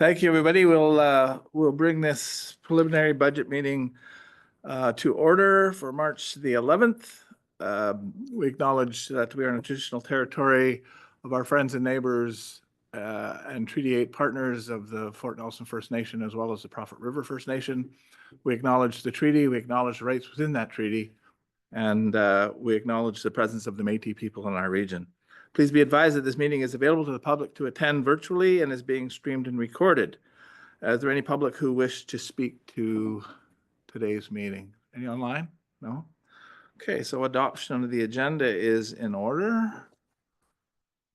Thank you, everybody. We'll bring this preliminary budget meeting to order for March the 11th. We acknowledge that we are in a traditional territory of our friends and neighbors and Treaty 8 partners of the Fort Nelson First Nation, as well as the Prophet River First Nation. We acknowledge the treaty, we acknowledge the rights within that treaty, and we acknowledge the presence of the Métis people in our region. Please be advised that this meeting is available to the public to attend virtually and is being streamed and recorded. Is there any public who wish to speak to today's meeting? Any online? No? Okay, so adoption of the agenda is in order.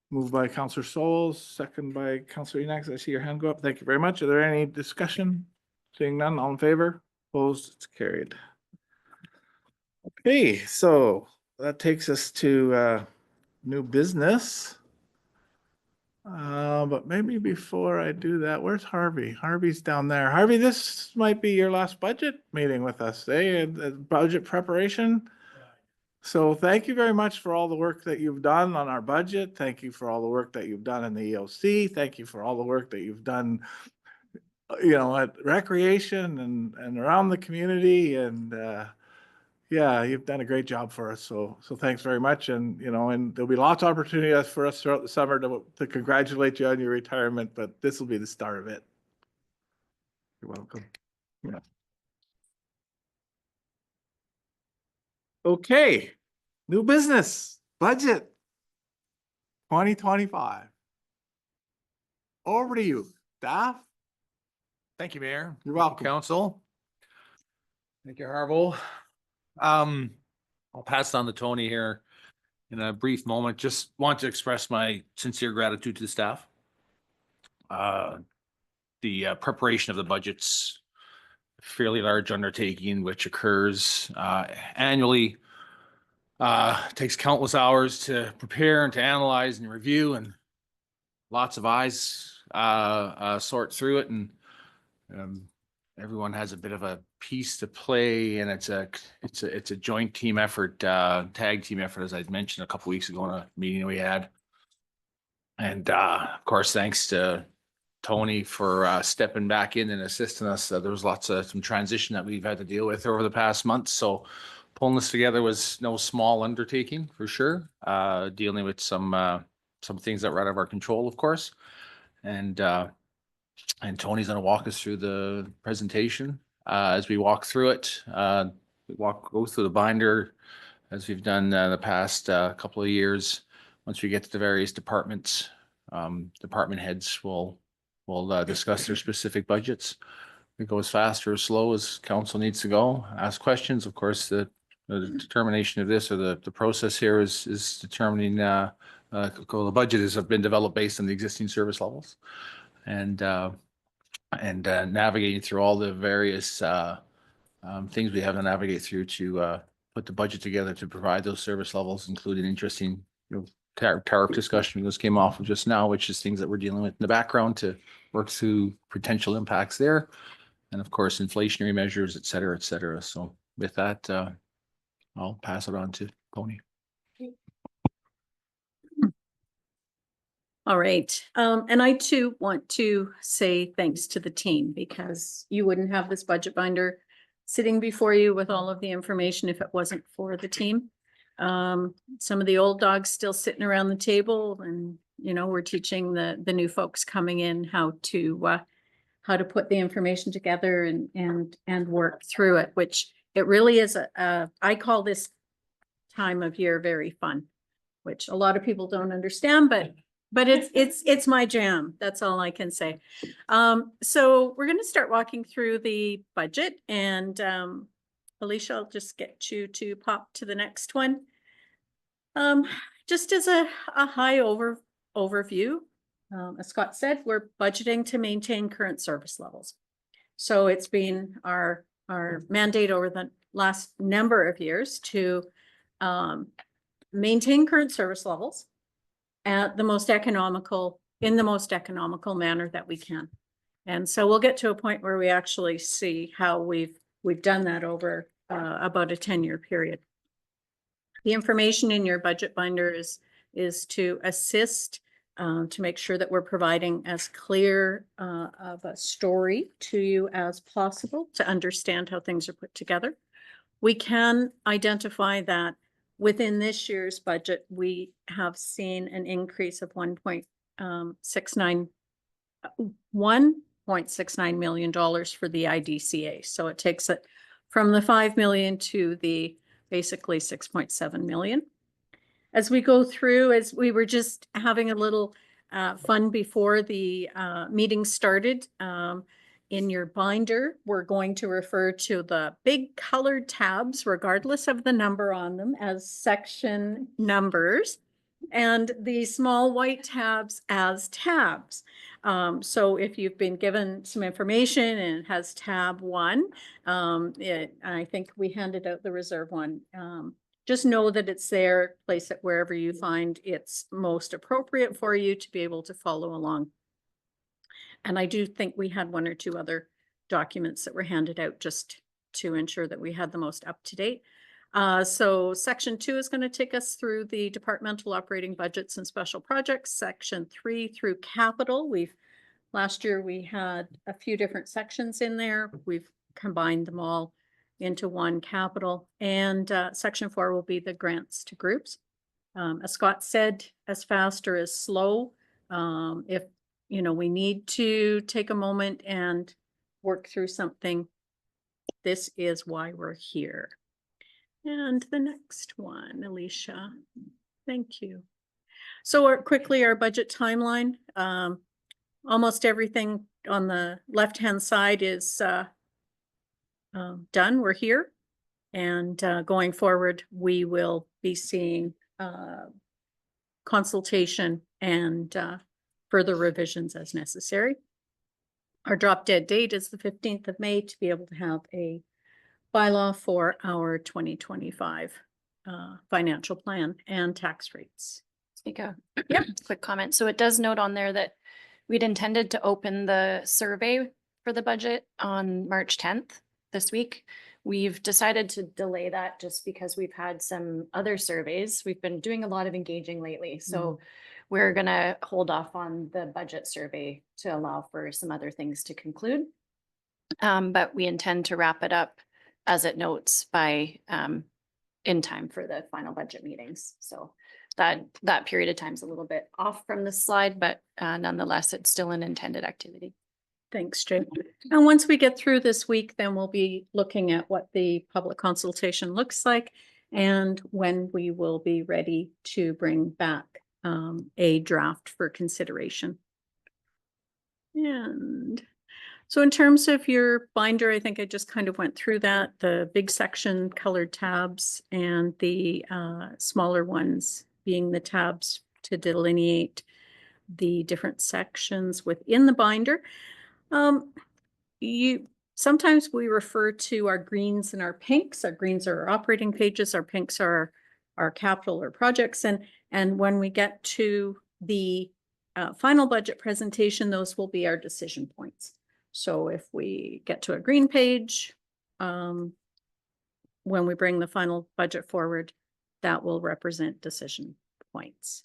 Moved by Councillor Souls, second by Councillor Enoch. I see your hand go up. Thank you very much. Are there any discussion? Seeing none, all in favor? Opposed? It's carried. Okay, so that takes us to new business. But maybe before I do that, where's Harvey? Harvey's down there. Harvey, this might be your last budget meeting with us, eh? Budget preparation. So thank you very much for all the work that you've done on our budget. Thank you for all the work that you've done in the EOC. Thank you for all the work that you've done, at recreation and around the community. And yeah, you've done a great job for us. So thanks very much. And, and there'll be lots of opportunities for us throughout the summer to congratulate you on your retirement, but this will be the start of it. You're welcome. Yeah. Okay. New business budget 2025. Over to you, staff. Thank you, Mayor. You're welcome. Council. Thank you, Harville. I'll pass it on to Tony here in a brief moment. Just want to express my sincere gratitude to the staff. The preparation of the budget's a fairly large undertaking, which occurs annually. Takes countless hours to prepare and to analyze and review, and lots of eyes sort through it, and everyone has a bit of a piece to play, and it's a joint team effort, tag team effort, as I mentioned a couple weeks ago in a meeting we had. And of course, thanks to Tony for stepping back in and assisting us. There was lots of some transition that we've had to deal with over the past month, so pulling this together was no small undertaking for sure. Dealing with some things that were out of our control, of course, and Tony's going to walk us through the presentation as we walk through it. Go through the binder as we've done the past couple of years. Once we get to the various departments, department heads will discuss their specific budgets. We go as fast or as slow as council needs to go. Ask questions. Of course, the determination of this, or the process here is determining the budget has been developed based on the existing service levels, and navigating through all the various things we have to navigate through to put the budget together to provide those service levels, including interesting tariff discussion we just came off of just now, which is things that we're dealing with in the background to work through potential impacts there, and of course inflationary measures, et cetera, et cetera. So with that, I'll pass it on to Tony. All right. And I too want to say thanks to the team, because you wouldn't have this budget binder sitting before you with all of the information if it wasn't for the team. Some of the old dogs still sitting around the table, and we're teaching the new folks coming in how to put the information together and work through it, which it really is I call this time of year very fun, which a lot of people don't understand, but it's my jam. That's all I can say. So we're going to start walking through the budget, and Alicia, I'll just get you to pop to the next one. Just as a high overview, as Scott said, we're budgeting to maintain current service levels. So it's been our mandate over the last number of years to maintain current service levels at the most economical, in the most economical manner that we can. And so we'll get to a point where we actually see how we've done that over about a 10-year period. The information in your budget binder is to assist to make sure that we're providing as clear of a story to you as possible to understand how things are put together. We can identify that within this year's budget, we have seen an increase of $1.69 million for the IDCA. So it takes it from the 5 million to the basically 6.7 million. As we go through, as we were just having a little fun before the meeting started, in your binder, we're going to refer to the big colored tabs, regardless of the number on them, as section numbers, and the small white tabs as tabs. So if you've been given some information and it has tab 1, I think we handed out the reserve one. Just know that it's there, place it wherever you find it's most appropriate for you to be able to follow along. And I do think we had 1 or 2 other documents that were handed out just to ensure that we had the most up to date. So section 2 is going to take us through the departmental operating budgets and special projects. Section 3 through capital. Last year we had a few different sections in there. We've combined them all into one capital. And section 4 will be the grants to groups. As Scott said, as fast or as slow, if we need to take a moment and work through something, this is why we're here. And the next one, Alicia, thank you. So quickly, our budget timeline. Almost everything on the left-hand side is done. We're here. And going forward, we will be seeing consultation and further revisions as necessary. Our drop dead date is the 15th of May to be able to have a bylaw for our 2025 financial plan and tax rates. Make a quick comment. So it does note on there that we'd intended to open the survey for the budget on March 10th this week. We've decided to delay that just because we've had some other surveys. We've been doing a lot of engaging lately. So we're going to hold off on the budget survey to allow for some other things to conclude. But we intend to wrap it up as it notes by in time for the final budget meetings. So that period of time is a little bit off from the slide, but nonetheless, it's still an intended activity. Thanks, Jay. And once we get through this week, then we'll be looking at what the public consultation looks like and when we will be ready to bring back a draft for consideration. And so in terms of your binder, I think I just kind of went through that, the big section colored tabs and the smaller ones being the tabs to delineate the different sections within the binder. Sometimes we refer to our greens and our pinks. Our greens are our operating pages, our pinks are our capital or projects. And when we get to the final budget presentation, those will be our decision points. So if we get to a green page, when we bring the final budget forward, that will represent decision points.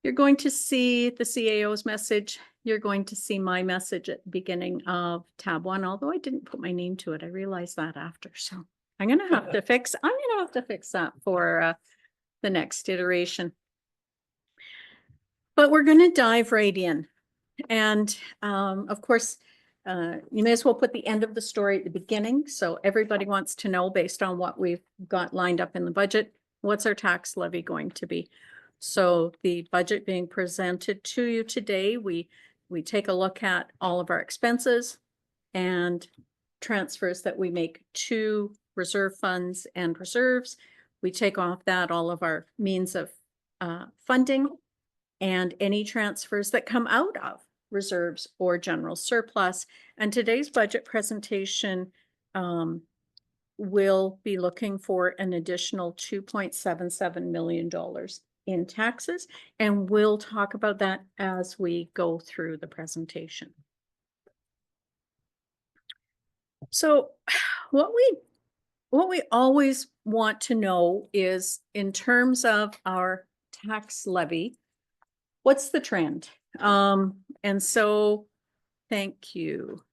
You're going to see the CAO's message. You're going to see my message at the beginning of tab 1, although I didn't put my name to it. I realized that after. So I'm going to have to fix that for the next iteration. But we're going to dive right in. And of course, you may as well put the end of the story at the beginning. So everybody wants to know, based on what we've got lined up in the budget, what's our tax levy going to be? So the budget being presented to you today, we take a look at all of our expenses and transfers that we make to reserve funds and reserves. We take off that all of our means of funding and any transfers that come out of reserves or general surplus. And today's budget presentation will be looking for an additional $2.77 million in taxes, and we'll talk about that as we go through the presentation. So what we always want to know is, in terms of our tax levy, what's the trend? And so, thank you.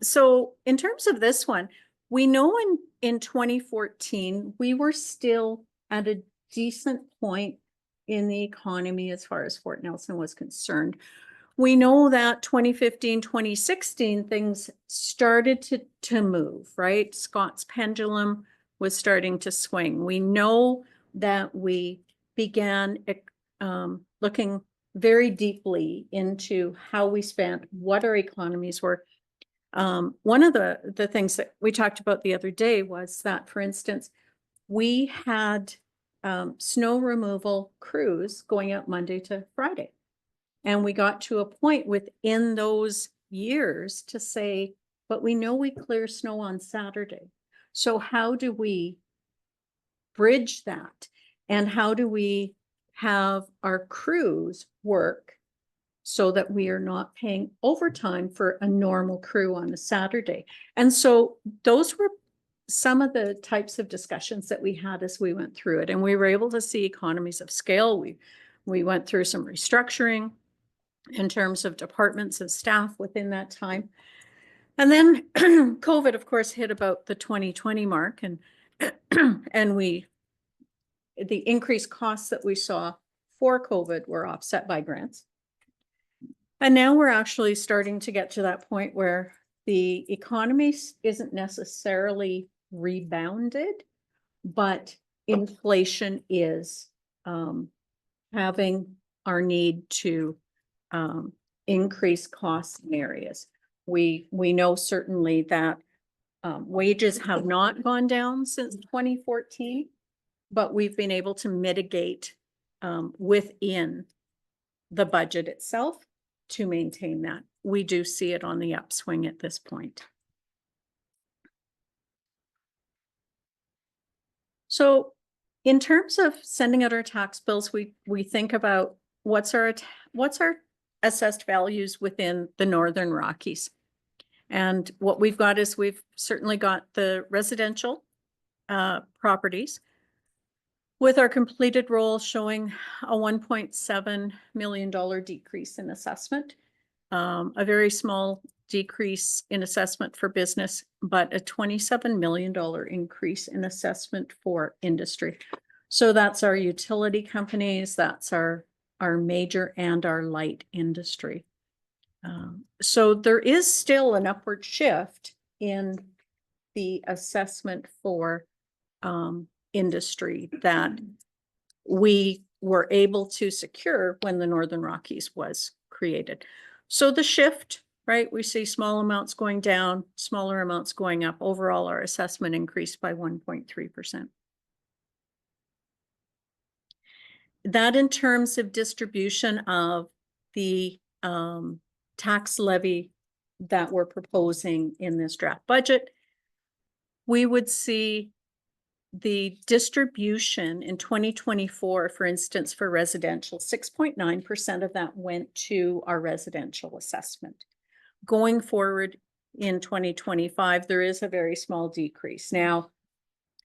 So in terms of this one, we know in 2014, we were still at a decent point in the economy as far as Fort Nelson was concerned. We know that 2015, 2016, things started to move, right? Scott's pendulum was starting to swing. We know that we began looking very deeply into how we spent, what our economies were. One of the things that we talked about the other day was that, for instance, we had snow removal crews going out Monday to Friday. And we got to a point within those years to say, but we know we clear snow on Saturday. So how do we bridge that? And how do we have our crews work so that we are not paying overtime for a normal crew on a Saturday? And so those were some of the types of discussions that we had as we went through it. And we were able to see economies of scale. We went through some restructuring in terms of departments and staff within that time. And then COVID, of course, hit about the 2020 mark, and the increased costs that we saw for COVID were offset by grants. And now we're actually starting to get to that point where the economy isn't necessarily rebounded, but inflation is having our need to increase costs in areas. We know certainly that wages have not gone down since 2014, but we've been able to mitigate within the budget itself to maintain that. We do see it on the upswing at this point. So in terms of sending out our tax bills, we think about what's our assessed values within the Northern Rockies. And what we've got is we've certainly got the residential properties with our completed roll showing a $1.7 million decrease in assessment, a very small decrease in assessment for business, but a $27 million increase in assessment for industry. So that's our utility companies, that's our major and our light industry. So there is still an upward shift in the assessment for industry that we were able to secure when the Northern Rockies was created. So the shift, right? We see small amounts going down, smaller amounts going up. Overall, our assessment increased by 1.3%. That in terms of distribution of the tax levy that we're proposing in this draft budget, we would see the distribution in 2024, for instance, for residential, 6.9% of that went to our residential assessment. Going forward in 2025, there is a very small decrease. Now,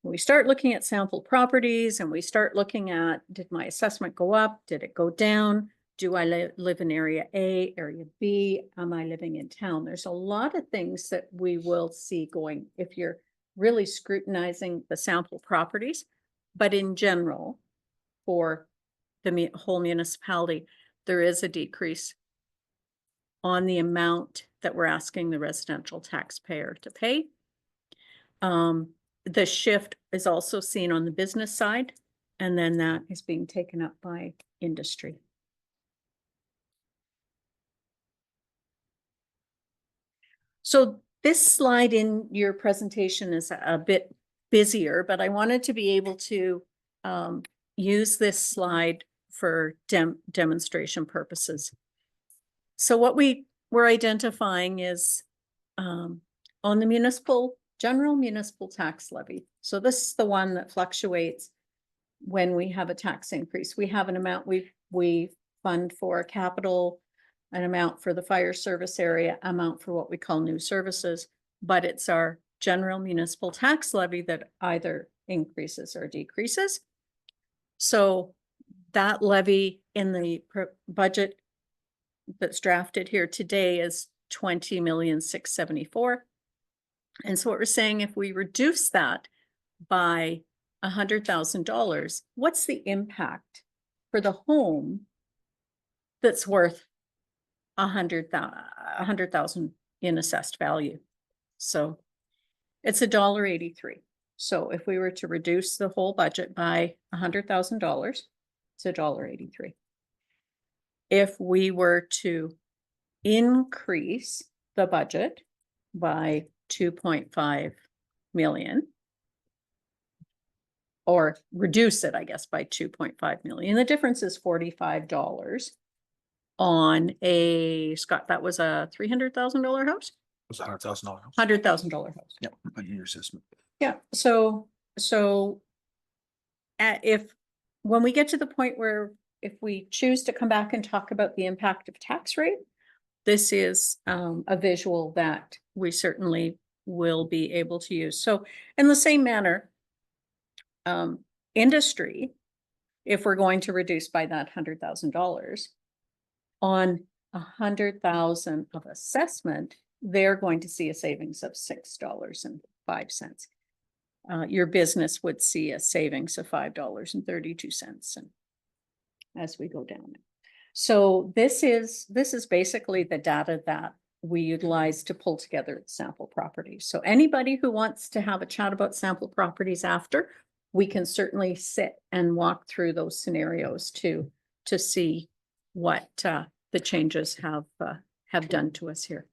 when we start looking at sample properties and we start looking at, did my assessment go up? Did it go down? Do I live in area A, area B? Am I living in town? There's a lot of things that we will see going if you're really scrutinizing the sample properties. But in general, for the whole municipality, there is a decrease on the amount that we're asking the residential taxpayer to pay. The shift is also seen on the business side, and then that is being taken up by industry. So this slide in your presentation is a bit busier, but I wanted to be able to use this slide for demonstration purposes. So what we're identifying is on the general municipal tax levy. So this is the one that fluctuates when we have a tax increase. We have an amount we fund for capital, an amount for the fire service area, amount for what we call new services, but it's our general municipal tax levy that either increases or decreases. So that levy in the budget that's drafted here today is 20,674,000. And so what we're saying, if we reduce that by $100,000, what's the impact for the home that's worth 100,000 in assessed value? So it's $1.83. So if we were to reduce the whole budget by $100,000, it's $1.83. If we were to increase the budget by 2.5 million, or reduce it, I guess, by 2.5 million, the difference is $45 on a, Scott, that was a $300,000 house? It was $100,000. $100,000 house. Yep, on your assessment. Yeah, so if, when we get to the point where if we choose to come back and talk about the impact of tax rate, this is a visual that we certainly will be able to use. So in the same manner, industry, if we're going to reduce by that $100,000 on 100,000 of assessment, they're going to see a savings of $6.05. Your business would see a savings of $5.32, and as we go down. So this is basically the data that we utilize to pull together sample properties. So anybody who wants to have a chat about sample properties after, we can certainly sit and walk through those scenarios to see what the changes have done to us here.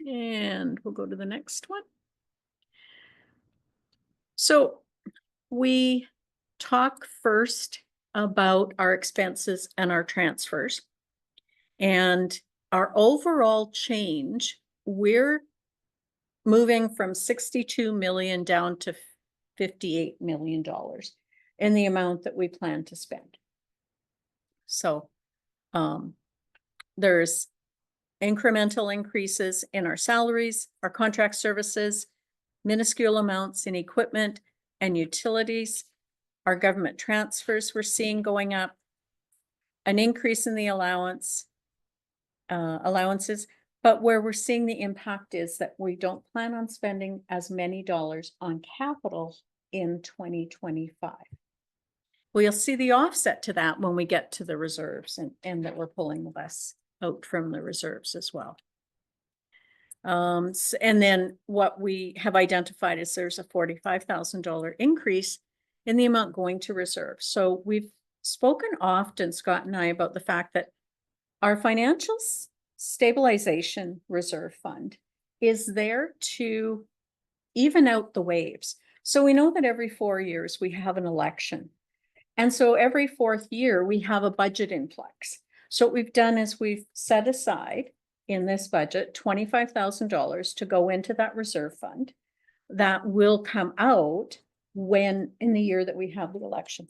And we'll go to the next one. So we talk first about our expenses and our transfers. And our overall change, we're moving from 62 million down to $58 million in the amount that we plan to spend. So there's incremental increases in our salaries, our contract services, minuscule amounts in equipment and utilities. Our government transfers we're seeing going up, an increase in the allowances, but where we're seeing the impact is that we don't plan on spending as many dollars on capital in 2025. We'll see the offset to that when we get to the reserves and that we're pulling less out from the reserves as well. And then what we have identified is there's a $45,000 increase in the amount going to reserve. So we've spoken often, Scott and I, about the fact that our financial stabilization reserve fund is there to even out the waves. So we know that every 4 years we have an election. And so every 4th year we have a budget influx. So what we've done is we've set aside in this budget $25,000 to go into that reserve fund that will come out when in the year that we have the election.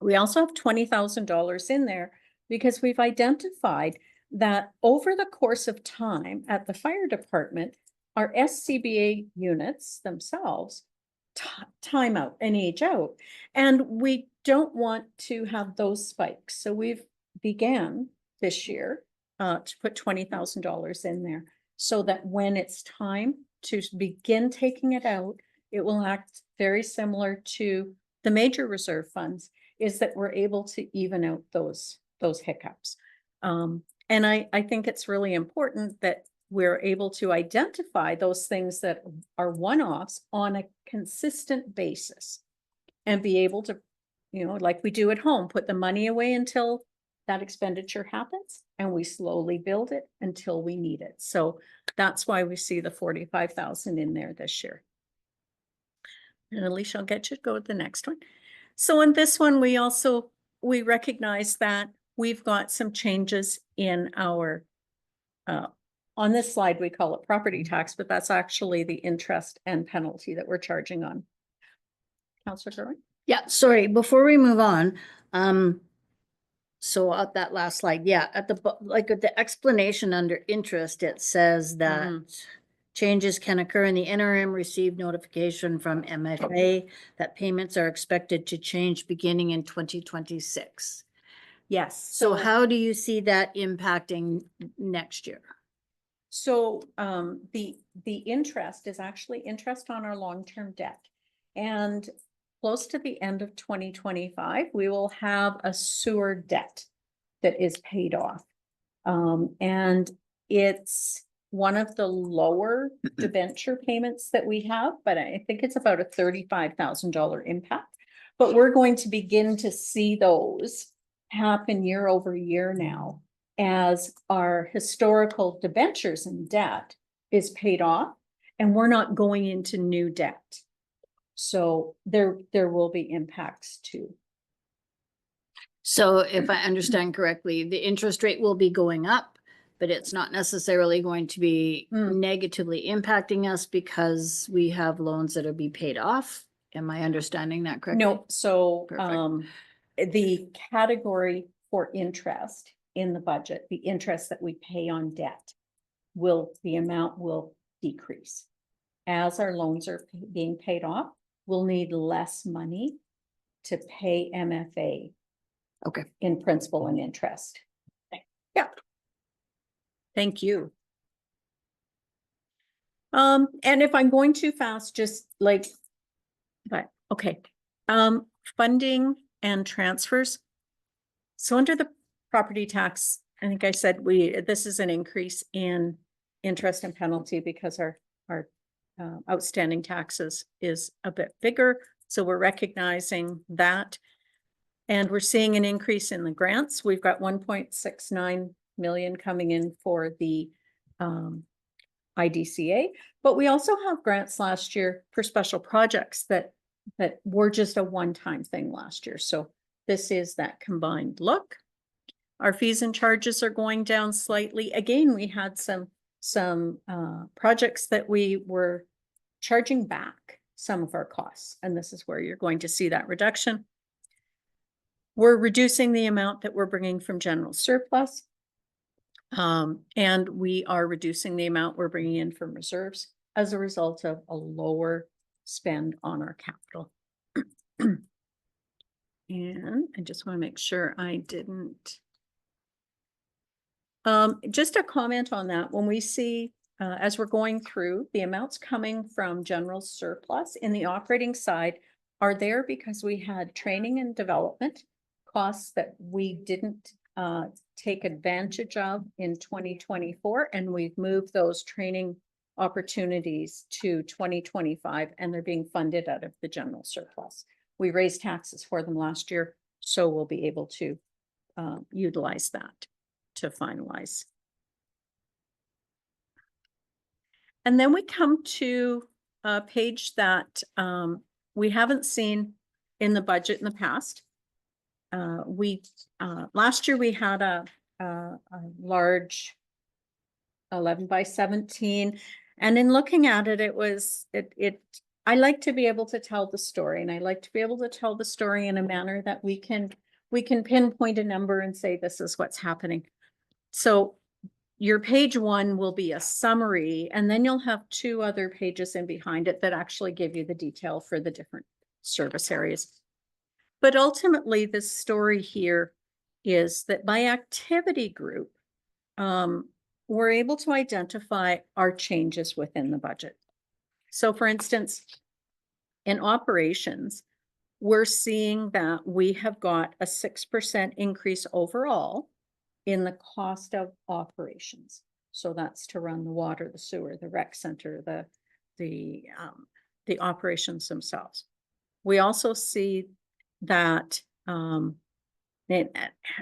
We also have $20,000 in there because we've identified that over the course of time at the fire department, our SCBA units themselves time out and age out. And we don't want to have those spikes. So we've began this year to put $20,000 in there so that when it's time to begin taking it out, it will act very similar to the major reserve funds, is that we're able to even out those hiccups. And I think it's really important that we're able to identify those things that are one-offs on a consistent basis and be able to, you know, like we do at home, put the money away until that expenditure happens and we slowly build it until we need it. So that's why we see the 45,000 in there this year. And Alicia, I'll get you to go with the next one. So in this one, we recognize that we've got some changes in our, on this slide, we call it property tax, but that's actually the interest and penalty that we're charging on. Councillor Kerwin? Yeah, sorry, before we move on, so at that last slide, yeah, at the, like at the explanation under interest, it says that Changes can occur in the interim. Receive notification from MFA that payments are expected to change beginning in 2026. Yes. So how do you see that impacting next year? So the interest is actually interest on our long-term debt. And close to the end of 2025, we will have a sewer debt that is paid off. And it's one of the lower debenture payments that we have, but I think it's about a $35,000 impact. But we're going to begin to see those happen year over year now as our historical debentures and debt is paid off and we're not going into new debt. So there will be impacts too. So if I understand correctly, the interest rate will be going up, but it's not necessarily going to be negatively impacting us because we have loans that will be paid off. Am I understanding that correctly? No, so Perfect. the category for interest in the budget, the interest that we pay on debt the amount will decrease. As our loans are being paid off, we'll need less money to pay MFA. Okay. In principal and interest. Yeah. Thank you. And if I'm going too fast, just like, but, okay. Funding and transfers. So under the property tax, I think I said this is an increase in interest and penalty because our outstanding taxes is a bit bigger. So we're recognizing that. And we're seeing an increase in the grants. We've got 1.69 million coming in for the IDCA, but we also have grants last year for special projects that were just a one-time thing last year. So this is that combined look. Our fees and charges are going down slightly. Again, we had some projects that we were charging back some of our costs, and this is where you're going to see that reduction. We're reducing the amount that we're bringing from general surplus. And we are reducing the amount we're bringing in from reserves as a result of a lower spend on our capital. And I just want to make sure I didn't. Just a comment on that. When we see, as we're going through, the amounts coming from general surplus in the operating side are there because we had training and development costs that we didn't take advantage of in 2024, and we've moved those training opportunities to 2025, and they're being funded out of the general surplus. We raised taxes for them last year, so we'll be able to utilize that to finalize. And then we come to a page that we haven't seen in the budget in the past. Last year we had a large 11 by 17, and in looking at it, I like to be able to tell the story, and I like to be able to tell the story in a manner that we can pinpoint a number and say, this is what's happening. So your page 1 will be a summary, and then you'll have 2 other pages in behind it that actually give you the detail for the different service areas. But ultimately, the story here is that by activity group, we're able to identify our changes within the budget. So for instance, in operations, we're seeing that we have got a 6% increase overall in the cost of operations. So that's to run the water, the sewer, the rec center, the operations themselves. We also see that,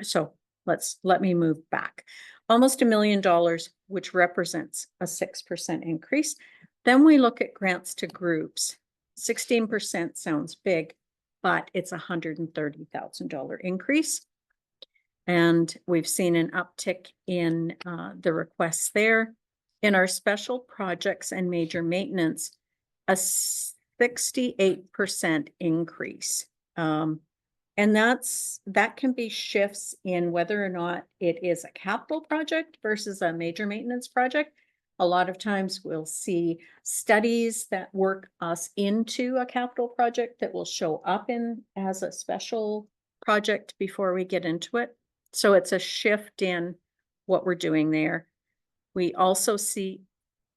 so let me move back. Almost $1 million, which represents a 6% increase. Then we look at grants to groups. 16% sounds big, but it's $130,000 increase. And we've seen an uptick in the requests there. In our special projects and major maintenance, a 68% increase. And that can be shifts in whether or not it is a capital project versus a major maintenance project. A lot of times we'll see studies that work us into a capital project that will show up in as a special project before we get into it. So it's a shift in what we're doing there. We also see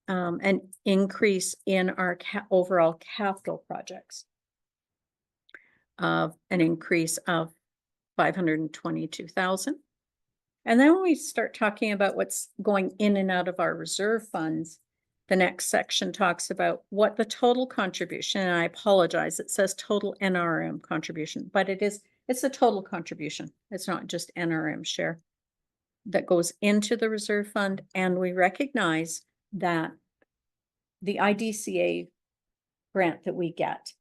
an increase in our overall capital projects of an increase of 522,000. And then when we start talking about what's going in and out of our reserve funds, the next section talks about what the total contribution, and I apologize, it says total NRM contribution, but it's the total contribution. It's not just NRM share that goes into the reserve fund. And we recognize that the IDCA grant that we get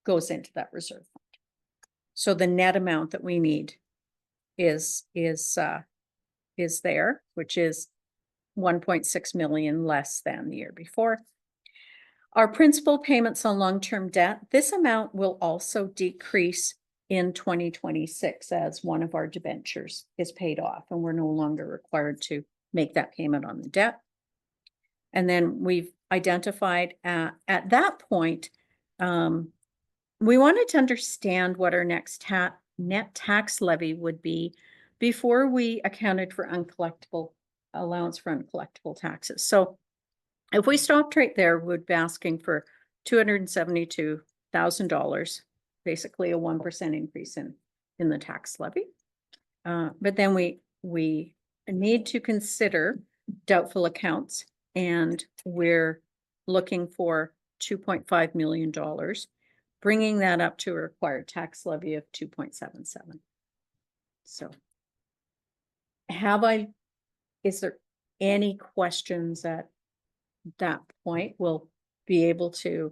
goes into that reserve fund. So the net amount that we need is there, which is 1.6 million less than the year before. Our principal payments on long-term debt, this amount will also decrease in 2026 as one of our debentures is paid off and we're no longer required to make that payment on the debt. And then we've identified at that point, we wanted to understand what our next net tax levy would be before we accounted for allowance for uncollectible taxes. So if we stopped right there, we'd be asking for $272,000, basically a 1% increase in the tax levy. But then we need to consider doubtful accounts, and we're looking for $2.5 million, bringing that up to a required tax levy of 2.77. So is there any questions at that point? We'll be able to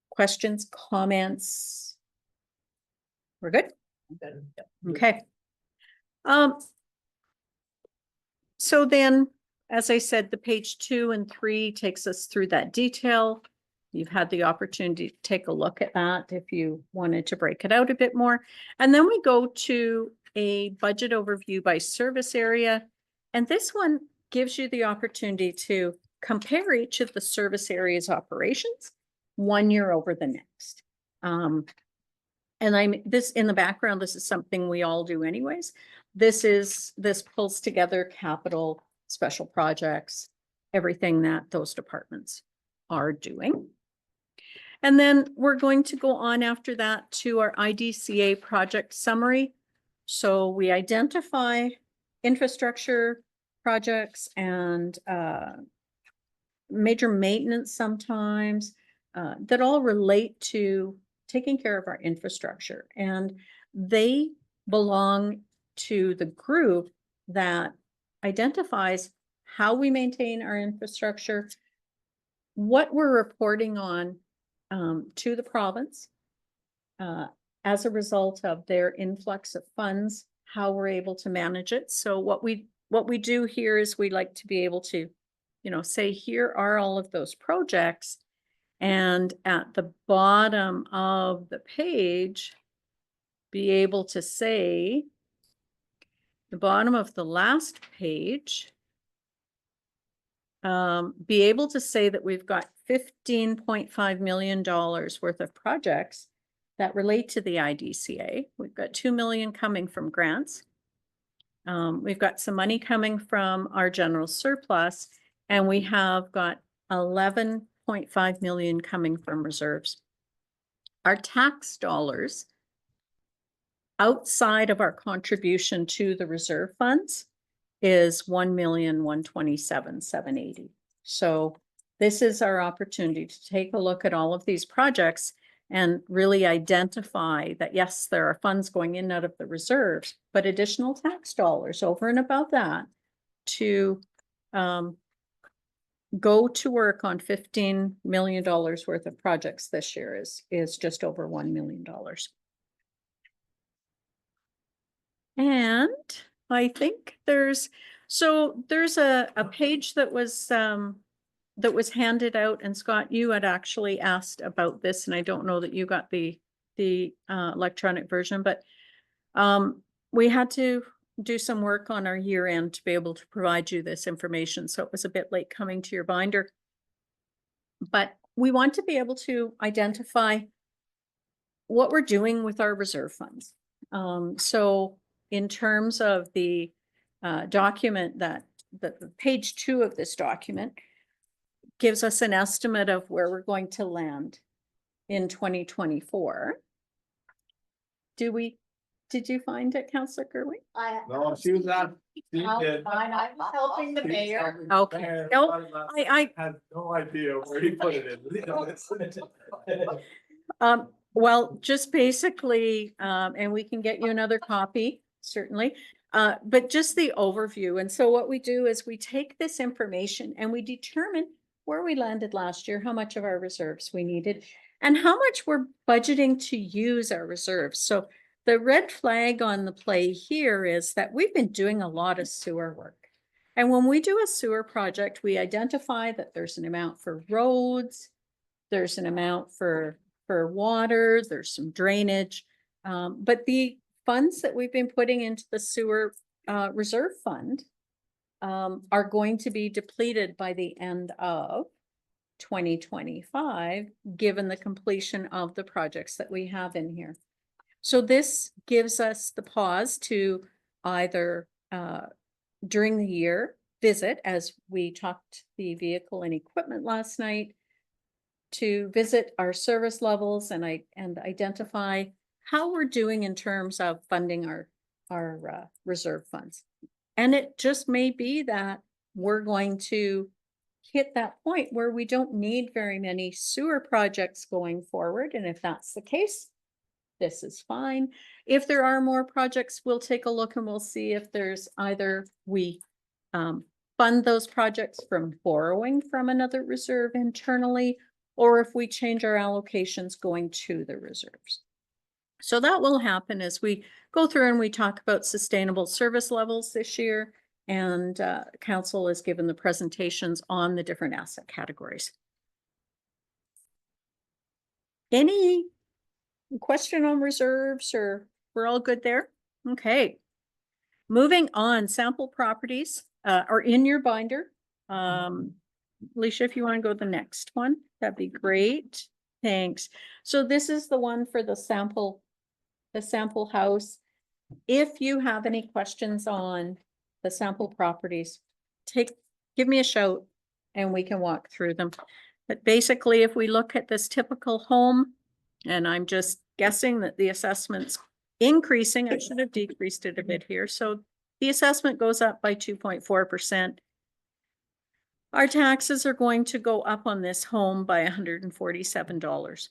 questions, comments. We're good? Okay. So then, as I said, the page 2 and 3 takes us through that detail. You've had the opportunity to take a look at that if you wanted to break it out a bit more. And then we go to a budget overview by service area. And this one gives you the opportunity to compare each of the service areas' operations 1 year over the next. And this in the background, this is something we all do anyways. This pulls together capital, special projects, everything that those departments are doing. And then we're going to go on after that to our IDCA project summary. So we identify infrastructure projects and major maintenance sometimes that all relate to taking care of our infrastructure. And they belong to the group that identifies how we maintain our infrastructure, what we're reporting on to the province as a result of their influx of funds, how we're able to manage it. So what we do here is we like to be able to, say, here are all of those projects. And at the bottom of the page, be able to say, the bottom of the last page, be able to say that we've got $15.5 million worth of projects that relate to the IDCA. We've got $2 million coming from grants. We've got some money coming from our general surplus, and we have got $11.5 million coming from reserves. Our tax dollars outside of our contribution to the reserve funds is $1,127,780. So this is our opportunity to take a look at all of these projects and really identify that, yes, there are funds going in and out of the reserves, but additional tax dollars over and above that to go to work on $15 million worth of projects this year is just over $1 million. And I think there's a page that was handed out, and Scott, you had actually asked about this, and I don't know that you got the electronic version, but we had to do some work on our year end to be able to provide you this information. So it was a bit late coming to your binder. But we want to be able to identify what we're doing with our reserve funds. So in terms of the document that the page 2 of this document gives us an estimate of where we're going to land in 2024. Did you find it, Councillor Gerwin? No, she was on. She did. I was helping the mayor. Okay, no, I had no idea where he put it in. well, just basically, and we can get you another copy, certainly. But just the overview. And so what we do is we take this information and we determine where we landed last year, how much of our reserves we needed, and how much we're budgeting to use our reserves. So the red flag on the play here is that we've been doing a lot of sewer work. And when we do a sewer project, we identify that there's an amount for roads, there's an amount for water, there's some drainage. But the funds that we've been putting into the sewer reserve fund are going to be depleted by the end of 2025, given the completion of the projects that we have in here. So this gives us the pause to either during the year visit, as we talked the vehicle and equipment last night, to visit our service levels and identify how we're doing in terms of funding our reserve funds. And it just may be that we're going to hit that point where we don't need very many sewer projects going forward. And if that's the case, this is fine. If there are more projects, we'll take a look and we'll see if there's either we fund those projects from borrowing from another reserve internally, or if we change our allocations going to the reserves. So that will happen as we go through and we talk about sustainable service levels this year, and council is given the presentations on the different asset categories. Any question on reserves, or we're all good there? Okay. Moving on, sample properties are in your binder. Alicia, if you want to go to the next one, that'd be great. Thanks. So this is the one for the sample house. If you have any questions on the sample properties, give me a shout and we can walk through them. But basically, if we look at this typical home, and I'm just guessing that the assessment's increasing, I should have decreased it a bit here. So the assessment goes up by 2.4%. Our taxes are going to go up on this home by $147.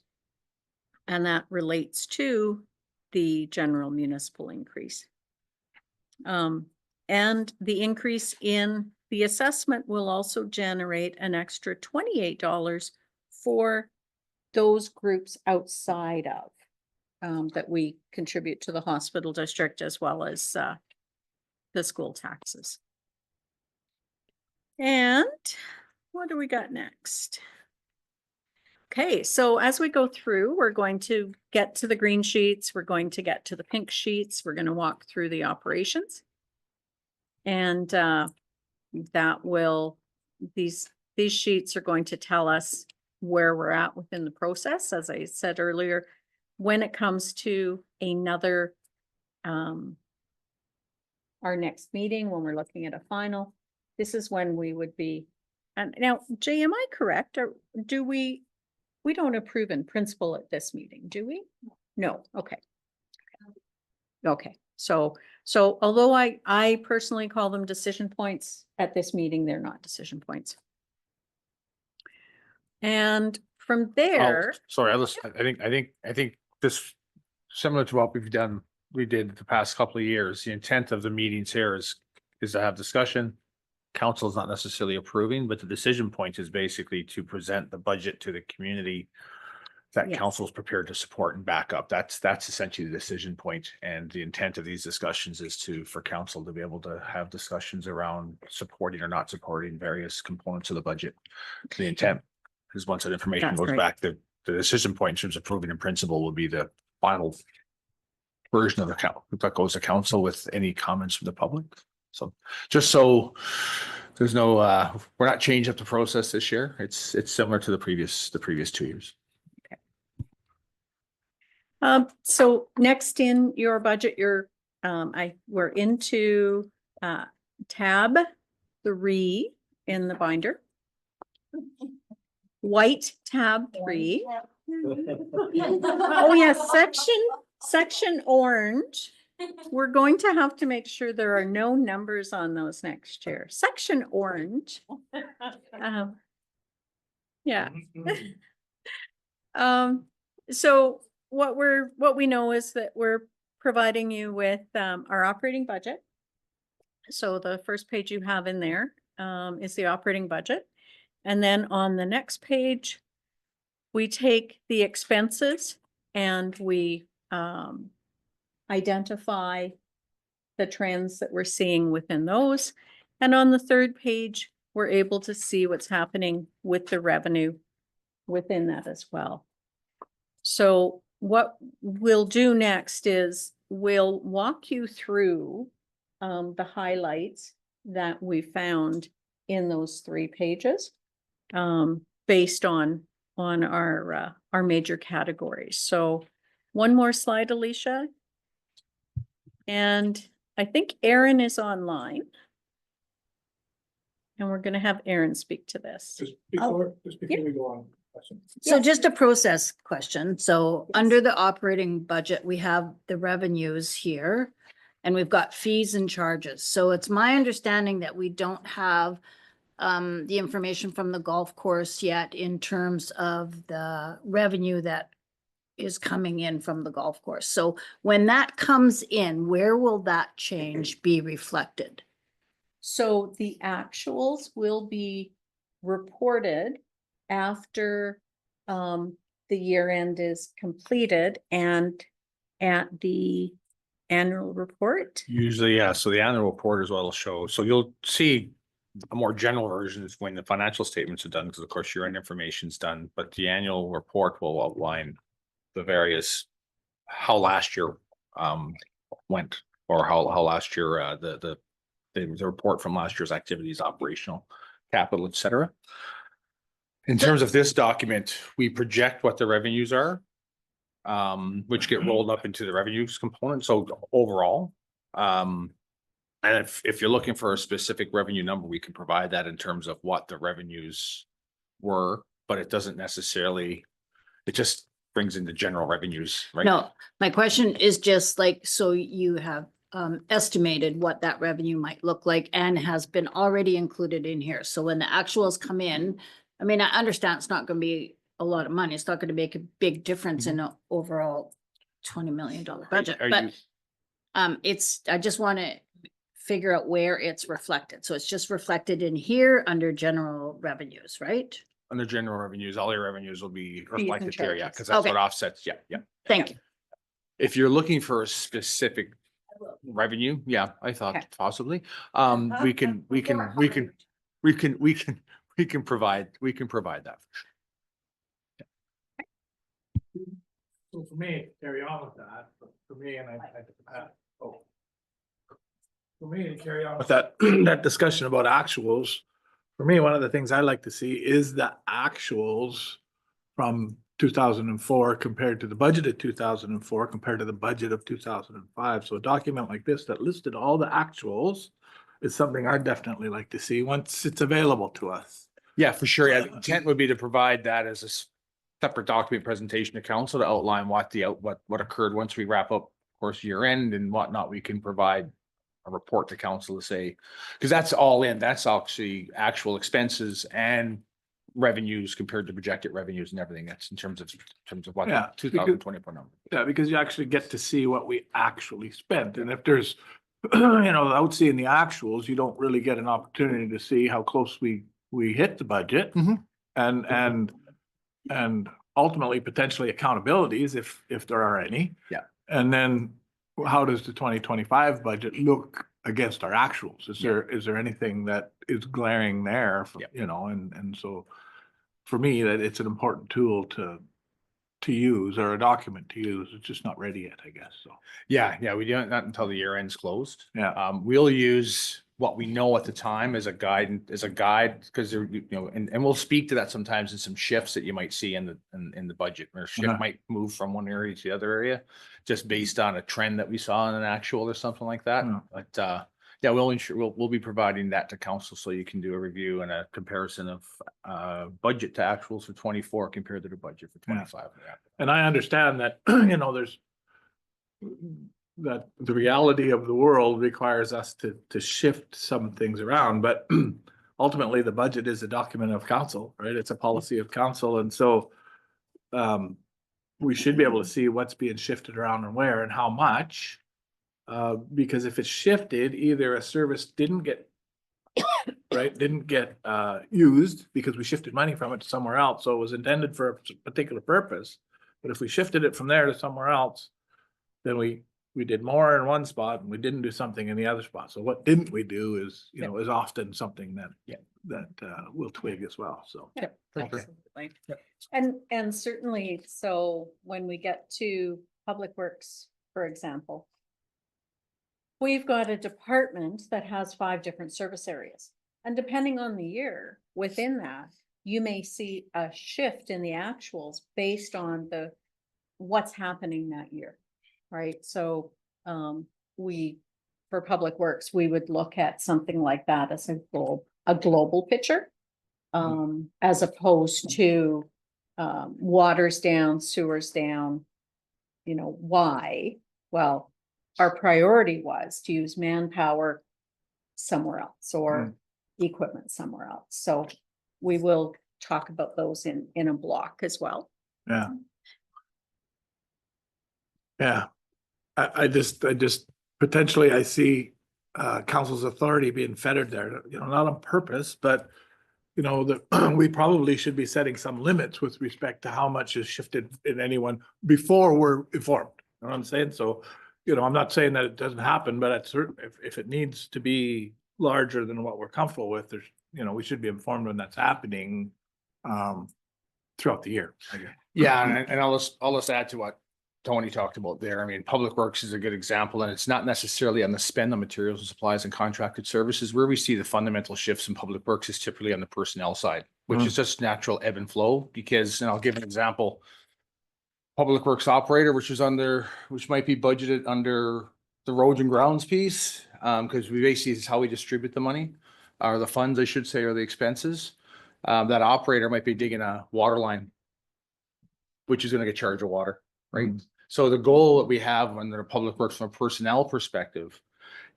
And that relates to the general municipal increase. And the increase in the assessment will also generate an extra $28 for those groups outside of that we contribute to the hospital district, as well as the school taxes. And what do we got next? Okay, so as we go through, we're going to get to the green sheets. We're going to get to the pink sheets. We're going to walk through the operations. And these sheets are going to tell us where we're at within the process. As I said earlier, when it comes to another, our next meeting, when we're looking at a final, this is when we would be. And now, Jay, am I correct? Or do we don't approve in principle at this meeting, do we? No. Okay. Okay. So although I personally call them decision points, at this meeting, they're not decision points. And from there. Sorry, I think this, similar to what we did the past couple of years, the intent of the meetings here is to have discussion. Council is not necessarily approving, but the decision point is basically to present the budget to the community that Yes. council is prepared to support and back up. That's essentially the decision point. And the intent of these discussions is for council to be able to have discussions around supporting or not supporting various components of the budget. The intent is once that information That's goes right. back, the decision point in terms of approving in principle will be the final version of the that goes to council with any comments from the public. So just so there's no, we're not changing up the process this year. It's similar to the previous 2 years. So next in your budget, we're into, tab 3 in the binder. White tab 3. Oh, yes, section orange. We're going to have to make sure there are no numbers on those next year. Section orange. Yeah. So what we know is that we're providing you with, our operating budget. So the first page you have in there, is the operating budget. And then on the next page, we take the expenses and we, identify the trends that we're seeing within those. And on the third page, we're able to see what's happening with the revenue within that as well. So what we'll do next is we'll walk you through the highlights that we found in those 3 pages based on our major categories. So one more slide, Alicia. And I think Aaron is online. And we're going to have Aaron speak to this. Just before we go on. So just a process question. So under the operating budget, we have the revenues here and we've got fees and charges. So it's my understanding that we don't have the information from the golf course yet in terms of the revenue that is coming in from the golf course. So when that comes in, where will that change be reflected? So the actuals will be reported after the year end is completed and at the annual report. Usually, yeah. So the annual report is what it'll show. So you'll see a more general version is when the financial statements are done, because of course your end information is done, but the annual report will outline the various, how last year went, or how last year the report from last year's activities, operational, capital, etc. In terms of this document, we project what the revenues are, which get rolled up into the revenues component. So overall, and if you're looking for a specific revenue number, we can provide that in terms of what the revenues were, but it doesn't necessarily, it just brings in the general revenues, right? No, my question is just like, so you have estimated what that revenue might look like and has been already included in here. So when the actuals come in, I mean, I understand it's not going to be a lot of money. It's not going to make a big difference in an overall $20 million budget, but I just want to figure out where it's reflected. So it's just reflected in here under general revenues, right? Under general revenues, all your revenues will be reflected there, yeah, charges. because that's Okay. what offsets, yeah. Thank you. If you're looking for a specific revenue, yeah, I thought Okay. possibly, we can provide that. So for me, carry on with that, for me, and for me to carry on with that, that discussion about actuals, for me, one of the things I like to see is the actuals from 2004 compared to the budget of 2004 compared to the budget of 2005. So a document like this that listed all the actuals is something I'd definitely like to see once it's available to us. Yeah, for sure. Yeah, the intent would be to provide that as a separate document presentation to council to outline what what occurred once we wrap up, of course, year end and whatnot. We can provide a report to council to say, because that's all in, that's actually actual expenses and revenues compared to projected revenues and everything. That's in terms of what Yeah, the 2024 number. Yeah, because you actually get to see what we actually spent. And if there's, without seeing the actuals, you don't really get an opportunity to see how close we hit the budget. Mhm. And ultimately potentially accountabilities if there are any. Yeah. And then how does the 2025 budget look against our actuals? Is there anything that is glaring there, Yeah. and so for me, that it's an important tool to to use or a document to use. It's just not ready yet, I guess, so. Yeah, we don't, not until the year end's closed. Yeah. We'll use what we know at the time as a guide, because there, you know, and we'll speak to that sometimes in some shifts that you might see in the budget, or shift Uh-huh. might move from one area to the other area, just based on a trend that we saw in an actual or something like that. Yeah. But, yeah, we'll be providing that to council so you can do a review and a comparison of, budget to actuals for 24 compared to the budget for Yeah. 25. Yeah. And I understand that, you know, that the reality of the world requires us to shift some things around, but ultimately the budget is a document of council, right? It's a policy of council. And so we should be able to see what's being shifted around and where and how much. Because if it's shifted, either a service didn't get used because we shifted money from it to somewhere else. So it was intended for a particular purpose. But if we shifted it from there to somewhere else, then we did more in one spot and we didn't do something in the other spot. So what didn't we do is, you know, is often something that we'll twig as well, so. Yeah, Okay. absolutely. Yep. And certainly, so when we get to Public Works, for example, we've got a department that has 5 different service areas. And depending on the year within that, you may see a shift in the actuals based on what's happening that year, right? So for Public Works, we would look at something like that as a global picture, as opposed to water's down, sewer's down. You know, why? Well, our priority was to use manpower somewhere else or equipment somewhere else. So we will talk about those in a block as well. Yeah. Yeah. I just potentially I see council's authority being fettered there, you know, not on purpose, but you know, that we probably should be setting some limits with respect to how much is shifted in anyone before we're informed. You know what I'm saying? So, you know, I'm not saying that it doesn't happen, but at certain, if it needs to be larger than what we're comfortable with, there's, you know, we should be informed when that's happening throughout the year, I guess. Yeah, and I'll just add to what Tony talked about there. I mean, Public Works is a good example, and it's not necessarily on the spend on materials and supplies and contracted services. Where we see the fundamental shifts in Public Works is typically on the personnel side, which is just natural ebb and flow. Because, and I'll give an example, Public Works operator, which might be budgeted under the roads and grounds piece, because we basically is how we distribute the money, or the funds, I should say, or the expenses. That operator might be digging a water line, which is gonna get charged of water, right? So the goal that we have under Public Works from a personnel perspective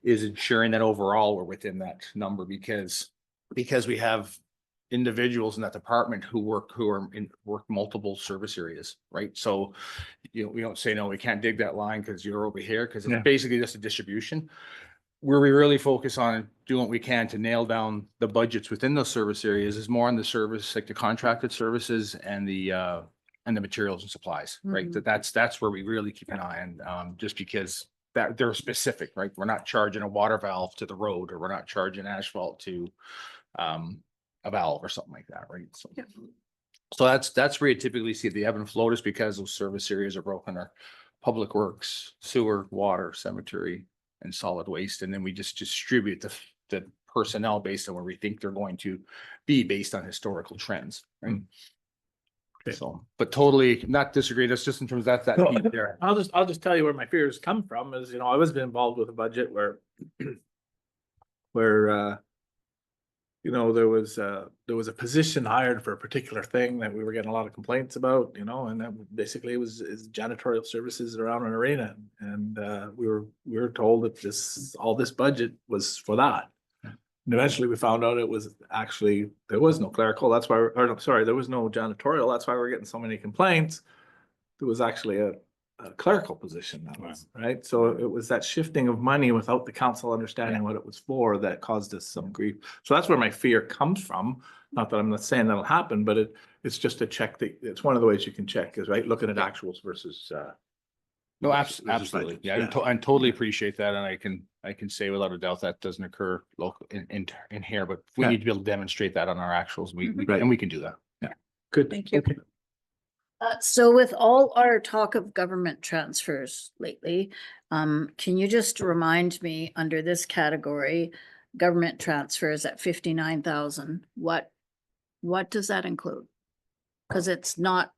is ensuring that overall we're within that number, because we have individuals in that department who work multiple service areas, right? So, you know, we don't say, no, we can't dig that line because you're over here, because Yeah. it's basically just a distribution. Where we really focus on doing what we can to nail down the budgets within those service areas is more on the service, like the contracted services and the materials and supplies, right? That's where we really keep an eye on, just because that they're specific, right? We're not charging a water valve to the road, or we're not charging asphalt to a valve or something like that, right? So that's where you typically see the ebb and flow, just because those service areas are broken, are Public Works, sewer, water, cemetery, and solid waste. And then we just distribute the personnel based on where we think they're going to be based on historical trends, right? Okay. So, but totally not disagree. That's just in terms of that No, piece there. I'll just tell you where my fears come from is, you know, I was involved with a budget where you know, there was a position hired for a particular thing that we were getting a lot of complaints about, you know, and that basically is janitorial services around an arena. And we were told that all this budget was for that. And eventually we found out it was actually, there was no clerical, that's why, there was no janitorial, that's why we're getting so many complaints. There was actually a clerical position that was, right? So it was that shifting of money without the council understanding what it was for that caused us some grief. So that's where my fear comes from. Not that I'm not saying that'll happen, but it's just a check it's one of the ways you can check is, right, looking at actuals versus No, versus absolutely. budgets. Yeah, I totally appreciate that. And I can say without a doubt that doesn't occur local in here, but we Yeah. need to be able to demonstrate that on our actuals. Right. And we can do that. Good. Thank you. Okay. So with all our talk of government transfers lately, can you just remind me under this category, government transfers at 59,000, what does that include? Because it's not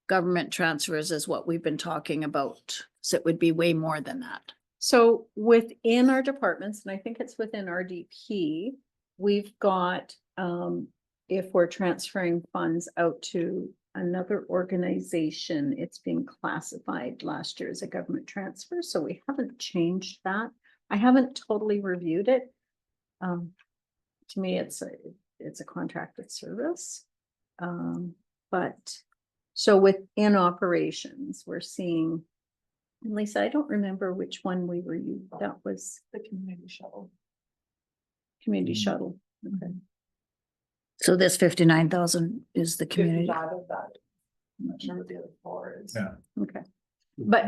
government transfers is what we've been talking about. So it would be way more than that. So within our departments, and I think it's within RDP, we've got, if we're transferring funds out to another organization, it's been classified last year as a government transfer, so we haven't changed that. I haven't totally reviewed it. To me, it's a contracted service. But so within operations, we're seeing, and Lisa, I don't remember which one we were, that was the community shuttle. Community shuttle, okay. So this 59,000 is the community. Of that. I'm not sure what the other four is. Yeah. Okay, but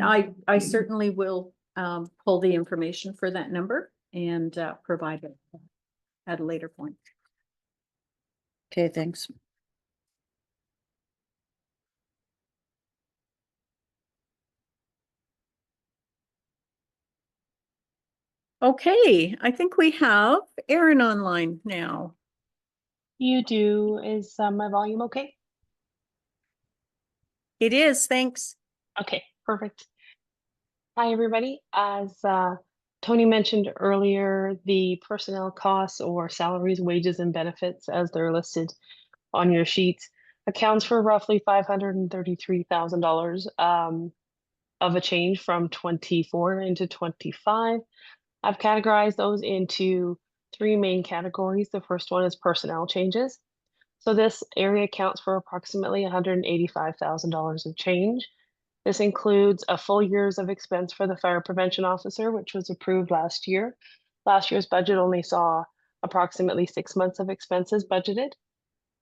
I certainly will pull the information for that number and provide it at a later point. Okay, thanks. Okay, I think we have Erin online now. You do. Is my volume okay? It is, thanks. Okay, perfect. Hi, everybody. As Tony mentioned earlier, the personnel costs or salaries, wages, and benefits as they're listed on your sheets accounts for roughly $533,000 of a change from 24 into 25. I've categorized those into three main categories. The first one is personnel changes. So this area accounts for approximately $185,000 of change. This includes a full year's of expense for the fire prevention officer, which was approved last year. Last year's budget only saw approximately 6 months of expenses budgeted.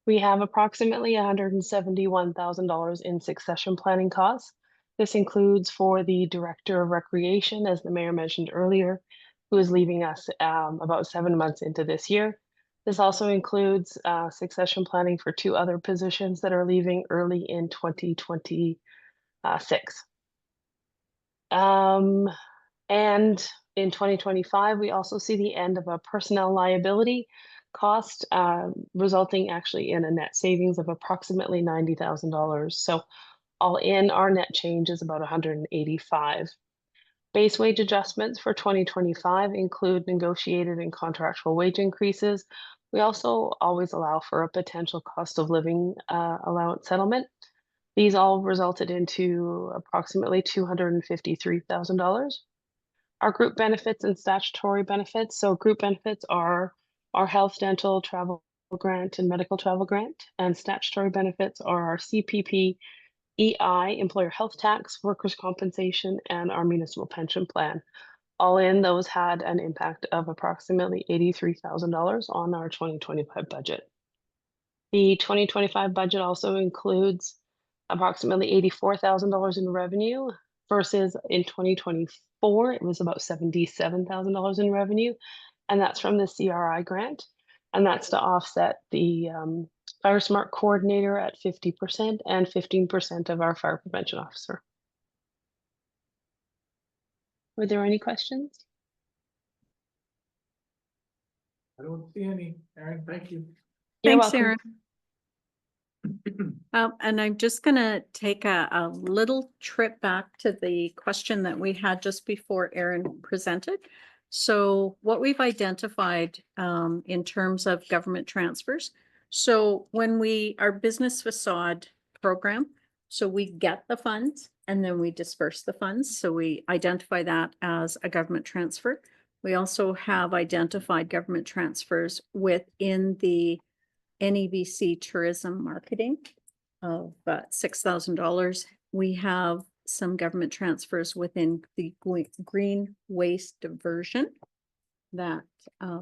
We have approximately $171,000 in succession planning costs. This includes for the Director of Recreation, as the Mayor mentioned earlier, who is leaving us about 7 months into this year. This also includes succession planning for 2 other positions that are leaving early in 2026. And in 2025, we also see the end of a personnel liability cost, resulting actually in a net savings of approximately $90,000. So all in, our net change is about 185. Base wage adjustments for 2025 include negotiated and contractual wage increases. We also always allow for a potential cost of living allowance settlement. These all resulted into approximately $253,000. Our group benefits and statutory benefits. So group benefits are our health, dental, travel grant, and medical travel grant. And statutory benefits are our CPP, EI, employer health tax, workers' compensation, and our municipal pension plan. All in, those had an impact of approximately $83,000 on our 2025 budget. The 2025 budget also includes approximately $84,000 in revenue versus in 2024, it was about $77,000 in revenue. And that's from the CRI grant. And that's to offset the Fire Smart coordinator at 50% and 15% of our fire prevention officer. Were there any questions? I don't see any. Erin, thank you. You're Thanks, welcome. Erin. And I'm just gonna take a little trip back to the question that we had just before Erin presented. So what we've identified in terms of government transfers. So when our business facade program, so we get the funds and then we disperse the funds. So we identify that as a government transfer. We also have identified government transfers within the NEBC tourism marketing of $6,000. We have some government transfers within the green waste diversion that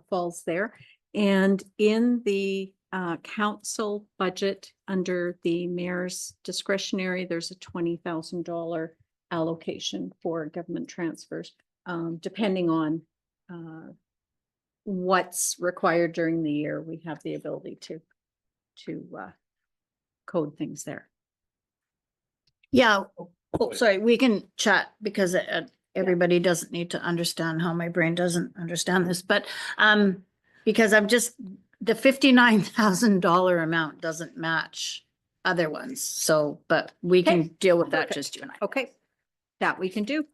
falls there. And in the council budget under the mayor's discretionary, there's a $20,000 allocation for government transfers, depending on what's required during the year. We have the ability to code things there. Yeah, oh, sorry, we can chat because everybody doesn't need to understand how my brain doesn't understand this, but because I'm just, the $59,000 amount doesn't match other ones. So, but we can Okay. deal with that, Okay. just you and I. Okay, that we can do.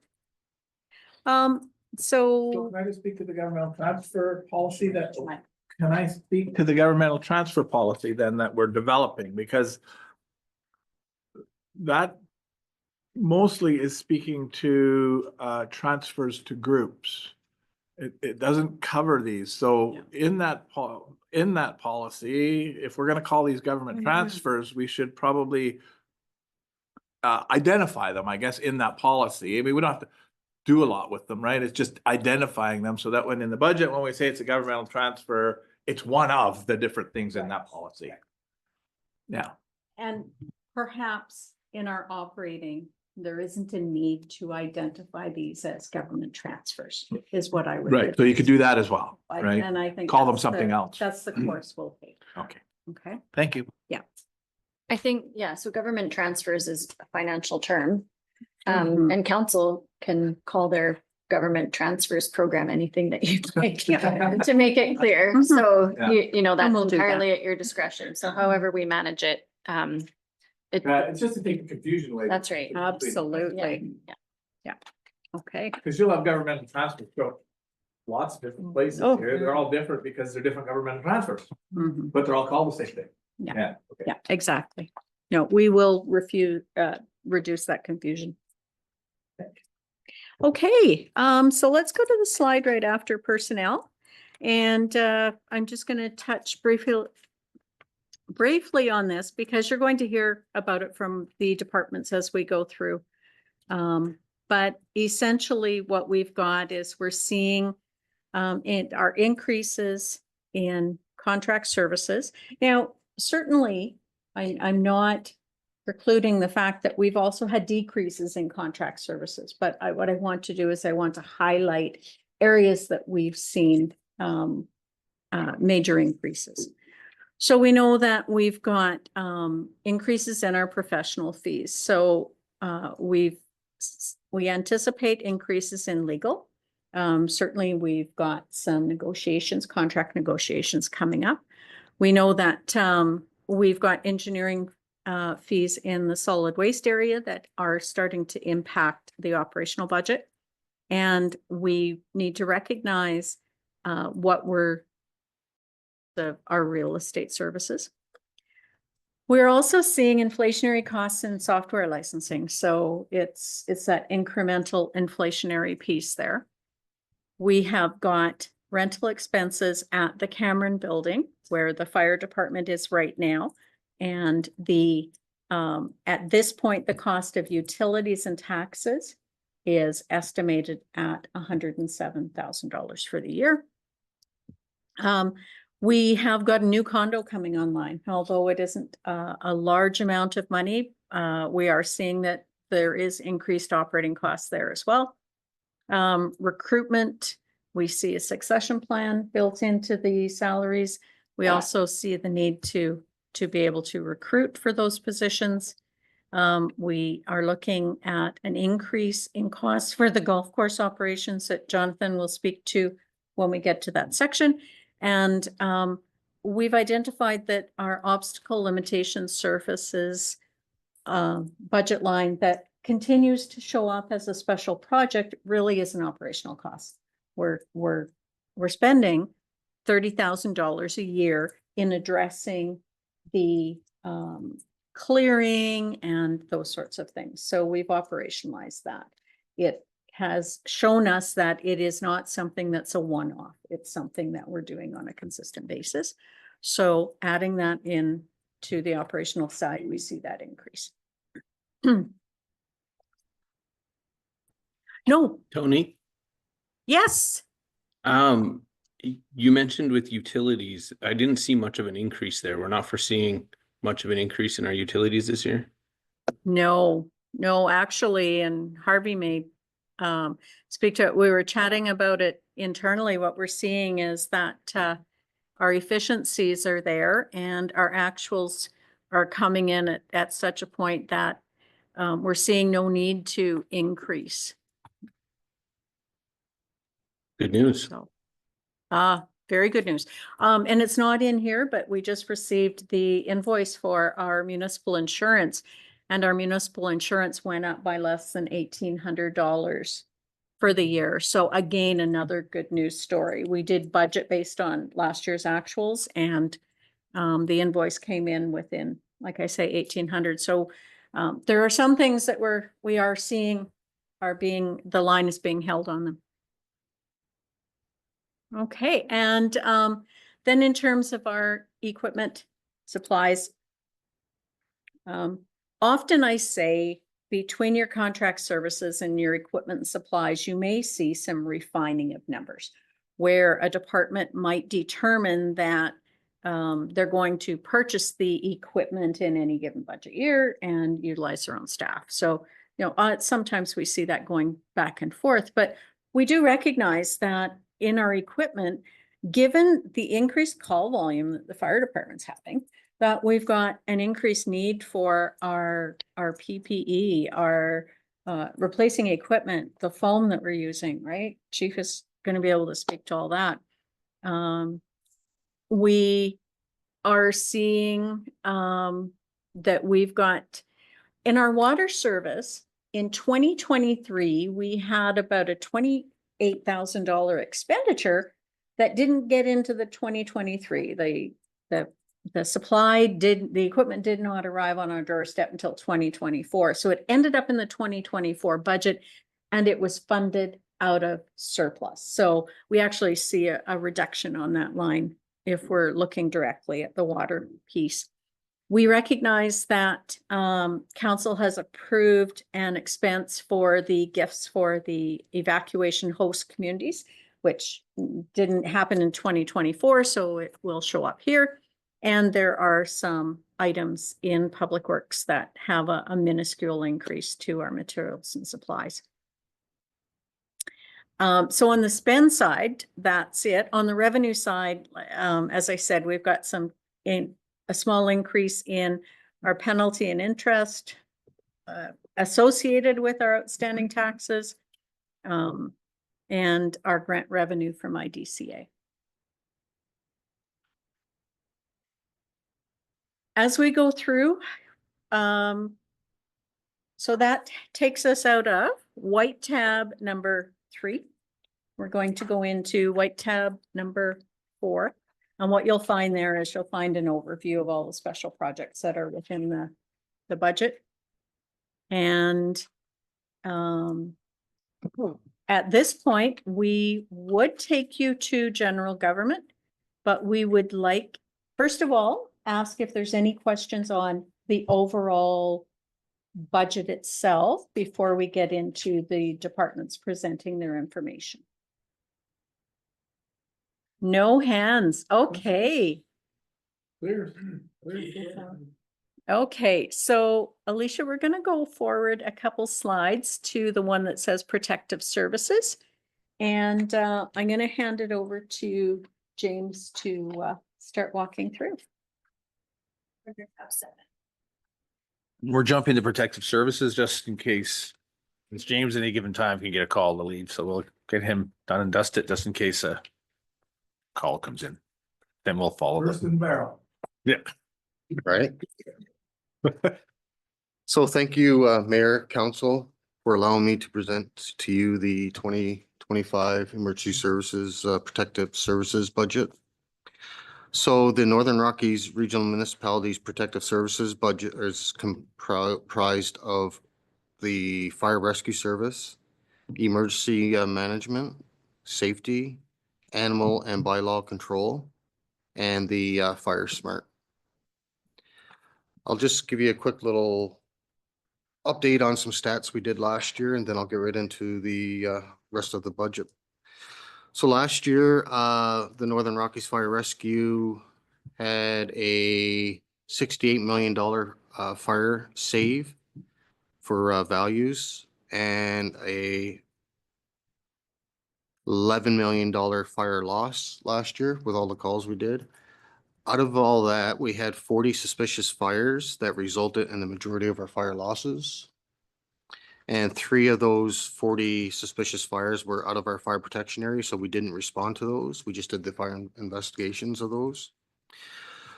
So So, can I just speak to the governmental transfer policy that, can I speak to the governmental transfer policy then that we're developing? Because that mostly is speaking to transfers to groups. It doesn't cover these. So in that policy, if we're gonna call these government transfers, we should probably identify them, I guess, in that policy. I mean, we don't have to do a lot with them, right? It's just identifying them so that when in the budget, when we say it's a governmental transfer, it's one of the different things in that policy. Yeah. and perhaps in our operating, there isn't a need to identify these as government transfers, is what I would. Right. So you could do that as well, I- right? And I think. Call them that's something the- else. That's the course we'll take. Okay. Okay, Thank you. I think, yeah, so government transfers is a financial term. Mhm. And council can call their government transfers program anything that you'd like to make it clear. Mhm. So Yeah. you know, that's we'll do that. entirely at your discretion. So however we manage it, It's just to take the confusion away. that's right. absolutely. Yeah. Okay, Because you'll have governmental transfers go lots of different places Oh. here. They're all different because they're different governmental transfers, mhm. but they're all called the same thing. Yeah. Okay. Yeah, exactly. No, we will reduce that confusion. Okay, so let's go to the slide right after personnel. And I'm just gonna touch briefly on this because you're going to hear about it from the departments as we go through. But essentially what we've got is we're seeing in our increases in contract services. Now, certainly, I'm not precluding the fact that we've also had decreases in contract services, but what I want to do is I want to highlight areas that we've seen major increases. So we know that we've got increases in our professional fees. So we anticipate increases in legal. Certainly, we've got some contract negotiations coming up. We know that we've got engineering fees in the solid waste area that are starting to impact the operational budget. And we need to recognize our real estate services. We're also seeing inflationary costs in software licensing. So it's that incremental inflationary piece there. We have got rental expenses at the Cameron Building where the fire department is right now. And at this point, the cost of utilities and taxes is estimated at $107,000 for the year. We have got a new condo coming online, although it isn't a large amount of money. We are seeing that there is increased operating costs there as well. Recruitment, we see a succession plan built into the salaries. We also see the need to be able to recruit for those positions. We are looking at an increase in costs for the golf course operations that Jonathan will speak to when we get to that section. And we've identified that our obstacle limitation services budget line that continues to show up as a special project really is an operational cost. We're spending $30,000 a year in addressing the clearing and those sorts of things. So we've operationalized that. It has shown us that it is not something that's a one-off. It's something that we're doing on a consistent basis. So adding that in to the operational side, we see that increase. No, Tony, yes, you mentioned with utilities, I didn't see much of an increase there. We're not foreseeing much of an increase in our utilities this year. no, actually, and Harvey may speak to it. We were chatting about it internally. What we're seeing is that our efficiencies are there and our actuals are coming in at such a point that we're seeing no need to increase. Good news. So, very good news. And it's not in here, but we just received the invoice for our municipal insurance. And our municipal insurance went up by less than $1,800 for the year. So again, another good news story. We did budget based on last year's actuals, and the invoice came in within, like I say, 1,800. So there are some things that we are seeing the line is being held on them. Okay, and then in terms of our equipment supplies, often I say between your contract services and your equipment and supplies, you may see some refining of numbers where a department might determine that they're going to purchase the equipment in any given budget year and utilize their own staff. So, sometimes we see that going back and forth, but we do recognize that in our equipment, given the increased call volume that the fire department's having, that we've got an increased need for our PPE, our replacing equipment, the foam that we're using, right? Chief is going to be able to speak to all that. We are seeing that we've got in our water service in 2023, we had about a $28,000 expenditure that didn't get into the 2023. The equipment did not arrive on our doorstep until 2024. So it ended up in the 2024 budget, and it was funded out of surplus. So we actually see a reduction on that line if we're looking directly at the water piece. We recognize that council has approved an expense for the gifts for the evacuation host communities, which didn't happen in 2024, so it will show up here. And there are some items in Public Works that have a minuscule increase to our materials and supplies. So on the spend side, that's it. On the revenue side, as I said, we've got a small increase in our penalty and interest associated with our outstanding taxes and our grant revenue from IDCA. As we go through, so that takes us out of white tab number 3. We're going to go into white tab number 4. And what you'll find there is you'll find an overview of all the special projects that are within the budget. And at this point, we would take you to general government, but we would like, first of all, ask if there's any questions on the overall budget itself before we get into the departments presenting their information. No hands. Okay. Okay, so Alicia, we're going to go forward a couple slides to the one that says protective services. And I'm going to hand it over to James to start walking through. We're jumping to protective services just in case. It's James at any given time can get a call to leave, so we'll get him done and dusted just in case a call comes in. Then we'll follow First them. and barrel. Yeah. Right. So thank you, Mayor, Council, for allowing me to present to you the 2025 Emergency Services Protective Services budget. So the Northern Rockies Regional Municipalities Protective Services budget is comprised of the Fire Rescue Service, Emergency Management, Safety, Animal and Bylaw Control, and the Fire Smart. I'll just give you a quick little update on some stats we did last year, and then I'll get right into the rest of the budget. So last year, the Northern Rockies Fire Rescue had a $68 million fire save for values and a $11 million fire loss last year with all the calls we did. Out of all that, we had 40 suspicious fires that resulted in the majority of our fire losses. And 3 of those 40 suspicious fires were out of our fire protection area, so we didn't respond to those. We just did the fire investigations of those.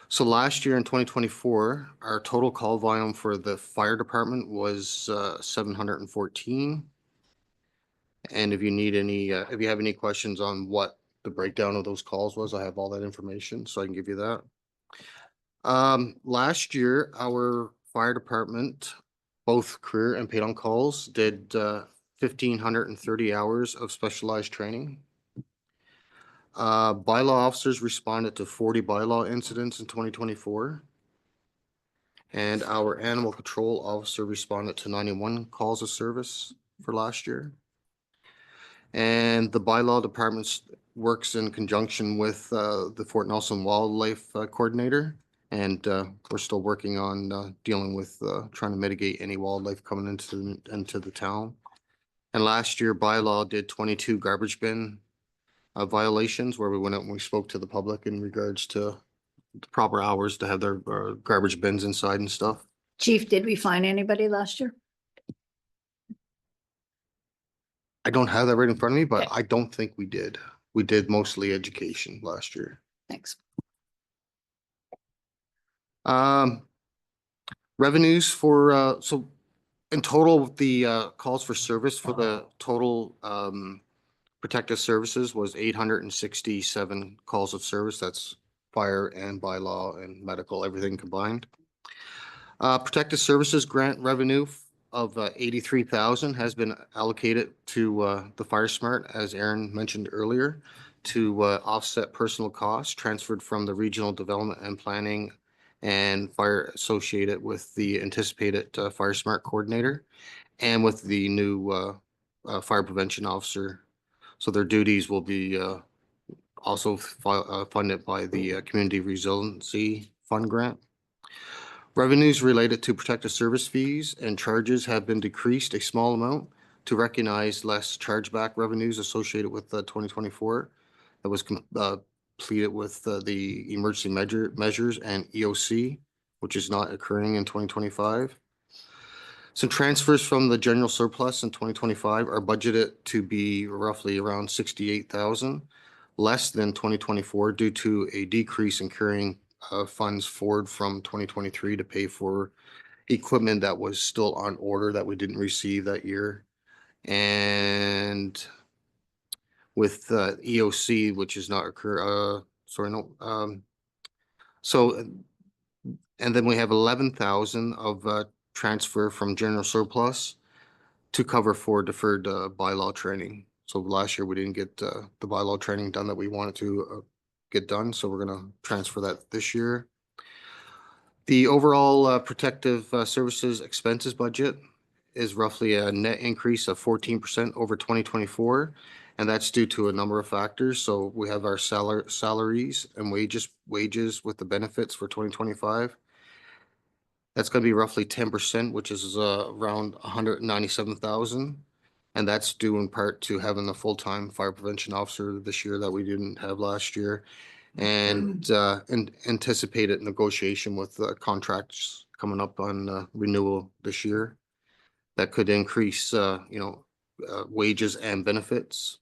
So last year in 2024, our total call volume for the fire department was 714. And if you need any, if you have any questions on what the breakdown of those calls was, I have all that information, so I can give you that. Last year, our fire department, both career and paid on calls, did 1,530 hours of specialized training. Bylaw officers responded to 40 bylaw incidents in 2024. And our animal control officer responded to 91 calls of service for last year. And the bylaw department works in conjunction with the Fort Nelson Wildlife Coordinator. And we're still working on dealing with trying to mitigate any wildlife coming into the town. And last year, bylaw did 22 garbage bin violations where we went out and we spoke to the public in regards to the proper hours to have their garbage bins inside and stuff. Chief, did we find anybody last year? I don't have that right in front of me, but Okay. I don't think we did. We did mostly education last year. Thanks. Revenues for, so in total, the calls for service for the total protective services was 867 calls of service. That's fire and bylaw and medical, everything combined. Protective services grant revenue of 83,000 has been allocated to the Fire Smart, as Aaron mentioned earlier, to offset personal costs transferred from the regional development and planning and fire associated with the anticipated Fire Smart coordinator and with the new fire prevention officer. So their duties will be also funded by the Community Resiliency Fund grant. Revenues related to protective service fees and charges have been decreased a small amount to recognize less chargeback revenues associated with 2024. That was completed with the emergency measures and EOC, which is not occurring in 2025. Some transfers from the general surplus in 2025 are budgeted to be roughly around 68,000, less than 2024 due to a decrease in carrying funds forward from 2023 to pay for equipment that was still on order that we didn't receive that year. And with EOC, which is not occur, and then we have 11,000 of transfer from general surplus to cover for deferred bylaw training. So last year we didn't get the bylaw training done that we wanted to get done. So we're going to transfer that this year. The overall protective services expenses budget is roughly a net increase of 14% over 2024. And that's due to a number of factors. So we have our salaries and wages with the benefits for 2025. That's going to be roughly 10%, which is around 197,000. And that's due in part to having the full-time fire prevention officer this year that we didn't have last year. And anticipated negotiation with contracts coming up on renewal this year that could increase, wages and benefits.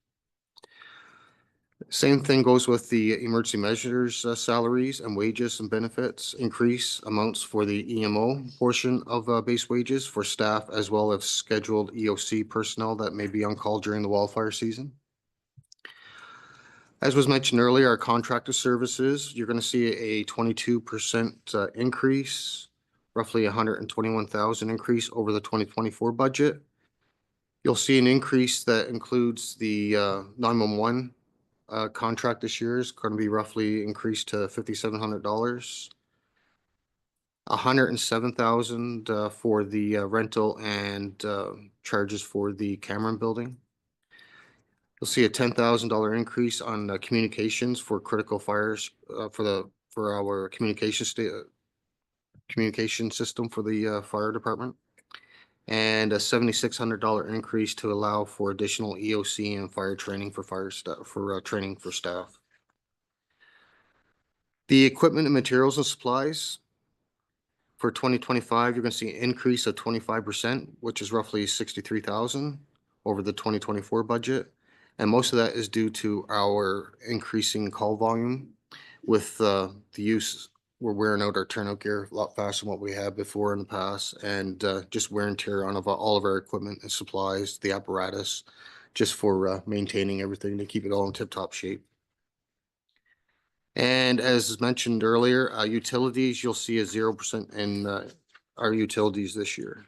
Same thing goes with the emergency measures salaries and wages and benefits increase amounts for the EMO portion of base wages for staff as well as scheduled EOC personnel that may be on call during the wildfire season. As was mentioned earlier, our contractor services, you're going to see a 22% increase, roughly 121,000 increase over the 2024 budget. You'll see an increase that includes the 911 contract this year is going to be roughly increased to $5,700. 107,000 for the rental and charges for the Cameron building. You'll see a $10,000 increase on communications for critical fires for our communication system for the fire department, and a $7,600 increase to allow for additional EOC and fire training for fire staff training for staff. The equipment and materials and supplies. For 2025, you're going to see an increase of 25%, which is roughly 63,000 over the 2024 budget. And most of that is due to our increasing call volume with the use. We're wearing out our turnout gear a lot faster than what we had before in the past, and just wear and tear on all of our equipment and supplies, the apparatus, just for maintaining everything to keep it all in tip-top shape. And as mentioned earlier, utilities, you'll see a 0% in our utilities this year.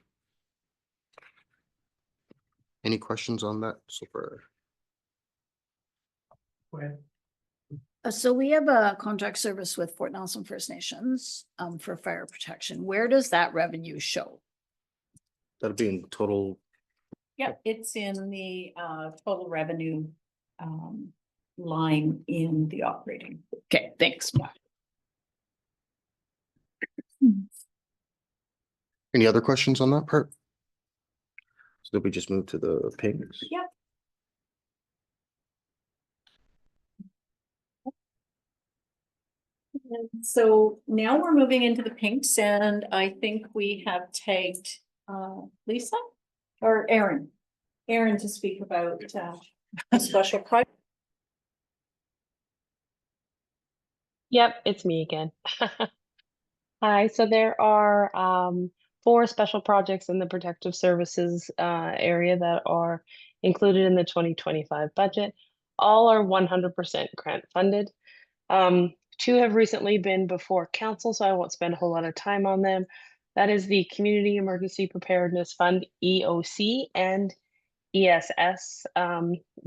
Any questions on that so far? So we have a contract service with Fort Nelson First Nations for fire protection. Where does that revenue show? That'll be in total. Yep, it's in the total revenue line in the operating. Okay, thanks. Any other questions on that part? So did we just move to the payments? Yep. And so now we're moving into the pinks, and I think we have tagged Lisa or Aaron to speak about a special project. Yep, it's me again. Hi, so there are 4 special projects in the protective services area that are included in the 2025 budget. All are 100% grant funded. 2 have recently been before council, so I won't spend a whole lot of time on them. That is the Community Emergency Preparedness Fund, EOC, and ESS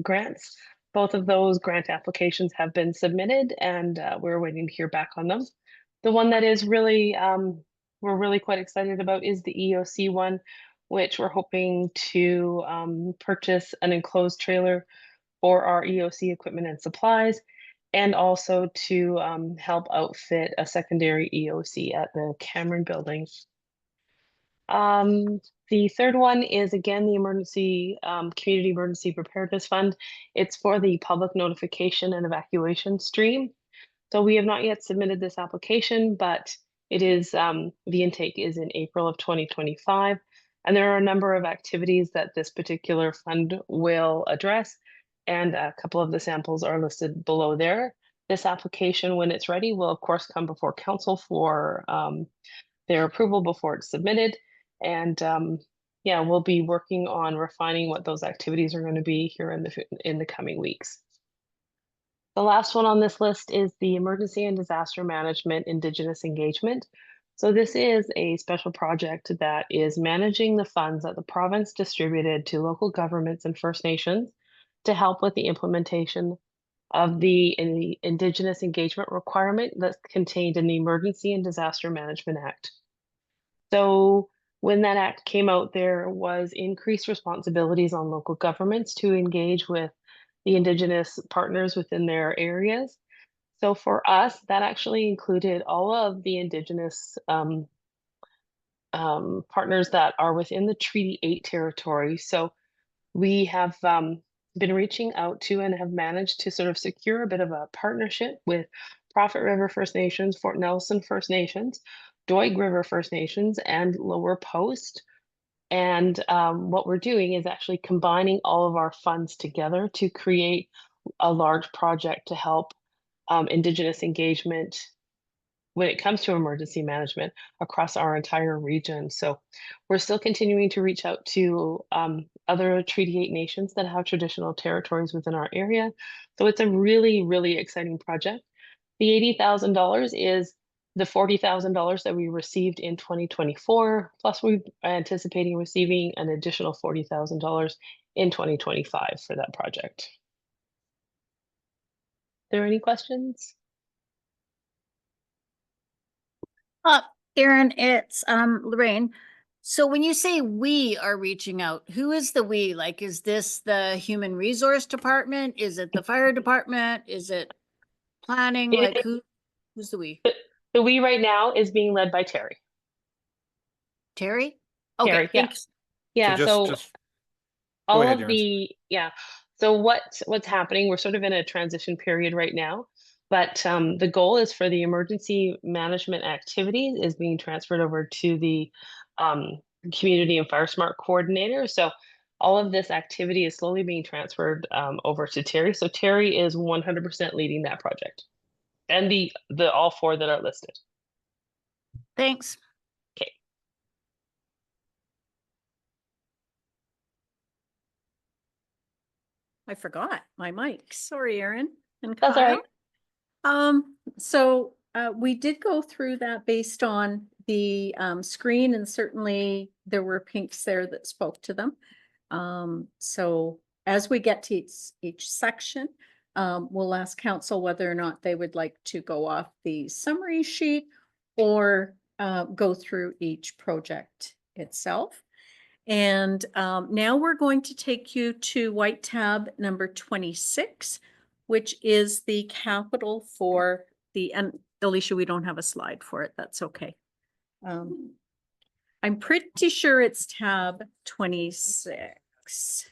grants. Both of those grant applications have been submitted, and we're waiting to hear back on them. The one that is really, we're really quite excited about is the EOC one, which we're hoping to purchase an enclosed trailer for our EOC equipment and supplies, and also to help outfit a secondary EOC at the Cameron building. The third one is again the Community Emergency Preparedness Fund. It's for the public notification and evacuation stream. So we have not yet submitted this application, but it is the intake is in April of 2025. And there are a number of activities that this particular fund will address, and a couple of the samples are listed below there. This application, when it's ready, will of course come before council for their approval before it's submitted. And yeah, we'll be working on refining what those activities are going to be here in the coming weeks. The last one on this list is the Emergency and Disaster Management Indigenous Engagement. So this is a special project that is managing the funds that the province distributed to local governments and First Nations to help with the implementation of the Indigenous engagement requirement that's contained in the Emergency and Disaster Management Act. So when that act came out, there was increased responsibilities on local governments to engage with the Indigenous partners within their areas. So for us, that actually included all of the Indigenous partners that are within the Treaty 8 territory. So we have been reaching out to and have managed to sort of secure a bit of a partnership with Prophet River First Nations, Fort Nelson First Nations, Doig River First Nations, and Lower Post. And what we're doing is actually combining all of our funds together to create a large project to help Indigenous engagement when it comes to emergency management across our entire region. So we're still continuing to reach out to other Treaty 8 nations that have traditional territories within our area. So it's a really, really exciting project. The $80,000 is the $40,000 that we received in 2024, plus we're anticipating receiving an additional $40,000 in 2025 for that project. Are there any questions? Aaron, it's Lorraine. So when you say we are reaching out, who is the we? Like, is this the Human Resource Department? Is it the Fire Department? Is it planning? Like, who's the we? The we right now is being led by Terry. Terry? Okay, Terry, yeah. thanks. Yeah, so go all ahead, of Aaron. the, yeah. So what's happening, we're sort of in a transition period right now. But the goal is for the emergency management activities is being transferred over to the community and fire smart coordinator. So all of this activity is slowly being transferred over to Terry. So Terry is 100% leading that project, and the all four that are listed. Thanks. Okay. I forgot my mic. Sorry, Erin and That's all right. Kyle. So we did go through that based on the screen, and certainly there were pinks there that spoke to them. So as we get to each section, we'll ask council whether or not they would like to go off the summary sheet or go through each project itself. And now we're going to take you to white tab number 26, which is the capital for the, and Alicia, we don't have a slide for it. That's okay. I'm pretty sure it's tab 26.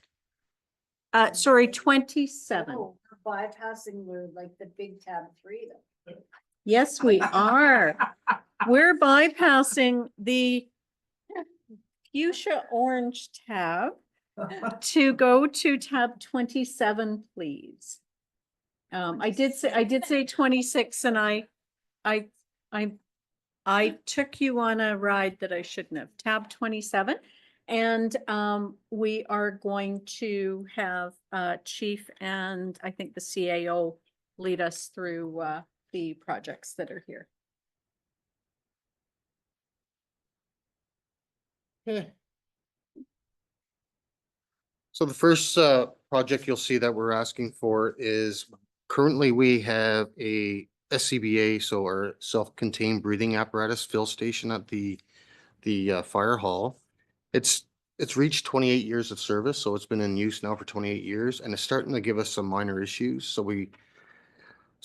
Sorry, 27. Oh, we're bypassing like the big tab 3 then. Yes, we are. We're bypassing the fuchsia orange tab to go to tab 27, please. I did say 26, and I took you on a ride that I shouldn't have. Tab 27. And we are going to have Chief and I think the CAO lead us through the projects that are here. Okay. So the first project you'll see that we're asking for is currently we have a SCBA, so our self-contained breathing apparatus fill station at the fire hall. It's reached 28 years of service, so it's been in use now for 28 years, and it's starting to give us some minor issues. So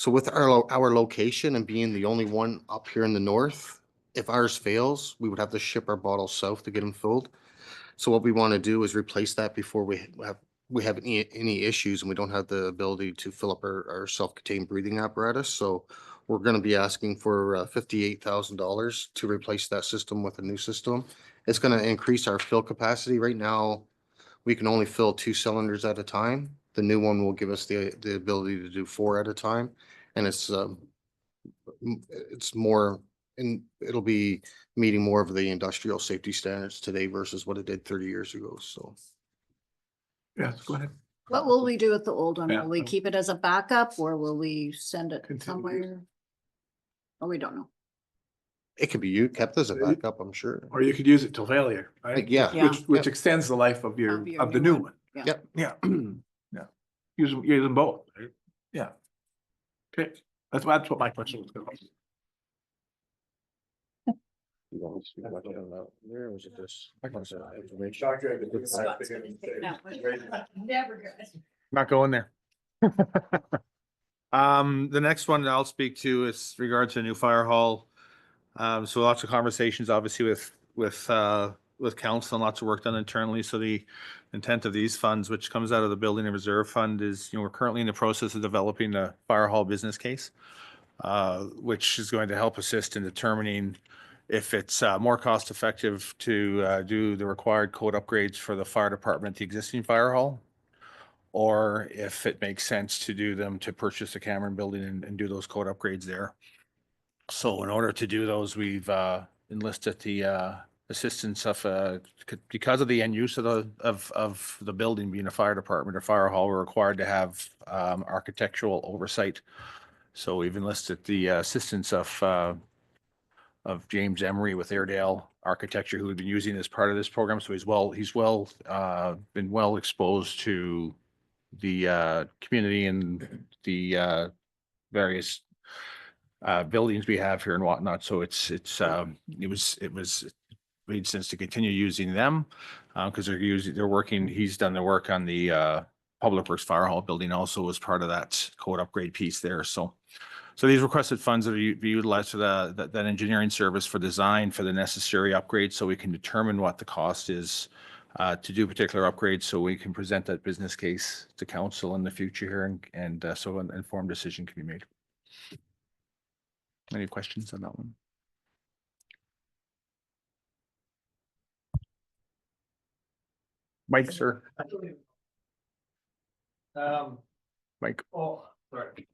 with our location and being the only one up here in the north, if ours fails, we would have to ship our bottles south to get them filled. So what we want to do is replace that before we have any issues and we don't have the ability to fill up our self-contained breathing apparatus. So we're going to be asking for $58,000 to replace that system with a new system. It's going to increase our fill capacity. Right now, we can only fill 2 cylinders at a time. The new one will give us the ability to do 4 at a time, and it's more, and it'll be meeting more of the industrial safety standards today versus what it did 30 years ago. So. Yes, go ahead. What will we do with the old one? Yeah. Will we keep it as a backup or will we send it Continue. somewhere? Oh, we don't know. It could be kept as a backup, I'm sure. Or you could use it till failure, right? Like, yeah. Yeah. Which extends the life of Of your the new new one. one. Yeah. Yep. Yeah. Yeah. Use them both, right? Yeah. Okay, that's what my question was going to be. Where was it this? Never good. Not going there. The next one that I'll speak to is regards to new fire hall. So lots of conversations, obviously, with council and lots of work done internally. So the intent of these funds, which comes out of the building and reserve fund, is, we're currently in the process of developing the fire hall business case, which is going to help assist in determining if it's more cost effective to do the required code upgrades for the fire department, the existing fire hall, or if it makes sense to do them to purchase the Cameron building and do those code upgrades there. So in order to do those, we've enlisted the assistance of because of the end use of the building being a fire department or fire hall, we're required to have architectural oversight. So we've enlisted the assistance of James Emery with Airedale Architecture, who had been using as part of this program. So he's been well exposed to the community and the various buildings we have here and whatnot. So it made sense to continue using them because he's done the work on the Public Works Fire Hall building also as part of that code upgrade piece there. So these requested funds are be utilized for that engineering service for design for the necessary upgrades, so we can determine what the cost is to do particular upgrades, so we can present that business case to council in the future here, and so an informed decision can be made. Any questions on that one? Mike, sir. Mike. Oh, sorry.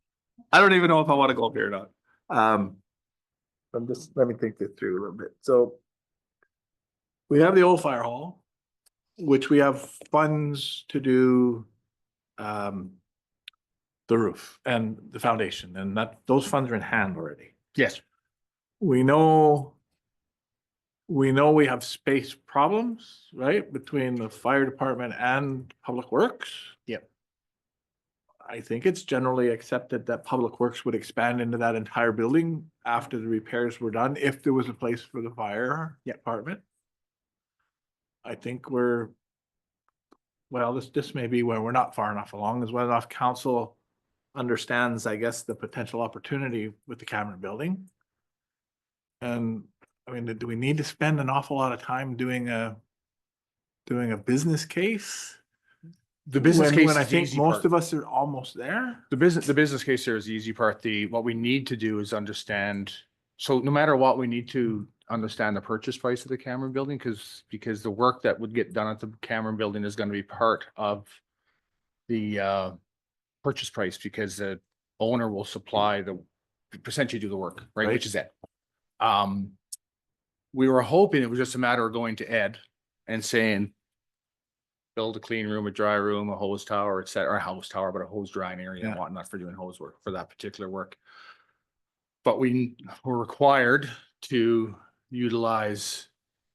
I don't even know if I want to go up here or not. Let me think this through a little bit. So we have the old fire hall, which we have funds to do the roof and the foundation, and that, those funds are in hand already. Yes. We know we have space problems, right, between the fire department and Public Works. Yep. I think it's generally accepted that Public Works would expand into that entire building after the repairs were done, if there was a place for the fire department. I think well, this may be where we're not far enough along, as whether or not council understands, I guess, the potential opportunity with the Cameron building. And I mean, do we need to spend an awful lot of time doing a business case? The business case When I is the think easy most part. of us are almost there. The business case there is the easy part. What we need to do is understand, so no matter what, we need to understand the purchase price of the Cameron building, because the work that would get done at the Cameron building is gonna be part of the purchase price, because the owner will supply essentially do the work, right, Right. which is it. We were hoping it was just a matter of going to Ed and saying, build a clean room, a dry room, a hose tower, et cetera, or a hose tower, but a hose drying area and Yeah. whatnot for doing hose work for that particular work. But we were required to utilize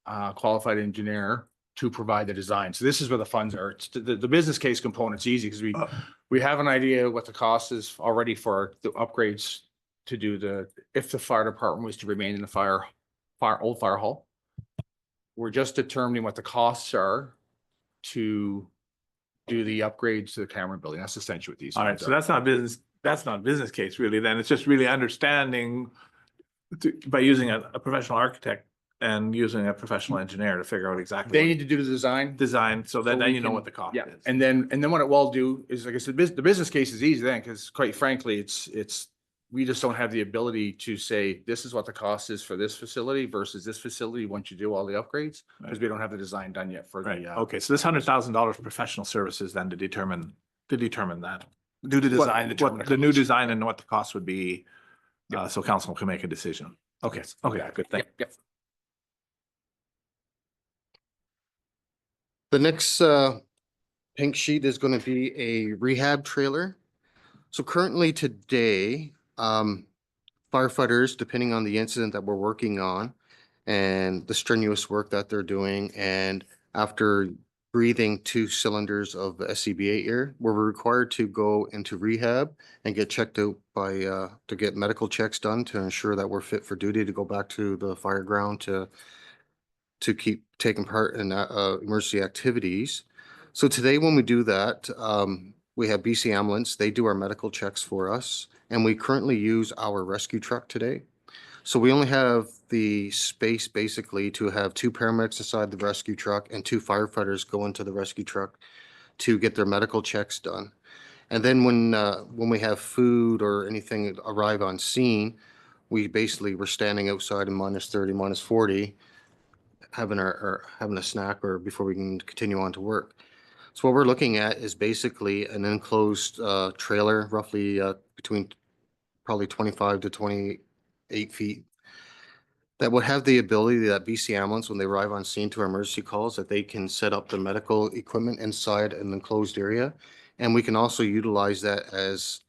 qualified engineer to provide the design. So this is where the funds are. It's the business case component's easy because we have an idea what the cost is already for the upgrades to do if the fire department was to remain in the old fire hall. We're just determining what the costs are to do the upgrades to the Cameron building. That's essentially what these. All right, funds so are. that's not business case really, then it's just really understanding by using a professional architect and using a professional engineer to figure out exactly. They need to do the design. so then we you know can- what the cost Yeah, is. and then what it will do is, like I said, the business case is easy then, because quite frankly, it's, we just don't have the ability to say, this is what the cost is for this facility versus this facility once you do all the upgrades, because we don't have the design done yet for Right, the. okay, so this $100,000 professional services then to determine that. Do the design, determine the new cost. design and what the cost would be, so council can make a decision. Okay, okay, good, thank Yep. The next pink sheet is going to be a rehab trailer. So currently today, firefighters, depending on the incident that we're working on and the strenuous work that they're doing, and after breathing 2 cylinders of SCBA air, we're required to go into rehab and get checked out by to get medical checks done to ensure that we're fit for duty to go back to the fire ground to keep taking part in emergency activities. So today when we do that, we have BC Ambulance, they do our medical checks for us, and we currently use our rescue truck today. So we only have the space basically to have 2 paramedics inside the rescue truck and 2 firefighters go into the rescue truck to get their medical checks done. And then when we have food or anything arrive on scene, we're standing outside in -30, -40, having having a snack or before we can continue on to work. So what we're looking at is basically an enclosed trailer, roughly between probably 25 to 28 feet, that would have the ability that BC Ambulance, when they arrive on scene to our emergency calls, that they can set up the medical equipment inside an enclosed area. And we can also utilize that as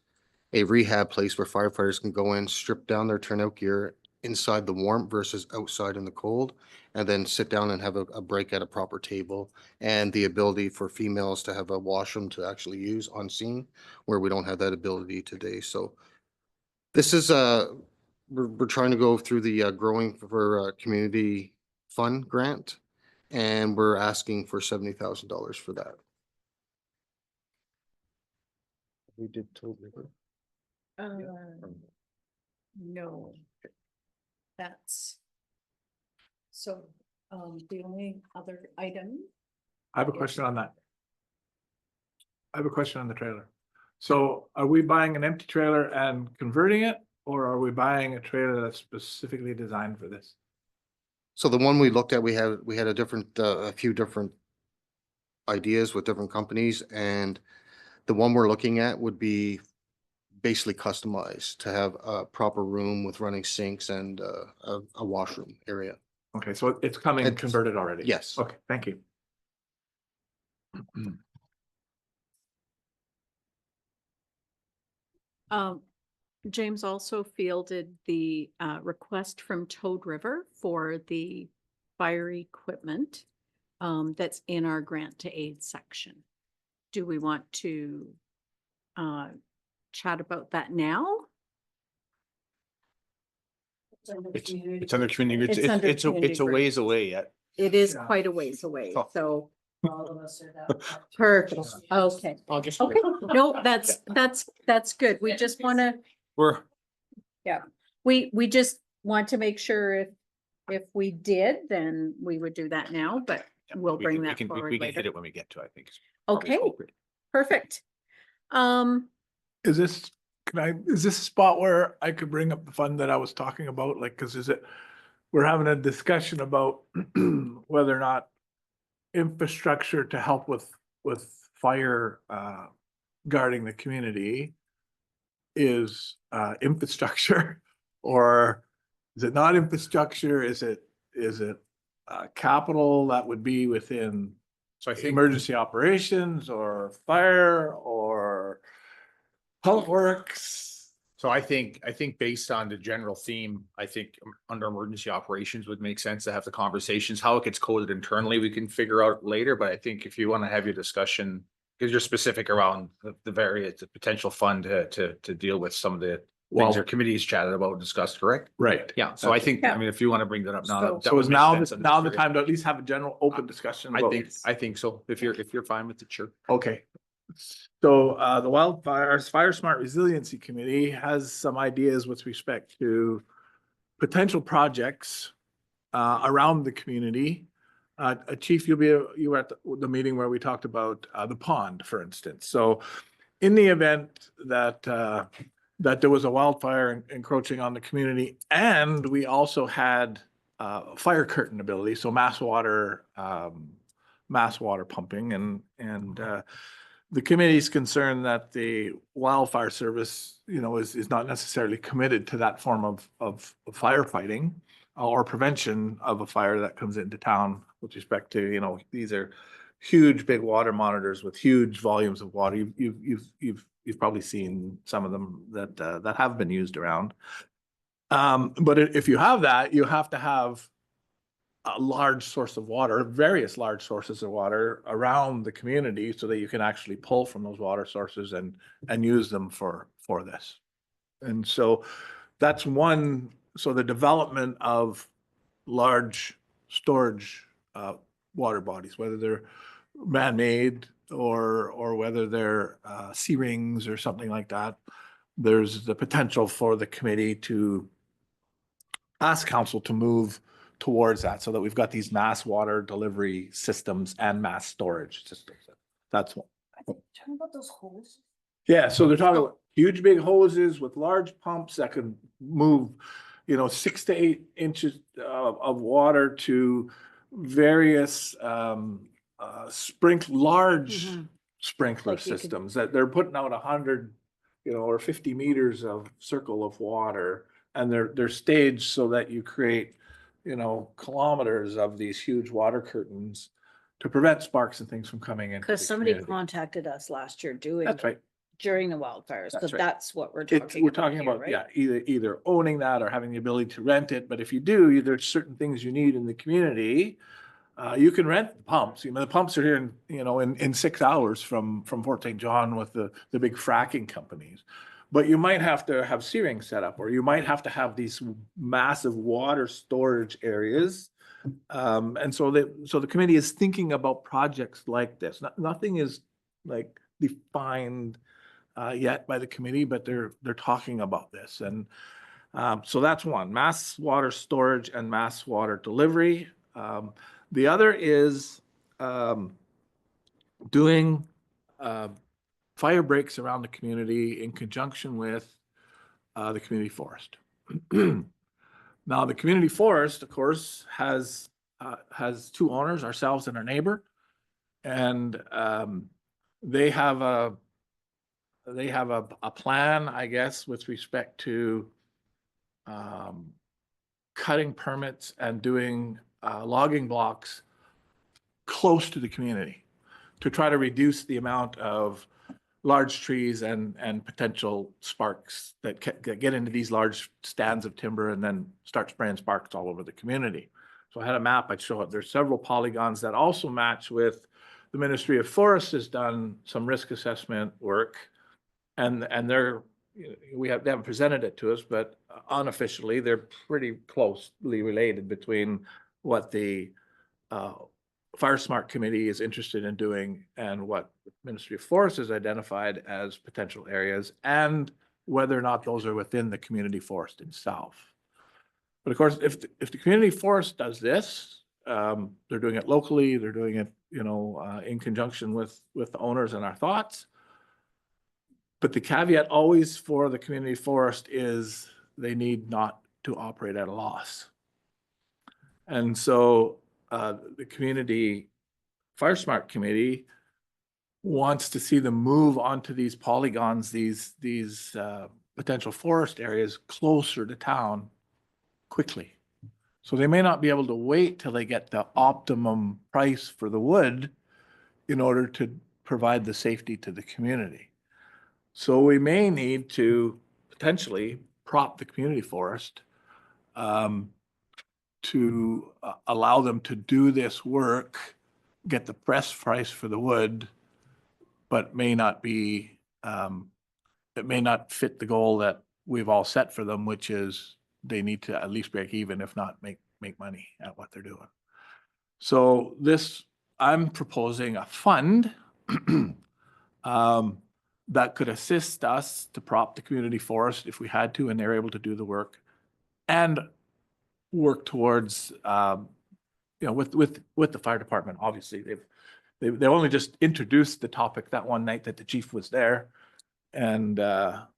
a rehab place where firefighters can go in, strip down their turnout gear inside the warmth versus outside in the cold, and then sit down and have a break at a proper table, and the ability for females to have a washroom to actually use on scene where we don't have that ability today. So this is we're trying to go through the Growing for Community Fund grant, and we're asking for $70,000 for that. We did totally. No. That's. So, the only other item. I have a question on that. I have a question on the trailer. So are we buying an empty trailer and converting it, or are we buying a trailer that's specifically designed for this? So the one we looked at, we had a few different ideas with different companies, and the one we're looking at would be basically customized to have a proper room with running sinks and a washroom area. Okay, so it's coming It's- converted already? Yes. Okay, thank you. James also fielded the request from Toad River for the fire equipment that's in our grant to aid section. Do we want to chat about that now? It's under community, It's under community it's a group. ways away yet. It is Yeah. quite a ways away, Oh. so. Perfect, okay. August. Okay, no, that's good. We just wanna, We're, we just want to make sure if we did, then we would do that now, but we'll we bring can- we that can- forward We can hit later. it when we get to, it, I think. It's probably Okay, appropriate. perfect. Is this, is this a spot where I could bring up the fund that I was talking about? Like, cause we're having a discussion about whether or not infrastructure to help with fire, guarding the community is, infrastructure, or is it not infrastructure? Is it, capital that would be within So I think. emergency operations or fire or public works? So I think based on the general theme, I think under emergency operations would make sense to have the conversations. How it gets coded internally, we can figure out later, but I think if you want to have your discussion, because you're specific around the various, the potential fund to deal with some of the things your committees chatted about and discussed, correct? Right. Yeah, so I think, Yeah. I mean, if you want to bring that up now. that So would is make now, sense under now the spirit. time to at least have a general open discussion about. I think so. If you're fine with it, sure. Okay. So, the Wildfires Fire Smart Resiliency Committee has some ideas with respect to potential projects around the community. Chief, you were at the meeting where we talked about the pond, for instance. So in the event that that there was a wildfire encroaching on the community, and we also had fire curtain ability, so mass water pumping, and the committee's concerned that the wildfire service, is not necessarily committed to that form of firefighting or prevention of a fire that comes into town with respect to, these are huge, big water monitors with huge volumes of water. You've probably seen some of them that have been used around. But if you have that, you have to have a large source of water, various large sources of water around the community so that you can actually pull from those water sources and use them for this. And so that's one, so the development of large storage water bodies, whether they're man-made or whether they're sea rings or something like that, there's the potential for the committee to ask council to move towards that so that we've got these mass water delivery systems and mass storage systems. That's one. Talking about those holes. Yeah, so they're talking about huge big hoses with large pumps that can move, 6 to 8 inches of water to various large Mhm. sprinkler Like you could- systems that they're putting out 100, or 50 meters of circle of water. And they're staged so that you create, kilometers of these huge water curtains to prevent sparks and things from coming in. Cause somebody contacted us last year That's right. during the wildfires, That's cause right. that's what we're We're talking talking here, about, right? yeah, either owning that or having the ability to rent it. But if you do, there's certain things you need in the community. You can rent the pumps. The pumps are here in 6 hours from Fort St. John with the big fracking companies. But you might have to have sea rings set up, or you might have to have these massive water storage areas. And so the committee is thinking about projects like this. Nothing is like defined yet by the committee, but they're talking about this. And so that's one, mass water storage and mass water delivery. The other is doing fire breaks around the community in conjunction with the community forest. Now, the community forest, of course, has two owners, ourselves and our neighbor. And they have a plan, I guess, with respect to cutting permits and doing logging blocks close to the community to try to reduce the amount of large trees and potential sparks that get into these large stands of timber and then start spraying sparks all over the community. So I had a map I'd show it. There's several polygons that also match with the Ministry of Forests has done some risk assessment work, and they're, they haven't presented it to us, but unofficially they're pretty closely related between what the Fire Smart Committee is interested in doing and what the Ministry of Forests has identified as potential areas, and whether or not those are within the community forest itself. But of course, if the community forest does this, they're doing it locally, they're doing it, in conjunction with the owners and our thoughts. But the caveat always for the community forest is they need not to operate at a loss. And so the Community Fire Smart Committee wants to see them move onto these polygons, these potential forest areas closer to town quickly. So they may not be able to wait till they get the optimum price for the wood in order to provide the safety to the community. So we may need to potentially prop the community forest to allow them to do this work, get the best price for the wood, but may not be, it may not fit the goal that we've all set for them, which is they need to at least break even, if not make money at what they're doing. So this, I'm proposing a fund that could assist us to prop the community forest if we had to, and they're able to do the work, and work towards, with the fire department. Obviously, they only just introduced the topic that one night that the chief was there, and at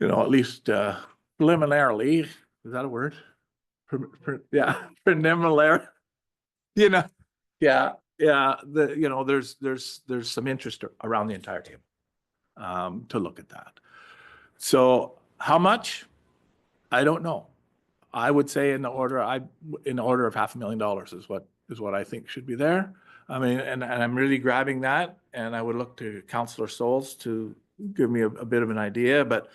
least preliminarily, is that a word? Yeah, preliminary. Yeah. There's some interest around the entire table to look at that. So how much? I don't know. I would say in the order of $500,000 is what I think should be there. I mean, and I'm really grabbing that, and I would look to Councillor Souls to give me a bit of an idea. But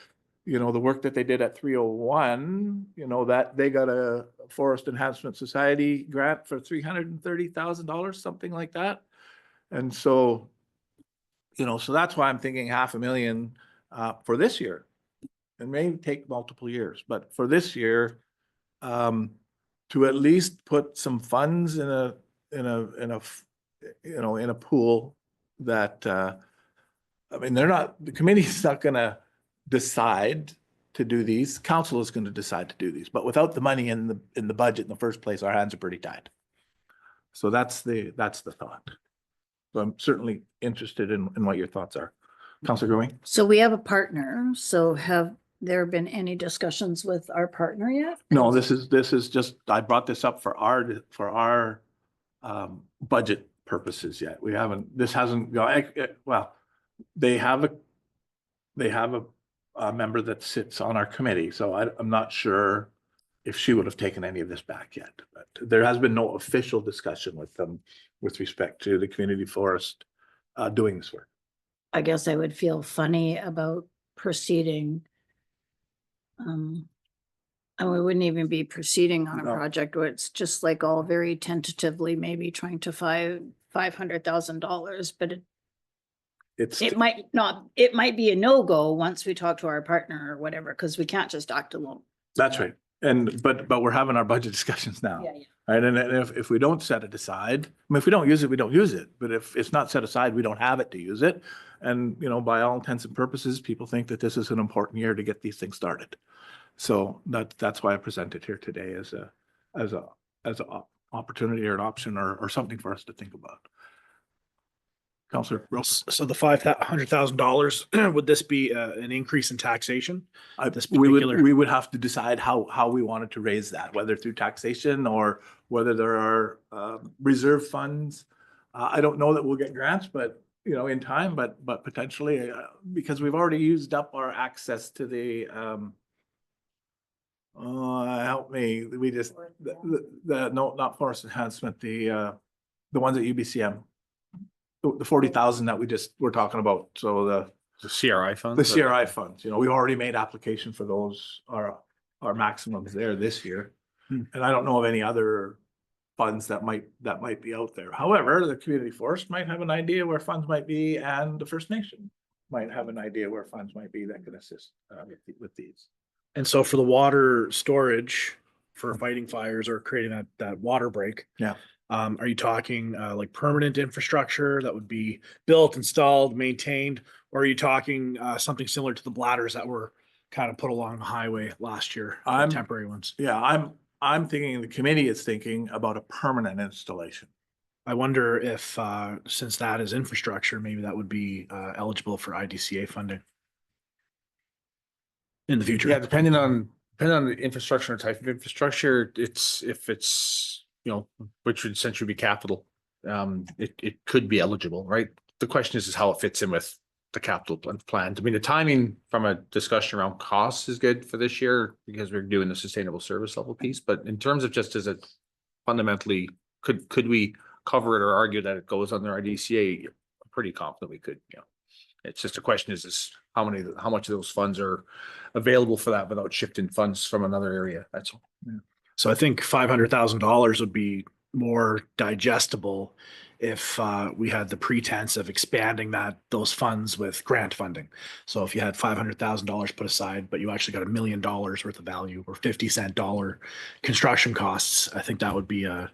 the work that they did at 301, that they got a Forest Enhancement Society grant for $330,000, something like that. And so, so that's why I'm thinking $500,000 for this year. It may take multiple years, but for this year, to at least put some funds in a pool that, the committee's not gonna decide to do these. Council is gonna decide to do these, but without the money in the budget in the first place, our hands are pretty tied. So that's the thought. So I'm certainly interested in what your thoughts are. Councilor Growing? So we have a partner, so have there been any discussions with our partner yet? No, this is just, I brought this up for our budget purposes yet. We haven't, this hasn't gone, well, they have a member that sits on our committee, so I'm not sure if she would have taken any of this back yet, but there has been no official discussion with them with respect to the community forest doing this work. I guess I would feel funny about proceeding. And we wouldn't even be proceeding on a No. project where it's just like all very tentatively, maybe trying to $500,000, but it might be a no-go once we talk to our partner or whatever, because we can't just act alone. That's right. But we're having our budget discussions now. Yeah. Right, and if we don't set it aside, if we don't use it, we don't use it. But if it's not set aside, we don't have it to use it. And, by all intents and purposes, people think that this is an important year to get these things started. So that's why I presented here today as a opportunity or an option or something for us to think about. Counselor, So the $500,000, would this be an increase in taxation? This we particular- we would have to decide how we wanted to raise that, whether through taxation or whether there are reserve funds. I don't know that we'll get grants, but in time, but potentially, because we've already used up our access to the help me, we just, no, not forest enhancement, the ones at UBCM. The 40,000 that we're talking about, so The CRI funds? the CRI funds, we've already made application for those, our maximums there this year. Hmm. And I don't know of any other funds that might be out there. However, the community forest might have an idea where funds might be, and the First Nation might have an idea where funds might be that could assist with these. And so for the water storage for fighting fires or creating that water break. Yeah. Are you talking like permanent infrastructure that would be built, installed, maintained? Or are you talking something similar to the bladders that were kind of put along the highway last year, the I'm- temporary ones? Yeah, I'm thinking, the committee is thinking about a permanent installation. I wonder if, since that is infrastructure, maybe that would be eligible for IDCA funding in the future. Yeah, depending on the infrastructure and type of infrastructure, if it's, which would essentially be capital, it could be eligible, right? The question is how it fits in with the capital plan. I mean, the timing from a discussion around costs is good for this year because we're doing the sustainable service level piece, but in terms of just as a fundamentally, could we cover it or argue that it goes under IDCA? I'm pretty confident we could, It's just a question is how much of those funds are available for that without shifting funds from another area. That's all. So I think $500,000 would be more digestible if we had the pretense of expanding those funds with grant funding. So if you had $500,000 put aside, but you actually got $1 million worth of value or 50-cent dollar construction costs, I think that would be a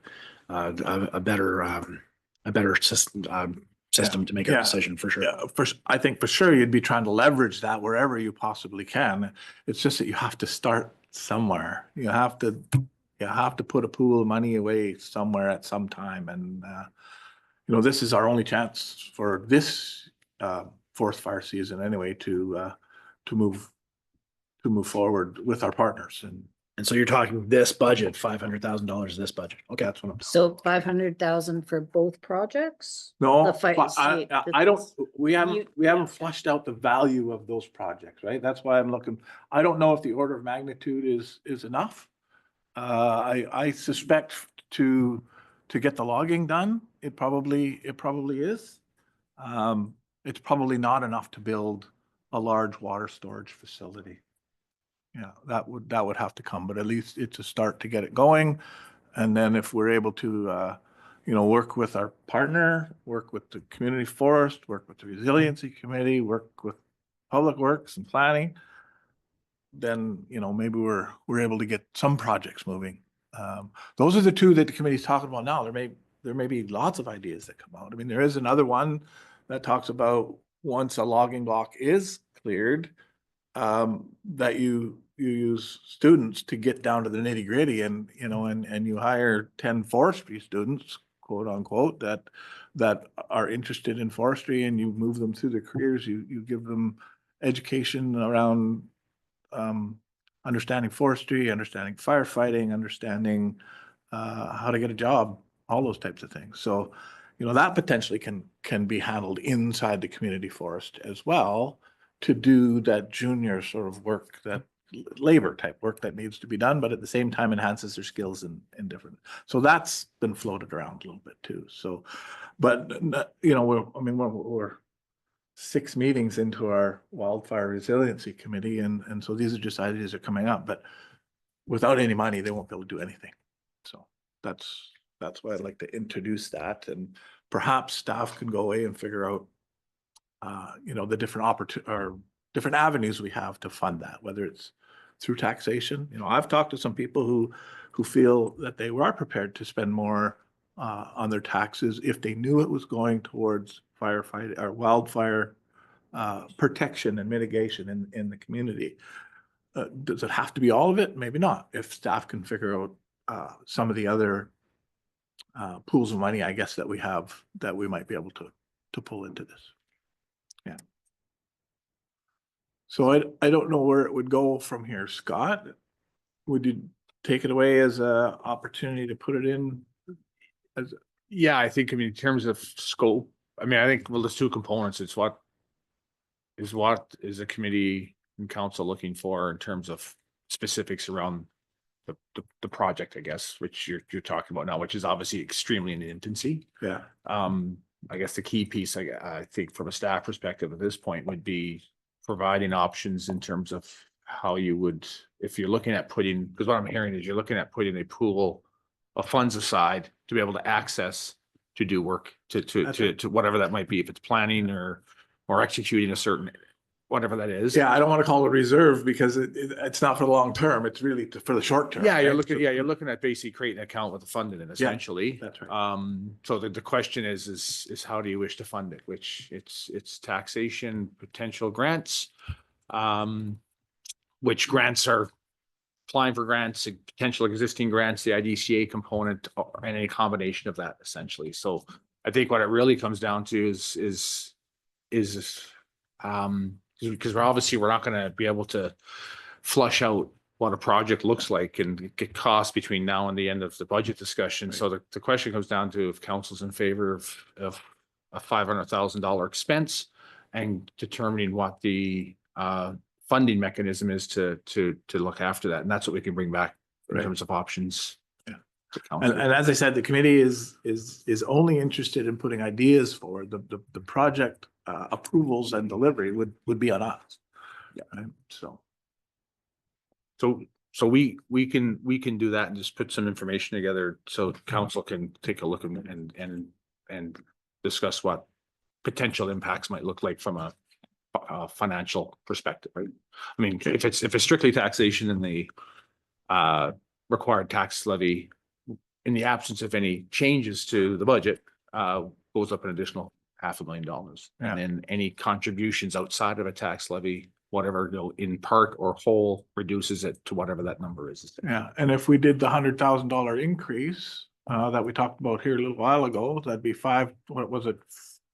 better system to make a Yeah. decision for sure. Yeah, I think for sure you'd be trying to leverage that wherever you possibly can. It's just that you have to start somewhere. You have to put a pool of money away somewhere at some time. And, this is our only chance for this forest fire season anyway, to move forward with our partners. And so you're talking this budget, $500,000 this budget. Okay. That's what I'm. So 500,000 for both projects? No, The fight- but I see, don't, this- we haven't you- flushed out the value of those projects, right? That's why I'm looking, I don't know if the order of magnitude is enough. I suspect to get the logging done, it probably is. It's probably not enough to build a large water storage facility. Yeah, that would have to come, but at least it's a start to get it going. And then if we're able to, work with our partner, work with the community forest, work with the resiliency committee, work with public works and planning, then, maybe we're able to get some projects moving. Those are the two that the committee's talking about now. There may be lots of ideas that come out. I mean, there is another one that talks about once a logging block is cleared, that you use students to get down to the nitty gritty and you hire 10 forestry students, quote unquote, that are interested in forestry, and you move them through their careers. You give them education around understanding forestry, understanding firefighting, understanding how to get a job, all those types of things. So, that potentially can be handled inside the community forest as well, to do that junior sort of work, that labor type work that needs to be done, but at the same time enhances their skills in different. So that's been floated around a little bit too. So, but we're 6 meetings into our wildfire resiliency committee, and so these are just ideas that are coming up, but without any money, they won't be able to do anything. So that's why I'd like to introduce that, and perhaps staff can go away and figure out the different avenues we have to fund that, whether it's through taxation. I've talked to some people who feel that they are prepared to spend more on their taxes if they knew it was going towards firefighting or wildfire protection and mitigation in the community. Does it have to be all of it? Maybe not. If staff can figure out some of the other pools of money, I guess, that we have, that we might be able to to pull into this. Yeah. So I don't know where it would go from here. Scott, would you take it away as a opportunity to put it in? Yeah, I think, I mean, in terms of scope, I mean, I think, well, there's two components. It's what is the committee and council looking for in terms of specifics around the project, I guess, which you're talking about now, which is obviously extremely in the infancy. Yeah. I guess the key piece, I think from a staff perspective at this point would be providing options in terms of how you would, if you're looking at putting, because what I'm hearing is you're looking at putting a pool of funds aside to be able to access to do work to whatever that might be, if it's planning or executing a certain, whatever that is. Yeah, I don't want to call it reserve because it's not for the long term. It's really for the short term. Yeah, right? So- you're looking at basically creating an account with the fund in it essentially. That's right. So the question is how do you wish to fund it? Which it's taxation, potential grants. Which grants are applying for grants, potential existing grants, the IDCA component, and any combination of that essentially. So I think what it really comes down to is because we're not going to be able to flush out what a project looks like and get costs between now and the end of the budget discussion. So the question comes down to if council's in favor of a $500,000 expense and determining what the funding mechanism is to look after that. And that's what we can bring back in Right. terms of options. Yeah. to council. And as I said, the committee is only interested in putting ideas forward. The project approvals and delivery would be on us. Yeah. Right? So. So we can do that and just put some information together so council can take a look and discuss what potential impacts might look like from a financial perspective, right? I mean, if it's strictly taxation and the required tax levy, in the absence of any changes to the budget, goes up an additional $500,000. Yeah. And then any contributions outside of a tax levy, whatever, in part or whole, reduces it to whatever that number is. Yeah, and if we did the $100,000 increase that we talked about here a little while ago, that'd be what was it,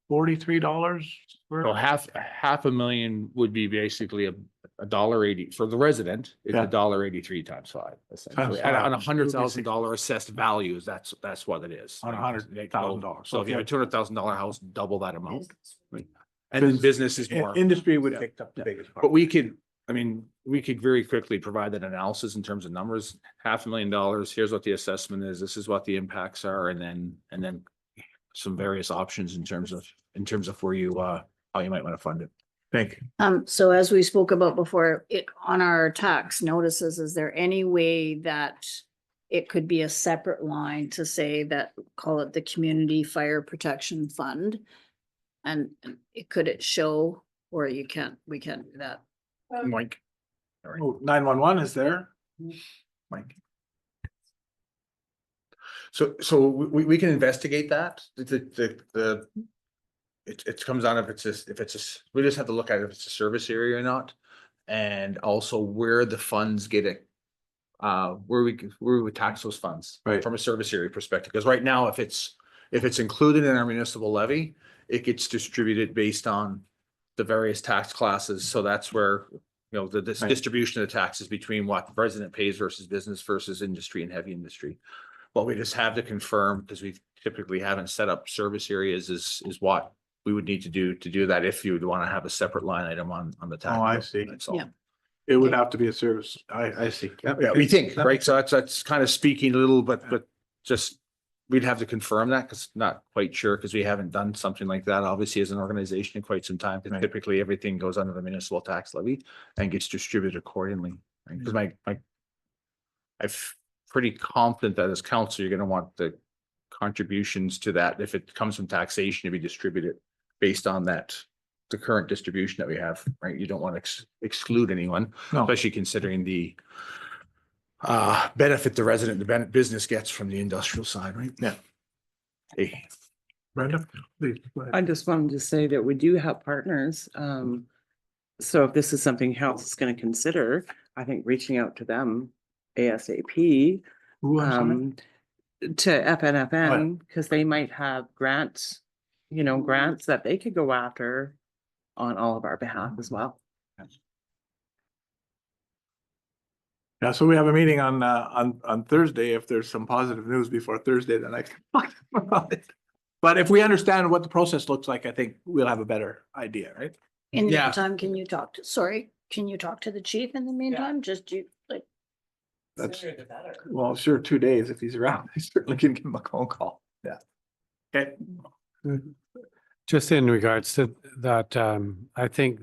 $43? So half a million would be basically a $1.80 for the resident. It's Yeah. $1.83 times 5, essentially. Times And on five. $100,000 assessed values, that's what it is. On $100,000. So if you have a $200,000 house, double that amount. Business. And then business is more. Industry would Yeah. pick up the biggest part. But we could very quickly provide that analysis in terms of numbers, $500,000, here's what the assessment is, this is what the impacts are, and then some various options in terms of where you, how you might want to fund it. Thank you. So as we spoke about before, on our tax notices, is there any way that it could be a separate line to say that, call it the Community Fire Protection Fund? And could it show, or we can't do that? Mike? Oh, 911 is there? Mike. So we can investigate that. It comes down we just have to look at if it's a service area or not. And also where the funds get it, where we would tax those funds. Right. From a service area perspective, because right now, if it's included in our municipal levy, it gets distributed based on the various tax classes. So that's where, this Right. distribution of the taxes between what the resident pays versus business versus industry and heavy industry. What we just have to confirm, because we typically haven't set up service areas, is what we would need to do that if you would want to have a separate line item on the tax. Oh, I bill. see. That's all. Yeah. It would have to be a service. I see. Yeah, we think, right? So that's kind of speaking a little, but just, we'd have to confirm that because not quite sure, because we haven't done something like that, obviously, as an organization in quite some time. Because Right. typically everything goes under the municipal tax levy and gets distributed accordingly. Because I'm pretty confident that as council, you're gonna want the contributions to that, if it comes from taxation, to be distributed based on that, the current distribution that we have, right? You don't want to exclude anyone, No. especially considering the benefit the resident, the business gets from the industrial side, right? Yeah. Hey, Brenda, please. go ahead. I just wanted to say that we do have partners. So if this is something House is going to consider, I think reaching out to them ASAP, Who, I'm sorry? to FNFN, because they might have grants grants that they could go after on all of our behalf as well. Yeah, so we have a meeting on Thursday. If there's some positive news before Thursday, then I can talk about it. But if we understand what the process looks like, I think we'll have a better idea, right? In the Yeah. meantime, can you talk to the chief in the meantime? Just you, like, That's, well, sure, 2 days if he's around. I certainly can give him a phone call. Yeah. Okay. Just in regards to that, I think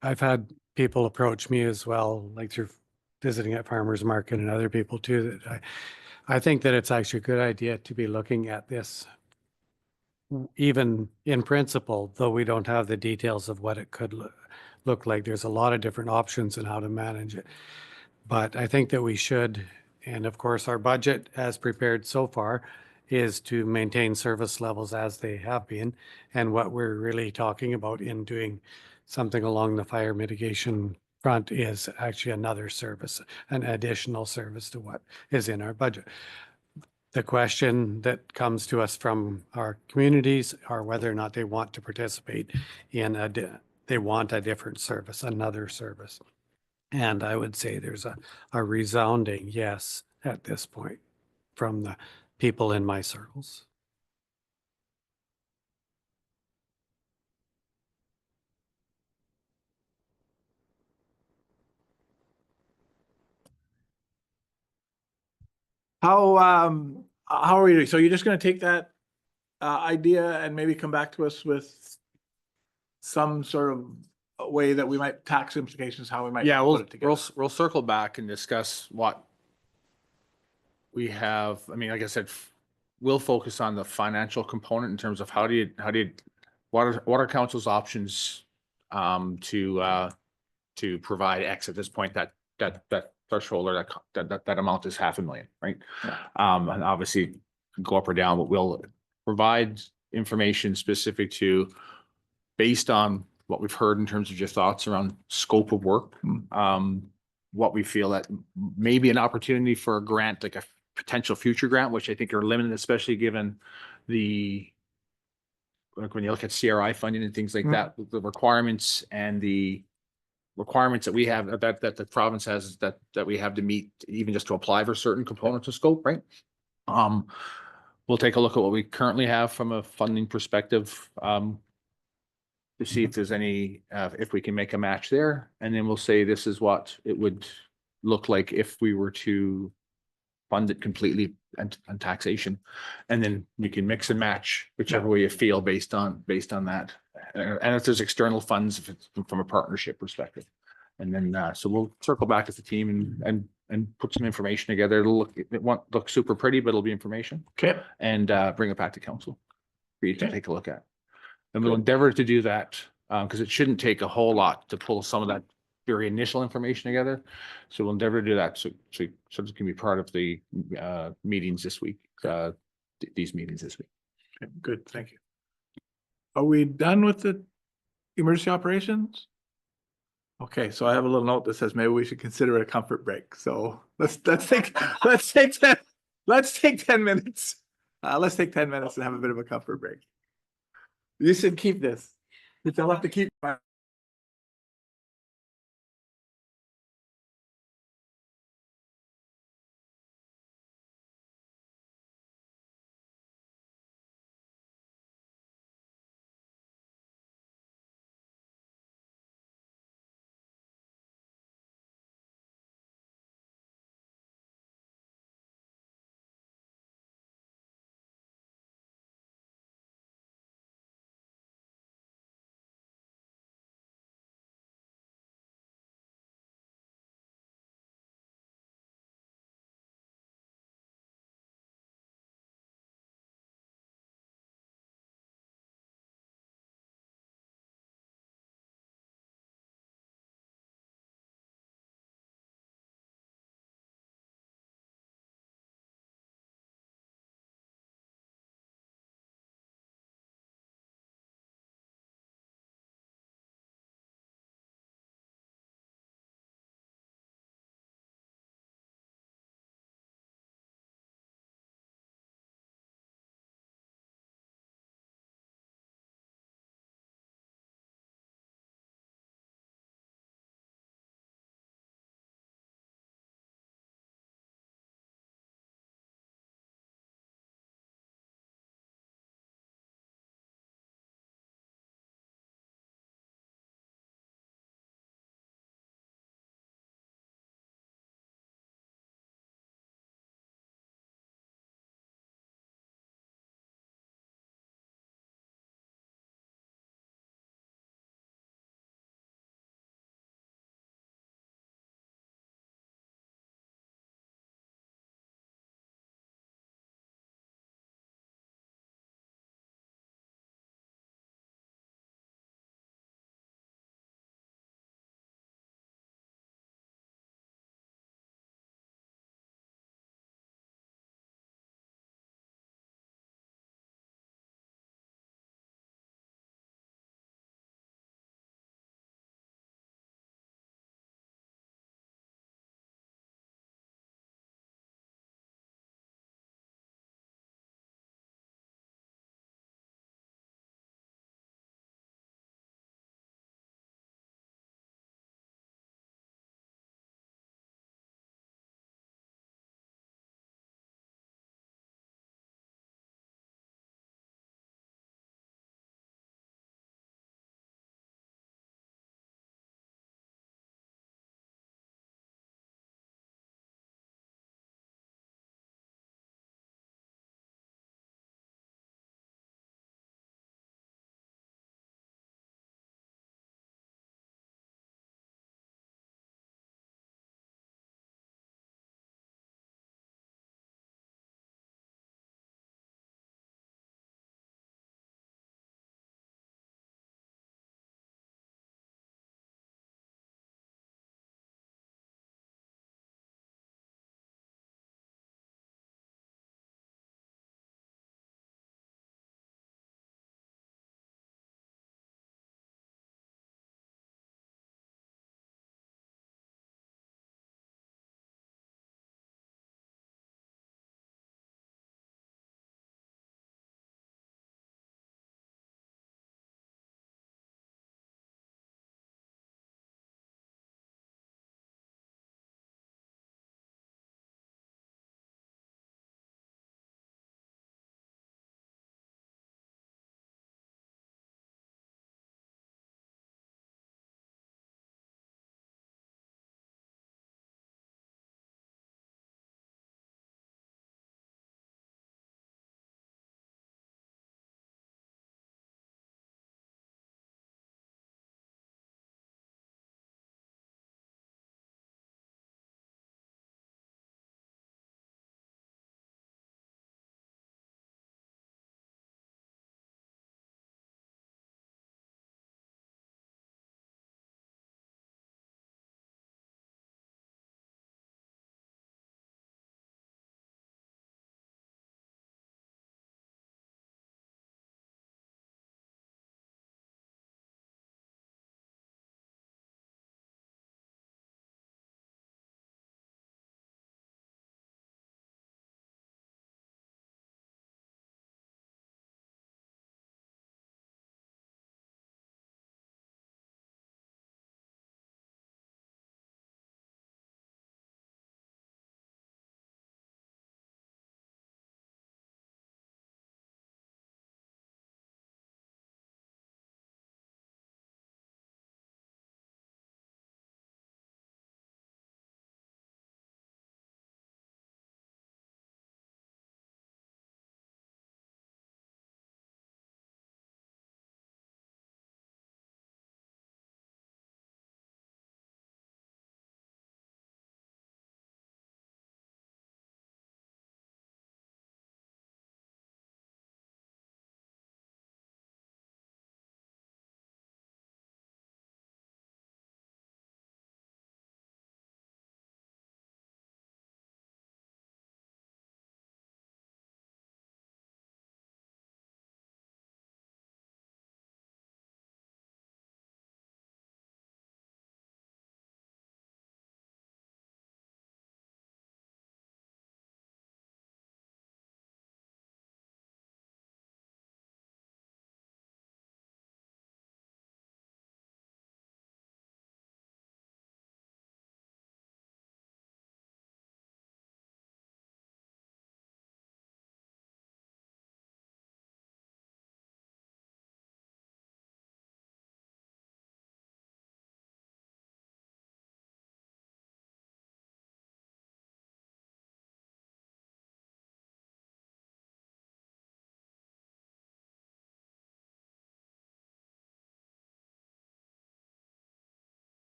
I've had people approach me as well, like through visiting at farmers market and other people too, that I think that it's actually a good idea to be looking at this even in principle, though we don't have the details of what it could look like. There's a lot of different options in how to manage it. But I think that we should, and of course, our budget as prepared so far is to maintain service levels as they have been. And what we're really talking about in doing something along the fire mitigation front is actually another service, an additional service to what is in our budget. The question that comes to us from our communities are whether or not they want to participate in they want a different service, another service. And I would say there's a resounding yes at this point from the people in my circles. How are you? So you're just gonna take that idea and maybe come back to us with some sort of a way that we might tax implications, how we might Yeah, put we'll, it together? we'll circle back and discuss what we have. I mean, like I said, we'll focus on the financial component in terms of what are council's options to provide X at this point, that threshold or that amount is $500,000, right? And obviously go up or down, but we'll provide information specific to based on what we've heard in terms of your thoughts around scope of work. What we feel that may be an opportunity for a grant, like a potential future grant, which I think are limited, especially given like when you look at CRI funding and things like that, the requirements and the requirements that we have, that the province has, that we have to meet, even just to apply for certain components of scope, right? We'll take a look at what we currently have from a funding perspective, to see if there's any, if we can make a match there. And then we'll say, this is what it would look like if we were to fund it completely and taxation. And then we can mix and match whichever way you feel based on that. And if there's external funds, if it's from a partnership perspective. And then, so we'll circle back as a team and put some information together. It won't look super pretty, but it'll be information. Okay. And bring it back to council for you to take a look at. And we'll endeavor to do that, because it shouldn't take a whole lot to pull some of that very initial information together. So we'll endeavor to do that. So it can be part of the meetings this week, these meetings this week. Okay, good, thank you. Are we done with the emergency operations? Okay, so I have a little note that says maybe we should consider a comfort break. So let's take 10 minutes. Let's take 10 minutes and have a bit of a comfort break. You should keep this. You'll have to keep my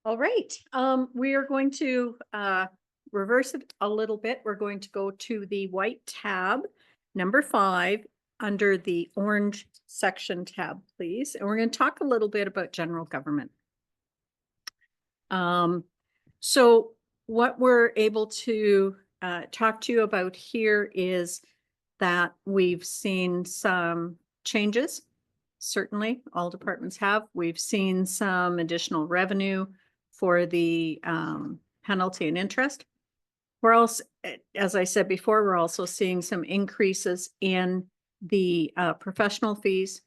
All right, we are going to reverse it a little bit. We're going to go to the white tab, number 5, under the orange section tab, please. And we're going to talk a little bit about general government. So what we're able to talk to you about here is that we've seen some changes. Certainly, all departments have. We've seen some additional revenue for the penalty and interest. We're also, as I said before, we're also seeing some increases in the professional fees,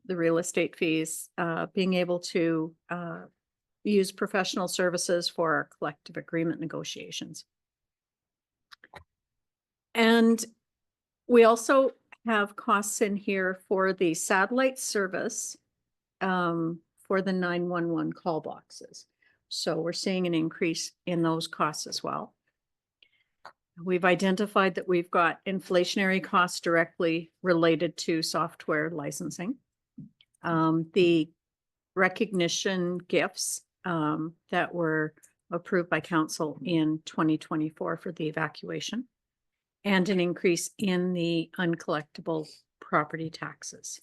the real estate fees, being able to use professional services for our collective agreement negotiations. And we also have costs in here for the satellite service for the 911 call boxes. So we're seeing an increase in those costs as well. We've identified that we've got inflationary costs directly related to software licensing. The recognition gifts that were approved by council in 2024 for the evacuation, and an increase in the uncollectible property taxes.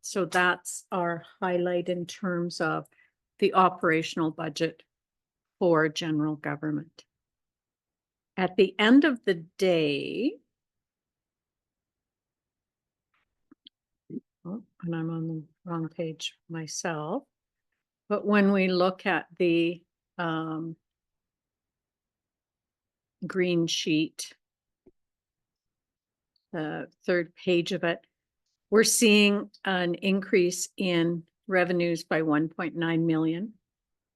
So that's our highlight in terms of the operational budget for general government. At the end of the day, oh, and I'm on the wrong page myself, but when we look at the green sheet, the third page of it, we're seeing an increase in revenues by 1.9 million.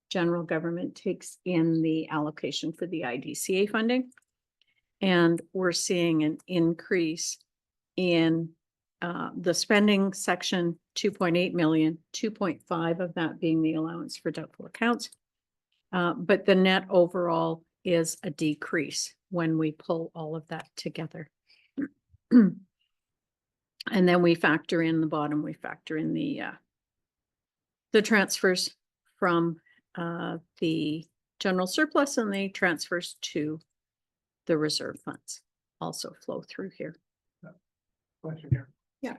General government takes in the allocation for the IDCA funding. And we're seeing an increase in the spending section, 2.8 million, 2.5 of that being the allowance for doubtful accounts. But the net overall is a decrease when we pull all of that together. And then we factor in the bottom, we factor in the transfers from the general surplus, and the transfers to the reserve funds also flow through here. Question here. Yeah.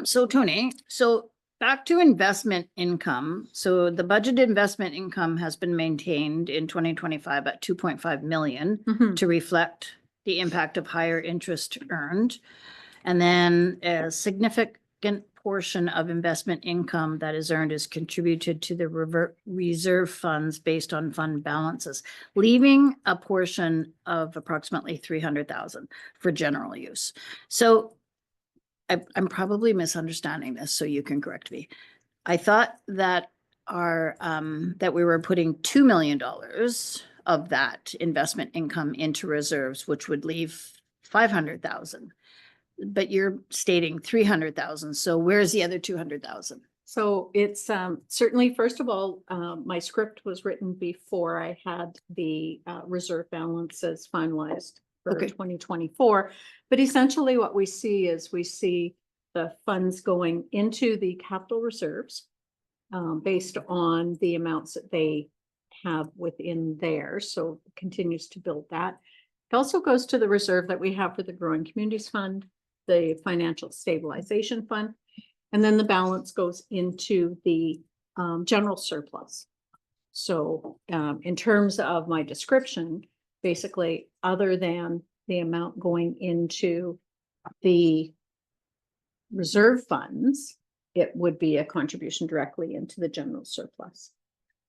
So Tony, so back to investment income. So the budget investment income has been maintained in 2025 at 2.5 million to reflect the impact of higher interest earned. And then a significant portion of investment income that is earned is contributed to the reserve funds based on fund balances, leaving a portion of approximately 300,000 for general use. So I'm probably misunderstanding this, so you can correct me. I thought that that we were putting $2 million of that investment income into reserves, which would leave 500,000. But you're stating 300,000. So where's the other 200,000? So it's certainly, first of all, my script was written before I had the reserve balances finalized for 2024. But essentially what we see is we see the funds going into the capital reserves based on the amounts that they have within there. So it continues to build that. It also goes to the reserve that we have for the Growing Communities Fund, the Financial Stabilization Fund, and then the balance goes into the general surplus. So in terms of my description, basically, other than the amount going into the reserve funds, it would be a contribution directly into the general surplus.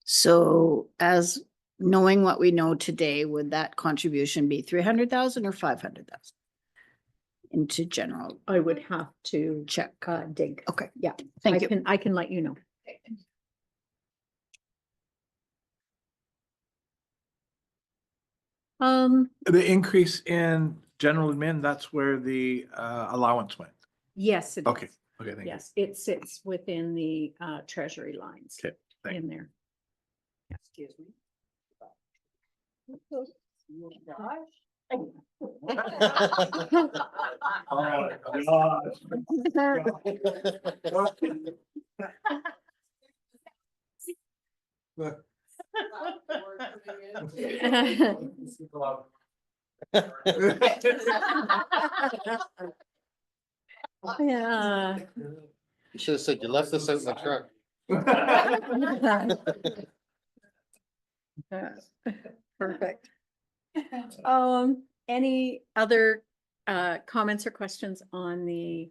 So as knowing what we know today, would that contribution be 300,000 or 500,000 into general? I would have to check, dig. Okay. Yeah. Thank you. I can let you know. The increase in general admin, that's where the allowance went. Yes, it is. Okay, okay, thank you. Yes, it sits within the treasury lines Okay, thank in there. Excuse me. Yeah. You should have said you left us out in the truck. Perfect. Any other comments or questions on the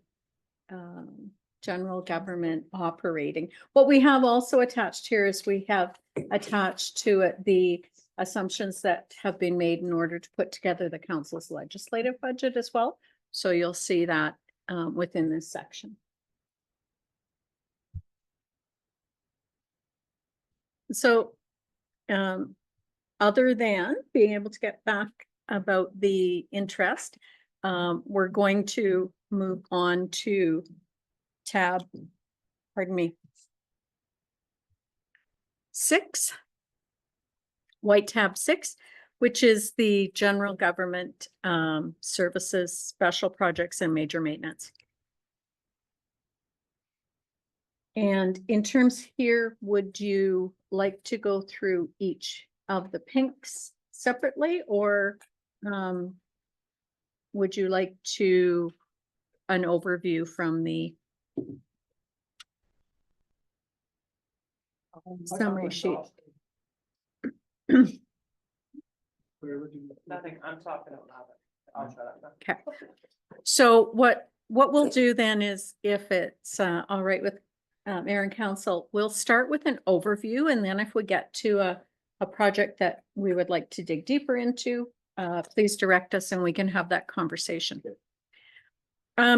general government operating? What we have also attached here is we have attached to it the assumptions that have been made in order to put together the council's legislative budget as well. So you'll see that within this section. So other than being able to get back about the interest, we're going to move on to tab, pardon me, 6, white tab 6, which is the general government services, special projects and major maintenance. And in terms here, would you like to go through each of the pinks separately, or would you like to an overview from the summary sheet? Nothing, I'm talking about it. I'll shut up. Okay. So what we'll do then is, if it's all right with Mayor and Council, we'll start with an overview, and then if we get to a project that we would like to dig deeper into, please direct us and we can have that conversation.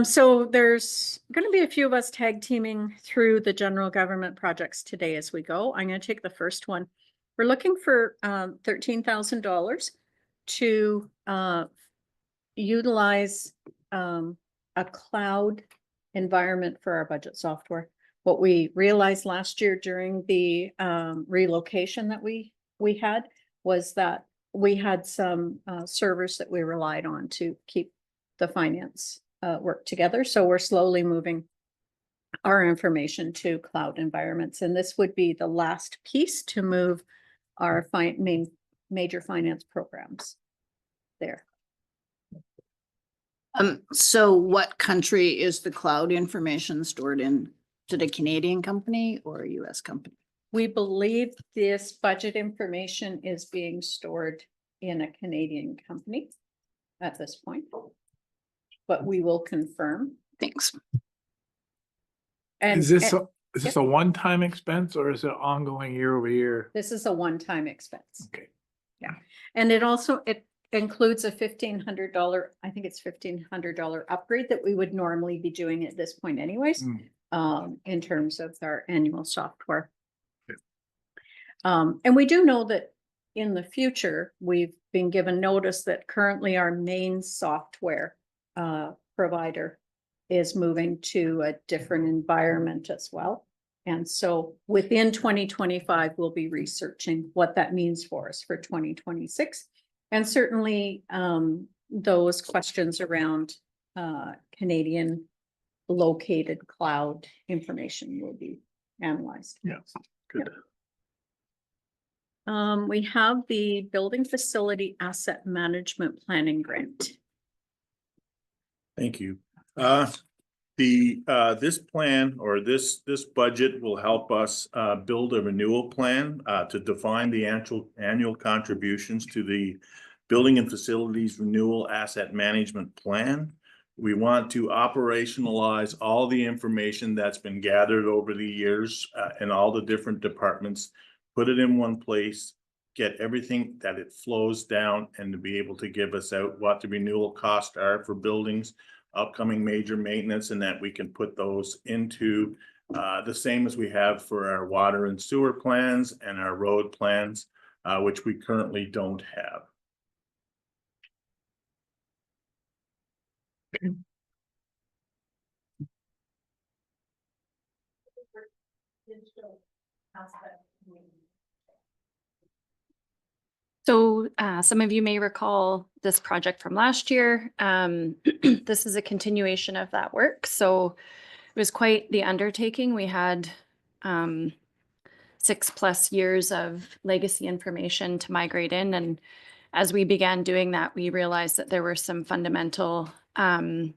So there's going to be a few of us tag teaming through the general government projects today as we go. I'm going to take the first one. We're looking for $13,000 to utilize a cloud environment for our budget software. What we realized last year during the relocation that we had was that we had some servers that we relied on to keep the finance work together. So we're slowly moving our information to cloud environments. And this would be the last piece to move our major finance programs there. So what country is the cloud information stored in? Is it a Canadian company or a US company? We believe this budget information is being stored in a Canadian company at this point, but we will confirm. Thanks. And Is this yep. a one-time expense, or is it ongoing year over year? This is a one-time expense. Okay. Yeah. And it includes a $1,500, I think it's $1,500 upgrade that we would normally be doing at this point anyways, in terms of our annual software. Okay. And we do know that in the future, we've been given notice that currently our main software provider is moving to a different environment as well. And so within 2025, we'll be researching what that means for us for 2026. And certainly those questions around Canadian located cloud information will be analyzed. Yeah, good. We have the Building Facility Asset Management Planning Grant. Thank you. This plan, or this budget, will help us build a renewal plan to define the annual contributions to the Building and Facilities Renewal Asset Management Plan. We want to operationalize all the information that's been gathered over the years in all the different departments, put it in one place, get everything that it flows down, and to be able to give us out what the renewal costs are for buildings, upcoming major maintenance, and that we can put those into the same as we have for our water and sewer plans and our road plans, which we currently don't have. So some of you may recall this project from last year. This is a continuation of that work. So it was quite the undertaking. We had 6+ years of legacy information to migrate in. And as we began doing that, we realized that there were some fundamental upgrades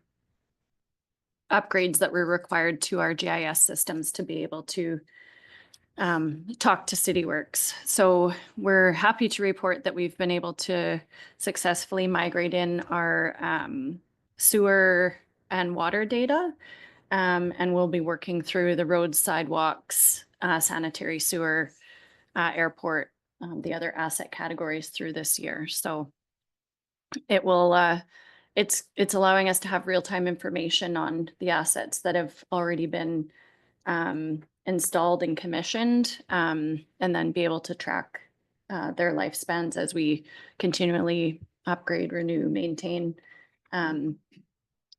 that were required to our GIS systems to be able to talk to CityWorks. So we're happy to report that we've been able to successfully migrate in our sewer and water data. And we'll be working through the roads, sidewalks, sanitary sewer, airport, the other asset categories through this year. So it will, it's allowing us to have real-time information on the assets that have already been installed and commissioned, and then be able to track their lifespans as we continually upgrade, renew, maintain,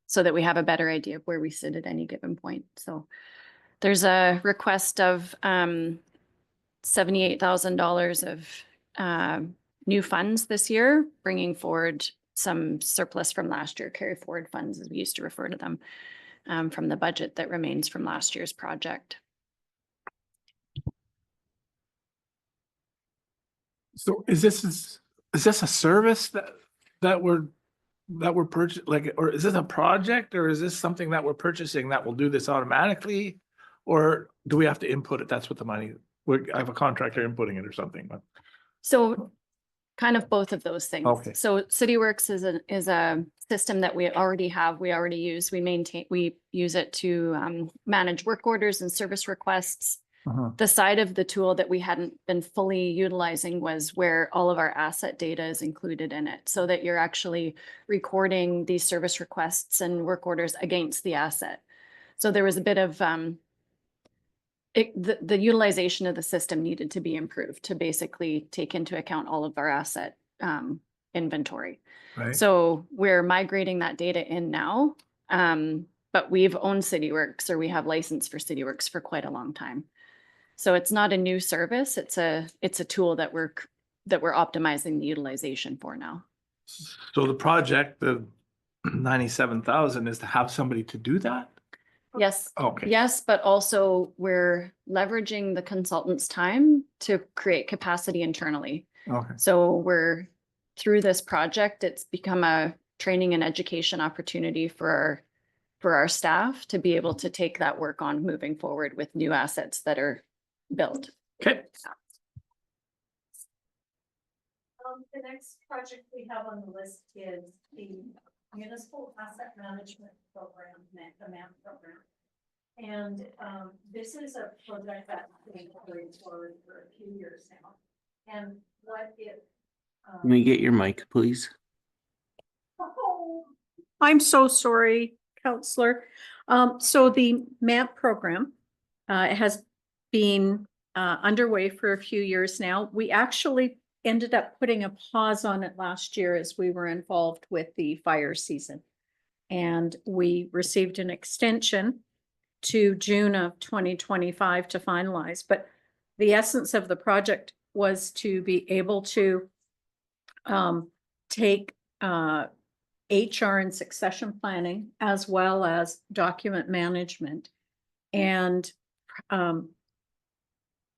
so that we have a better idea of where we sit at any given point. So there's a request of $78,000 of new funds this year, bringing forward some surplus from last year, carry forward funds, as we used to refer to them, from the budget that remains from last year's project. So is this a service that we're purchasing, like, or is this a project, or is this something that we're purchasing that will do this automatically? Or do we have to input it? That's what the money, I have a contractor inputting it or something, but. So kind of both of those things. Okay. So CityWorks is a system that we already have, we already use, we use it to manage work orders and service requests. The side of the tool that we hadn't been fully utilizing was where all of our asset data is included in it, so that you're actually recording these service requests and work orders against the asset. So there was a bit of the utilization of the system needed to be improved to basically take into account all of our asset inventory. Right. So we're migrating that data in now, but we've owned CityWorks, or we have license for CityWorks for quite a long time. So it's not a new service. It's a tool that we're optimizing the utilization for now. So the project, the 97,000, is to have somebody to do that? Yes. Okay. Yes, but also we're leveraging the consultant's time to create capacity internally. Okay. So we're through this project, it's become a training and education opportunity for our staff to be able to take that work on moving forward with new assets that are built. Okay. The next project we have on the list is the Municipal Asset Management Program, the MAP program. And this is a project that's been carried forward for a few years now. And what it Can we get your mic, please? Oh, I'm so sorry, Counselor. So the MAP program has been underway for a few years now. We actually ended up putting a pause on it last year as we were involved with the fire season. And we received an extension to June of 2025 to finalize. But the essence of the project was to be able to take HR and succession planning, as well as document management, and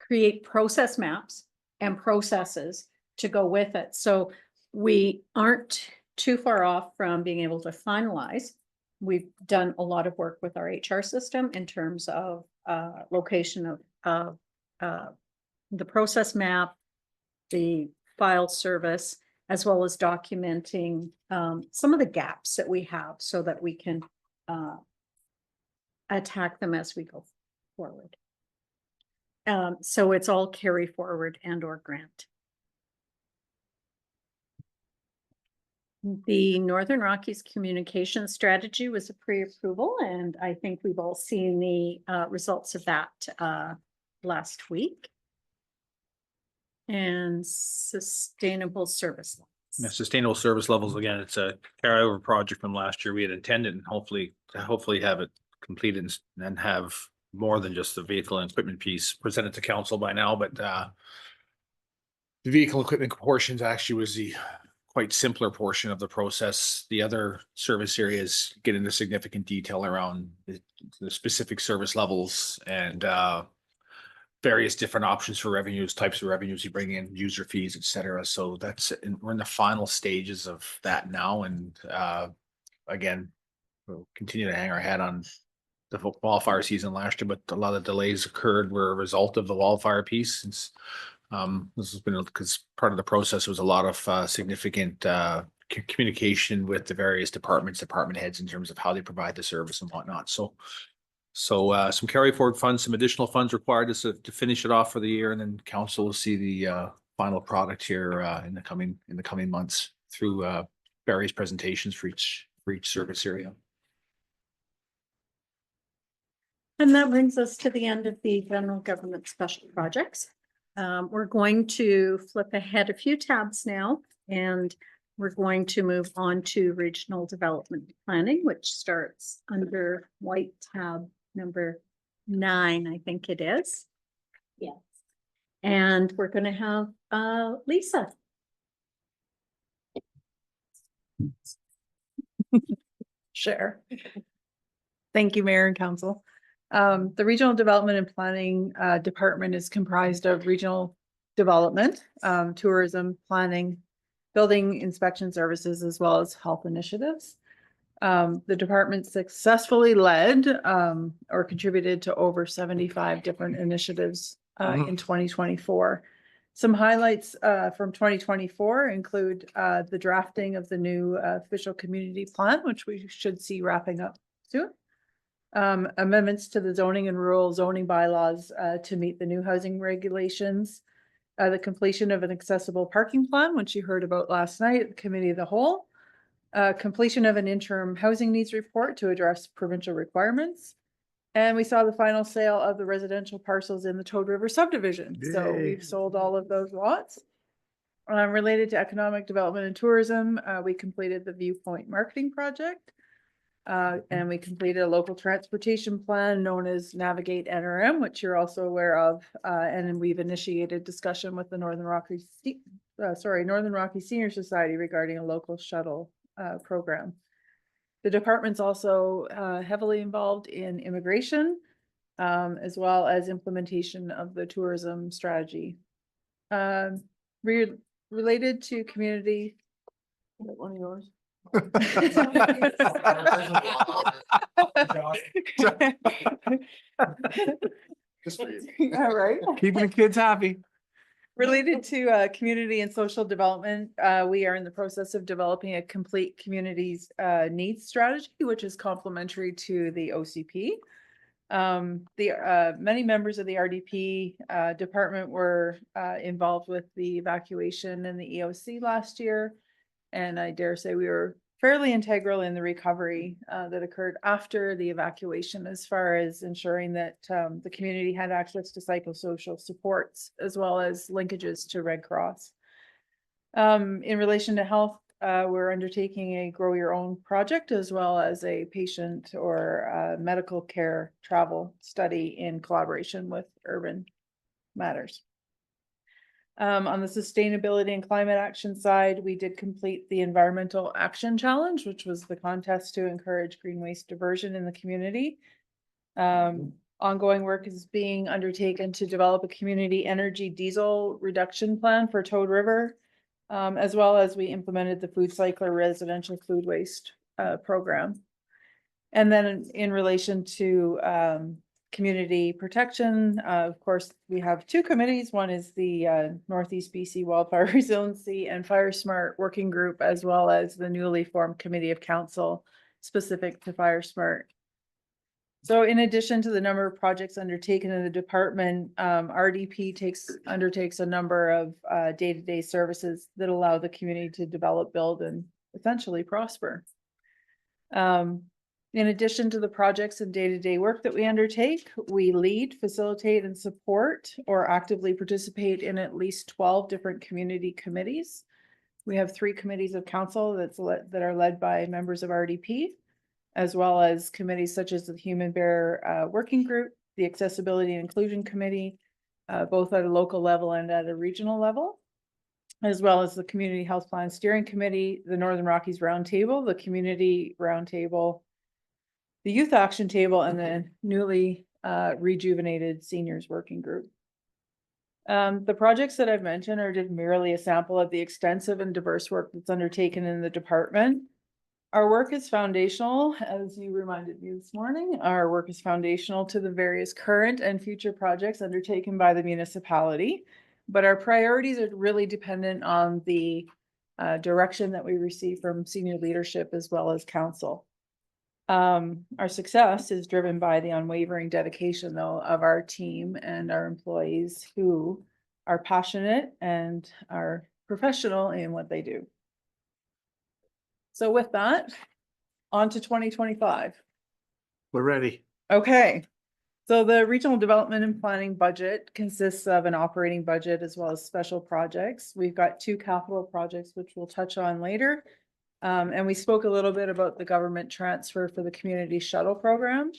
create process maps and processes to go with it. So we aren't too far off from being able to finalize. We've done a lot of work with our HR system in terms of location of the process map, the file service, as well as documenting some of the gaps that we have so that we can attack them as we go forward. So it's all carry forward and or grant. The Northern Rockies communication strategy was a pre-approval, and I think we've all seen the results of that last week. And sustainable service levels. Yeah, sustainable service levels, again, it's a carryover project from last year. We had intended and hopefully have it completed and have more than just the vehicle and equipment piece presented to council by now, but the vehicle equipment portions actually was the quite simpler portion of the process. The other service areas get into significant detail around the specific service levels and various different options for revenues, types of revenues you bring in, user fees, et cetera. So we're in the final stages of that now. And again, we'll continue to hang our head on the wildfire season last year, but a lot of delays occurred were a result of the wildfire piece. Since this has been because part of the process was a lot of significant communication with the various departments, department heads in terms of how they provide the service and whatnot. So some carry forward funds, some additional funds required to finish it off for the year, and then council will see the final product here in the coming months through various presentations for each service area. And that brings us to the end of the general government special projects. We're going to flip ahead a few tabs now, and we're going to move on to regional development planning, which starts under white tab number 9, I think it is. Yes. And we're going to have Lisa. Sure. Thank you, Mayor and Council. The Regional Development and Planning Department is comprised of regional development, tourism, planning, building inspection services, as well as health initiatives. The department successfully led or contributed to over 75 different initiatives in 2024. Some highlights from 2024 include the drafting of the new official community plan, which we should see wrapping up soon. Amendments to the zoning and rural zoning bylaws to meet the new housing regulations. The completion of an accessible parking plan, which you heard about last night at the Committee of the Whole. Completion of an interim housing needs report to address provincial requirements. And we saw the final sale of the residential parcels in the Toad River subdivision. So Yay. we've sold all of those lots. Related to economic development and tourism, we completed the Viewpoint Marketing Project. And we completed a local transportation plan known as Navigate NRM, which you're also aware of. And we've initiated discussion with the Northern Rocky Senior Society regarding a local shuttle program. The department's also heavily involved in immigration, as well as implementation of the tourism strategy. Related to community. Is that one of yours? All right. Keeping the kids happy. Related to community and social development, we are in the process of developing a complete communities needs strategy, which is complementary to the OCP. Many members of the RDP department were involved with the evacuation and the EOC last year. And I dare say we were fairly integral in the recovery that occurred after the evacuation, as far as ensuring that the community had access to psychosocial supports, as well as linkages to Red Cross. In relation to health, we're undertaking a Grow Your Own project, as well as a patient or medical care travel study in collaboration with Urban Matters. On the sustainability and climate action side, we did complete the Environmental Action Challenge, which was the contest to encourage green waste diversion in the community. Ongoing work is being undertaken to develop a community energy diesel reduction plan for Toad River, as well as we implemented the Food Cycler residential food waste program. And then in relation to community protection, of course, we have 2 committees. One is the Northeast BC Wildfire Resiliency and Fire Smart Working Group, as well as the newly formed Committee of Council specific to Fire Smart. So in addition to the number of projects undertaken in the department, RDP undertakes a number of day-to-day services that allow the community to develop, build, and essentially prosper. In addition to the projects and day-to-day work that we undertake, we lead, facilitate, and support or actively participate in at least 12 different community committees. We have 3 committees of council that are led by members of RDP, as well as committees such as the Human Bear Working Group, the Accessibility and Inclusion Committee, both at a local level and at a regional level, as well as the Community Health Plan Steering Committee, the Northern Rockies Roundtable, the Community Roundtable, the Youth Action Table, and the newly rejuvenated Seniors Working Group. The projects that I've mentioned are just merely a sample of the extensive and diverse work that's undertaken in the department. Our work is foundational, as you reminded me this morning. Our work is foundational to the various current and future projects undertaken by the municipality. But our priorities are really dependent on the direction that we receive from senior leadership as well as council. Our success is driven by the unwavering dedication, though, of our team and our employees who are passionate and are professional in what they do. So with that, on to 2025. We're ready. Okay. So the regional development and planning budget consists of an operating budget as well as special projects. We've got 2 capital projects, which we'll touch on later. And we spoke a little bit about the government transfer for the community shuttle program.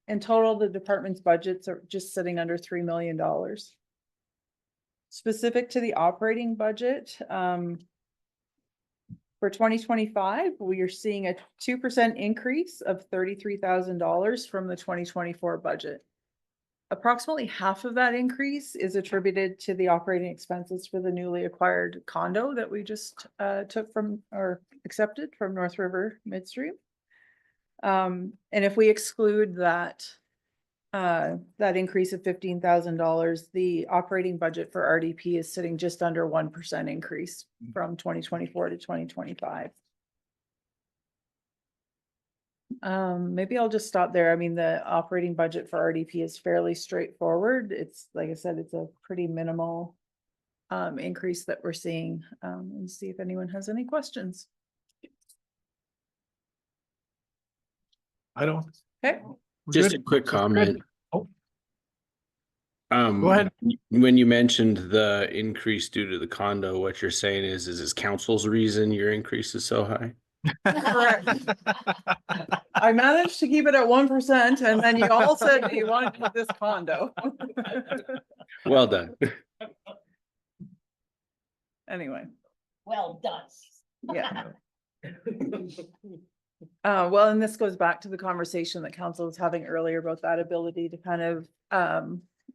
In total, the department's budgets are just sitting under $3 million. Specific to the operating budget, for 2025, we are seeing a 2% increase of $33,000 from the 2024 budget. Approximately half of that increase is attributed to the operating expenses for the newly acquired condo that we just took from or accepted from North River Midstream. And if we exclude that increase of $15,000, the operating budget for RDP is sitting just under 1% increase from 2024 to 2025. Maybe I'll just stop there. I mean, the operating budget for RDP is fairly straightforward. It's, like I said, it's a pretty minimal increase that we're seeing. And see if anyone has any questions. I don't. Okay. We're Just good. a quick comment. Oh. Go ahead. When you mentioned the increase due to the condo, what you're saying is this council's reason your increase is so high? Correct. I managed to keep it at 1%, and then you all said you wanted this condo. Well done. Anyway, Well done. yeah. Well, and this goes back to the conversation that council was having earlier about that ability to kind of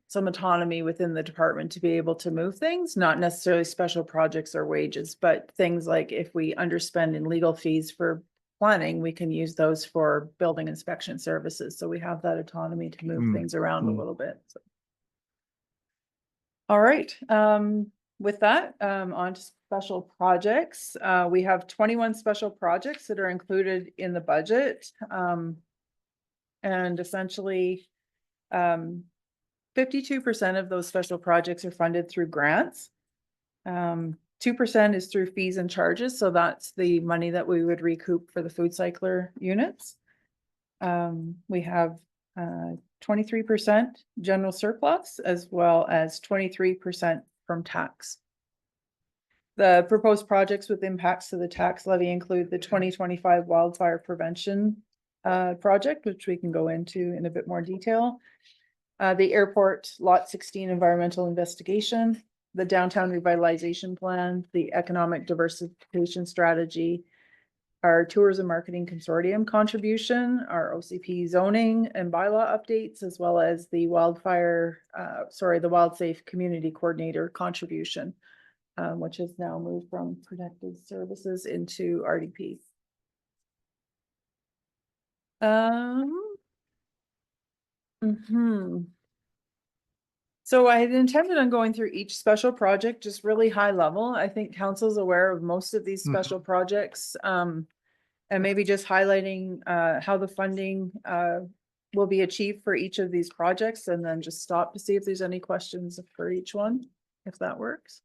some autonomy within the department to be able to move things, not necessarily special projects or wages, but things like if we underspend in legal fees for planning, we can use those for building inspection services. So we have that autonomy to move things around a little bit. So. All right. With that, on to special projects. We have 21 special projects that are included in the budget. And essentially, 52% of those special projects are funded through grants. 2% is through fees and charges. So that's the money that we would recoup for the food cycler units. We have 23% general surplus as well as 23% from tax. The proposed projects with impacts to the tax levy include the 2025 wildfire prevention project, which we can go into in a bit more detail. The airport lot 16 environmental investigation, the downtown revitalization plan, the economic diversification strategy, our tourism marketing consortium contribution, our OCP zoning and bylaw updates, as well as the the WildSafe community coordinator contribution, which has now moved from protected services into RDP. So I had intended on going through each special project, just really high level. I think council's aware of most of these special projects. And maybe just highlighting how the funding will be achieved for each of these projects, and then just stop to see if there's any questions for each one, if that works.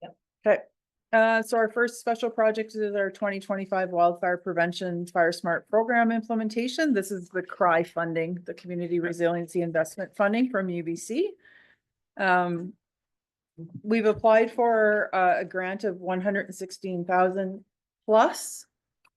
Yep. Okay. So our first special project is our 2025 wildfire prevention Fire Smart program implementation. This is the CRI funding, the Community Resiliency Investment Funding from UBC. We've applied for a grant of 116,000 plus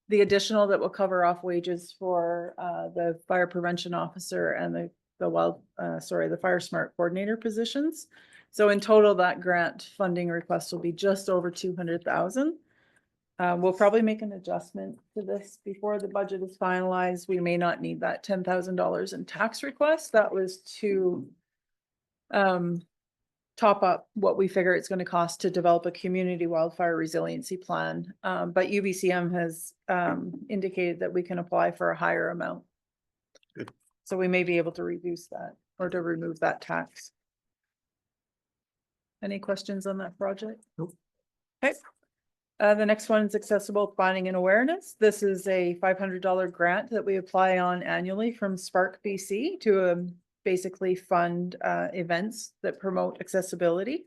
the additional that will cover off wages for the fire prevention officer and the Fire Smart coordinator positions. So in total, that grant funding request will be just over 200,000. We'll probably make an adjustment to this before the budget is finalized. We may not need that $10,000 in tax request. That was to top up what we figure it's going to cost to develop a community wildfire resiliency plan. But UBCM has indicated that we can apply for a higher amount. Good. So we may be able to reduce that or to remove that tax. Any questions on that project? Nope. Okay. The next one is accessible planning and awareness. This is a $500 grant that we apply on annually from Spark BC to basically fund events that promote accessibility.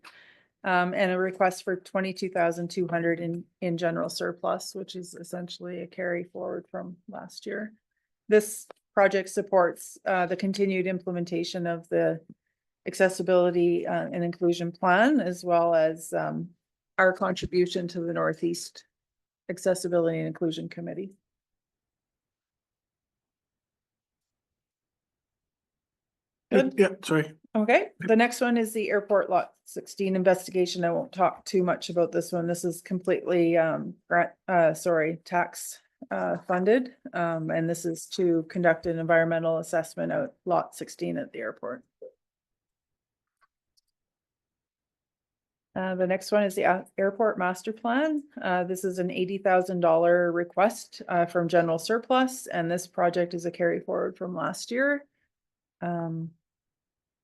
And a request for 22,200 in general surplus, which is essentially a carry forward from last year. This project supports the continued implementation of the accessibility and inclusion plan, as well as our contribution to the Northeast Accessibility and Inclusion Committee. Good. Yeah, sorry. Okay, the next one is the airport lot 16 investigation. I won't talk too much about this one. This is completely tax funded. And this is to conduct an environmental assessment of lot 16 at the airport. The next one is the airport master plan. This is an $80,000 request from general surplus, and this project is a carry forward from last year.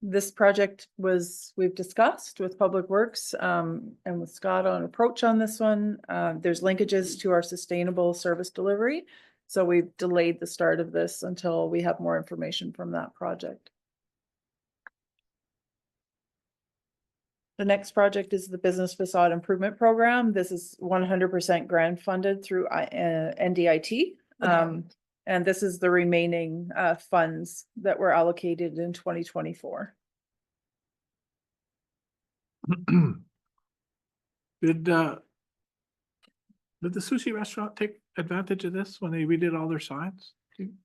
This project we've discussed with Public Works and with Scott on approach on this one. There's linkages to our sustainable service delivery. So we've delayed the start of this until we have more information from that project. The next project is the Business Facade Improvement Program. This is 100% grant funded through NDIT. And this is the remaining funds that were allocated in 2024. Did the sushi restaurant take advantage of this when they redid all their signs?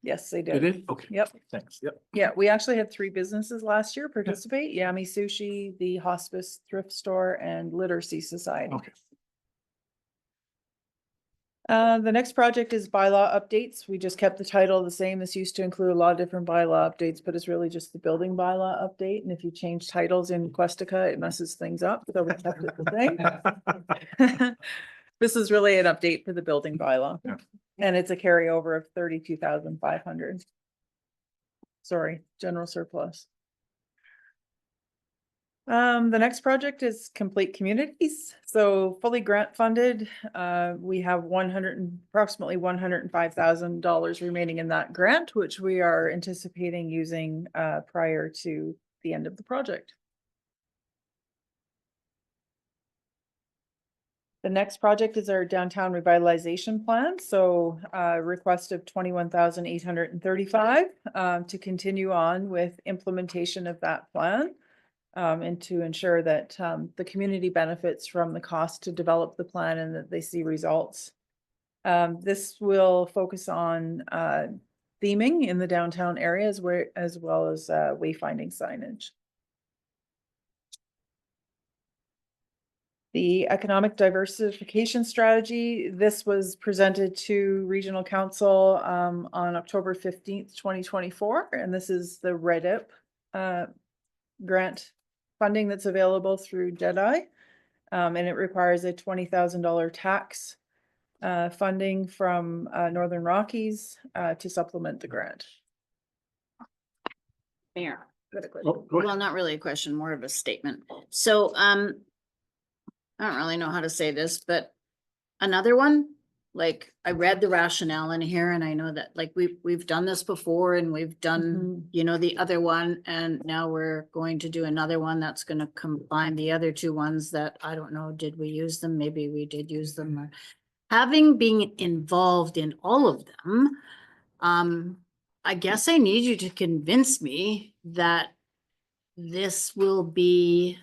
Yes, they They did. did? Okay. Yep. Thanks. Yep. Yeah, we actually had 3 businesses last year participate. Yami Sushi, the Hospice Thrift Store, and Literacy Society. Okay. The next project is bylaw updates. We just kept the title the same. This used to include a lot of different bylaw updates, but it's really just the building bylaw update. And if you change titles in Questica, it messes things up. So we kept it the same. This is really an update for the building bylaw. Yeah. And it's a carryover of 32,500. Sorry, general surplus. The next project is Complete Communities. So fully grant funded. We have approximately $105,000 remaining in that grant, which we are anticipating using prior to the end of the project. The next project is our downtown revitalization plan. So request of 21,835 to continue on with implementation of that plan. And to ensure that the community benefits from the cost to develop the plan and that they see results. This will focus on theming in the downtown areas as well as wayfinding signage. The economic diversification strategy, this was presented to Regional Council on October 15th, 2024. And this is the REDIP grant funding that's available through JEDI. And it requires a $20,000 tax funding from Northern Rockies to supplement the grant. Mayor, I've got a question. Oh, go ahead. Well, not really a question, more of a statement. So, I don't really know how to say this, but another one, like I read the rationale in here and I know that like we've done this before and we've done, you know, the other one, and now we're going to do another one that's going to combine the other 2 ones that I don't know, did we use them? Maybe we did use them. Or having been involved in all of them, I guess I need you to convince me that this will be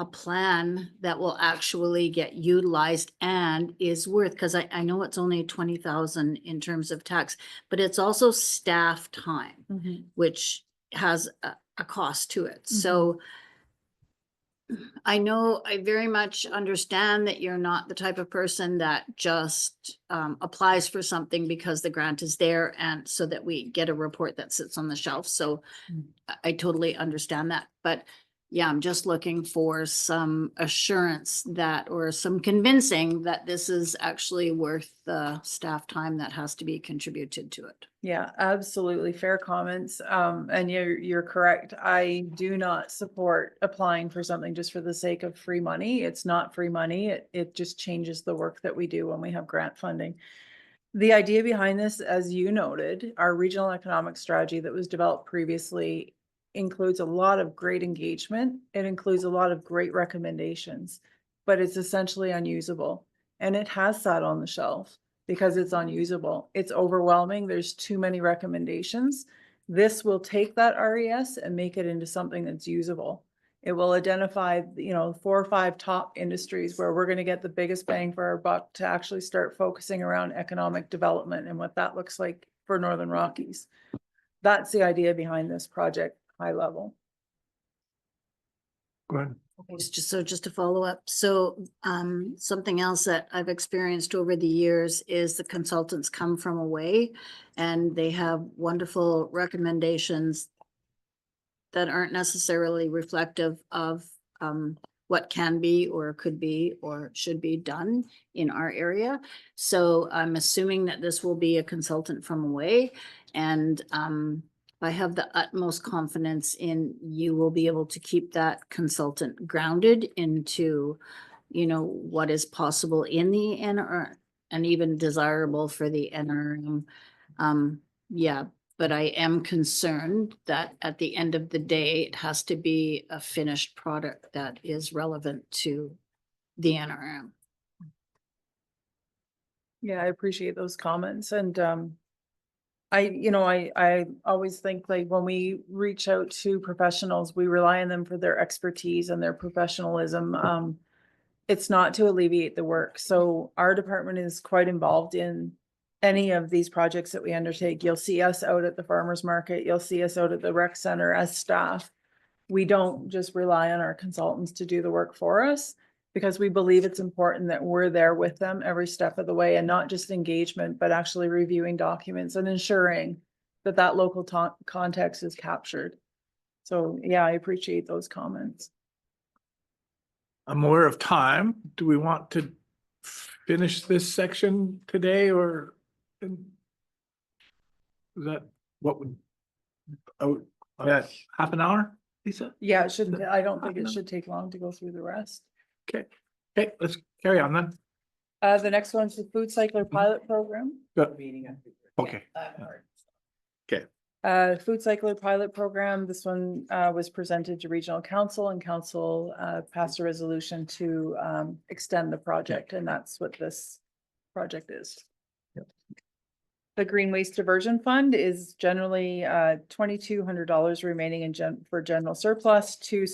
a plan that will actually get utilized and is worth, because I know it's only 20,000 in terms of tax, but it's also staff time, which has a cost to it. So I know, I very much understand that you're not the type of person that just applies for something because the grant is there and so that we get a report that sits on the shelf. So I totally understand that. But yeah, I'm just looking for some assurance that, or some convincing that this is actually worth the staff time that has to be contributed to it. Yeah, absolutely. Fair comments. And you're correct. I do not support applying for something just for the sake of free money. It's not free money. It just changes the work that we do when we have grant funding. The idea behind this, as you noted, our regional economic strategy that was developed previously includes a lot of great engagement. It includes a lot of great recommendations, but it's essentially unusable. And it has sat on the shelf because it's unusable. It's overwhelming. There's too many recommendations. This will take that RES and make it into something that's usable. It will identify, 4 or 5 top industries where we're going to get the biggest bang for our buck to actually start focusing around economic development and what that looks like for Northern Rockies. That's the idea behind this project, high level. Go ahead. Just to follow up, so something else that I've experienced over the years is the consultants come from away and they have wonderful recommendations that aren't necessarily reflective of what can be or could be or should be done in our area. So I'm assuming that this will be a consultant from away, and I have the utmost confidence in you will be able to keep that consultant grounded into, what is possible in the NRM and even desirable for the NRM. Yeah, but I am concerned that at the end of the day, it has to be a finished product that is relevant to the NRM. Yeah, I appreciate those comments. And I always think, like, when we reach out to professionals, we rely on them for their expertise and their professionalism. It's not to alleviate the work. So our department is quite involved in any of these projects that we undertake. You'll see us out at the farmers market. You'll see us out at the rec center as staff. We don't just rely on our consultants to do the work for us, because we believe it's important that we're there with them every step of the way, and not just engagement, but actually reviewing documents and ensuring that that local context is captured. So yeah, I appreciate those comments. I'm aware of time. Do we want to finish this section today, or is that what would, half an hour, Lisa? Yeah, it shouldn't, I don't think it should take long to go through the rest. Okay, let's carry on then. The next one's the food cycler pilot program. Good. Okay. Food cycler pilot program. This one was presented to regional council, and council passed a resolution to extend the project, and that's what this project is. The Green Waste Diversion Fund is generally $2,200 remaining for general surplus to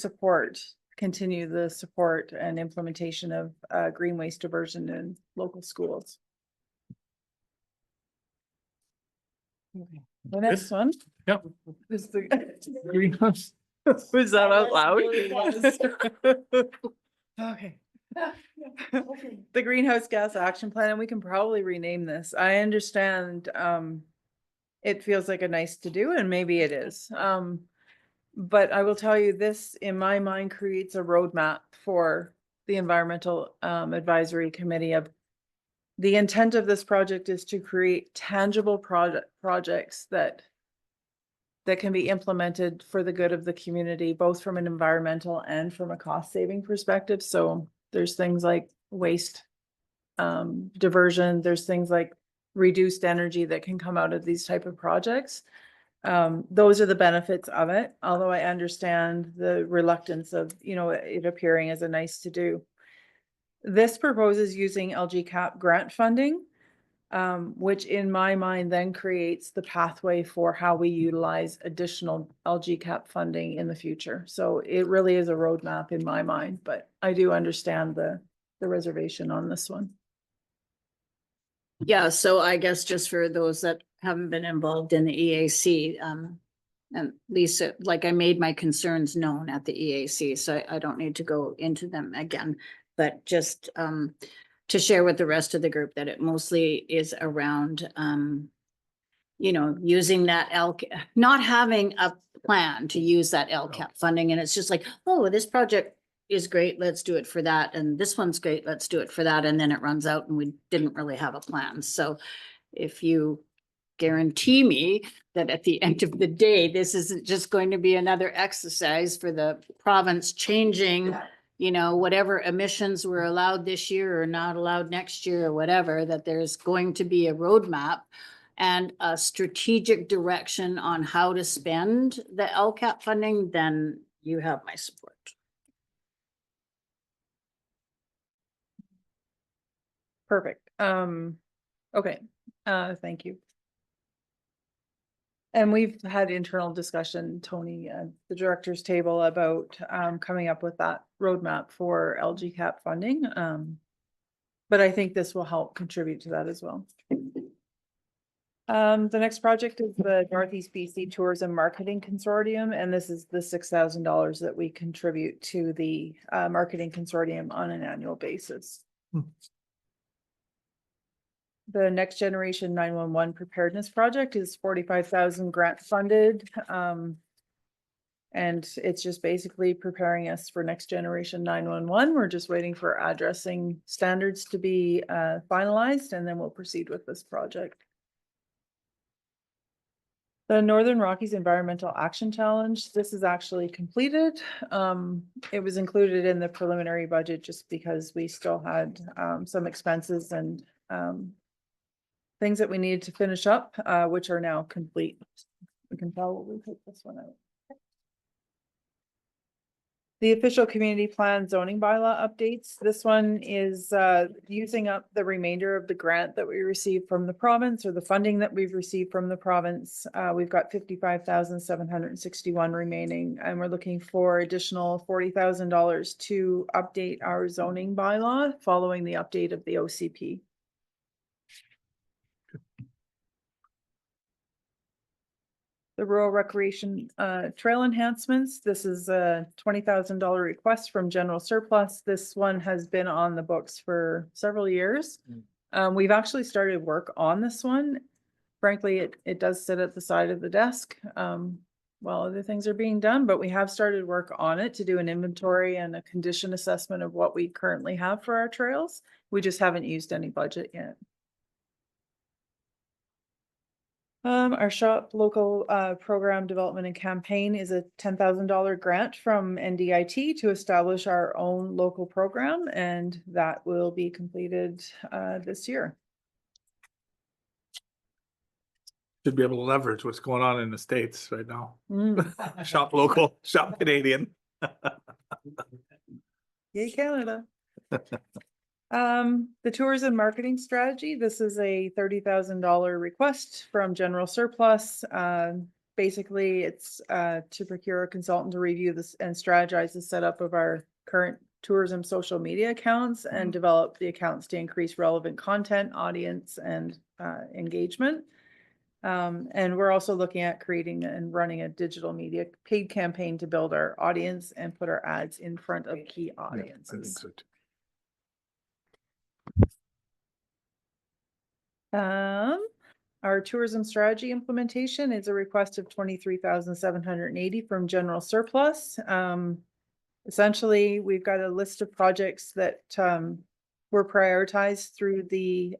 continue the support and implementation of green waste diversion in local schools. The next one. Yep. Is the Greenhouse. was that out loud? Okay. The Greenhouse Gas Action Plan, and we can probably rename this. I understand it feels like a nice to do, and maybe it is. But I will tell you, this, in my mind, creates a roadmap for the Environmental Advisory Committee. Of the intent of this project is to create tangible projects that can be implemented for the good of the community, both from an environmental and from a cost saving perspective. So there's things like waste diversion. There's things like reduced energy that can come out of these type of projects. Those are the benefits of it, although I understand the reluctance of, it appearing as a nice to do. This proposes using LGCAP grant funding, which in my mind then creates the pathway for how we utilize additional LGCAP funding in the future. So it really is a roadmap in my mind, but I do understand the reservation on this one. Yeah, so I guess just for those that haven't been involved in the EAC, And Lisa, like I made my concerns known at the EAC, so I don't need to go into them again. But just to share with the rest of the group that it mostly is around you know, using that not having a plan to use that LCAP funding. And it's just like, oh, this project is great, let's do it for that. And this one's great, let's do it for that. And then it runs out and we didn't really have a plan. So if you guarantee me that at the end of the day, this isn't just going to be another exercise for the province changing, you know, whatever emissions were allowed this year or not allowed next year or whatever, that there's going to be a roadmap and a strategic direction on how to spend the LCAP funding, then you have my support. Perfect. Okay, thank you. And we've had internal discussion, Tony, at the director's table about coming up with that roadmap for LGCAP funding. But I think this will help contribute to that as well. The next project is the Northeast BC Tourism Marketing Consortium, and this is the $6,000 that we contribute to the marketing consortium on an annual basis. The Next Generation 911 Preparedness Project is 45,000 grant funded. And it's just basically preparing us for Next Generation 911. We're just waiting for addressing standards to be finalized, and then we'll proceed with this project. The Northern Rockies Environmental Action Challenge, this is actually completed. It was included in the preliminary budget just because we still had some expenses and things that we needed to finish up, which are now complete. We can probably take this one out. The official community plan zoning bylaw updates. This one is using up the remainder of the grant that we received from the province, or the funding that we've received from the province. We've got 55,761 remaining, and we're looking for additional $40,000 to update our zoning bylaw following the update of the OCP. The rural recreation trail enhancements. This is a $20,000 request from general surplus. This one has been on the books for several years. We've actually started work on this one. Frankly, it does sit at the side of the desk while other things are being done, but we have started work on it to do an inventory and a condition assessment of what we currently have for our trails. We just haven't used any budget yet. Our shop local program development and campaign is a $10,000 grant from NDIT to establish our own local program, and that will be completed this year. Should be able to leverage what's going on in the States right now. Shop local, shop Canadian. Yay, Canada. The tourism marketing strategy, this is a $30,000 request from general surplus. Basically, it's to procure a consultant to review this and strategize the setup of our current tourism social media accounts and develop the accounts to increase relevant content, audience, and engagement. And we're also looking at creating and running a digital media paid campaign to build our audience and put our ads in front of key audiences. Our tourism strategy implementation is a request of 23,780 from general surplus. Essentially, we've got a list of projects that were prioritized through the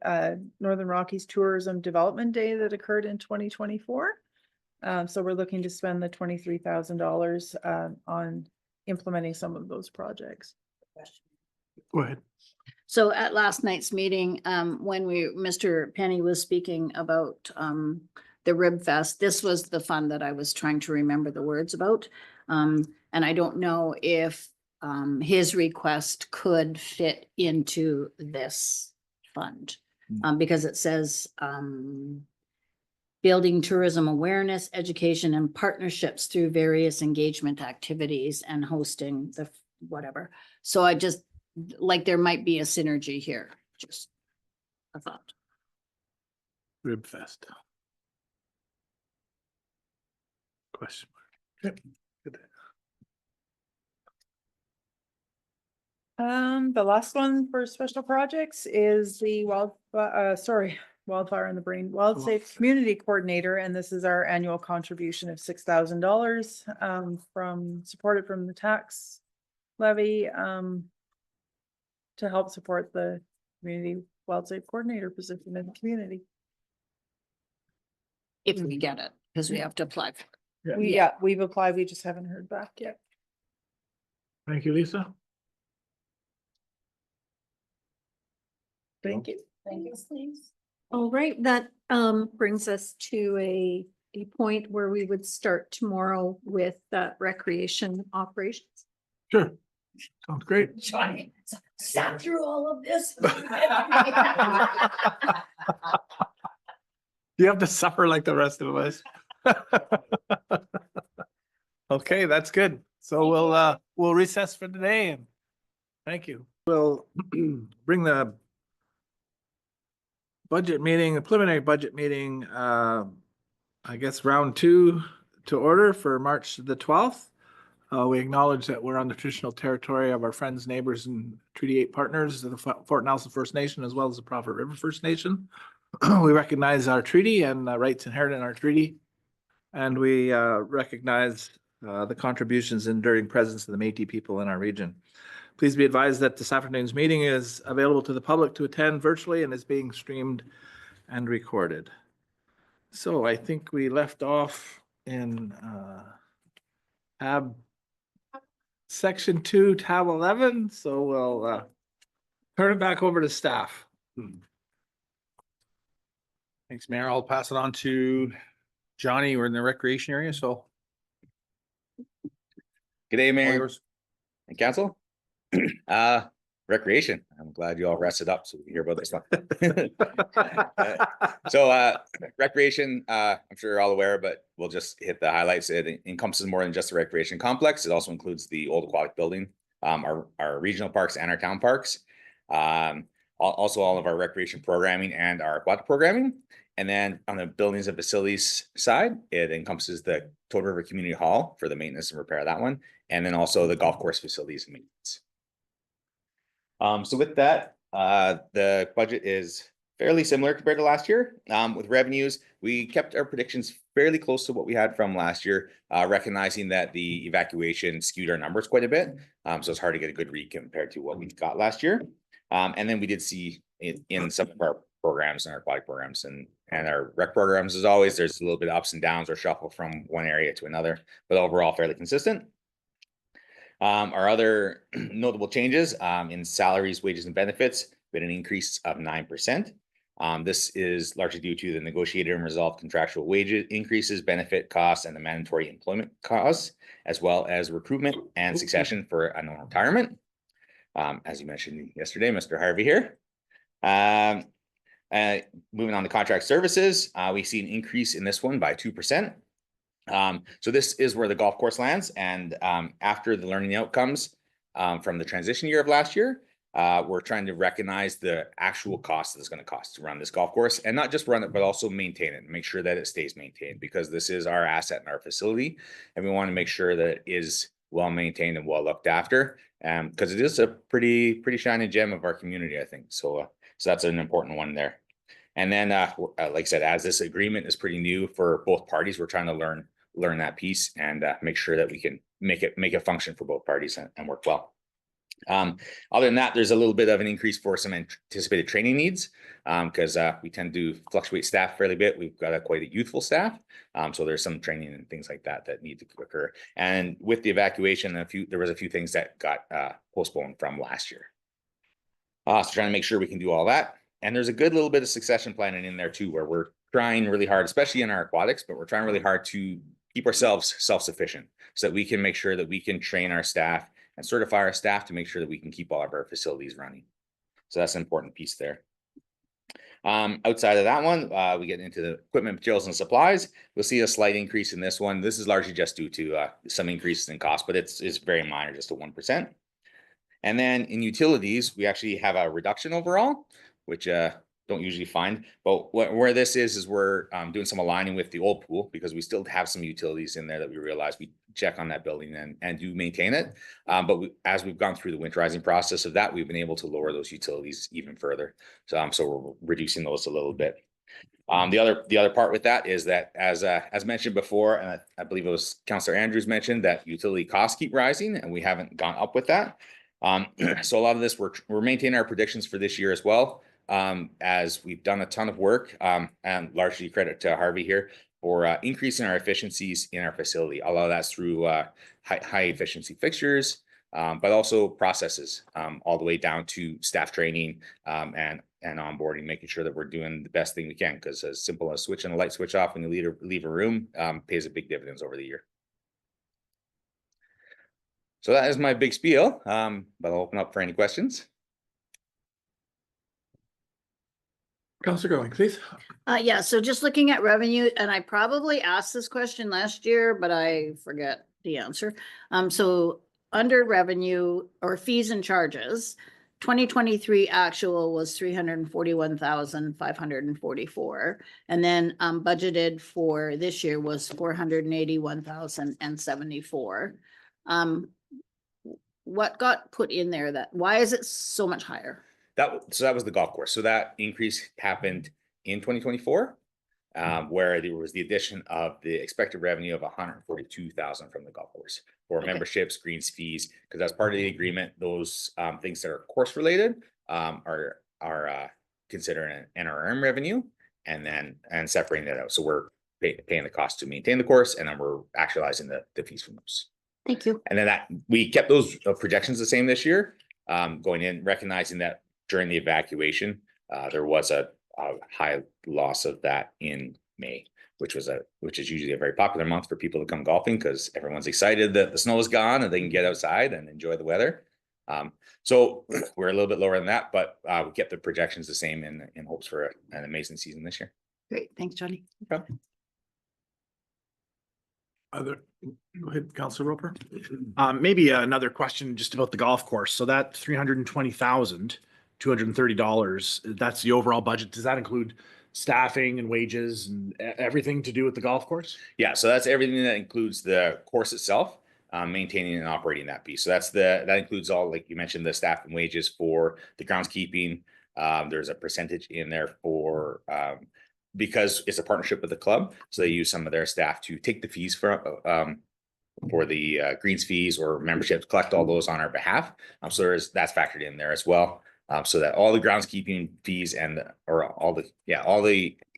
Northern Rockies Tourism Development Day that occurred in 2024. So we're looking to spend the $23,000 on implementing some of those projects. Go ahead. So at last night's meeting, when Mr. Penny was speaking about the Rib Fest, this was the fund that I was trying to remember the words about. And I don't know if his request could fit into this fund. Because it says building tourism awareness, education, and partnerships through various engagement activities and hosting the whatever. So I just, like, there might be a synergy here, just a thought. Rib Fest. Go Question mark. Yep. Good. The last one for special projects is the wildfire in the brain, Wild Safe Community Coordinator, and this is our annual contribution of $6,000 supported from the tax levy to help support the community Wild Safe Coordinator position in the community. If we get it, because we have to apply for it. We've applied, we just haven't heard back yet. Thank you, Lisa. Thank you. All right, that brings us to a point where we would start tomorrow with recreation operations. Sure. Sounds great. Johnny, sat through all of this. You have to suffer like the rest of us. Okay, that's good. So we'll recess for today and thank you. We'll bring the budget meeting, the preliminary budget meeting, I guess round 2 to order for March the 12th. We acknowledge that we're on the traditional territory of our friends, neighbors, and Treaty 8 partners, the Fort Nelson First Nation, as well as the Prophet River First Nation. We recognize our treaty and rights inherent in our treaty. And we recognize the contributions and enduring presence of the Métis people in our region. Please be advised that this afternoon's meeting is available to the public to attend virtually and is being streamed and recorded. So I think we left off in tab section 2, tab 11. So we'll turn it back over to staff. Thanks, Mayor. I'll pass it on to Johnny. We're in the recreation area, so. Good day, all Mayor yours. and Council. Recreation. I'm glad you all rested up so we can hear about this one. Recreation, I'm sure you're all aware, but we'll just hit the highlights. It encompasses more than just the recreation complex. It also includes the old aquatic building, our regional parks and our town parks. Also all of our recreation programming and our aquatic programming. And then on the buildings and facilities side, it encompasses the Toad River Community Hall for the maintenance and repair of that one. And then also the golf course facilities and maintenance. So with that, the budget is fairly similar compared to last year. With revenues, we kept our predictions fairly close to what we had from last year, recognizing that the evacuation skewed our numbers quite a bit. So it's hard to get a good read compared to what we got last year. And then we did see in some of our programs and our aquatic programs and our rec programs, as always, there's a little bit of ups and downs or shuffle from one area to another, but overall fairly consistent. Our other notable changes in salaries, wages, and benefits, we had an increase of 9%. This is largely due to the negotiated and resolved contractual wage increases, benefit costs, and the mandatory employment costs, as well as recruitment and succession for unknown retirement. As you mentioned yesterday, Mr. Harvey here. Moving on to contract services, we see an increase in this one by 2%. So this is where the golf course lands. And after the learning outcomes from the transition year of last year, we're trying to recognize the actual cost that it's going to cost to run this golf course, and not just run it, but also maintain it and make sure that it stays maintained, because this is our asset and our facility. And we want to make sure that it is well maintained and well looked after, because it is a pretty shiny gem of our community, I think. So that's an important one there. And then, like I said, as this agreement is pretty new for both parties, we're trying to learn that piece and make sure that we can make it function for both parties and work well. Other than that, there's a little bit of an increase for some anticipated training needs, because we tend to fluctuate staff fairly bit. We've got quite a youthful staff, so there's some training and things like that need to occur. And with the evacuation, there was a few things that got postponed from last year. So trying to make sure we can do all that. And there's a good little bit of succession planning in there too, where we're trying really hard, especially in our aquatics, but we're trying really hard to keep ourselves self-sufficient so that we can make sure that we can train our staff and certify our staff to make sure that we can keep all of our facilities running. So that's an important piece there. Outside of that one, we get into the equipment, materials, and supplies. We'll see a slight increase in this one. This is largely just due to some increases in cost, but it's very minor, just a 1%. And then in utilities, we actually have a reduction overall, which don't usually find. But where this is we're doing some aligning with the old pool because we still have some utilities in there that we realize we check on that building and do maintain it. But as we've gone through the winterizing process of that, we've been able to lower those utilities even further. So we're reducing those a little bit. The other part with that is that as mentioned before, and I believe it was Councillor Andrews mentioned that utility costs keep rising and we haven't gone up with that. So a lot of this we're maintaining our predictions for this year as well. As we've done a ton of work, and largely credit to Harvey here for increasing our efficiencies in our facility. A lot of that's through high efficiency fixtures, but also processes, all the way down to staff training and onboarding, making sure that we're doing the best thing we can. Because as simple as switching a light switch off when you leave a room pays a big dividends over the year. So that is my big spiel, but I'll open up for any questions. Councillor Going, please. Yeah, so just looking at revenue, and I probably asked this question last year, but I forget the answer. So under revenue or fees and charges, 2023 actual was 341,544. And then budgeted for this year was 481,074. What got put in there why is it so much higher? So that was the golf course. So that increase happened in 2024, where there was the addition of the expected revenue of 142,000 from the golf course for memberships, greens fees, because as part of the agreement, those things that are course related are considered an NRM revenue and separating that out. So we're paying the cost to maintain the course, and then we're actualizing the fees from those. Thank you. And then we kept those projections the same this year, going in, recognizing that during the evacuation, there was a high loss of that in May, which is usually a very popular month for people to come golfing because everyone's excited that the snow is gone and they can get outside and enjoy the weather. So we're a little bit lower than that, but we kept the projections the same in hopes for an amazing season this year. Great, thanks, Johnny. Okay. Go ahead, Councillor Roper. Maybe another question just about the golf course. So that $320,230, that's the overall budget. Does that include staffing and wages and everything to do with the golf course? Yeah, so that's everything that includes the course itself, maintaining and operating that piece. So that includes all, like you mentioned, the staff and wages for the groundskeeping. There's a percentage in there for because it's a partnership with the club, so they use some of their staff to take the fees for the greens fees or memberships, collect all those on our behalf. So that's factored in there as well. So that all the groundskeeping fees and all the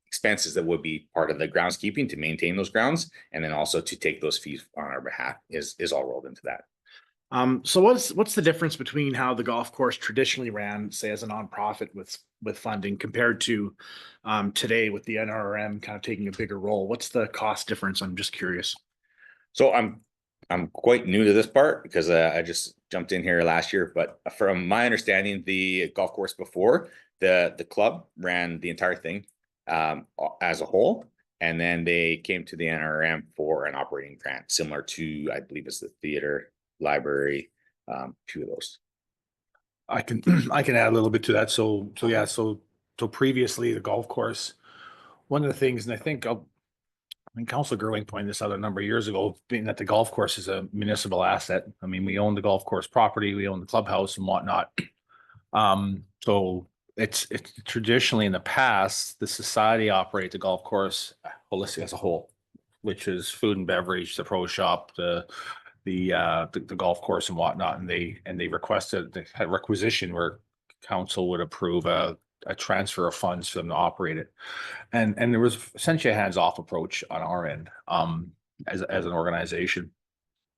expenses that would be part of the groundskeeping to maintain those grounds, and then also to take those fees on our behalf is all rolled into that. So what's the difference between how the golf course traditionally ran, say as a nonprofit with funding, compared to today with the NRM kind of taking a bigger role? What's the cost difference? I'm just curious. So I'm quite new to this part because I just jumped in here last year, but from my understanding, the golf course before the club ran the entire thing as a whole, and then they came to the NRM for an operating grant similar to, I believe it's the theater, library, two of those. I can add a little bit to that. So previously the golf course, one of the things, and I think Councilor Gerwing pointed this out a number of years ago, being that the golf course is a municipal asset. I mean, we own the golf course property, we own the clubhouse and whatnot. So it's traditionally in the past, the society operated the golf course holistically as a whole, which is food and beverage, the pro shop, the golf course and whatnot, and they requested a requisition where council would approve a transfer of funds for them to operate it, and there was essentially a hands-off approach on our end as an organization.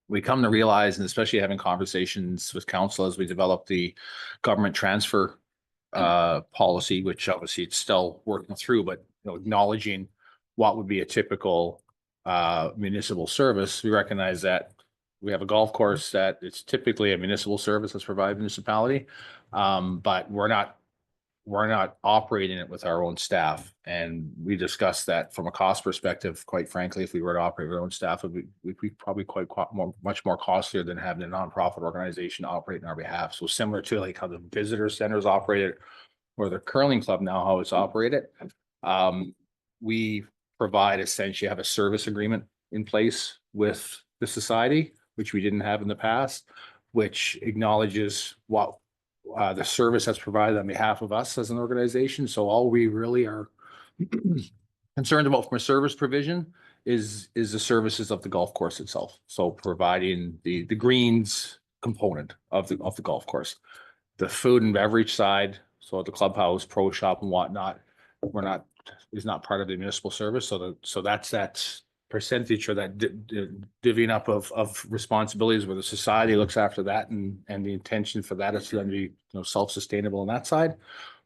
We come to realize, and especially having conversations with council as we develop the government transfer policy, which obviously it's still working through, but acknowledging what would be a typical municipal service, we recognize that we have a golf course that it's typically a municipal service that's provided municipality, but we're not operating it with our own staff. And we discussed that from a cost perspective, quite frankly, if we were to operate with our own staff, we'd be probably much more costlier than having a nonprofit organization operate on our behalf. So similar to like how the visitor centers operated, or the curling club now, how it's operated. We provide essentially have a service agreement in place with the society, which we didn't have in the past, which acknowledges what the service that's provided on behalf of us as an organization. So all we really are concerned about from a service provision is the services of the golf course itself. So providing the greens component of the golf course, the food and beverage side. So the clubhouse, pro shop and whatnot, is not part of the municipal service. So that's that percentage or that divvying up of responsibilities where the society looks after that, and the intention for that is for them to be, self-sustainable on that side,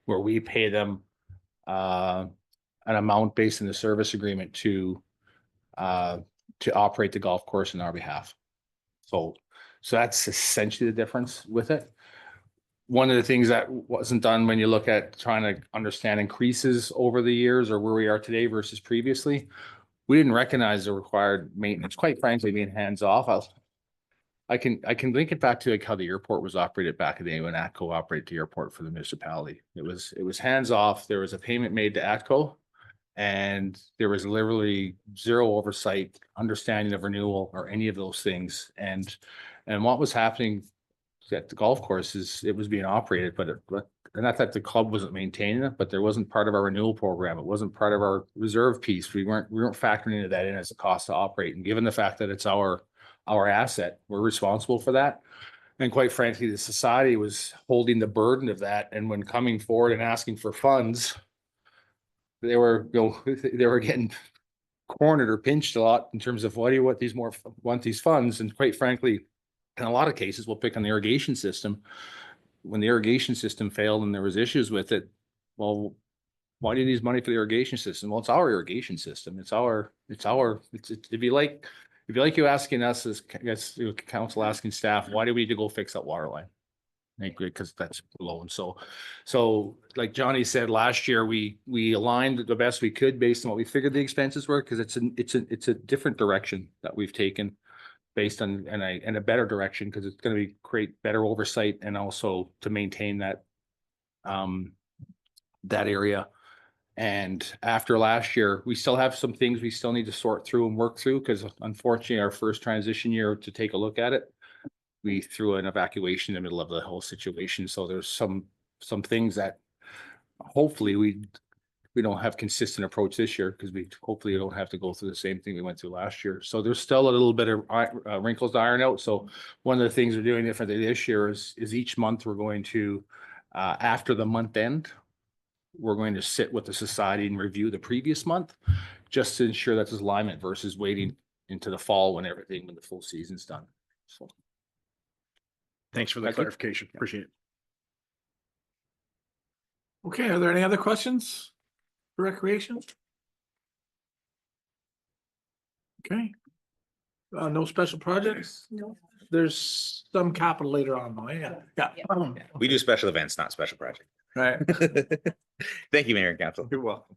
where we pay them an amount based in the service agreement to operate the golf course on our behalf. So that's essentially the difference with it. One of the things that wasn't done when you look at trying to understand increases over the years or where we are today versus previously, we didn't recognize the required maintenance, quite frankly, being hands off. I can link it back to like how the airport was operated back in the day when ATCO operated the airport for the municipality. It was hands off. There was a payment made to ATCO, and there was literally zero oversight, understanding of renewal or any of those things. And what was happening at the golf course is it was being operated, but not that the club wasn't maintaining it, but there wasn't part of our renewal program. It wasn't part of our reserve piece. We weren't factoring into that in as a cost to operate. And given the fact that it's our asset, we're responsible for that. And quite frankly, the society was holding the burden of that. And when coming forward and asking for funds, they were getting cornered or pinched a lot in terms of want these funds. And quite frankly, in a lot of cases, we'll pick on the irrigation system. When the irrigation system failed and there was issues with it, well, why do you need money for the irrigation system? Well, it's our irrigation system. It's if you like you asking us as council asking staff, why do we need to go fix that water line? Because that's low. And so like Johnny said, last year we aligned the best we could based on what we figured the expenses were, because it's a different direction that we've taken based on and a better direction, because it's going to create better oversight and also to maintain that that area. And after last year, we still have some things we still need to sort through and work through, because unfortunately our first transition year to take a look at it, we threw an evacuation in the middle of the whole situation. So there's some things that hopefully we don't have consistent approach this year, because we hopefully don't have to go through the same thing we went through last year. So there's still a little bit of wrinkles to iron out. So one of the things we're doing differently this year is each month we're going to, after the month end, we're going to sit with the society and review the previous month, just to ensure that's alignment versus waiting into the fall when the full season's done. So. Thanks for that clarification. Appreciate it. Okay, are there any other questions for recreation? Okay. No special projects? No. There's some capital later on, though. Yeah. We do special events, not special projects. Right. Thank you, Mayor and Council. You're welcome.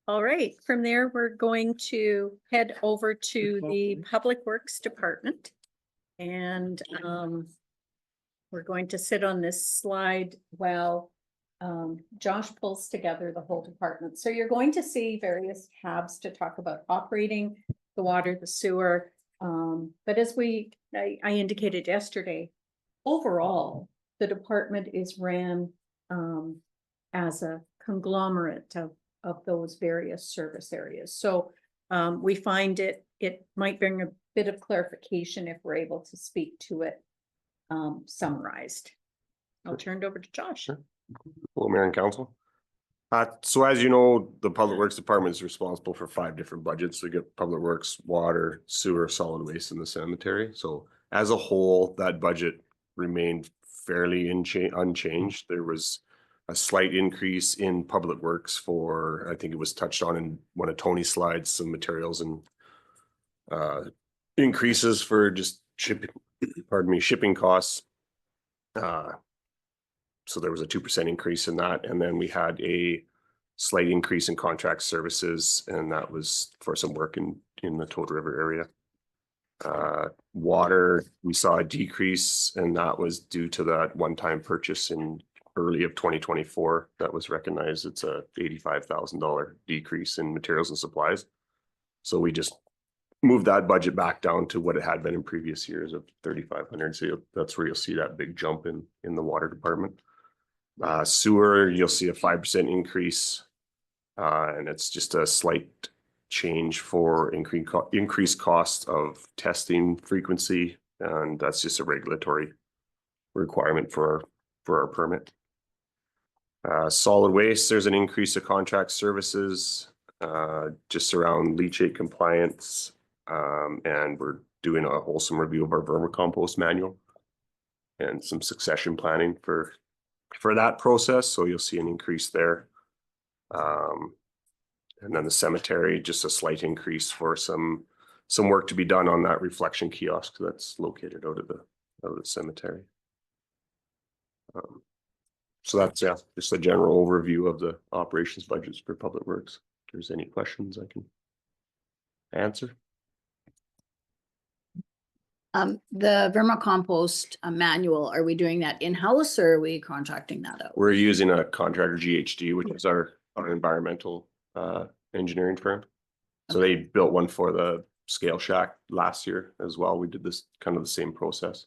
All right, from there, we're going to head over to the Public Works Department. And we're going to sit on this slide while Josh pulls together the whole department. So you're going to see various tabs to talk about operating the water, the sewer. But as I indicated yesterday, overall, the department is ran as a conglomerate of those various service areas. So we find it might bring a bit of clarification if we're able to speak to it summarized. I'll turn it over to Josh. Hello, Mayor and Council. So as you know, the Public Works Department is responsible for 5 different budgets. We get Public Works, water, sewer, solid waste, and the cemetery. So as a whole, that budget remained fairly unchanged. There was a slight increase in Public Works for, I think it was touched on in one of Tony's slides, some materials and increases for just shipping costs. So there was a 2% increase in that. And then we had a slight increase in contract services, and that was for some work in the Toad River area. Water, we saw a decrease, and that was due to that one-time purchase in early of 2024 that was recognized. It's a $85,000 decrease in materials and supplies. So we just moved that budget back down to what it had been in previous years of 3,500. So that's where you'll see that big jump in the water department. Sewer, you'll see a 5% increase, and it's just a slight change for increased cost of testing frequency, and that's just a regulatory requirement for our permit. Solid waste, there's an increase of contract services, just around leachate compliance, and we're doing a wholesome review of our vermicompost manual and some succession planning for that process, so you'll see an increase there. And then the cemetery, just a slight increase for some work to be done on that reflection kiosk that's located out of the cemetery. So that's, yeah, just a general overview of the operations budgets for Public Works. If there's any questions I can answer. The vermicompost manual, are we doing that in-house or are we contracting that out? We're using a contractor, GHD, which is our environmental engineering firm. So they built one for the Scale Shack last year as well. We did this kind of the same process.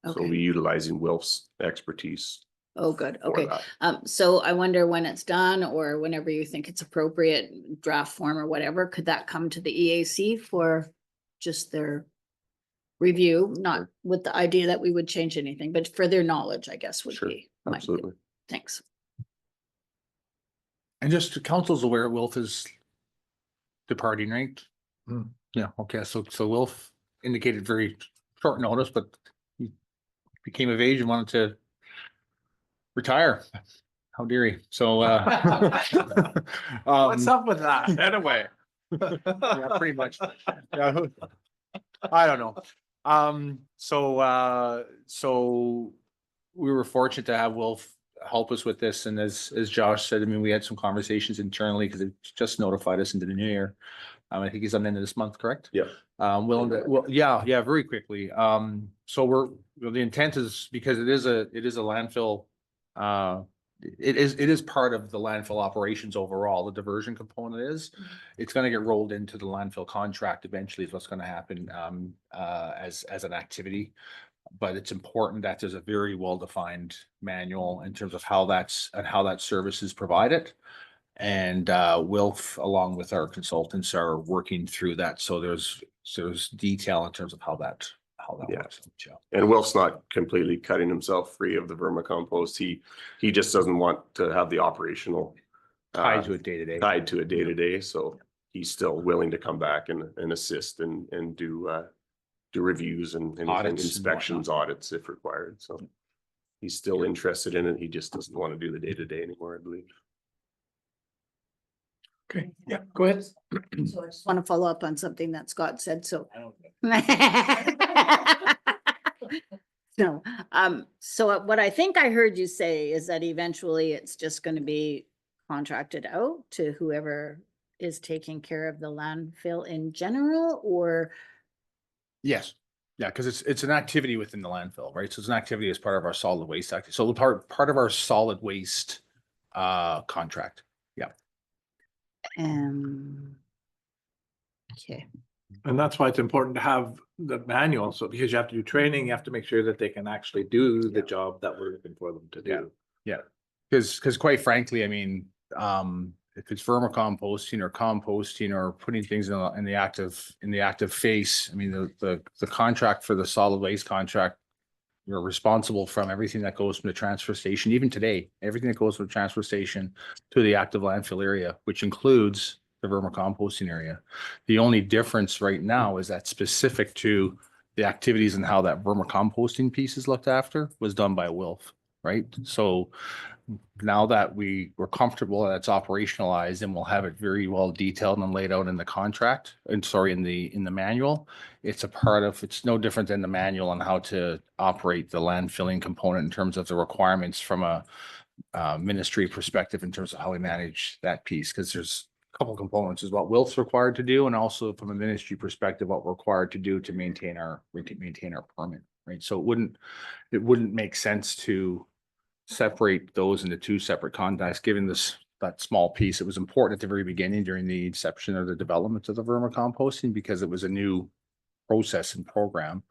So we'll be utilizing Wilf's expertise. Oh, good. for Okay. that. So I wonder when it's done or whenever you think it's appropriate, draft form or whatever, could that come to the EAC for just their review? Not with the idea that we would change anything, but for their knowledge, I guess would Sure, be. my- absolutely. Thanks. And just council's aware, Wilf is departing, right? Hmm. Yeah, okay, so Wilf indicated very short notice, but he became of age and wanted to retire. How dare he? So What's up with that? Anyway. Yeah, pretty much. Yeah, I don't know. So we were fortunate to have Wilf help us with this, and as Josh said, I mean, we had some conversations internally because it just notified us into the new year. I think he's on the end of this month, correct? Yeah. Yeah, very quickly. So the intent is, because it is a landfill, it is part of the landfill operations overall. The diversion component is, it's gonna get rolled into the landfill contract eventually is what's gonna happen, as an activity. But it's important that there's a very well-defined manual in terms of how that service is provided. And Wilf, along with our consultants, are working through that. So there's detail in terms of how that works. And Wilf's not completely cutting himself free of the vermicompost. He just doesn't want to have the operational Tied to a day-to-day. So he's still willing to come back and assist and do reviews and Audits and inspections, audits if required. So he's still interested in it. He just doesn't want to do the day-to-day anymore, I believe. Okay, yeah, go ahead. So I just want to follow up on something that Scott said, so. No, so what I think I heard you say is that eventually it's just going to be contracted out to whoever is taking care of the landfill in general, or? Yes, yeah, because it's an activity within the landfill, right? So it's an activity as part of our solid waste activity. So the part of our solid waste contract. Yeah. Okay. And that's why it's important to have the manual. So because you have to do training, you have to make sure that they can actually do the job that we're looking for them to do. Yeah, because quite frankly, I mean, if it's vermicomposting or composting or putting things in the active phase, I mean, the contract for the solid waste contract, you're responsible from everything that goes from the transfer station, even today, everything that goes from the transfer station to the active landfill area, which includes the vermicomposting area. The only difference right now is that specific to the activities and how that vermicomposting piece is looked after was done by Wilf, right? So now that we're comfortable that it's operationalized, and we'll have it very well detailed and laid out in the contract, and in the manual, it's no different than the manual on how to operate the landfilling component in terms of the requirements from a ministry perspective in terms of how we manage that piece, because there's couple components is what Wilt's required to do, and also from a ministry perspective, what we're required to do to maintain our permit, right? So it wouldn't make sense to separate those into two separate contacts, given that small piece. It was important at the very beginning during the inception of the development of the vermicomposting, because it was a new process and program.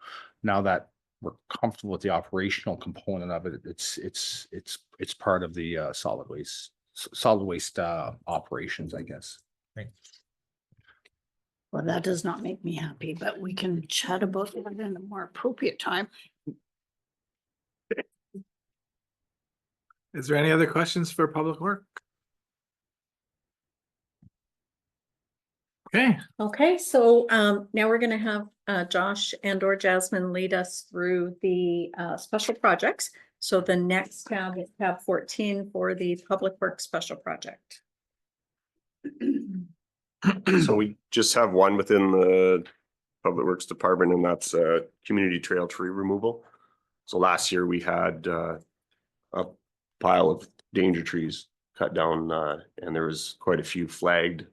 Now that we're comfortable with the operational component of it, it's part of the solid waste operations, I guess. Right. Well, that does not make me happy, but we can chat about it in a more appropriate time. Is there any other questions for Public Work? Okay, Okay, so now we're gonna have Josh and or Jasmine lead us through the special projects. So the next tab is tab 14 for the Public Works Special Project. So we just have one within the Public Works Department, and that's community trail tree removal. So last year we had a pile of danger trees cut down, and there was quite a few flagged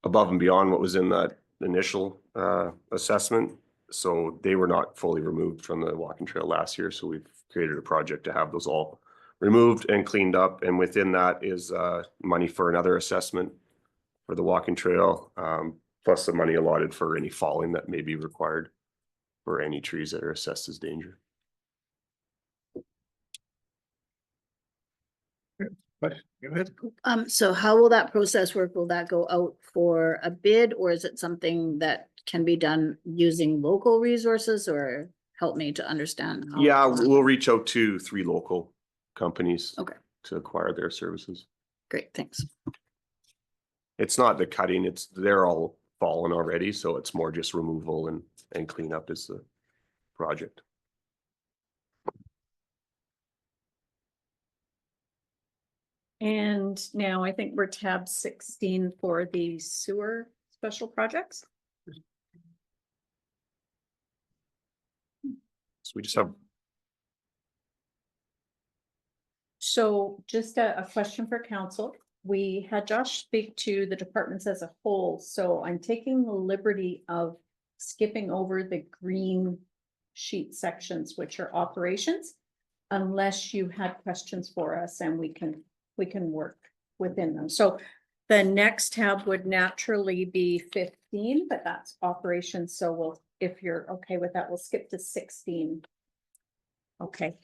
above and beyond what was in that initial assessment. So they were not fully removed from the walking trail last year. So we've created a project to have those all removed and cleaned up. And within that is money for another assessment for the walking trail, plus the money allotted for any falling that may be required for any trees that are assessed as danger. go ahead. So how will that process work? Will that go out for a bid, or is it something that can be done using local resources, or help me to understand? How Yeah, we'll reach out to 3 local companies. Okay. To acquire their services. Great, thanks. It's not the cutting, they're all fallen already, so it's more just removal and cleanup is the project. And now I think we're tab 16 for the sewer special projects. So we just have, So just a question for council. We had Josh speak to the departments as a whole, so I'm taking the liberty of skipping over the green sheet sections, which are operations, unless you had questions for us and we can work within them. So the next tab would naturally be 15, but that's operations. So we'll, if you're okay with that, we'll skip to 16. Okay.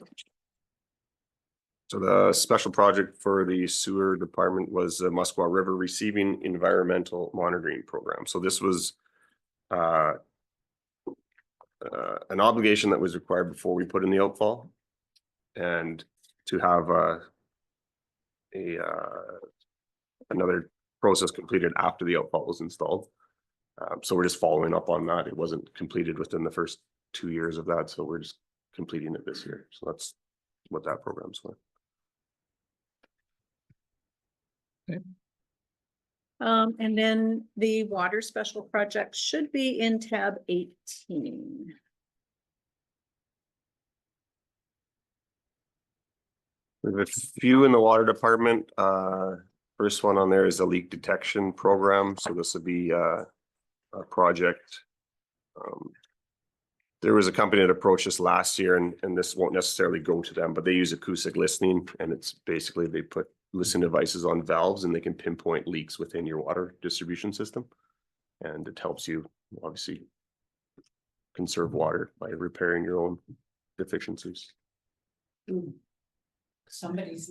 so the special project for the sewer department was the Muskwa River Receiving Environmental Monitoring Program. So this was an obligation that was required before we put in the outfall, and to have another process completed after the outfall was installed. So we're just following up on that. It wasn't completed within the first 2 years of that, so we're just completing it this year. So that's what that program's for. And then the water special project should be in tab 18. We have a few in the water department. First one on there is a leak detection program. So this would be a project. There was a company that approached us last year, and this won't necessarily go to them, but they use acoustic listening, and it's basically they put listening devices on valves and they can pinpoint leaks within your water distribution system. And it helps you obviously conserve water by repairing your own deficiencies. Somebody's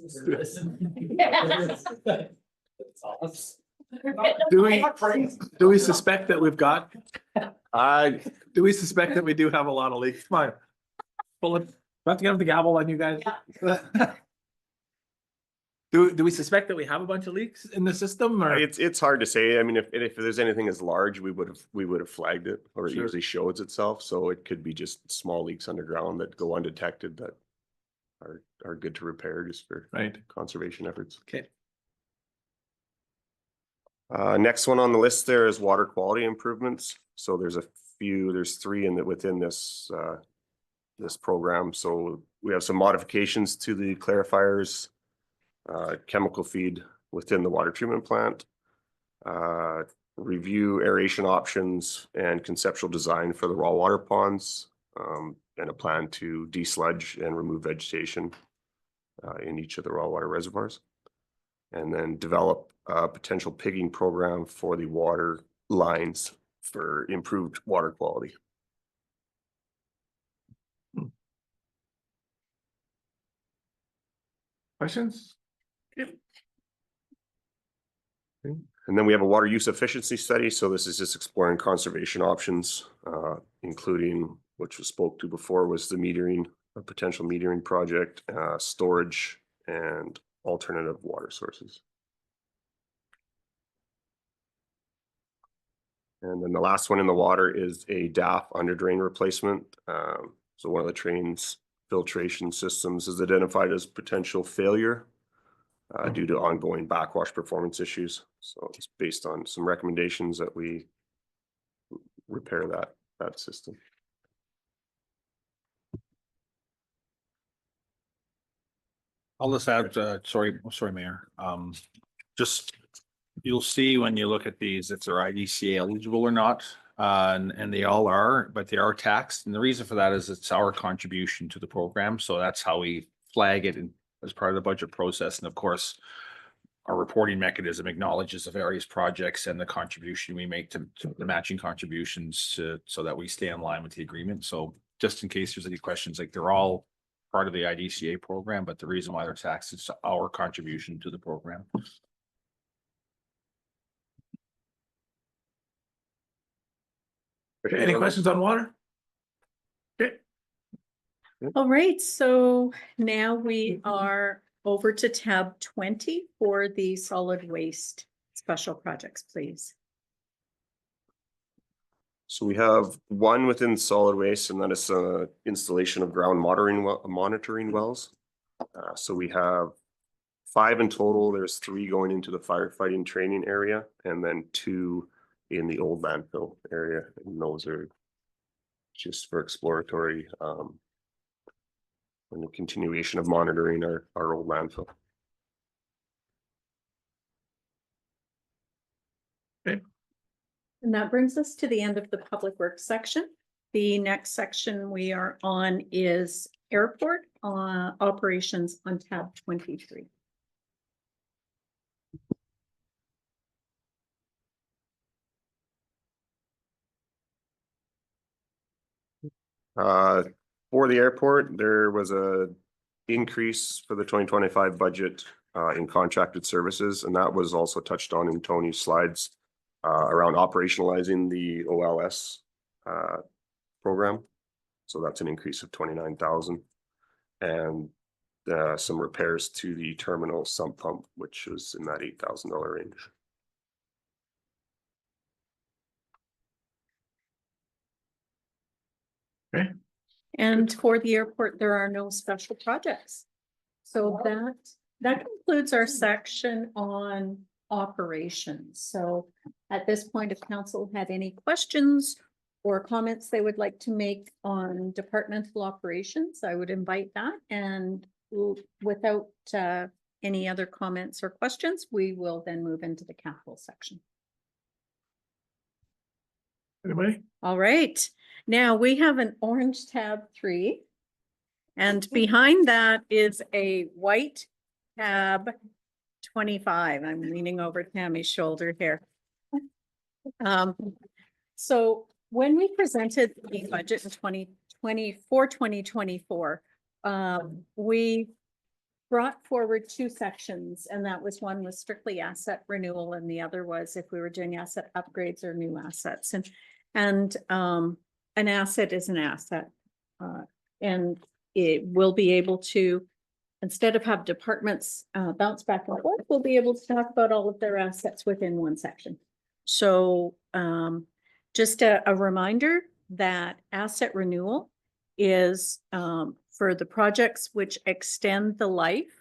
Do we suspect that we've got? Do we suspect that we do have a lot of leaks? Come on. Pull it. Do I have to get the gavel on you guys? Do we suspect that we have a bunch of leaks in the system, or? It's hard to say. I mean, if there's anything as large, we would have flagged it, or it Sure. usually shows itself. So it could be just small leaks underground that go undetected that are good to repair just for Right. conservation efforts. Okay. Next one on the list there is water quality improvements. So there's 3 within this this program. So we have some modifications to the clarifiers, chemical feed within the water treatment plant. Review aeration options and conceptual design for the raw water ponds, and a plan to desludge and remove vegetation in each of the raw water reservoirs. And then develop a potential pigging program for the water lines for improved water quality. Questions? And then we have a water use efficiency study. So this is just exploring conservation options, including, which was spoke to before, was the metering, a potential metering project, storage, and alternative water sources. And then the last one in the water is a DAF under drain replacement. So one of the train's filtration systems is identified as potential failure due to ongoing backwash performance issues. So it's based on some recommendations that we repair that system. I'll just add, sorry, Mayor. Just, you'll see when you look at these, if they're IDCA eligible or not. And they all are, but they are taxed. And the reason for that is it's our contribution to the program. So that's how we flag it as part of the budget process. And of course, our reporting mechanism acknowledges the various projects and the contribution we make to the matching contributions so that we stay in line with the agreement. So just in case there's any questions, like they're all part of the IDCA program, but the reason why they're taxed is our contribution to the program. Any questions on water? Okay. All right, so now we are over to tab 20 for the solid waste special projects, please. So we have one within solid waste, and that is installation of ground monitoring wells. So we have 5 in total. There's 3 going into the firefighting training area, and then 2 in the old landfill area. And those are just for exploratory and the continuation of monitoring our old landfill. Okay. And that brings us to the end of the public works section. The next section we are on is airport operations on tab 23. For the airport, there was a increase for the 2025 budget in contracted services, and that was also touched on in Tony's slides around operationalizing the OLS program. So that's an increase of 29,000, and some repairs to the terminal sump pump, which was in that $8,000 range. Okay. And for the airport, there are no special projects. So that concludes our section on operations. So at this point, if council had any questions or comments they would like to make on departmental operations, I would invite that. And without any other comments or questions, we will then move into the capital section. Anybody? All right. Now we have an orange tab 3. And behind that is a white tab 25. I'm leaning over Tammy's shoulder here. So when we presented the budget in 2024, we brought forward 2 sections, and that was one was strictly asset renewal, and the other was if we were doing asset upgrades or new assets. And an asset is an asset, and it will be able to, instead of have departments bounce back and forth, we'll be able to talk about all of their assets within one section. So just a reminder that asset renewal is for the projects which extend the life.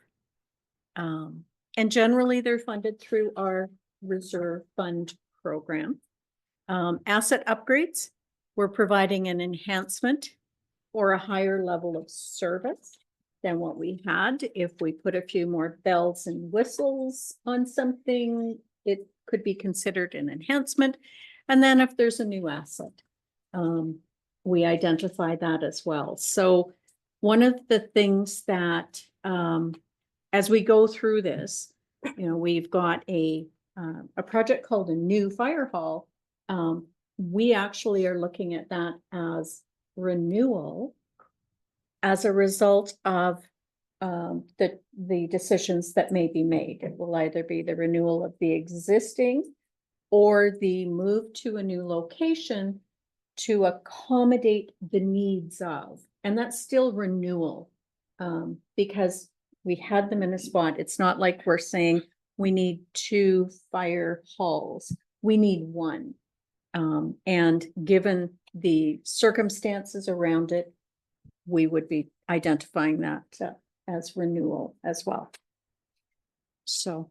And generally they're funded through our reserve fund program. Asset upgrades, we're providing an enhancement or a higher level of service than what we had. If we put a few more bells and whistles on something, it could be considered an enhancement. And then if there's a new asset, we identify that as well. So one of the things that, as we go through this, we've got a project called a new fire hall. We actually are looking at that as renewal as a result of the decisions that may be made. It will either be the renewal of the existing or the move to a new location to accommodate the needs of, and that's still renewal. Because we had them in a spot. It's not like we're saying we need 2 fire halls. We need 1. And given the circumstances around it, we would be identifying that as renewal as well. So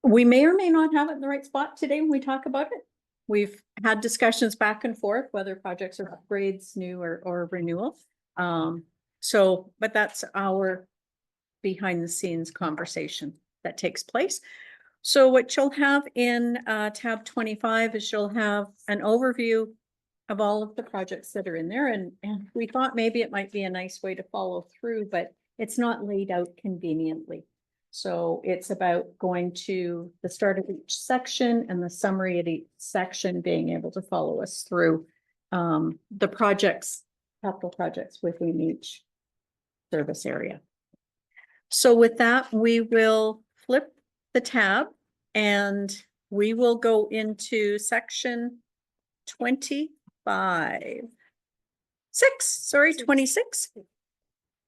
we may or may not have it in the right spot today when we talk about it. We've had discussions back and forth, whether projects are upgrades, new or renewal. But that's our behind the scenes conversation that takes place. So what you'll have in tab 25 is you'll have an overview of all of the projects that are in there. And we thought maybe it might be a nice way to follow through, but it's not laid out conveniently. So it's about going to the start of each section and the summary of each section, being able to follow us through the projects, capital projects within each service area. So with that, we will flip the tab and we will go into section 26.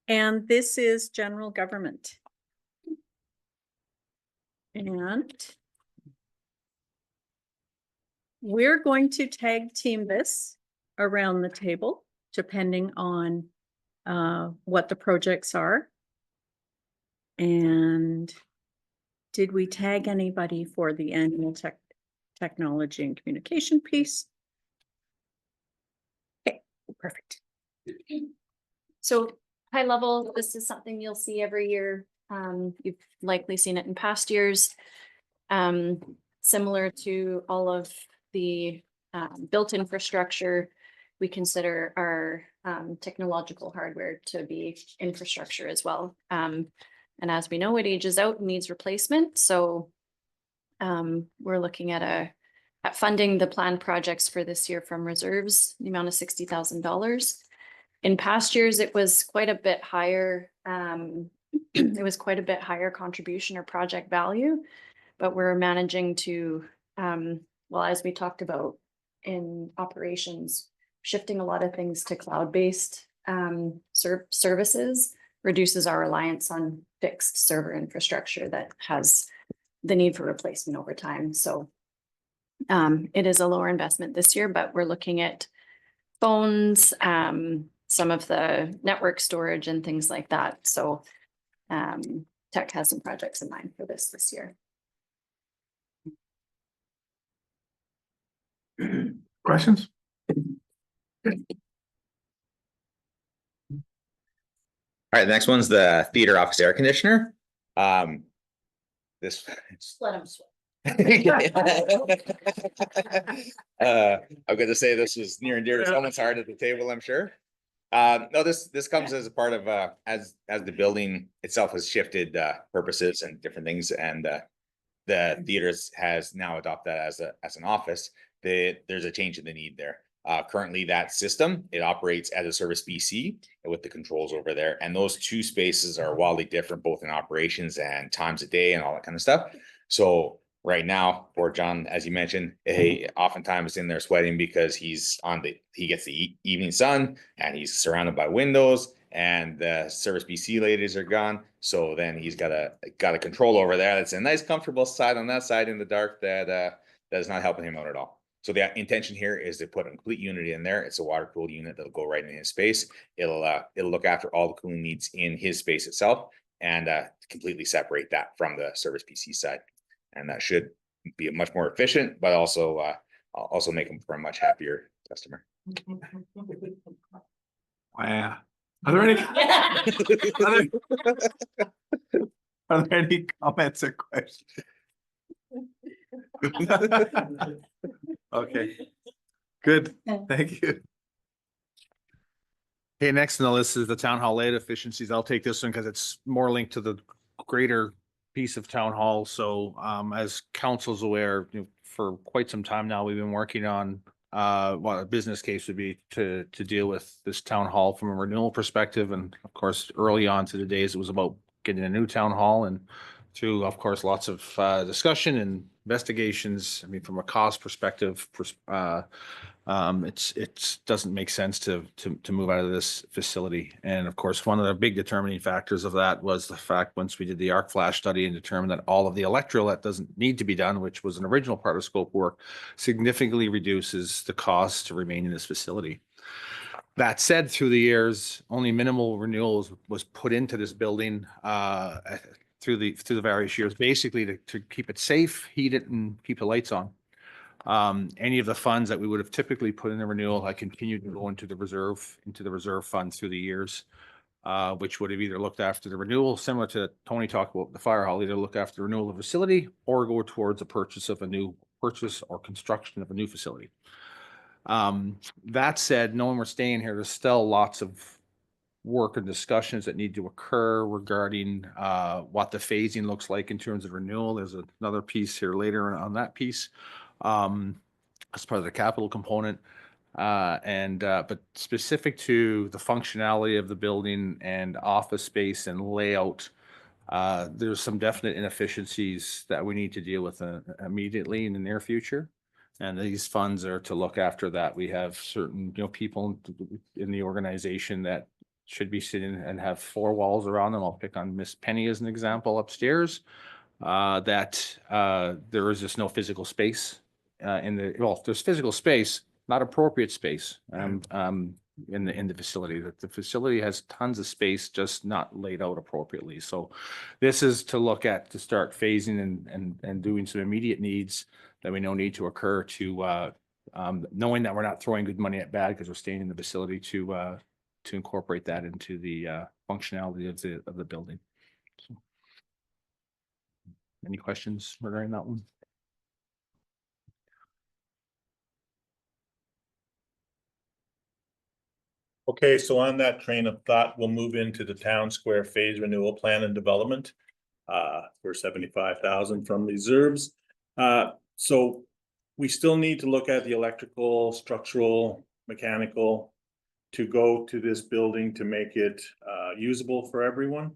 And this is general government. And we're going to tag team this around the table, depending on what the projects are. And did we tag anybody for the annual technology and communication piece? Okay, perfect. So high level, this is something you'll see every year. You've likely seen it in past years. Similar to all of the built infrastructure, we consider our technological hardware to be infrastructure as well. And as we know, it ages out and needs replacement. So we're looking at funding the planned projects for this year from reserves, the amount of $60,000. In past years, it was quite a bit higher. It was quite a bit higher contribution or project value, but we're managing to, well, as we talked about in operations, shifting a lot of things to cloud-based services reduces our reliance on fixed server infrastructure that has the need for replacement over time. So it is a lower investment this year, but we're looking at phones, some of the network storage and things like that. So Tech has some projects in mind for this year. Questions? All right, the next one's the theater office air conditioner. This. Let them sweat. I'm going to say this is near and dear to someone's heart at the table, I'm sure. No, this comes as a part of as the building itself has shifted purposes and different things, and the theaters has now adopted that as an office. There's a change in the need there. Currently, that system, it operates as a service BC with the controls over there, and those 2 spaces are wildly different, both in operations and times a day and all that kind of stuff. So right now, poor John, as you mentioned, he oftentimes in there sweating because he gets the evening sun and he's surrounded by windows, and the service BC ladies are gone. So then he's got a control over there. That's a nice, comfortable side on that side in the dark that is not helping him out at all. So the intention here is to put a complete unit in there. It's a water cooled unit that'll go right in his space. It'll look after all the cooling needs in his space itself, and completely separate that from the service PC side. And that should be much more efficient, but also make him for a much happier customer. Wow. Are there any comments or questions? Okay, good, thank you. Okay, next on the list is the town hall layout efficiencies. I'll take this one because it's more linked to the greater piece of town hall. So as council's aware, for quite some time now, we've been working on what a business case would be to deal with this town hall from a renewal perspective. And of course, early on to the days, it was about getting a new town hall, and through, of course, lots of discussion and investigations. I mean, from a cost perspective, it doesn't make sense to move out of this facility. And of course, one of the big determining factors of that was the fact, once we did the arc flash study and determined that all of the electrical that doesn't need to be done, which was an original part of scope work, significantly reduces the cost to remain in this facility. That said, through the years, only minimal renewals was put into this building through the various years, basically to keep it safe, heat it, and keep the lights on. Any of the funds that we would have typically put in the renewal, I continued to go into the reserve fund through the years, which would have either looked after the renewal, similar to Tony talked about the fire hall, either look after the renewal of the facility or go towards a purchase or construction of a new facility. That said, knowing we're staying here, there's still lots of work and discussions that need to occur regarding what the phasing looks like in terms of renewal. There's another piece here later on that piece as part of the capital component. But specific to the functionality of the building and office space and layout, there's some definite inefficiencies that we need to deal with immediately in the near future. And these funds are to look after that. We have certain, people in the organization that should be sitting and have 4 walls around them. I'll pick on Miss Penny as an example upstairs, that there is just no physical space there's physical space, not appropriate space in the facility. That the facility has tons of space, just not laid out appropriately. So this is to start phasing and doing some immediate needs that we know need to occur to knowing that we're not throwing good money at bad because we're staying in the facility to incorporate that into the functionality of the building. So, any questions regarding that one? Okay, so on that train of thought, we'll move into the town square phase renewal plan and development for 75,000 from reserves. So we still need to look at the electrical, structural, mechanical to go to this building to make it usable for everyone.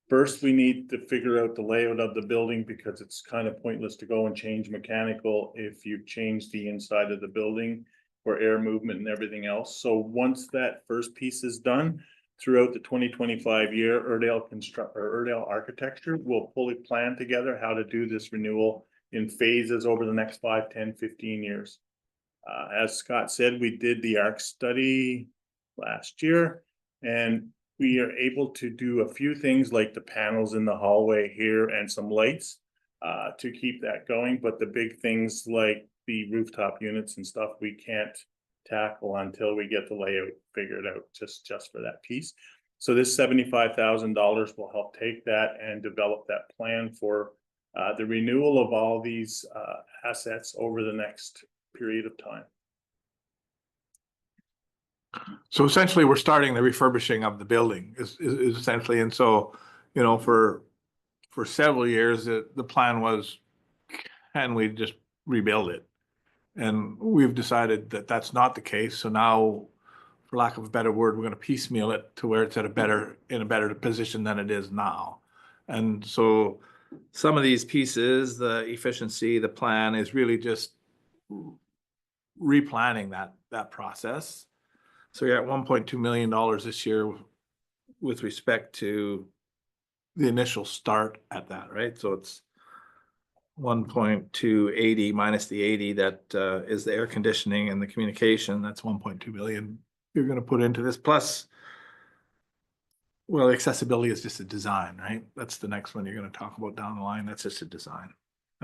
First, we need to figure out the layout of the building because it's kind of pointless to go and change mechanical if you've changed the inside of the building for air movement and everything else. So once that first piece is done, throughout the 2025 year, Iredell Architecture will fully plan together how to do this renewal in phases over the next 5, 10, 15 years. As Scott said, we did the ARC study last year, and we are able to do a few things like the panels in the hallway here and some lights to keep that going. But the big things like the rooftop units and stuff, we can't tackle until we get the layout figured out just for that piece. So this $75,000 will help take that and develop that plan for the renewal of all these assets over the next period of time. So essentially, we're starting the refurbishing of the building is essentially, and so, for several years, the plan was, can we just rebuild it? And we've decided that that's not the case. So now, for lack of a better word, we're going to piecemeal it to where it's in a better position than it is now. And so some of these pieces, the efficiency, the plan is really just replanning that process. So you're at $1.2 million this year with respect to the initial start at that, right? So it's 1.280 minus the 80 that is the air conditioning and the communication. That's 1.2 million you're going to put into this. Plus, well, accessibility is just a design, right? That's the next one you're going to talk about down the line. That's just a design.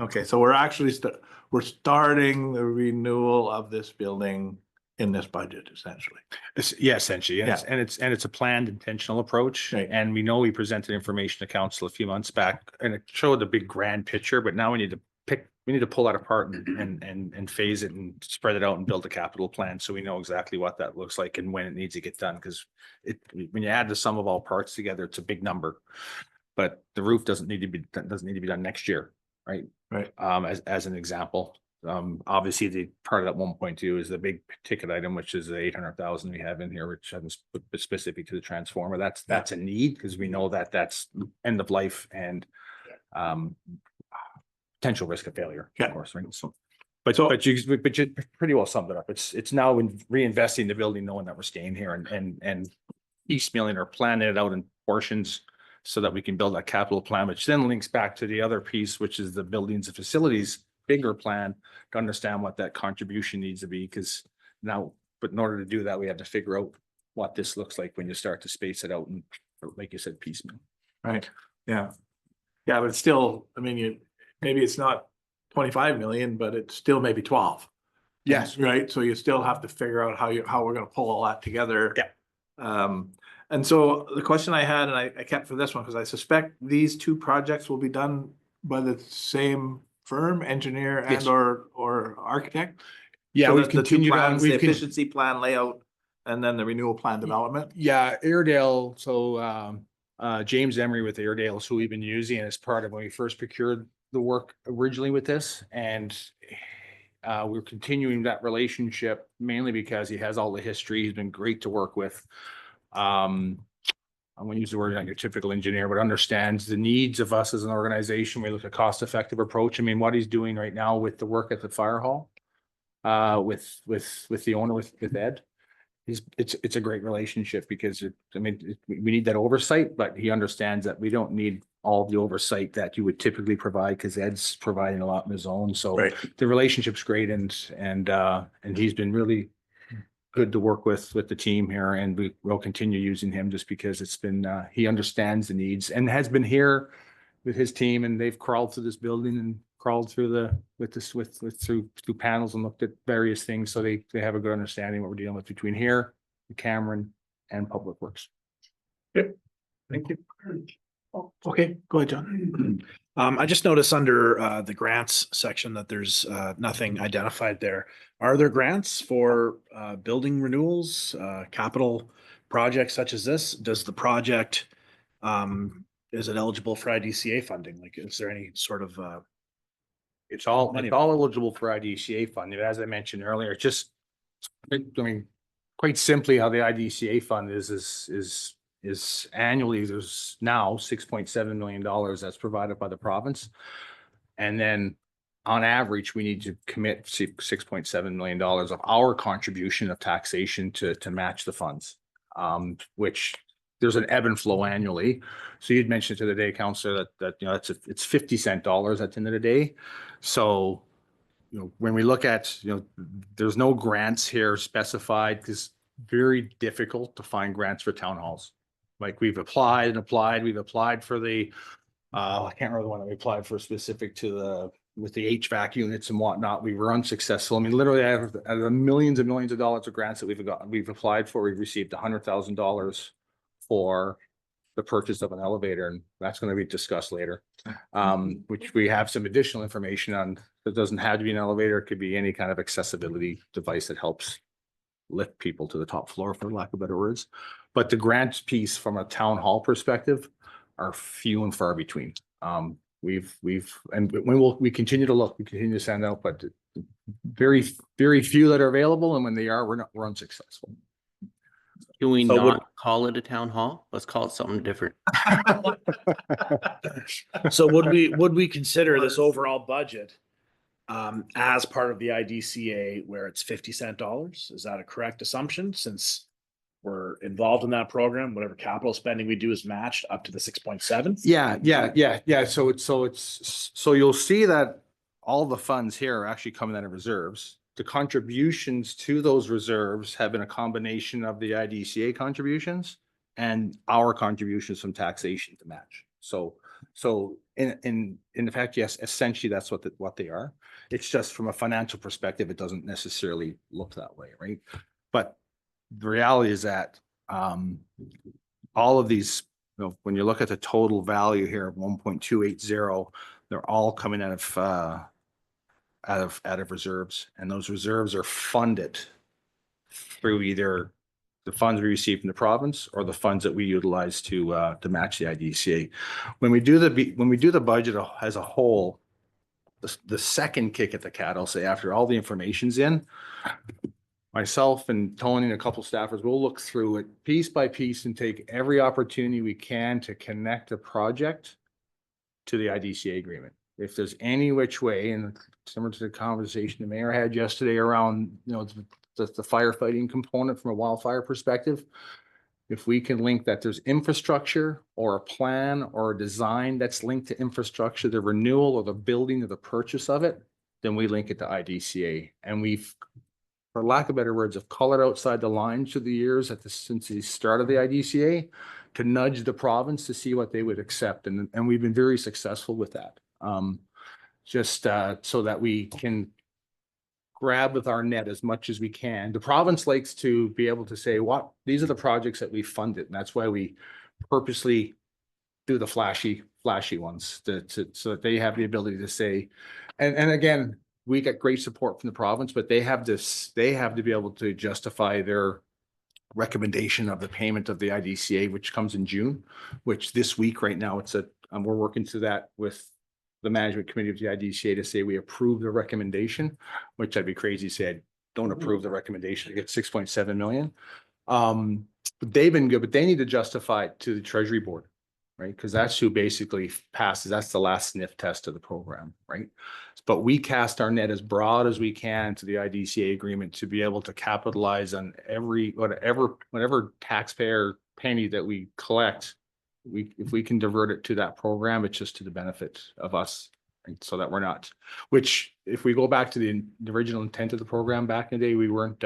Okay, so we're actually we're starting the renewal of this building in this budget, essentially. Essentially, yes. Yeah. And it's a planned, intentional approach. Right. And we know we presented information to council a few months back, and it showed the big grand picture, but now we need to pick we need to pull that apart and phase it and spread it out and build a capital plan. So we know exactly what that looks like and when it needs to get done. Cause when you add the sum of all parts together, it's a big number. But the roof doesn't need to be done next year, right? Right. As an example. Obviously the part of that 1.2 is the big ticket item, which is the 800,000 we have in here, which hasn't specific to the transformer. That's a need because we know that that's end of life and potential risk of failure, of course, right? So, but you pretty well summed it up. It's now in reinvesting the building, knowing that we're staying here and piecemealing or planning it out in portions so that we can build that capital plan, which then links back to the other piece, which is the buildings and facilities bigger plan to understand what that contribution needs to be. Because now, but in order to do that, we have to figure out what this looks like when you start to space it out and, like you said, piecemeal. Right, yeah. Yeah, but it's still, I mean, maybe it's not 25 million, but it's still maybe 12. Yes. Right, so you still have to figure out how we're gonna pull all that together. Yeah. And so the question I had, and I kept for this one, because I suspect these two projects will be done by the same firm, engineer and Yes. or architect? Yeah, So we've the two continued on, plans, the we've efficiency plan layout, and then the renewal plan development? Yeah, Airedale, so James Emery with Airedale is who we've been using as part of when we first procured the work originally with this. And we're continuing that relationship mainly because he has all the history. He's been great to work with. I'm gonna use the word not your typical engineer, but understands the needs of us as an organization. We look at cost-effective approach. I mean, what he's doing right now with the work at the fire hall, with the owner, with Ed. It's a great relationship because we need that oversight, but he understands that we don't need all the oversight that you would typically provide because Ed's providing a lot in his own. So Right. the relationship's great and he's been really good to work with the team here, and we will continue using him just because it's been he understands the needs and has been here with his team, and they've crawled through this building and crawled through through panels and looked at various things. So they have a good understanding what we're dealing with between here, Cameron and Public Works. Yep, thank you. Okay, go ahead, John. I just noticed under the grants section that there's nothing identified there. Are there grants for building renewals, capital projects such as this? Does the project, is it eligible for IDCA funding? Like, is there any sort of It's all eligible for IDCA funding. As I mentioned earlier, just, I mean, quite simply, how the IDCA fund is annually, there's now $6.7 million that's provided by the province. And then on average, we need to commit $6.7 million of our contribution of taxation to match the funds. Which there's an ebb and flow annually. So you'd mentioned to the day, Councillor, that you know, it's 50 cent dollars at the end of the day. So, you know, when we look at, you know, there's no grants here specified because very difficult to find grants for town halls. Like we've applied, we've applied for the, I can't remember the one that we applied for specific to with the HVAC units and whatnot. We were unsuccessful. I mean, literally out of the millions and millions of dollars of grants that we've applied for, we've received $100,000 for the purchase of an elevator, and that's going to be discussed later. Which we have some additional information on. It doesn't have to be an elevator. It could be any kind of accessibility device that helps lift people to the top floor, for lack of better words. But the grants piece from a town hall perspective are few and far between. We continue to look, we continue to send out, but very, very few that are available. And when they are, we're unsuccessful. Can we So not call it a town hall? Let's call it something different. So would we consider this overall budget as part of the IDCA where it's 50 cent dollars? Is that a correct assumption, since we're involved in that program? Whatever capital spending we do is matched up to the 6.7? Yeah. So you'll see that all the funds here are actually coming out of reserves. The contributions to those reserves have been a combination of the IDCA contributions and our contributions from taxation to match. So in fact, yes, essentially that's what they are. It's just from a financial perspective, it doesn't necessarily look that way, right? But the reality is that all of these, you know, when you look at the total value here of 1.280, they're all coming out of out of reserves, and those reserves are funded through either the funds we receive from the province or the funds that we utilize to match the IDCA. When we do the budget as a whole, the second kick at the cat, I'll say, after all the information's in, myself and Tony and a couple staffers will look through it piece by piece and take every opportunity we can to connect the project to the IDCA agreement. If there's any which way, and similar to the conversation the mayor had yesterday around, the firefighting component from a wildfire perspective, if we can link that there's infrastructure or a plan or a design that's linked to infrastructure, the renewal or the building or the purchase of it, then we link it to IDCA. And we've, for lack of better words, have colored outside the lines through the years since the start of the IDCA to nudge the province to see what they would accept. And we've been very successful with that. So that we can grab with our net as much as we can. The province likes to be able to say, these are the projects that we funded. And that's why we purposely do the flashy ones so that they have the ability to say, and again, we get great support from the province, but they have to be able to justify their recommendation of the payment of the IDCA, which comes in June, which this week right now we're working through that with the management committee of the IDCA to say we approve the recommendation, which I'd be crazy to say I don't approve the recommendation to get 6.7 million. But they've been good, but they need to justify it to the Treasury Board, right? Because that's who basically passes. That's the last sniff test of the program, right? But we cast our net as broad as we can to the IDCA agreement to be able to capitalize on whatever taxpayer penny that we collect. If we can divert it to that program, it's just to the benefit of us, right? So that we're not, which if we go back to the original intent of the program back in the day, we weren't,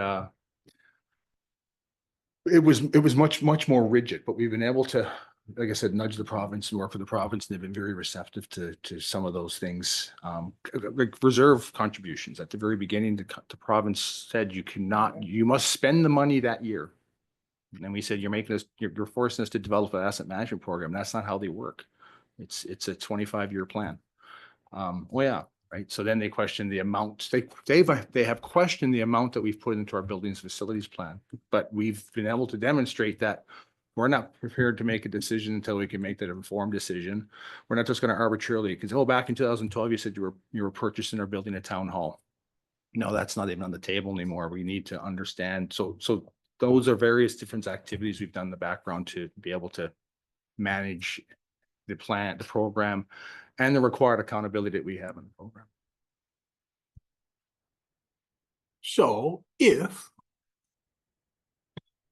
it was much more rigid, but we've been able to, like I said, nudge the province and work for the province, and they've been very receptive to some of those things. Like reserve contributions at the very beginning, the province said you must spend the money that year. And we said, you're forcing us to develop an asset management program. That's not how they work. It's a 25-year plan. Right. So then they question the amount. They have questioned the amount that we've put into our buildings facilities plan, but we've been able to demonstrate that we're not prepared to make a decision until we can make that informed decision. We're not just going to arbitrarily, because back in 2012, you said you were purchasing or building a town hall. No, that's not even on the table anymore. We need to understand. So those are various different activities we've done in the background to be able to manage the plan, the program, and the required accountability that we have in the program. So if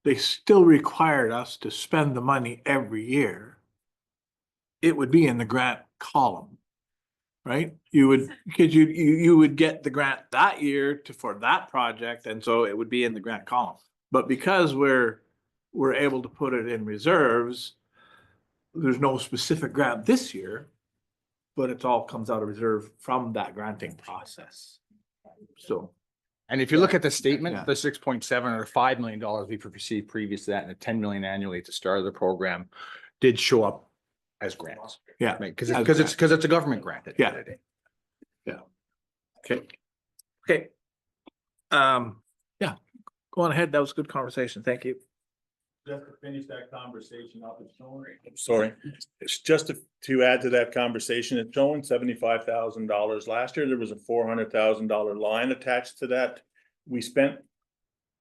they still required us to spend the money every year, it would be in the grant column, right? Because you would get the grant that year for that project, and so it would be in the grant column. But because we're able to put it in reserves, there's no specific grant this year, but it all comes out of reserve from that granting process. So. And if you look at the statement, the 6.7 or $5 million we've received previous to that, and the 10 million annually at the start of the program did show up as grants. Yeah. Right. Because it's a government grant. At the end of the day. Yeah. Okay. Yeah. Go on ahead. That was a good conversation. Thank you. Just to finish that conversation up, sorry, it's just to add to that conversation, it's showing $75,000. Last year, there was a $400,000 line attached to that. We spent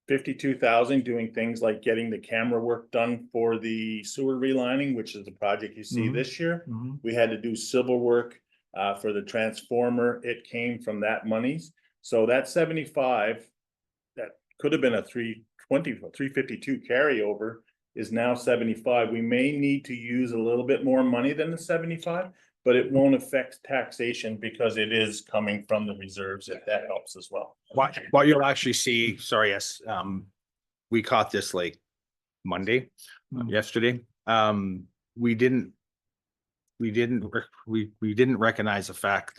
52,000 doing things like getting the camera work done for the sewer relining, which is the project you see this year. We had to do civil work for the transformer. It came from that monies. So that 75, that could have been a 352 carryover, is now 75. We may need to use a little bit more money than the 75, but it won't affect taxation because it is coming from the reserves, if that helps as well. What you'll actually see, sorry, yes, we caught this like Monday, yesterday. We didn't recognize the fact,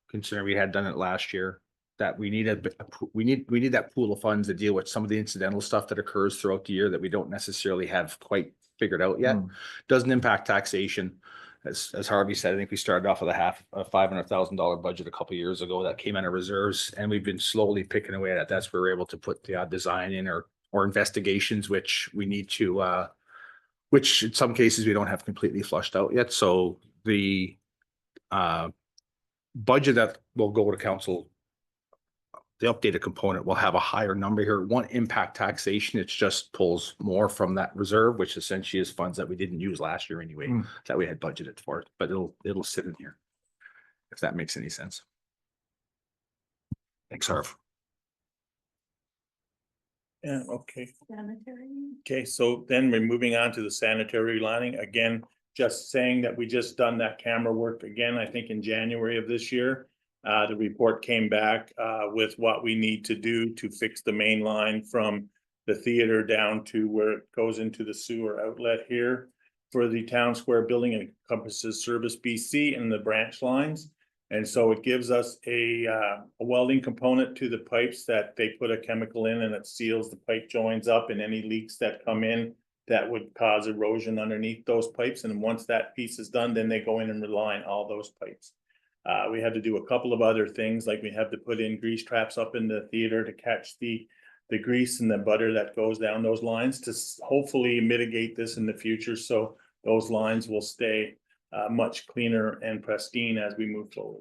considering we had done it last year, that we need that pool of funds to deal with some of the incidental stuff that occurs throughout the year that we don't necessarily have quite figured out yet. Doesn't impact taxation. as Harvey said, I think we started off with a $500,000 budget a couple of years ago that came out of reserves, and we've been slowly picking away at it. That's where we're able to put the design in or investigations, which we need to, which in some cases we don't have completely flushed out yet. So the budget that will go to council, the updated component will have a higher number here. It won't impact taxation. It just pulls more from that reserve, which essentially is funds that we didn't use last year anyway, that we had budgeted for it, but it'll sit in here. If that makes any sense. Thanks, Harv. Yeah, okay. Okay, so then we're moving on to the sanitary lining. Again, just saying that we just done that camera work again, I think in January of this year. The report came back with what we need to do to fix the main line from the theater down to where it goes into the sewer outlet here. For the town square building, it encompasses Service BC and the branch lines. And so it gives us a welding component to the pipes that they put a chemical in, and it seals the pipe joins up, and any leaks that come in that would cause erosion underneath those pipes. And once that piece is done, then they go in and reline all those pipes. We had to do a couple of other things, like we have to put in grease traps up in the theater to catch the grease and the butter that goes down those lines to hopefully mitigate this in the future. So those lines will stay much cleaner and pristine as we move forward.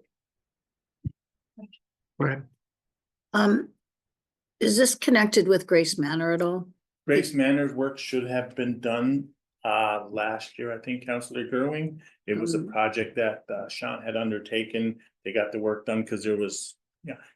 Right. Is this connected with Grace Manor at all? Grace Manor's work should have been done last year, I think, Councillor Gerwing. It was a project that Sean had undertaken. They got the work done because there was,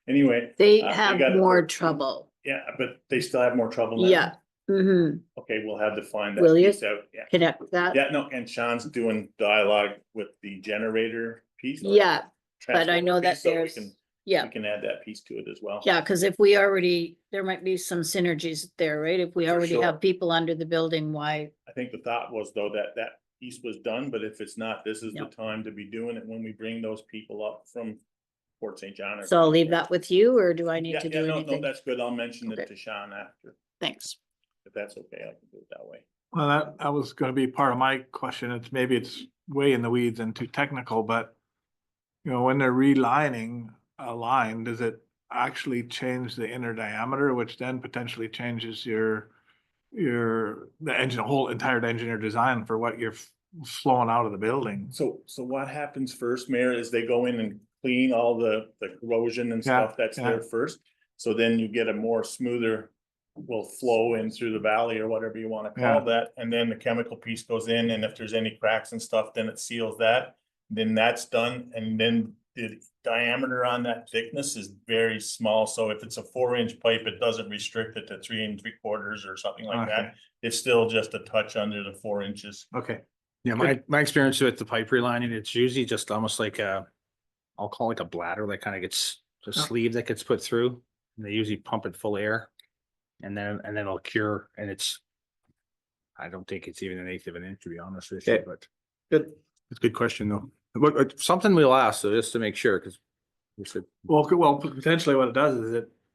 anyway. They they have got it more worked. trouble. Yeah, but they still have more trouble now. Yeah. Mm-hmm. Okay, we'll have to find that Will you piece out. Yeah. connect that? Yeah, no, and Sean's doing dialogue with the generator piece. or Yeah, but I transformer know that piece, so we there's, can- yeah, We can add that piece to it as well. yeah, because if we already, there might be some synergies there, right? If we For already sure. have people under the building, why? I think the thought was though that that piece was done, but if it's not, this is the Yep. time to be doing it when we bring those people up from Fort St. John. or- So I'll leave that with you, or do I need Yeah, to yeah, do no, anything? that's good. I'll mention it Okay. to Sean after, Thanks. if that's okay. I can do it that way. Well, that was gonna be part of my question. Maybe it's way in the weeds and too technical, but when they're relining a line, does it actually change the inner diameter, which then potentially changes the whole entire engineer design for what you're flowing out of the building? So what happens first, Mayor, is they go in and clean all the corrosion and Yeah, stuff that's yeah. there first. So then you get a more smoother will flow in through the valley or whatever you want to Yeah. call that. And then the chemical piece goes in, and if there's any cracks and stuff, then it seals that. Then that's done. And then the diameter on that thickness is very small. So if it's a 4-inch pipe, it doesn't restrict it to 3 3/4 or something like Okay. that. It's still just a touch under the 4 inches. Okay. Yeah, my experience with the pipe relining, it's usually just almost like I'll call it like a bladder that kind of gets the Oh. sleeve that gets put through. And they usually pump it full of air. And then it'll cure, and I don't think it's even 1/8 of an inch, to be honest with you, Okay. but Good. it's a good question though. But something we'll ask, so just to make sure, because we said, Well, potentially what it does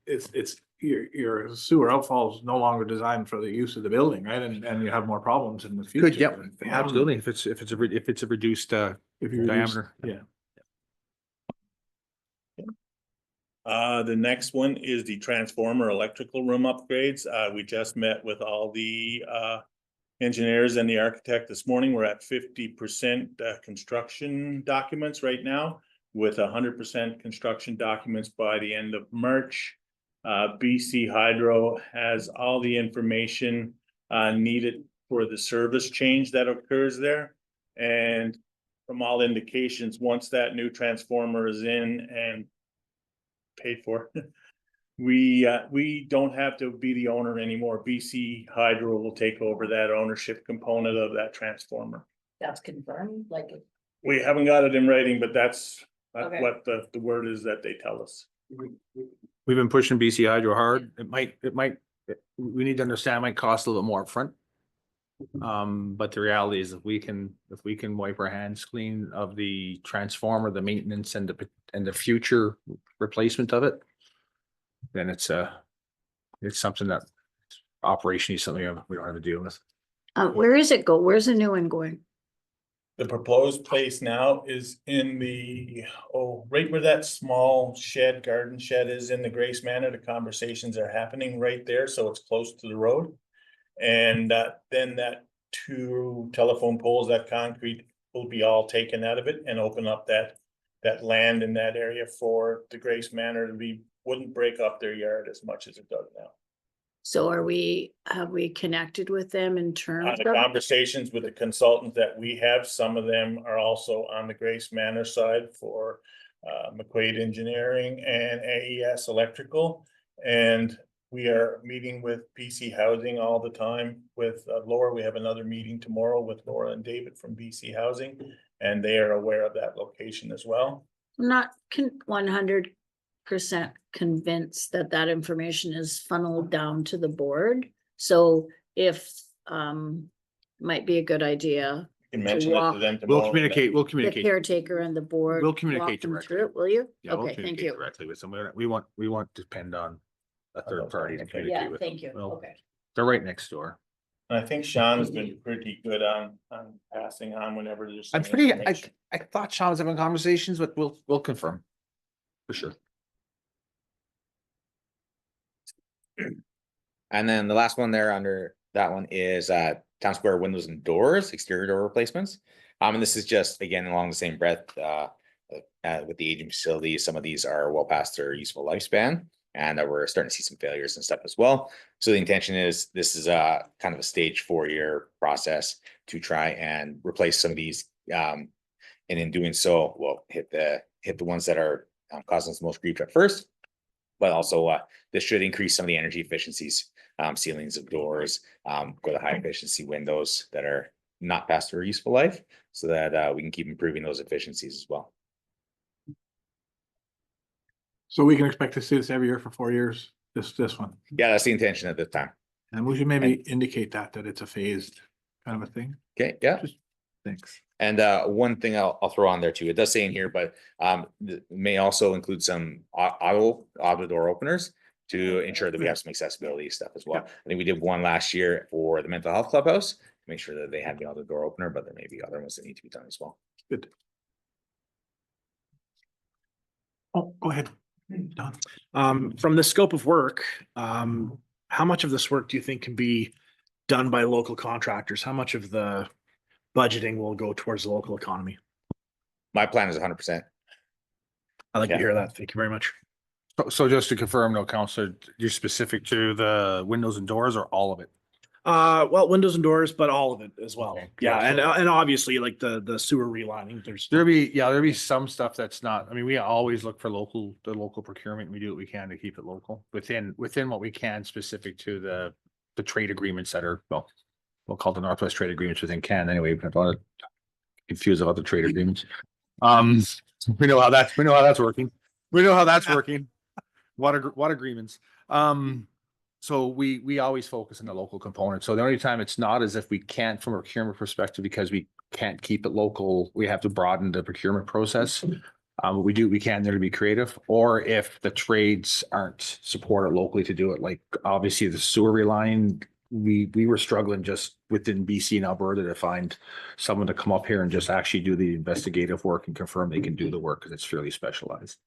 is it's your sewer outfall is no longer designed for the use of the building, right? And you have more problems in the future. could, yep, absolutely, if it's a reduced If you reduce- diameter. Yeah. The next one is the transformer electrical room upgrades. We just met with all the engineers and the architect this morning. We're at 50% construction documents right now, with 100% construction documents by the end of March. BC Hydro has all the information needed for the service change that occurs there. And from all indications, once that new transformer is in and paid for, we don't have to be the owner anymore. BC Hydro will take over that ownership component of that transformer. That's confirmed, like. We haven't got it in writing, but that's Okay. what the word is that they tell us. We've been pushing BC Hydro hard. We need to understand, it might cost a little bit more upfront. But the reality is if we can wipe our hands clean of the transformer, the maintenance and the future replacement of it, then it's something that operationally something we don't have to deal with. Where is it go? Where's the new one going? The proposed place now is in the, right where that small shed, garden shed is in the Grace Manor. The conversations are happening right there, so it's close to the road. And then that 2 telephone poles, that concrete will be all taken out of it and open up that land in that area for the Grace Manor to be, wouldn't break up their yard as much as it does now. So have we connected with them in terms The of? conversations with the consultants that we have, some of them are also on the Grace Manor side for McQuaid Engineering and AES Electrical. And we are meeting with BC Housing all the time with Laura. We have another meeting tomorrow with Laura and David from BC Housing, and they are aware of that location as well. I'm not 100% convinced that that information is funneled down to the board. So if, might be a good idea. You can mention it to them We'll tomorrow. communicate, we'll The communicate. caretaker and the board. We'll walk communicate them directly. through it, will you? Yeah, we'll Okay, thank communicate you. directly with them. We won't depend on a third party to Okay. communicate Yeah, with thank them. you. Well, Okay. they're right next door. And I think Sean's been pretty good on passing on whenever there's. I'm some pretty, information. I thought Sean was having conversations, but we'll confirm. For sure. And then the last one there under that one is town square windows and doors, exterior door replacements. And this is just, again, along the same breadth with the aging facilities. Some of these are well past their useful lifespan, and we're starting to see some failures and stuff as well. So the intention is this is a kind of a stage 4-year process to try and replace some of these. And in doing so, we'll hit the ones that are causing us the most grief at first. But also this should increase some of the energy efficiencies, ceilings of doors, go to high efficiency windows that are not past their useful life, so that we can keep improving those efficiencies as well. So we can expect to see this every year for 4 years, this one. Yeah, that's the intention at this time. And we should maybe indicate that it's a phased kind of a thing. Okay, yeah. Thanks. And one thing I'll throw on there too, it does say in here, but may also include some auto door openers to ensure that we have some accessibility stuff as well. I think we did one last year for the mental health clubhouse to make sure that they had the auto door opener, but there may be other ones that need to be done as well. Good. Oh, go ahead. Don. From the scope of work, how much of this work do you think can be done by local contractors? How much of the budgeting will go towards the local economy? My plan is 100%. I'd like to hear that. Thank you very much. So just to confirm, no, Counselor, you're specific to the windows and doors or all of it? Well, windows and doors, but all of it as well. Okay. Yeah, and obviously like the sewer relining, There'll be some stuff that's not, I mean, we always look for the local procurement. We do what we can to keep it local within what we can, specific to the trade agreements that are, well, we'll call the Northwest Trade Agreements within Canada anyway. I don't want to confuse with other trade agreements. We know how that's working. We know how that's working. What agreements? So we always focus on the local component. So the only time it's not is if we can't, from a procurement perspective, because we can't keep it local, we have to broaden the procurement process. We can there to be creative, or if the trades aren't supported locally to do it, like obviously the sewer relining, we were struggling just within BC and Alberta to find someone to come up here and just actually do the investigative work and confirm they can do the work because it's fairly specialized.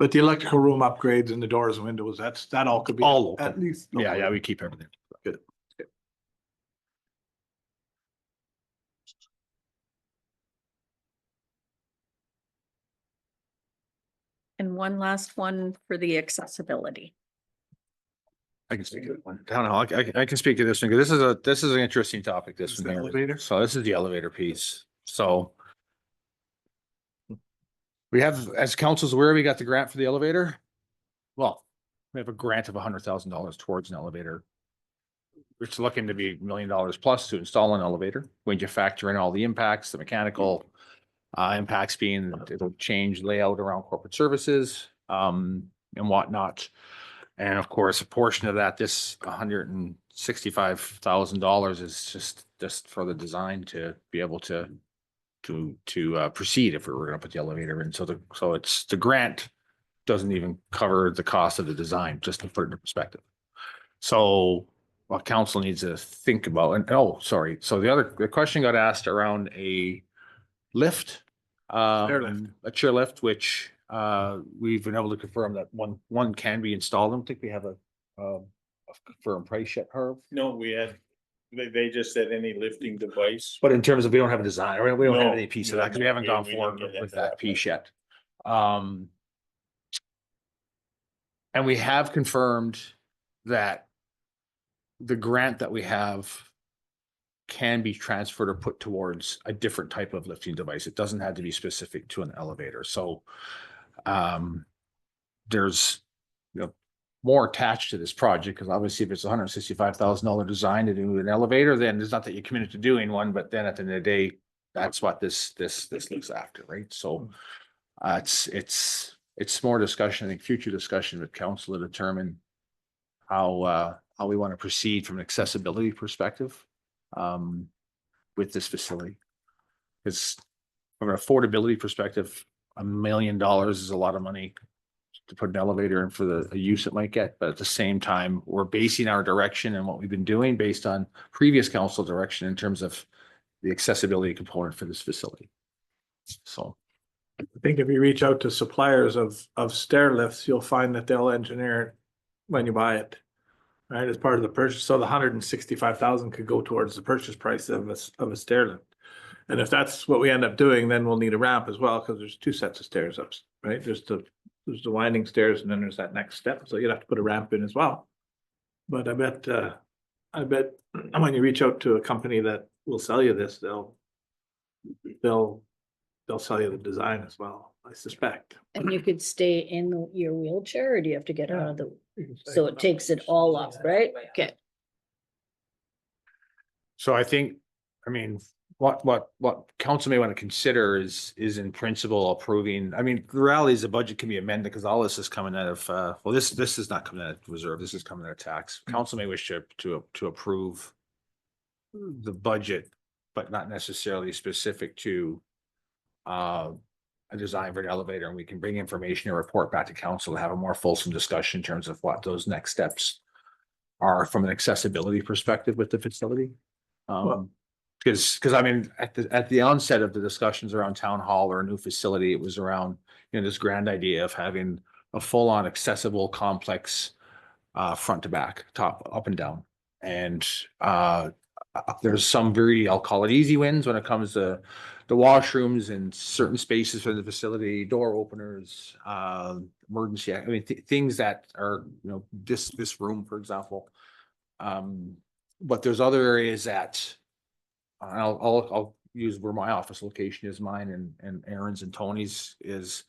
But the electrical room upgrades and the doors and windows, that all could be. All local. At least. Yeah, we keep everything. Good. And one last one for the accessibility. I can speak to it one. I don't know. I can speak to this one because this is an interesting topic. This one. the elevator? So this is the elevator piece. So we have, as council's aware, we got the grant for the elevator. Well, we have a grant of $100,000 towards an elevator. It's looking to be $1 million plus to install an elevator. When you factor in all the impacts, the mechanical impacts being it'll change layout around corporate services and whatnot. And of course, a portion of that, this $165,000 is just for the design to be able to proceed if we were going to put the elevator in. So it's the grant doesn't even cover the cost of the design, just to put it in perspective. So well, council needs to think about, and, oh, sorry. So the question got asked around a lift. Chairlift. A chairlift, which, we've been able to confirm that one can be installed. I don't think we have a firm price yet, Herb. No, they just said any lifting device. But in terms of, we don't have a design, or we don't have No, any piece of no, that, because we haven't we- gone we didn't forward get with into that that piece yet. And we have confirmed that the grant that we have can be transferred or put towards a different type of lifting device. It doesn't have to be specific to an elevator. So there's, more attached to this project, because obviously if it's $165,000 design to do an elevator, then it's not that you're committed to doing one, but then at the end of the day, that's what this looks after, right? So it's more discussion, I think, future discussion with council to determine how we want to proceed from an accessibility perspective with this facility. Because from an affordability perspective, $1 million is a lot of money to put an elevator in for the use it might get. But at the same time, we're basing our direction and what we've been doing based on previous council direction in terms of the accessibility component for this facility. So I think if you reach out to suppliers of stair lifts, you'll find that they'll engineer it when you buy it. Right, as part of the purchase, so the 165,000 could go towards the purchase price of a stair lift. And if that's what we end up doing, then we'll need a ramp as well, because there's two sets of stairs up, right? There's the winding stairs, and then there's that next step, so you'd have to put a ramp in as well. But I bet when you reach out to a company that will sell you this, they'll sell you the design as well, I suspect. And you could stay in your wheelchair, or do you have to get out of the, so it takes it all up, right? Okay. So I think, I mean, what council may want to consider is in principle approving, I mean, the reality is the budget can be amended because all this is coming out of, well, this is not coming out of reserve, this is coming out of tax. Council may wish to approve the budget, but not necessarily specific to a design for an elevator, and we can bring information and report back to council to have a more fulsome discussion in terms of what those next steps are from an accessibility perspective with the facility. Because I mean, at the onset of the discussions around town hall or a new facility, it was around, this grand idea of having a full-on accessible complex front to back, top, up and down. And there's some very, I'll call it easy wins when it comes to the washrooms and certain spaces for the facility, door openers, emergency, I mean, things that are, this room, for example. But there's other areas that I'll use where my office location is, mine and Aaron's and Tony's is,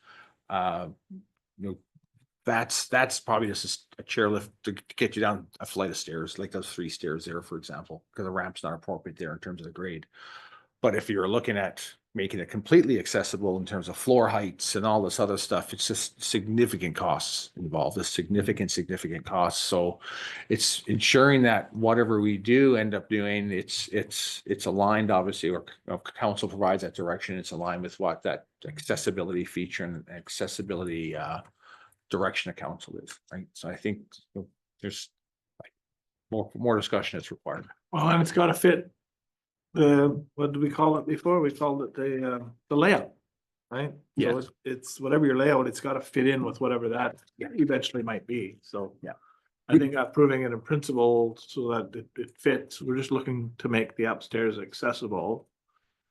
that's probably just a chairlift to get you down a flight of stairs, like those 3 stairs there, for example, because the ramp's not appropriate there in terms of the grade. But if you're looking at making it completely accessible in terms of floor heights and all this other stuff, it's just significant costs involved, significant costs. So it's ensuring that whatever we do end up doing, it's aligned, obviously, or council provides that direction. It's aligned with what that accessibility feature and accessibility direction of council is, right? So I think there's more discussion that's required. Well, and it's got to fit what did we call it before? We called it the layout, right? Yeah. So it's whatever your layout, it's got to fit in with whatever that eventually might be. So, yeah, I think approving it in principle so that it fits. We're just looking to make the upstairs accessible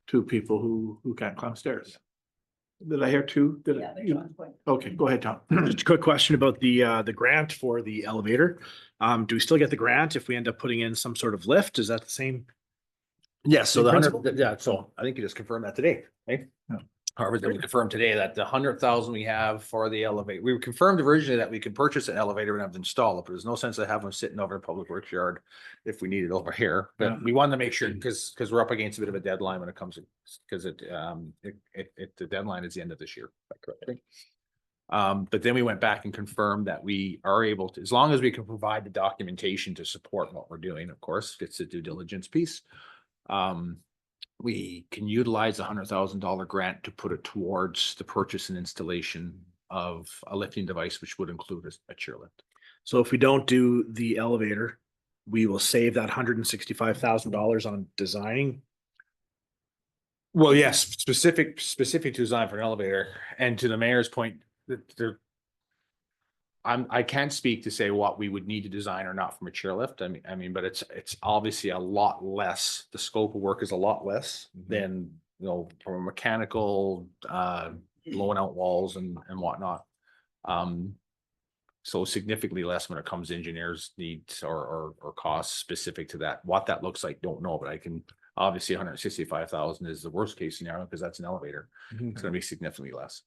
to people who can't climb stairs. Did I hear two? Okay, go ahead, Tom. Just a quick question about the grant for the elevator. Do we still get the grant if we end up putting in some sort of lift? Is that the same? Yes, so In the principle? 100, yeah, so I think you just confirmed that today, right? Yeah. However, then we confirmed today that the 100,000 we have for the elevator, we confirmed originally that we could purchase an elevator and have it installed, but there's no sense of having them sitting over in public works yard if we need it over here. Yeah. But we wanted to make sure, because we're up against a bit of a deadline when it comes to, because the deadline is the end of this year, correct? But then we went back and confirmed that we are able to, as long as we can provide the documentation to support what we're doing, of course, it's a due diligence piece. We can utilize a $100,000 grant to put it towards the purchase and installation of a lifting device, which would include a chairlift. So if we don't do the elevator, we will save that $165,000 on designing. Well, yes, specific to design for an elevator, and to the mayor's point, that there. I can't speak to say what we would need to design or not from a chairlift. I mean, but it's obviously a lot less, the scope of work is a lot less than, you know, from a mechanical, blowing out walls and whatnot. So significantly less when it comes to engineers needs or costs specific to that. What that looks like, don't know, but I can, obviously 165,000 is the worst case scenario because that's an elevator. It's gonna be significantly less.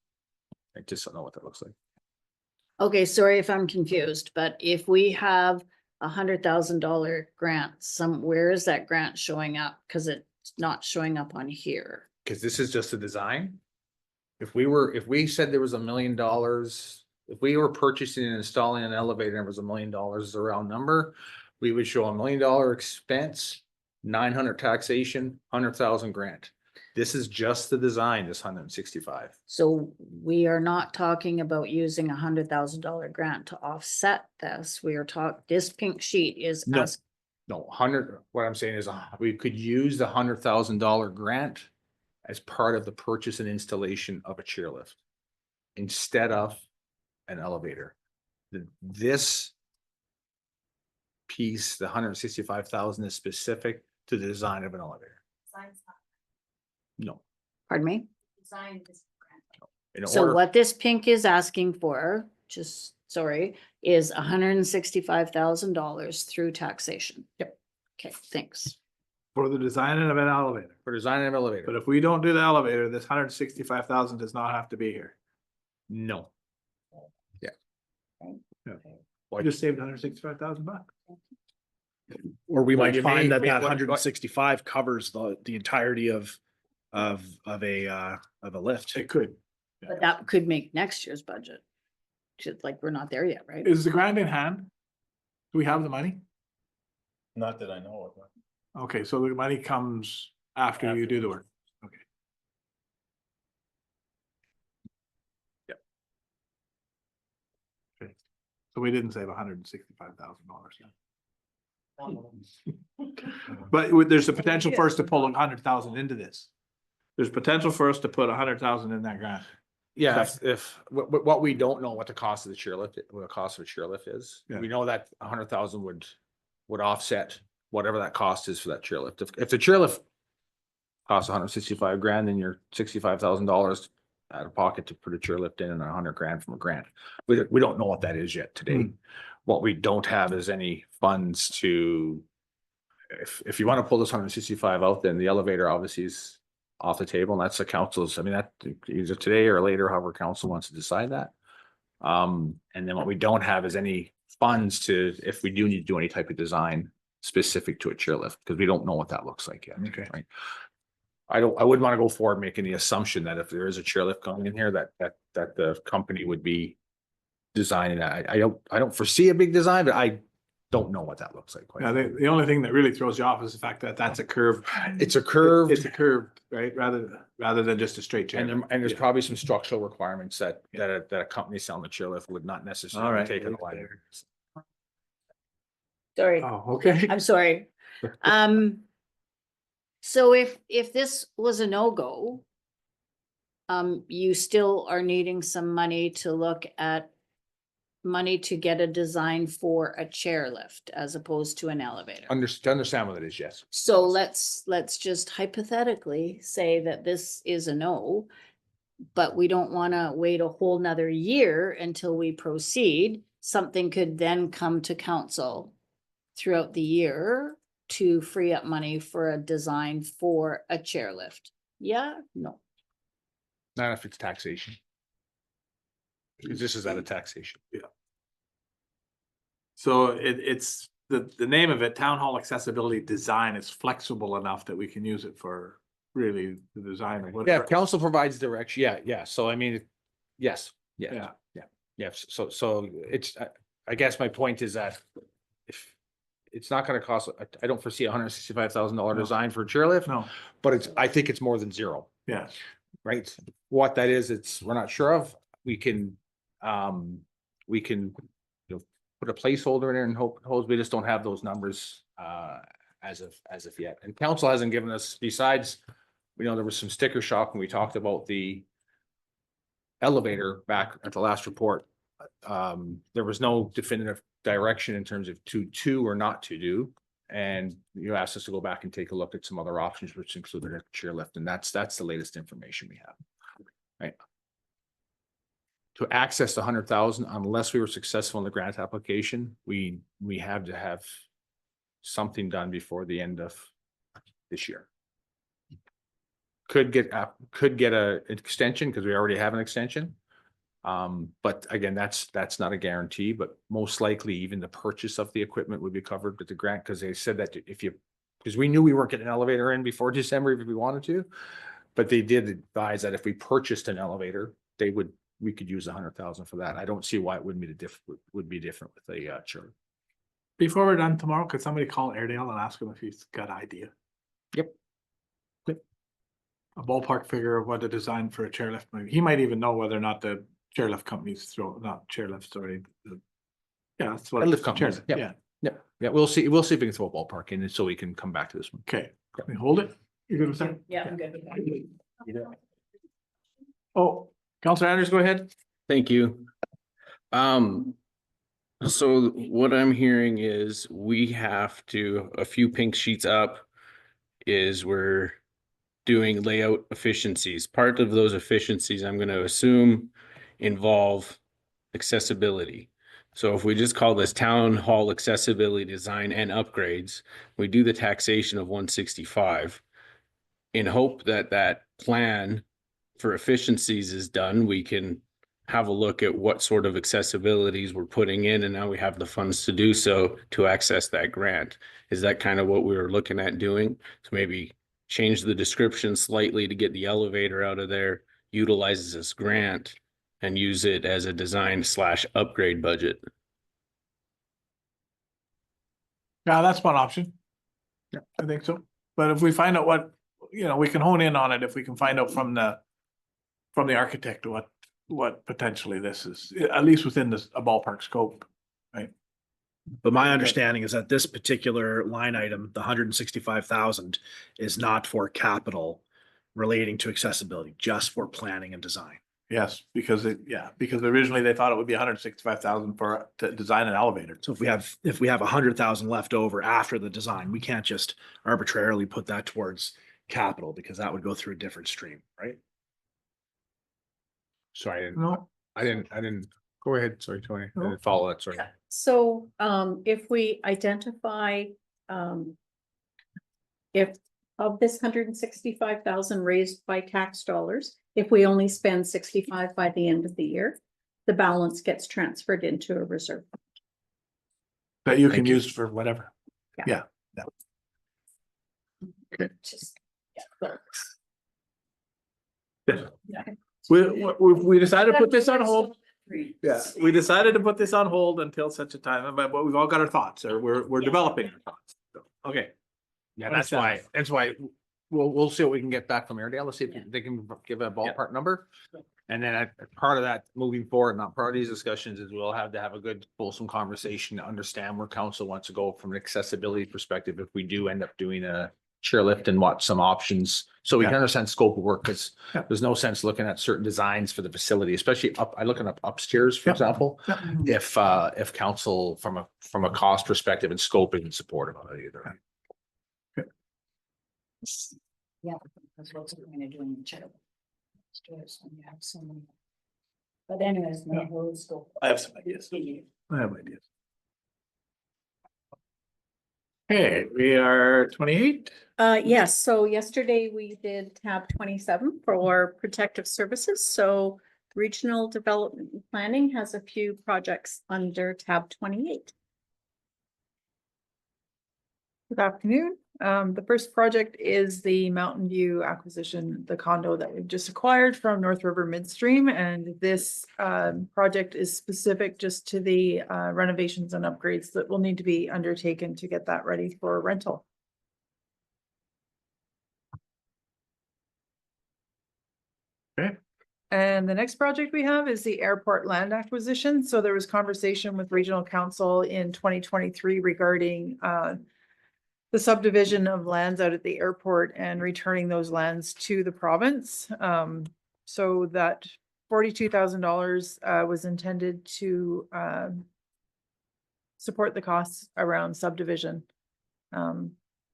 I just don't know what that looks like. Okay, sorry if I'm confused, but if we have $100,000 grant, where is that grant showing up? Cause it's not showing up on here. Because this is just a design. If we said there was $1 million, if we were purchasing and installing an elevator and it was $1 million as a round number, we would show $1 million expense, 900 taxation, 100,000 grant. This is just the design, this 165. So we are not talking about using $100,000 grant to offset this. We are this pink sheet is No. us. No, 100, what I'm saying is we could use the $100,000 grant as part of the purchase and installation of a chairlift instead of an elevator. This piece, the 165,000 is specific to the design of an elevator. No. Pardon me? In So order- what this pink is asking for, is $165,000 through taxation. Yep. Okay, thanks. For the design of an elevator. For designing an elevator. But if we don't do the elevator, this 165,000 does not have to be here. No. Yeah. I just saved 165,000 bucks. Or we Well, might you may- find that wait, that what- 165 covers the entirety of a lift. It could. But that could make next year's budget. Just like, we're not there yet, right? Is the grant in hand? Do we have the money? Not that I know of. Okay, so the money comes after you do the work. Okay. Yep. Okay. So we didn't save $165,000. But there's a potential for us to pull 100,000 into this. There's potential for us to put 100,000 in that grant. Yeah, if what we don't know what the cost of the chairlift, what the cost of a chairlift is. Yeah. We know that 100,000 would offset whatever that cost is for that chairlift. If the chairlift costs 165 grand, then you're $65,000 out of pocket to put a chairlift in and 100 grand from a grant. We don't know what that is yet today. What we don't have is any funds to, if you want to pull this 165 out, then the elevator obviously is off the table, and that's the council's, I mean, that either today or later, however council wants to decide that. And then what we don't have is any funds to, if we do need to do any type of design specific to a chairlift, because we don't know what that looks like yet. Okay. Right. I wouldn't want to go forward making the assumption that if there is a chairlift going in here, that the company would be designing that. I don't foresee a big design, but I don't know what that looks like. Quite Yeah, frankly. the only thing that really throws you off is the fact that that's a curve. It's a curve. It's a curve, right? Rather than just a straight chair. And there's Yeah. probably some structural requirements that a company selling the chairlift would not All necessarily right. take in the line. Sorry. Oh, okay. I'm sorry. So if this was a no-go, you still are needing some money to look at money to get a design for a chairlift as opposed to an elevator. Understand what it is, yes. So let's just hypothetically say that this is a no, but we don't want to wait a whole nother year until we proceed. Something could then come to council throughout the year to free up money for a design for a chairlift. Yeah, no. Not if it's taxation. Because this is out of taxation. Yeah. So it's the name of it, Town Hall Accessibility Design, is flexible enough that we can use it for really the design of Yeah, whatever. if council provides direction. Yeah. So I mean, yes, Yeah. yes. So it's, I guess my point is that if it's not gonna cost, I don't foresee $165,000 design for a chairlift. No, But I think it's more than zero. yeah. Right? What that is, we're not sure of. We can, you know, put a placeholder in there and hope, we just don't have those numbers as of yet. And council hasn't given us, besides, there was some sticker shock when we talked about the elevator back at the last report. There was no definitive direction in terms of to do or not to do. And you asked us to go back and take a look at some other options, which included a chairlift, and that's the latest information we have. Right. To access the 100,000, unless we were successful in the grant application, we have to have something done before the end of this year. Could get a extension because we already have an extension. But again, that's not a guarantee, but most likely even the purchase of the equipment would be covered with the grant, because they said that because we knew we weren't getting an elevator in before December if we wanted to, but they did advise that if we purchased an elevator, we could use 100,000 for that. I don't see why it wouldn't be different with a chair. Before we're done tomorrow, could somebody call Airedale and ask him if he's got an idea? Yep. A ballpark figure of what a design for a chairlift might be. He might even know whether or not the chairlift companies not chairlift, sorry. Yeah, that's what. Lift companies. Chairlift, Yeah. Yeah, we'll see if we can throw a ballpark in, so we can come back to this one. Okay, we hold it. You good with that? Yeah, I'm good with that. Oh, Councilor Anders, go ahead. Thank you. So what I'm hearing is we have to, a few pink sheets up is we're doing layout efficiencies. Part of those efficiencies, I'm going to assume, involve accessibility. So if we just call this town hall accessibility design and upgrades, we do the taxation of 165 in hope that that plan for efficiencies is done. We can have a look at what sort of accessibilities we're putting in, and now we have the funds to do so to access that grant. Is that kind of what we were looking at doing? So maybe change the description slightly to get the elevator out of there, utilizes this grant, and use it as a design/upgrade budget. Yeah, that's one option. Yeah, I think so. But if we find out what, we can hone in on it if we can find out from the architect what potentially this is, at least within a ballpark scope, right? But my understanding is that this particular line item, the 165,000, is not for capital relating to accessibility, just for planning and design. Yes, because originally they thought it would be 165,000 to design an elevator. So if we have 100,000 left over after the design, we can't just arbitrarily put that towards capital, because that would go through a different stream, right? Sorry, No, I didn't, go ahead. Sorry, Tony. I No. didn't follow that. Sorry. So if we identify, if of this 165,000 raised by tax dollars, if we only spend 65 by the end of the year, the balance gets transferred into a reserve. that you can use for whatever. Yeah. Okay. Just- We decided to put this on hold. Yeah, we decided to put this on hold until such a time, but we've all got our thoughts, or we're developing our thoughts. So, okay. Yeah, that's why we'll see what we can get back from Airedale. Let's see if they can give a ballpark number. And then part of that moving forward, not part of these discussions, is we'll have to have a good fulsome conversation to understand where council wants to go from an accessibility perspective if we do end up doing a chairlift and what some options, so we can understand scope of work, because there's no sense looking at certain designs for the facility, especially looking up upstairs, for example, if council from a cost perspective and scope isn't supportive of it either. Yeah, that's what's going to do in the chair. Stairs when you have so many. But anyways, no, we'll go. I have some ideas. Okay, we are 28. Yes, so yesterday we did tab 27 for protective services. So regional development and planning has a few projects under tab 28. Good afternoon. The first project is the Mountain View acquisition, the condo that we've just acquired from North River Midstream. And this project is specific just to the renovations and upgrades that will need to be undertaken to get that ready for rental. Okay, And the next project we have is the airport land acquisition. So there was conversation with regional council in 2023 regarding the subdivision of lands out at the airport and returning those lands to the province. So that $42,000 was intended to support the costs around subdivision.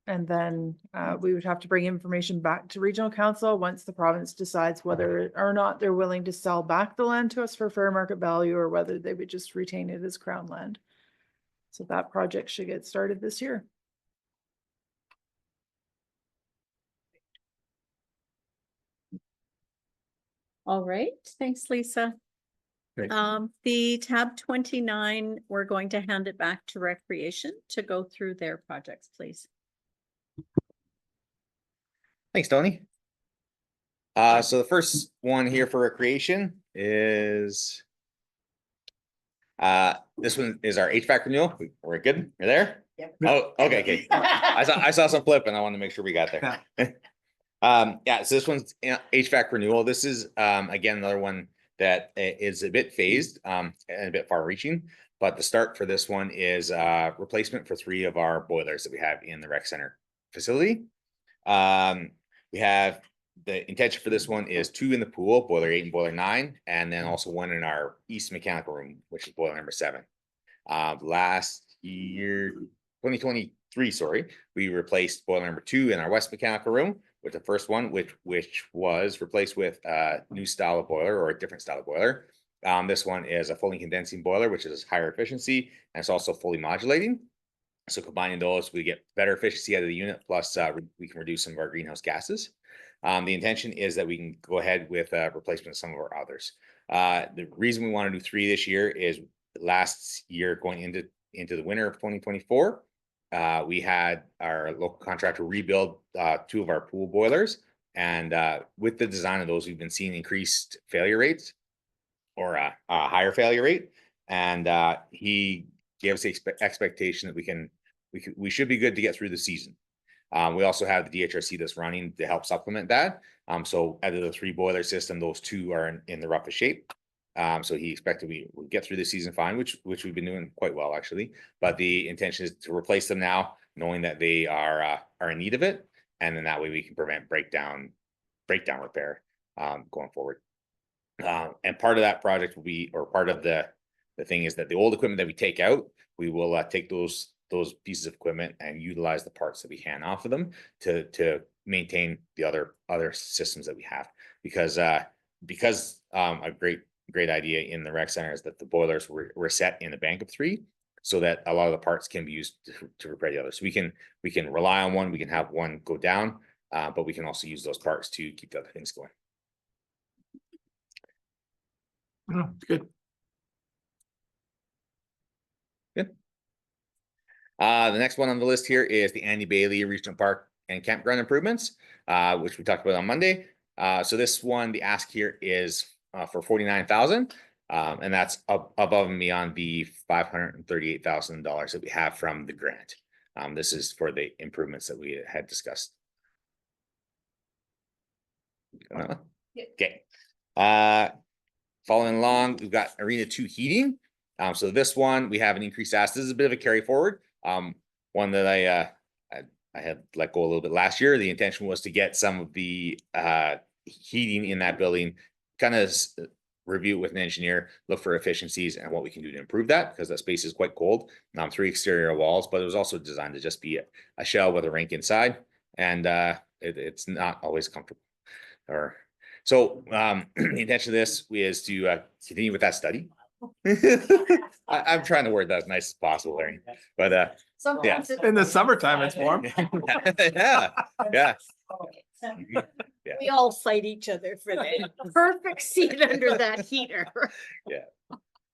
And then we would have to bring information back to regional council once the province decides whether or not they're willing to sell back the land to us for fair market value, or whether they would just retain it as crown land. So that project should get started this year. All right, thanks, Lisa. Great. The tab 29, we're going to hand it back to Recreation to go through their projects, please. Thanks, Tony. So the first one here for recreation is this one is our HVAC renewal. We're good? You're there? Yep. Oh, okay, okay. I saw some flip and I wanted to make sure we got there. Yeah, so this one's HVAC renewal. This is again another one that is a bit phased and a bit far reaching, but the start for this one is replacement for 3 of our boilers that we have in the rec center facility. We have the intention for this one is 2 in the pool, boiler 8 and boiler 9, and then also 1 in our east mechanical room, which is boiler number 7. Last year, 2023, sorry, we replaced boiler number 2 in our west mechanical room with the first one, which was replaced with a new style of boiler, or a different style of boiler. This one is a fully condensing boiler, which is higher efficiency, and it's also fully modulating. So combining those, we get better efficiency out of the unit, plus we can reduce some of our greenhouse gases. The intention is that we can go ahead with replacement of some of our others. The reason we want to do 3 this year is last year going into the winter of 2024, we had our local contractor rebuild 2 of our pool boilers. And with the design of those, we've been seeing increased failure rates, or a higher failure rate. And he gave us the expectation that we should be good to get through the season. We also have the DHRC that's running to help supplement that. So out of the 3 boiler system, those 2 are in the roughest shape. So he expected we would get through the season fine, which we've been doing quite well, actually. But the intention is to replace them now, knowing that they are in need of it, and then that way we can prevent breakdown repair going forward. And part of that project will be, or part of the thing is that the old equipment that we take out, we will take those pieces of equipment and utilize the parts that we hand off of them to maintain the other systems that we have. Because a great idea in the rec center is that the boilers were set in a bank of 3, so that a lot of the parts can be used to repair the others. So we can rely on one, we can have one go down, but we can also use those parts to keep the other things going. Oh, good. The next one on the list here is the Andy Bailey Regional Park and Campground improvements, which we talked about on Monday. So this one, the ask here is for $49,000, and that's above and beyond the $538,000 that we have from the grant. This is for the improvements that we had discussed. Okay. Following along, we've got Arena 2 heating. So this one, we have an increased ask. This is a bit of a carry forward. One that I had let go a little bit last year. The intention was to get some of the heating in that building, kind of review it with an engineer, look for efficiencies and what we can do to improve that, because that space is quite cold. 3 exterior walls, but it was also designed to just be a shell with a rink inside, and it's not always comfortable. So the intention of this is to continue with that study. I'm trying to word that as nice as possible, Larry. But yeah, In the summertime, it's warm. yeah. Yeah. We all fight each other for the perfect seat under that heater. Yeah.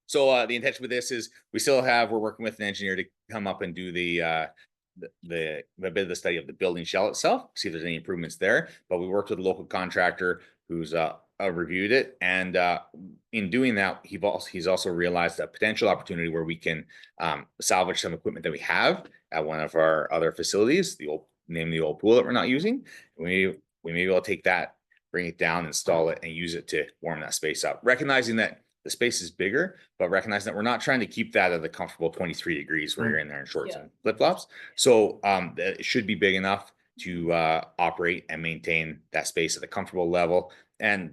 So the intention with this is we're working with an engineer to come up and do the bit of the study of the building shell itself, see if there's any improvements there. But we worked with a local contractor who's reviewed it, and in doing that, he's also realized a potential opportunity where we can salvage some equipment that we have at one of our other facilities, namely the old pool that we're not using. We may be able to take that bring it down, install it, and use it to warm that space up. Recognizing that the space is bigger, but recognizing that we're not trying to keep that at the comfortable 23 degrees where you're in there in shorts and flip flops. So that it should be big enough to operate and maintain that space at a comfortable level, and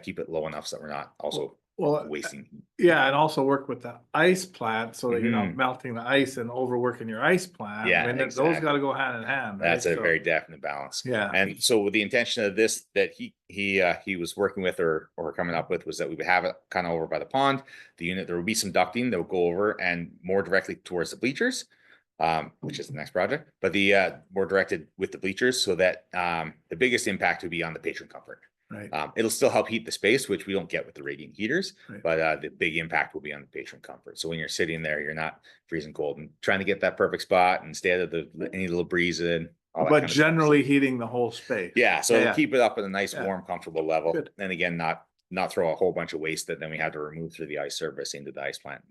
keep it low enough so that we're not also wasting. Yeah, and also work with the ice plant so that you're not Mhm. melting the ice and overworking your ice plant. Yeah, I mean, those exactly. gotta go hand in hand. right? That's a So- very definite balance. Yeah. And so with the intention of this that he was working with or coming up with was that we would have it kind of over by the pond. The unit, there will be some ducting that will go over and more directly towards the bleachers, which is the next project, but the more directed with the bleachers so that the biggest impact would be on the patron comfort. Right. It'll still help heat the space, which we don't get with the radiant heaters, Right. but the big impact will be on the patron comfort. So when you're sitting there, you're not freezing cold and trying to get that perfect spot and stay out of any little breeze and all that But kind of stuff. generally heating the whole space. Yeah, so Yeah. keep it up at a nice, Yeah. warm, comfortable level. Good. And again, not throw a whole bunch of waste that then we have to remove through the ice service into the ice plant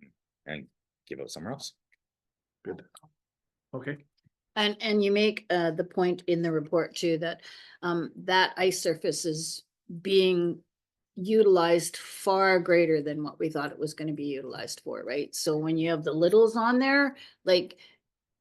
and give it somewhere else. Good. Okay. And you make the point in the report too, that that ice surface is being utilized far greater than what we thought it was gonna be utilized for, right? So when you have the littles on there, like,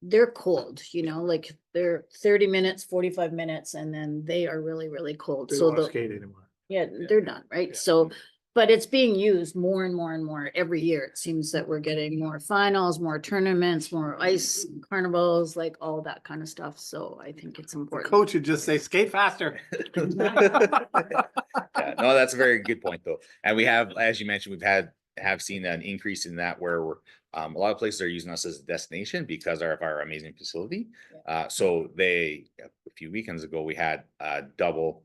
they're cold, like they're 30 minutes, 45 minutes, and then they are really, really cold. They So don't the, skate anymore. yeah, they're done, right? Yeah. So, but it's being used more and more and more every year. It seems that we're getting more finals, more tournaments, more ice carnivals, like all that kind of stuff. So I think it's The important. coach would just say, skate faster. Yeah, no, that's a very good point though. And we have, as you mentioned, have seen an increase in that where we're a lot of places are using us as a destination because of our amazing facility. So a few weekends ago, we had double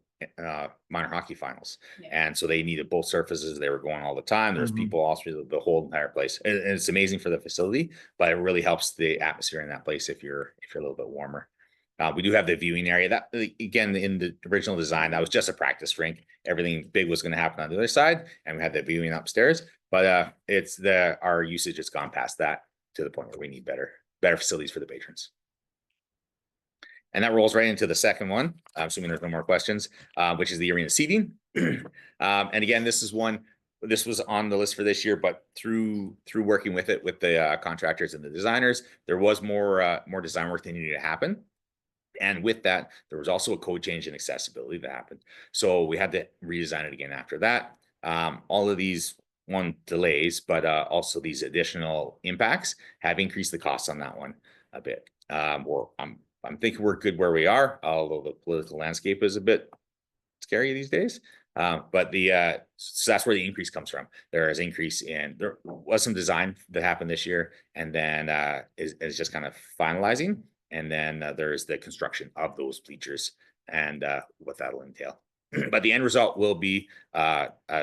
minor hockey finals. Yeah. And so they needed both surfaces. They were going all the time. There's Mhm. people all through the whole entire place. And it's amazing for the facility, but it really helps the atmosphere in that place if you're a little bit warmer. We do have the viewing area that, again, in the original design, that was just a practice rink. Everything big was going to happen on the other side, and we had the viewing upstairs. But our usage has gone past that to the point where we need better facilities for the patrons. And that rolls right into the second one, I'm assuming there's no more questions, which is the arena seating. And again, this was on the list for this year, but through working with it with the contractors and the designers, there was more design work that needed to happen. And with that, there was also a code change in accessibility that happened. So we had to redesign it again after that. All of these delays, but also these additional impacts have increased the costs on that one a bit. I'm thinking we're good where we are, although the political landscape is a bit scary these days. But so that's where the increase comes from. There was some design that happened this year, and then is just kind of finalizing. And then there's the construction of those bleachers and what that'll entail. But the end result will be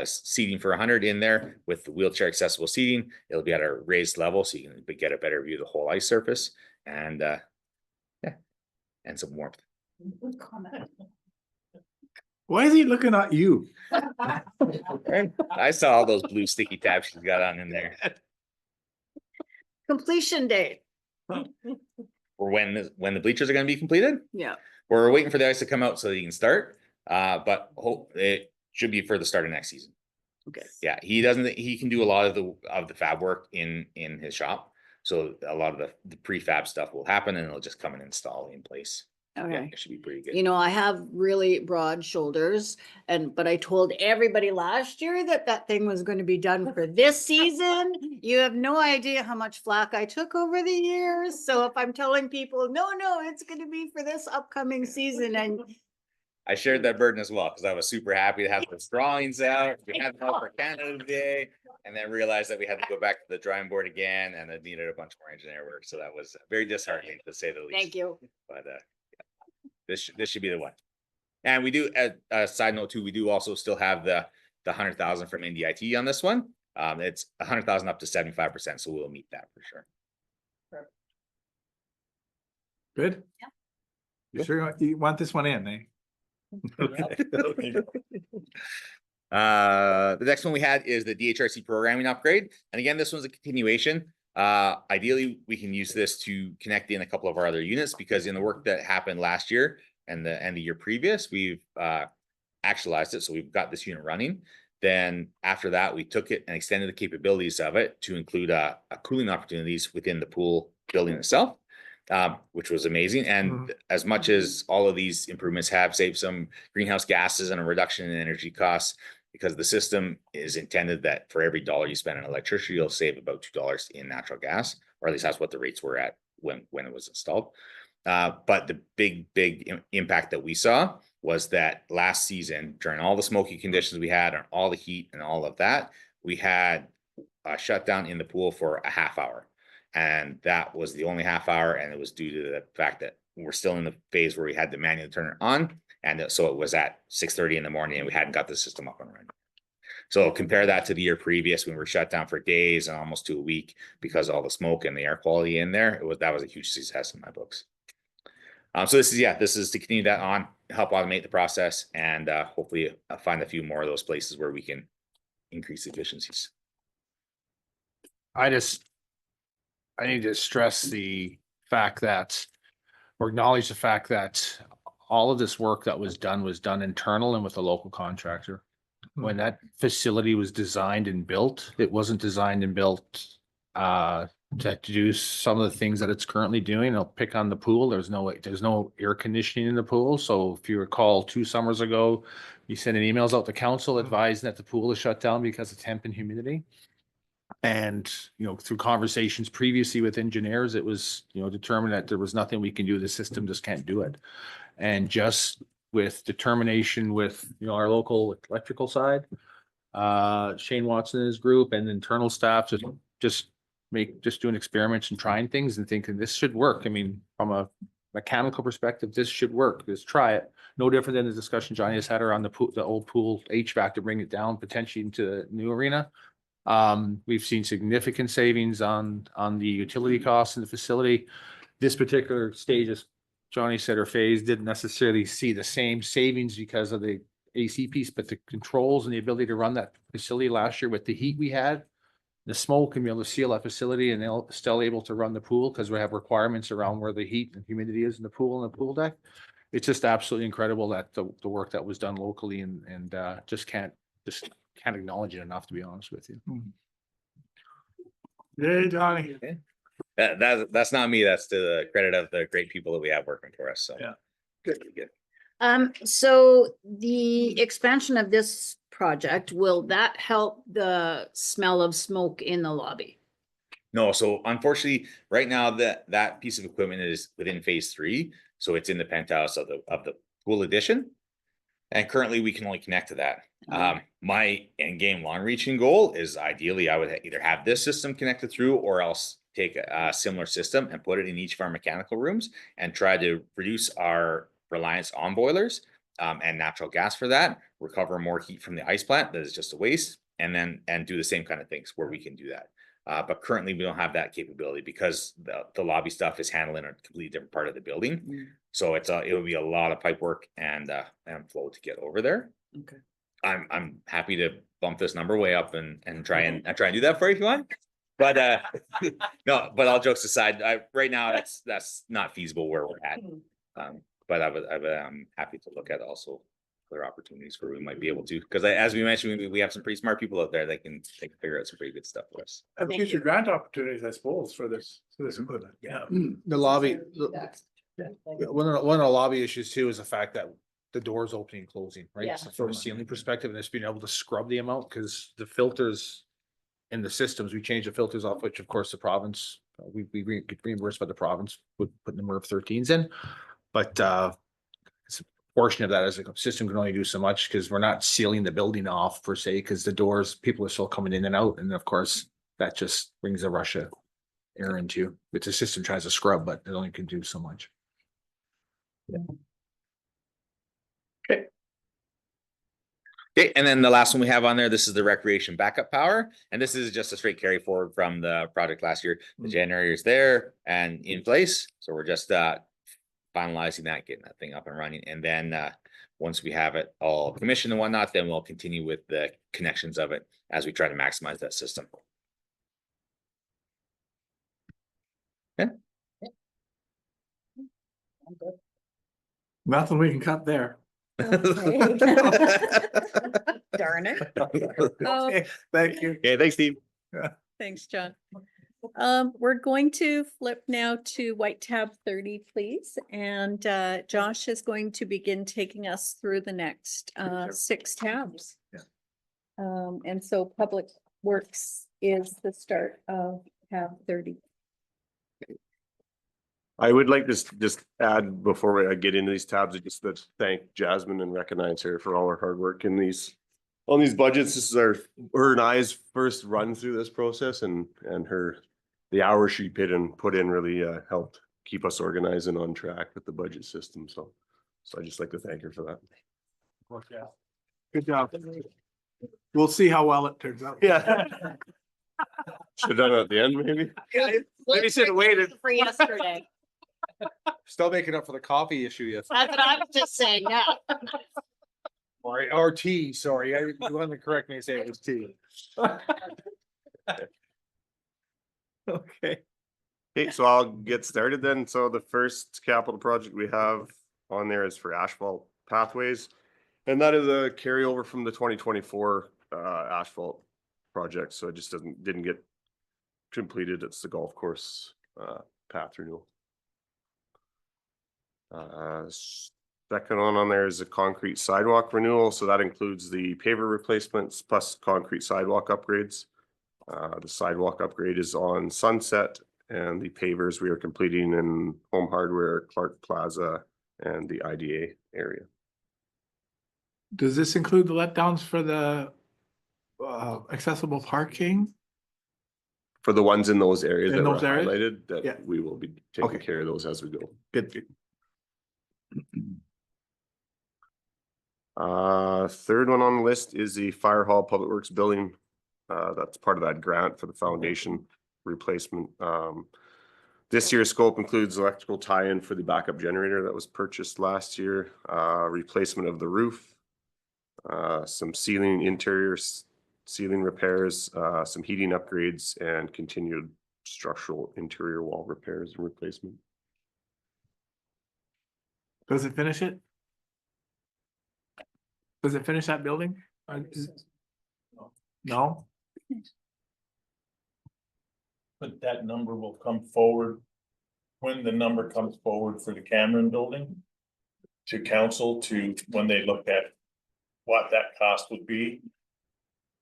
seating for 100 in there with the wheelchair accessible seating. It'll be at a raised level so you can get a better view of the whole ice surface and and some warmth. Why is he looking at you? I saw all those blue sticky tabs she's got on in there. Completion date. Or when the bleachers are going to be completed. Yeah. We're waiting for the ice to come out so that you can start. But it should be for the start of next season. Okay. Yeah, he can do a lot of the fab work in his shop. So a lot of the prefab stuff will happen and it'll just come and install in place. Yeah, Okay. it should be pretty good. I have really broad shoulders but I told everybody last year that thing was going to be done for this season. You have no idea how much flack I took over the years. So if I'm telling people, no, it's going to be for this upcoming season, and I shared that burden as well because I was super happy to have those drawings out. We had them out for Canada Day, and then realized that we had to go back to the drawing board again, and it needed a bunch more engineer work. So that was very disheartening to say the least. thank you. But this should be the one. And we do, a side note too, we do also still have the 100,000 from NDIT on this one. It's 100,000 up to 75%, so we'll meet that for sure. Good? Yeah. You sure you want this one in, eh? The next one we had is the DHRC programming upgrade. And again, this one's a continuation. Ideally, we can use this to connect in a couple of our other units because in the work that happened last year and the year previous, we've actualized it, so we've got this unit running. Then after that, we took it and extended the capabilities of it to include a cooling opportunities within the pool building itself, which was amazing. And as much as all of these improvements have saved some greenhouse gases and a reduction in energy costs, because the system is intended that for every dollar you spend on electricity, you'll save about $2 in natural gas, or at least that's what the rates were at when it was installed. But the big impact that we saw was that last season, during all the smoky conditions we had and all the heat and all of that, we had a shutdown in the pool for a half hour. And that was the only half hour. And it was due to the fact that we're still in the phase where we had to manually turn it on. And so it was at 6:30 in the morning and we hadn't got the system up and running. So compare that to the year previous when we were shut down for days and almost to a week because of all the smoke and the air quality in there. That was a huge success in my books. So this is to continue that on, help automate the process, and hopefully find a few more of those places where we can increase efficiencies. I need to stress the fact that, or acknowledge the fact that all of this work that was done internal and with a local contractor. When that facility was designed and built, it wasn't designed and built to do some of the things that it's currently doing. I'll pick on the pool. There's no air conditioning in the pool. So if you recall 2 summers ago, you sent emails out to council advising that the pool is shut down because of temp and humidity. And, through conversations previously with engineers, it was, determined that there was nothing we can do. The system just can't do it. And just with determination with, our local electrical side, Shane Watson and his group and internal staff just doing experiments and trying things and thinking this should work. I mean, from a mechanical perspective, this should work. Let's try it. No different than the discussion Johnny has had around the old pool HVAC to bring it down potentially into the new arena. We've seen significant savings on the utility costs in the facility. This particular stage, as Johnny said, or phase didn't necessarily see the same savings because of the AC piece, but the controls and the ability to run that facility last year with the heat we had, the smoke, and be able to seal that facility and they'll still able to run the pool because we have requirements around where the heat and humidity is in the pool and the pool deck. It's just absolutely incredible that the work that was done locally and just can't acknowledge it enough, to be honest with you. Hey, Johnny. That's not me. That's to the credit of the great people that we have working for us. So Yeah. good. So the expansion of this project, will that help the smell of smoke in the lobby? No, so unfortunately, right now that piece of equipment is within phase 3, so it's in the penthouse of the pool addition, and currently we can only connect to that. My end game long-reaching goal is ideally I would either have this system connected through or else take a similar system and put it in each of our mechanical rooms and try to reduce our reliance on boilers and natural gas for that, recover more heat from the ice plant that is just a waste, and do the same kind of things where we can do that. But currently we don't have that capability because the lobby stuff is handled in a completely different part of the building. So it would be a lot of pipe work and flow to get over there. Okay. I'm happy to bump this number way up and try and do that for you if you want. But no, but all jokes aside, right now that's not feasible where we're at. But I'm happy to look at also other opportunities where we might be able to, because as we mentioned, we have some pretty smart people out there that can figure out some pretty good stuff for us. And future grant opportunities, I suppose, for this equipment. Yeah. The lobby, one of the lobby issues too is the fact that the doors opening and closing, right? Yeah. So from a ceiling perspective, and it's being able to scrub the amount, because the filters in the systems, we changed the filters off, which of course the province, we get reimbursed by the province with putting the MERV 13s in. But it's a portion of that as a system can only do so much because we're not sealing the building off per se, because the doors, people are still coming in and out. And of course, that just brings a rush of air into, which the system tries to scrub, but it only can do so much. Okay, and then the last one we have on there, this is the recreation backup power. And this is just a straight carry forward from the project last year. The generator is there and in place. So we're just finalizing that, getting that thing up and running. And then once we have it all commissioned and whatnot, then we'll continue with the connections of it as we try to maximize that system. Okay. Nothing we can cut there. Okay. Darn it. Oh, Okay, thank you. Okay, thanks, Steve. thanks, John. We're going to flip now to white tab 30, please. And Josh is going to begin taking us through the next 6 tabs. Yeah. And so Public Works is the start of tab 30. I would like to just add before I get into these tabs, just to thank Jasmine and recognize her for all her hard work in on these budgets. This is her and I's first run through this process, and the hours she put in really helped keep us organized and on track with the budget system. So I just like to thank her for that. Good job. We'll see how well it turns out. Yeah. Should have done it at the end, maybe. Maybe should have waited. For yesterday. Still making up for the coffee issue yesterday. That's what I was just saying, yeah. Or tea, sorry. You wanted to correct me and say it was tea. Okay. Okay, so I'll get started then. So the first capital project we have on there is for asphalt pathways. And that is a carryover from the 2024 asphalt project. So it just didn't get completed. It's the golf course path renewal. Second one on there is a concrete sidewalk renewal. So that includes the paver replacements plus concrete sidewalk upgrades. The sidewalk upgrade is on Sunset, and the pavers we are completing in Home Hardware, Clark Plaza, and the IDA area. Does this include the letdowns for the accessible parking? For the ones in those areas In that were those areas? highlighted, Yeah. that we will be taking Okay. care of those as we go. Good. Third one on the list is the Fire Hall Public Works building. That's part of that grant for the foundation replacement. This year's scope includes electrical tie-in for the backup generator that was purchased last year, replacement of the roof, some interior ceiling repairs, some heating upgrades, and continued structural interior wall repairs and replacement. Does it finish it? Does it finish that building? No? But that number will come forward when the number comes forward for the Cameron building to council when they look at what that cost would be.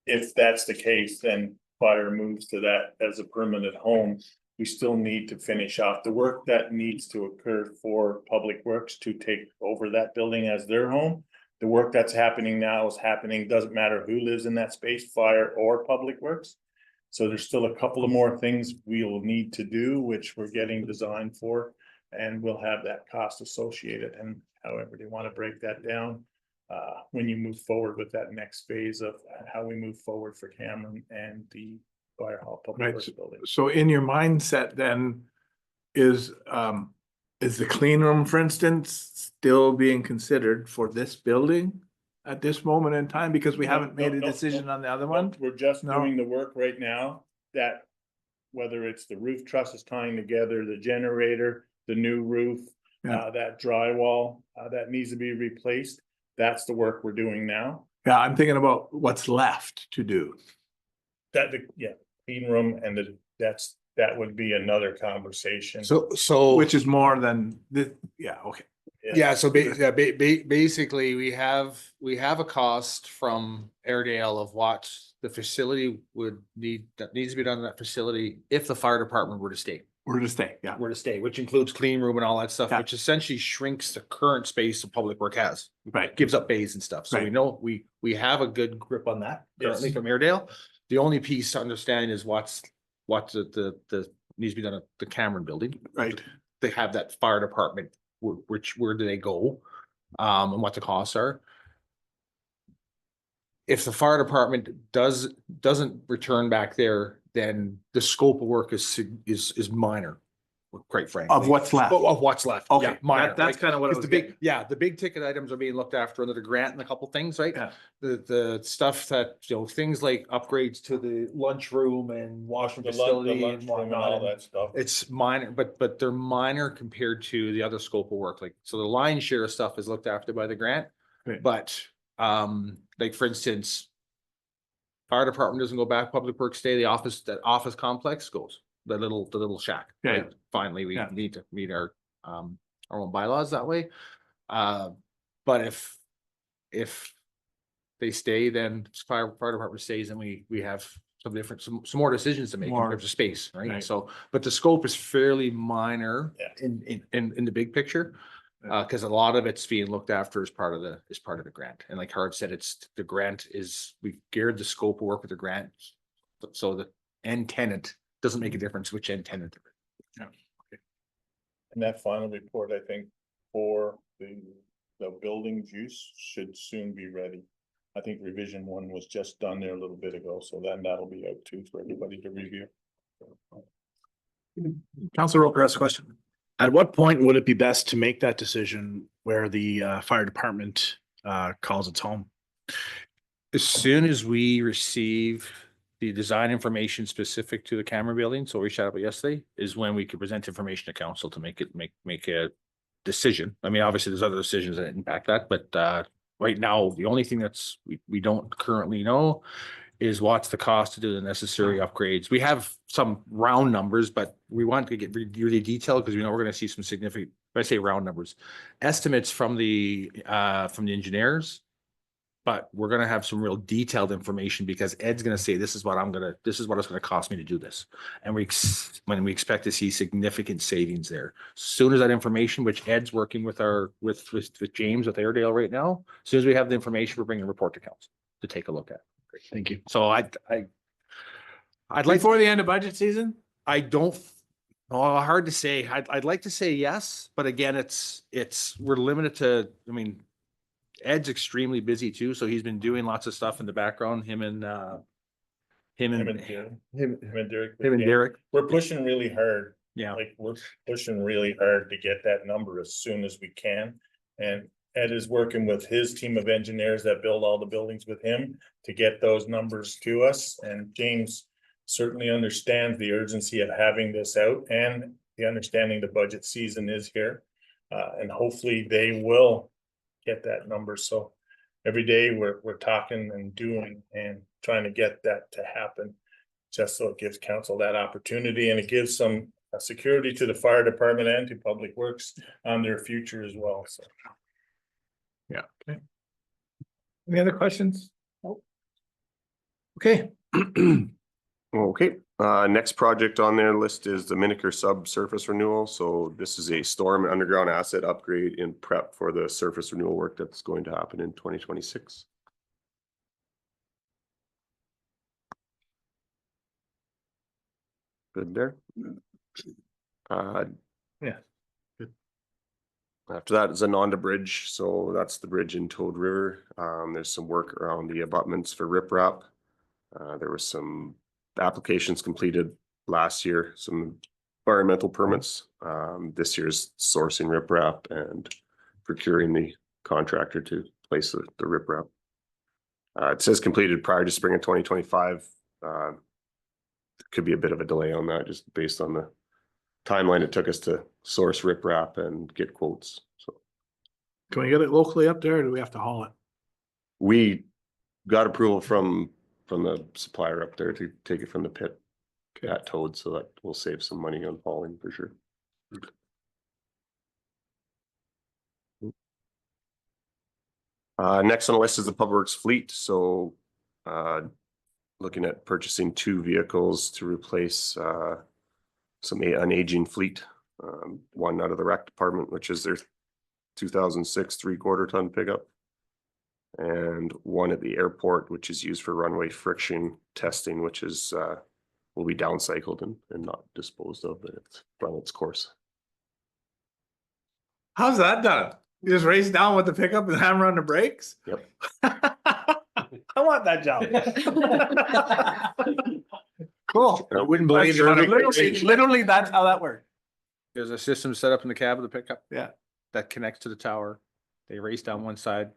If that's the case, then fire moves to that as a permanent home. We still need to finish off the work that needs to occur for Public Works to take over that building as their home. The work that's happening now is happening, doesn't matter who lives in that space, fire or Public Works. So there's still a couple of more things we'll need to do, which we're getting designed for, and we'll have that cost associated. And however they want to break that down, when you move forward with that next phase of how we move forward for Cameron and the Fire Hall Public Right. Works building. So in your mindset then is the clean room, for instance, still being considered for this building at this moment in time? Because we haven't made a decision on the other one? We're just No. doing the work right now that whether it's the roof trusses tying together, the generator, the new roof, Yeah. that drywall, that needs to be replaced. That's the work we're doing now. Yeah, I'm thinking about what's left to do. Clean room and that would be another conversation. So. Which is more than this, yeah, okay. Yeah, so basically, we have a cost from Airedale of what the facility that needs to be done in that facility if the fire department were to stay. We're to stay, yeah. Were to stay, which includes clean room and all that stuff, Yeah. which essentially shrinks the current space the public work has. Right. Gives up bays and stuff. So we Right. know we have a good grip on that currently Yes. from Airedale. The only piece to understand is what the needs to be done at the Cameron building. Right. They have that fire department, where do they go? And what the costs are. If the fire department doesn't return back there, then the scope of work is minor, quite frankly. Of what's left. Of what's left. Okay, Yeah, minor. that's Like, kind of what I 'cause was the big, getting. yeah, the big ticket items are being looked after under the grant and a couple things, right? Yeah. The stuff that, things like upgrades to the lunchroom and washroom The facility and lunchroom and all whatnot. that stuff. It's minor, but they're minor compared to the other scope of work. Like, so the lion's share of stuff is looked after by the grant. Okay. But, like for instance, fire department doesn't go back, public works stay, the office, that office complex goes, the little shack. Yeah, right? Finally, we Yeah. need to meet our own bylaws that way. But if they stay, then fire department stays and we have some more decisions to make in More. terms of space, right? Right. So, but the scope is fairly minor Yeah. in the big picture. Cause a lot of it's being looked after as part of the grant. And like Howard said, the grant is, we've geared the scope of work with the grant. So the end tenant doesn't make a difference which end tenant. And that final report, I think, for the buildings use should soon be ready. I think revision 1 was just done there a little bit ago, so then that'll be out too for everybody to review. Councilor Roper has a question. At what point would it be best to make that decision where the fire department calls its home? As soon as we receive the design information specific to the camera building, so we shot up yesterday, is when we could present information to council to make a decision. I mean, obviously, there's other decisions that impact that, but right now, the only thing we don't currently know is what's the cost to do the necessary upgrades. We have some round numbers, but we want to get really detailed because we know we're going to see some significant, when I say round numbers, estimates from the engineers. But we're gonna have some real detailed information because Ed's gonna say, this is what it's gonna cost me to do this. And we expect to see significant savings there. As soon as that information, which Ed's working with with James with Airedale right now, as soon as we have the information, we're bringing a report to council to take a look at. Thank you. So I'd like, Before the end of budget season? I don't, oh, hard to say. I'd like to say yes, but again, we're limited to, I mean, Ed's extremely busy too, so he's been doing lots of stuff in the background, him and Derek. We're pushing really hard. Yeah. Like, we're pushing really hard to get that number as soon as we can. And Ed is working with his team of engineers that build all the buildings with him to get those numbers to us. And James certainly understands the urgency of having this out and the understanding the budget season is here. And hopefully they will get that number. So every day we're talking and doing and trying to get that to happen. Just so it gives council that opportunity and it gives some security to the fire department and to public works on their future as well. So. Yeah. Okay. Any other questions? Nope. Okay. Okay, next project on their list is the Miniker subsurface renewal. So this is a storm and underground asset upgrade in prep for the surface renewal work that's going to happen in 2026. Good there. Yeah. Good. After that is Ananda Bridge. So that's the bridge in Toad River. There's some work around the abutments for riprap. There was some applications completed last year, some environmental permits. This year's sourcing riprap and procuring the contractor to place the riprap. It says completed prior to spring of 2025. Could be a bit of a delay on that just based on the timeline it took us to source riprap and get quotes. So Can we get it locally up there or do we have to haul it? we got approval from the supplier up there to take it from the pit at Toad, so that will save some money on hauling for sure. Next on the list is the Public Works fleet. So looking at purchasing 2 vehicles to replace an aging fleet. One out of the rec department, which is their 2006 3/4 ton pickup. And one at the airport, which is used for runway friction testing, which is will be downcycled and not disposed of, but it's run its course. How's that done? You just race down with the pickup and hammer on the brakes? Yep. I want that job. Cool. I wouldn't believe it. Literally, that's how that works. There's a system set up in the cab of the pickup. Yeah. That connects to the tower. They race down one side,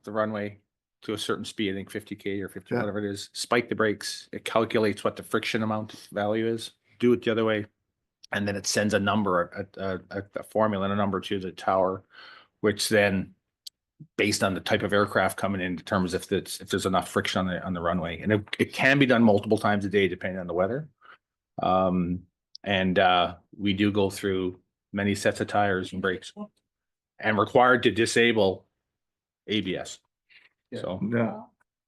the runway to a certain speed, I think 50K or 50, Yeah. whatever it is, spike the brakes. It calculates what the friction amount value is, do it the other way. And then it sends a number, a formula and a number to the tower, which then based on the type of aircraft coming in determines if there's enough friction on the runway. And it can be done multiple times a day depending on the weather. We do go through many sets of tires and brakes and required to disable ABS. So, Yeah.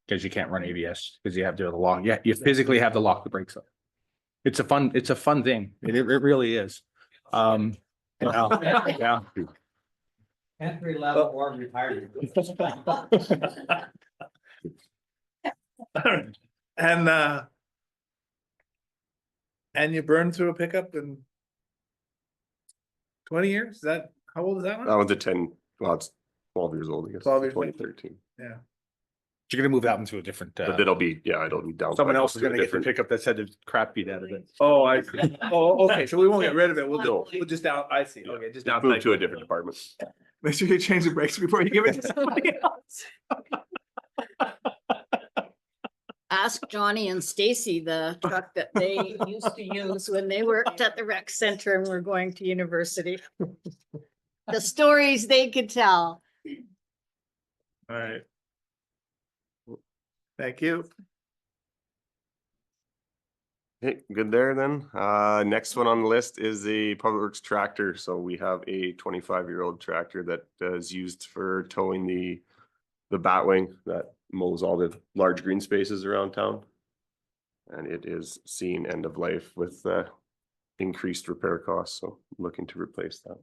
because you can't run ABS because you have to lock. Yeah, you physically have to lock the brakes up. It's a fun thing. It really is. Yeah. Entry level or retirement. And you burned through a pickup in 20 years? Is that, how old is that That one? one's a 10, well, it's 12 years old, I guess. 12 years old. 2013. Yeah. You're gonna move that into a different. But it'll be down. Someone else is to a gonna get the different- pickup that's had the crap beat out of it. Oh, I see. Oh, okay, so we won't get rid of it. We'll just down, I see. Okay, just Just down. move to a different department. Make sure you change the brakes before you give it to somebody else. Ask Johnny and Stacy the truck that they used to use when they worked at the rec center and were going to university. The stories they could tell. All right. Thank you. Okay, good there then. Next one on the list is the Public Works tractor. So we have a 25-year-old tractor that is used for towing the batwing that mows all the large green spaces around town. And it is seeing end of life with increased repair costs. So looking to replace that.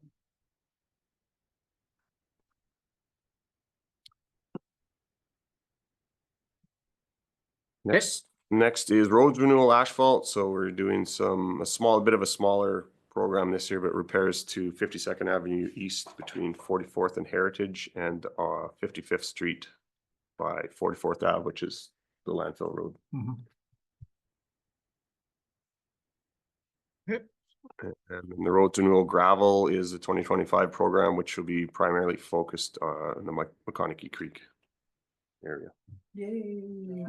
Next is roads renewal asphalt. So we're doing a bit of a smaller program this year, but repairs to 52nd Avenue East between 44th and Heritage and 55th Street by 44th Ave, which is the landfill road. And then the roads renewal gravel is a 2025 program, which will be primarily focused on the McConaughey Creek area. Yay.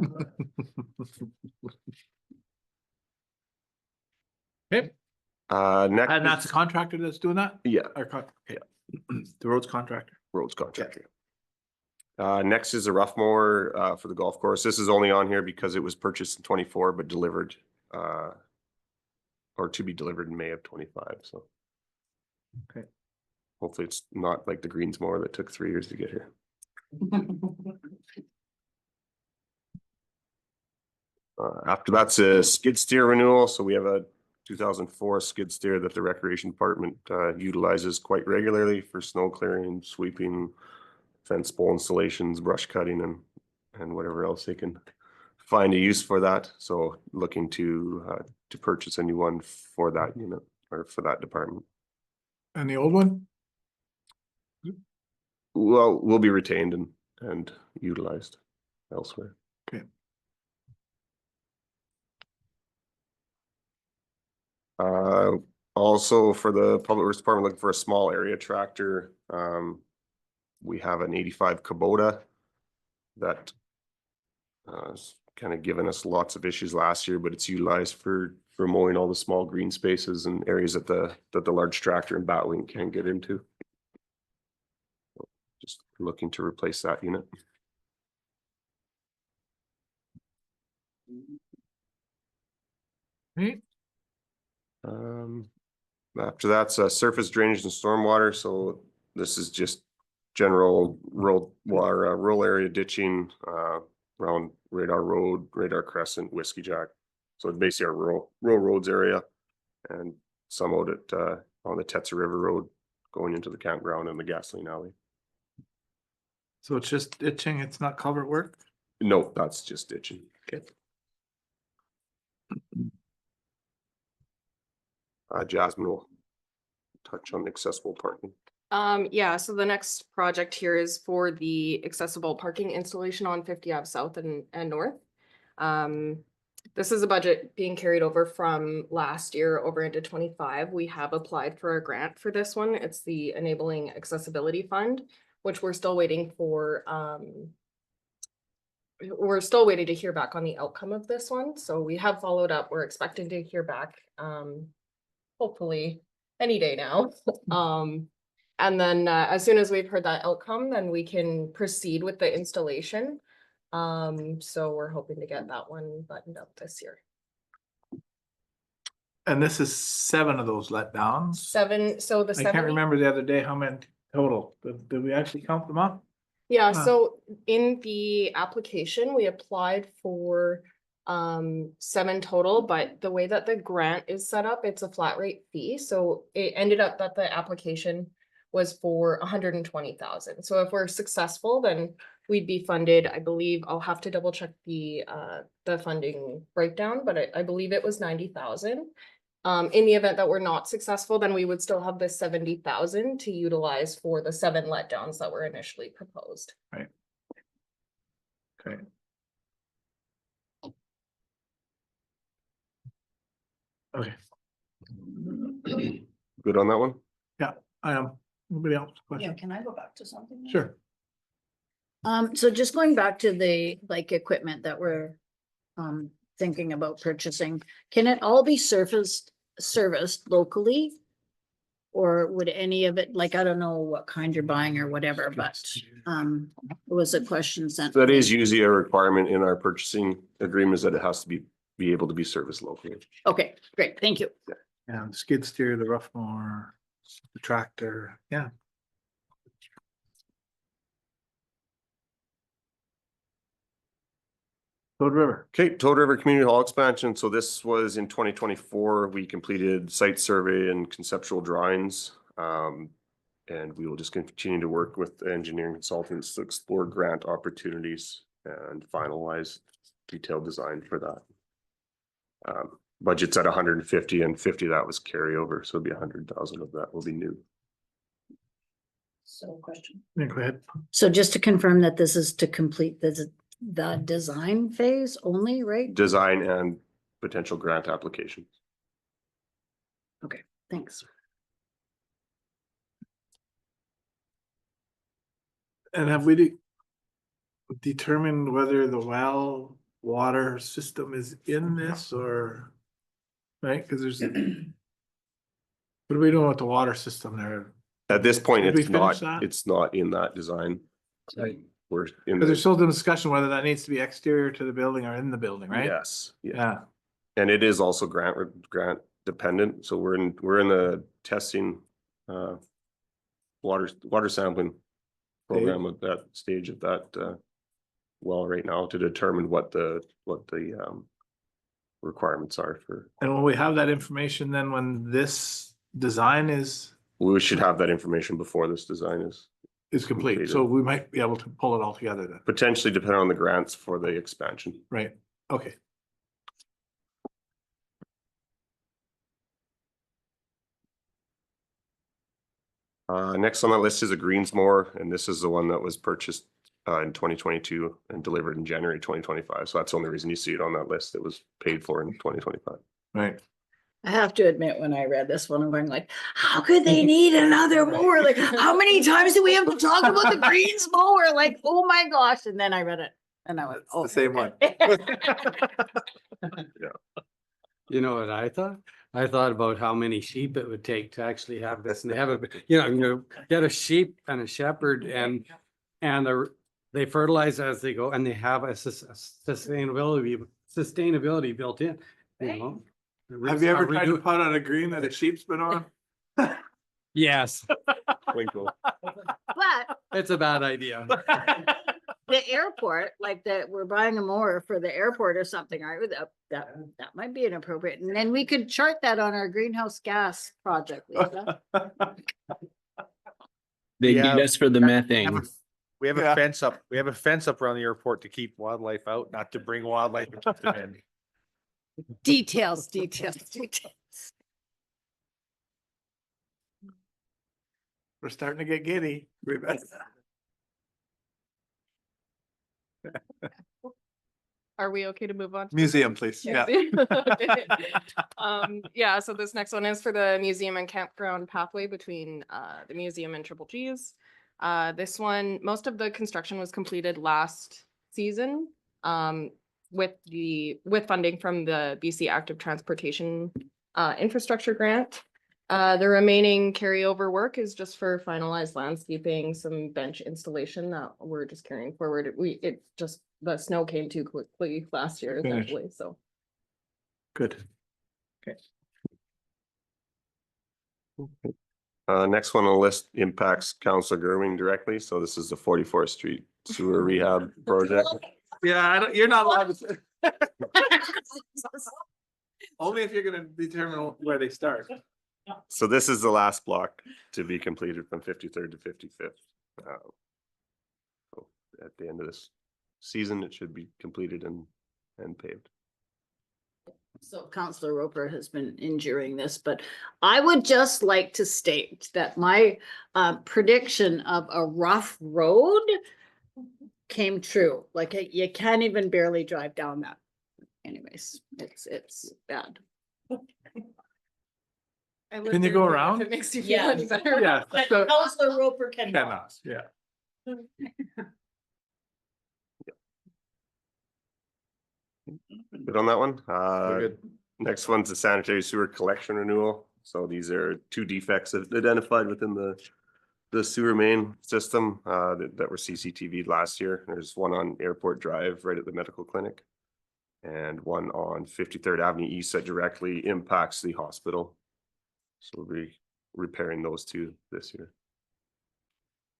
Okay, Next. and that's a contractor that's doing that? Yeah, Okay. The roads contractor. roads contractor. Next is a rough mower for the golf course. This is only on here because it was purchased in 24, but delivered or to be delivered in May of 25. So. Okay. Hopefully it's not like the greens mower that took 3 years to get here. After that's a skid steer renewal. So we have a 2004 skid steer that the recreation department utilizes quite regularly for snow clearing, sweeping, fence pole installations, brush cutting, and whatever else they can find a use for that. So looking to purchase a new one for that unit or for that department. And the old one? Well, will be retained and utilized elsewhere. Okay. Also for the Public Works Department, looking for a small area tractor. We have an 85 Kubota that kind of given us lots of issues last year, but it's utilized for mowing all the small green spaces and areas that the large tractor and batwing can't get into. Just looking to replace that unit. Right. After that's surface drainage and stormwater. So this is just general rural water, rural area ditching around Radar Road, Radar Crescent, Whiskey Jack. So it's basically our rural roads area, and some out at on the Tetsa River Road going into the campground and the gasoline alley. So it's just ditching, it's not culvert work? No, that's just ditching. Okay. Jasmine will touch on accessible parking. Yeah, so the next project here is for the accessible parking installation on 50 Ave South and North. This is a budget being carried over from last year over into 25. We have applied for a grant for this one. It's the Enabling Accessibility Fund, which we're still waiting for. We're still waiting to hear back on the outcome of this one. So we have followed up. We're expecting to hear back hopefully any day now. And then as soon as we've heard that outcome, then we can proceed with the installation. So we're hoping to get that one buttoned up this year. And this is 7 of those letdowns. 7, so the I 7. can't remember the other day how many total. Did we actually count them up? Yeah, Huh. so in the application, we applied for 7 total, but the way that the grant is set up, it's a flat rate fee. So it ended up that the application was for 120,000. So if we're successful, then we'd be funded, I believe, I'll have to double check the funding breakdown, but I believe it was 90,000. In the event that we're not successful, then we would still have the 70,000 to utilize for the 7 letdowns that were initially proposed. Right. Okay. Okay. Good on that one? Yeah, I am. Anybody else? Yeah, Question? can I go back to something? Sure. So just going back to the like equipment that we're thinking about purchasing, can it all be serviced locally? Or would any of it, like, I don't know what kind you're buying or whatever, but it was a question sent. That is usually a requirement in our purchasing agreements that it has to be able to be serviced locally. Okay, great, thank you. Yeah, the skid steer, the rough mower, the tractor, yeah. Toad River. Okay, Toad River Community Hall expansion. So this was in 2024. We completed site survey and conceptual drawings. And we will just continue to work with engineering consultants to explore grant opportunities and finalize detailed design for that. Budget's at 150 and 50 of that was carryover, so it'll be 100,000 of that will be new. So question. Yeah, go ahead. So just to confirm that this is to complete the design phase only, right? Design and potential grant applications. Okay, thanks. And have we determined whether the well water system is in this or, right? Because there's, what are we doing with the water system there? At this point, Did we it's finish not, that? it's not in that design. Right. We're in. Because there's still the discussion whether that needs to be exterior to the building or in the building, right? Yes, yeah. Yeah, And it is also grant dependent, so we're in the testing water sampling program at that stage of that well right now to determine what the requirements are for. and when we have that information, then when this design is We should have that information before this design is complete, so we might be able to pull it all together then, potentially depending on the grants for the expansion. right? Okay. Next on that list is a greensmower, and this is the one that was purchased in 2022 and delivered in January 2025. So that's the only reason you see it on that list. It was paid for in 2025. Right. I have to admit, when I read this one, I'm going like, how could they need another mower? Like, how many times do we have to talk about the greens mower? Like, oh my gosh. And then I read it and I went, oh. The same one. You know what I thought? I thought about how many sheep it would take to actually have this and they have a, you get a sheep and a shepherd and they fertilize as they go and they have a sustainability built in, you know? Have you ever tried to put on a green that a sheep's been on? Yes, But it's a bad idea. the airport, like that, we're buying a mower for the airport or something, right? That might be inappropriate. And then we could chart that on our greenhouse gas project, Lisa. They Yeah. need us for the methane. We have Yeah. a fence up, we have a fence up around the airport to keep wildlife out, not to bring wildlife and keep them in. Details. We're starting to get giddy. Are we okay to move on? Museum, please. Yeah. Yeah, so this next one is for the museum and campground pathway between the museum and Triple G's. This one, most of the construction was completed last season with funding from the BC Active Transportation Infrastructure Grant. The remaining carryover work is just for finalized landscaping, some bench installation that we're just carrying forward. The snow came too quickly last year Finish. essentially, so. Good. Next one on the list impacts Councilor Gerwing directly. So this is the 44th Street Sewer Rehab Project. Yeah, you're not allowed to say. Only if you're gonna determine where they start. So this is the last block to be completed from 53rd to 55th. So at the end of this season, it should be completed and paved. So Councillor Roper has been enduring this, but I would just like to state that my prediction of a rough road came true. Like you can't even barely drive down that. Anyways, it's bad. Can you go around? If it makes you feel any better. Yeah. But so- Councillor Roper cannot. Cannot, yeah. Good on that one. We're good. Next one's the sanitary sewer collection renewal. So these are two defects identified within the sewer main system that were CCTV'd last year. There's one on Airport Drive right at the medical clinic, and one on 53rd Avenue East that directly impacts the hospital. So we'll be repairing those two this year,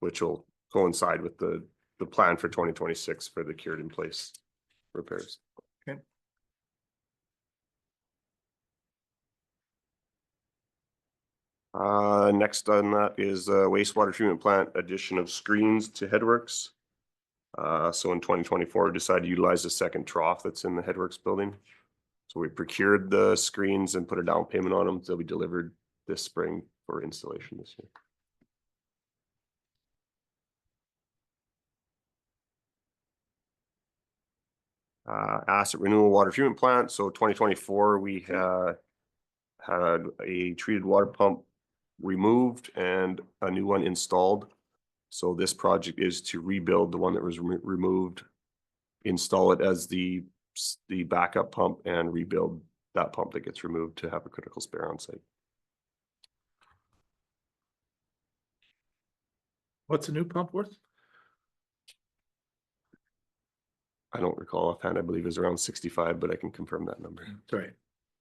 which will coincide with the plan for 2026 for the cured in place repairs. Okay. Next on that is wastewater treatment plant addition of screens to Headworks. So in 2024, we decided to utilize the second trough that's in the Headworks building. So we procured the screens and put a down payment on them. They'll be delivered this spring for installation this year. Asset renewal water treatment plant. So 2024, we had a treated water pump removed and a new one installed. So this project is to rebuild the one that was removed, install it as the backup pump, and rebuild that pump that gets removed to have a critical spare on site. What's a new pump worth? I don't recall offhand. I believe it was around 65, but I can confirm that number. Sorry.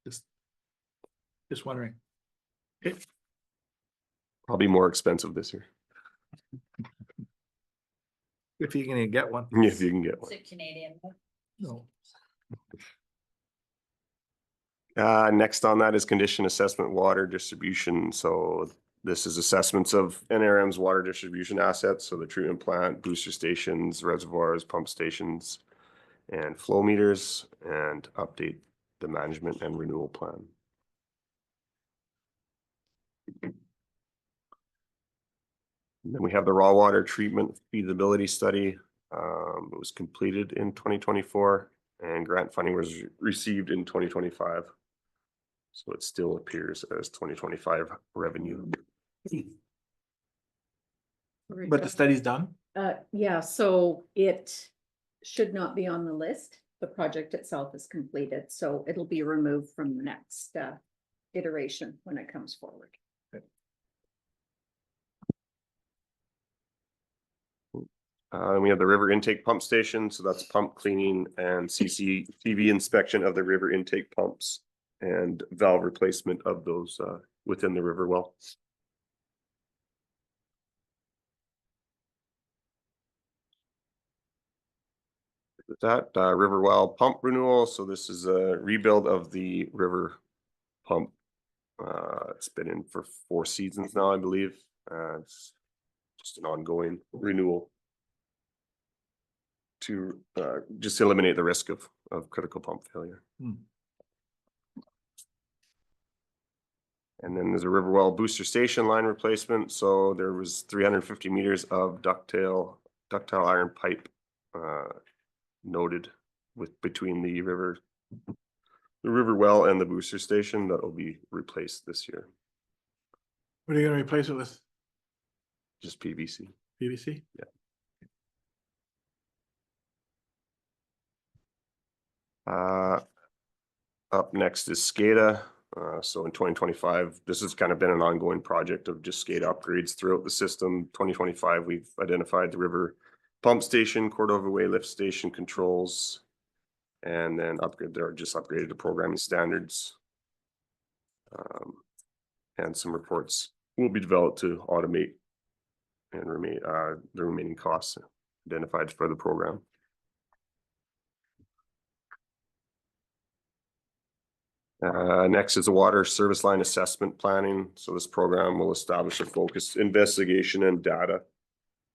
Just wondering. Okay. Probably more expensive this year. If you can get one. If you can get one. Canadian. No. Next on that is condition assessment water distribution. So this is assessments of NRM's water distribution assets. So the treatment plant, booster stations, reservoirs, pump stations, and flow meters, and update the management and renewal plan. And then we have the raw water treatment feasibility study. It was completed in 2024 and grant funding was received in 2025. So it still appears as 2025 revenue. But the study's done? Yeah, so it should not be on the list. The project itself is completed, so it'll be removed from the next iteration when it comes forward. We have the river intake pump station, so that's pump cleaning and CCTV inspection of the river intake pumps and valve replacement of those within the river well. With that, river well pump renewal. So this is a rebuild of the river pump. It's been in for 4 seasons now, I believe. It's just an ongoing renewal to just eliminate the risk of critical pump failure. And then there's a river well booster station line replacement. So there was 350 meters of ductile iron pipe noted between the river well and the booster station that will be replaced this year. What are you gonna replace it with? Just PVC. PVC? Yeah. Up next is SCADA. So in 2025, this has kind of been an ongoing project of just SCADA upgrades throughout the system. 2025, we've identified the river pump station, Cordova Way lift station controls, and then they're just upgraded to programming standards. And some reports will be developed to automate and the remaining costs identified for the program. Next is the water service line assessment planning. So this program will establish a focused investigation and data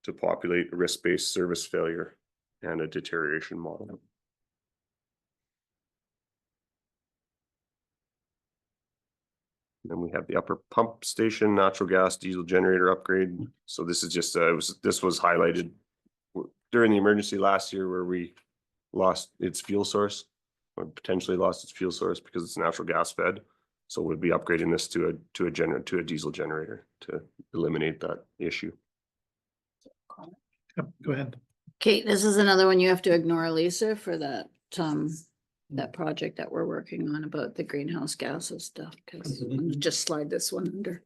to populate a risk-based service failure and a deterioration model. Then we have the upper pump station, natural gas diesel generator upgrade. So this is just, this was highlighted during the emergency last year where we lost its fuel source, or potentially lost its fuel source because it's natural gas fed. So we'll be upgrading this to a diesel generator to eliminate that issue. Go ahead. Kate, this is another one you have to ignore, Lisa, for that, that project that we're working on about the greenhouse gases stuff, because just slide this one under.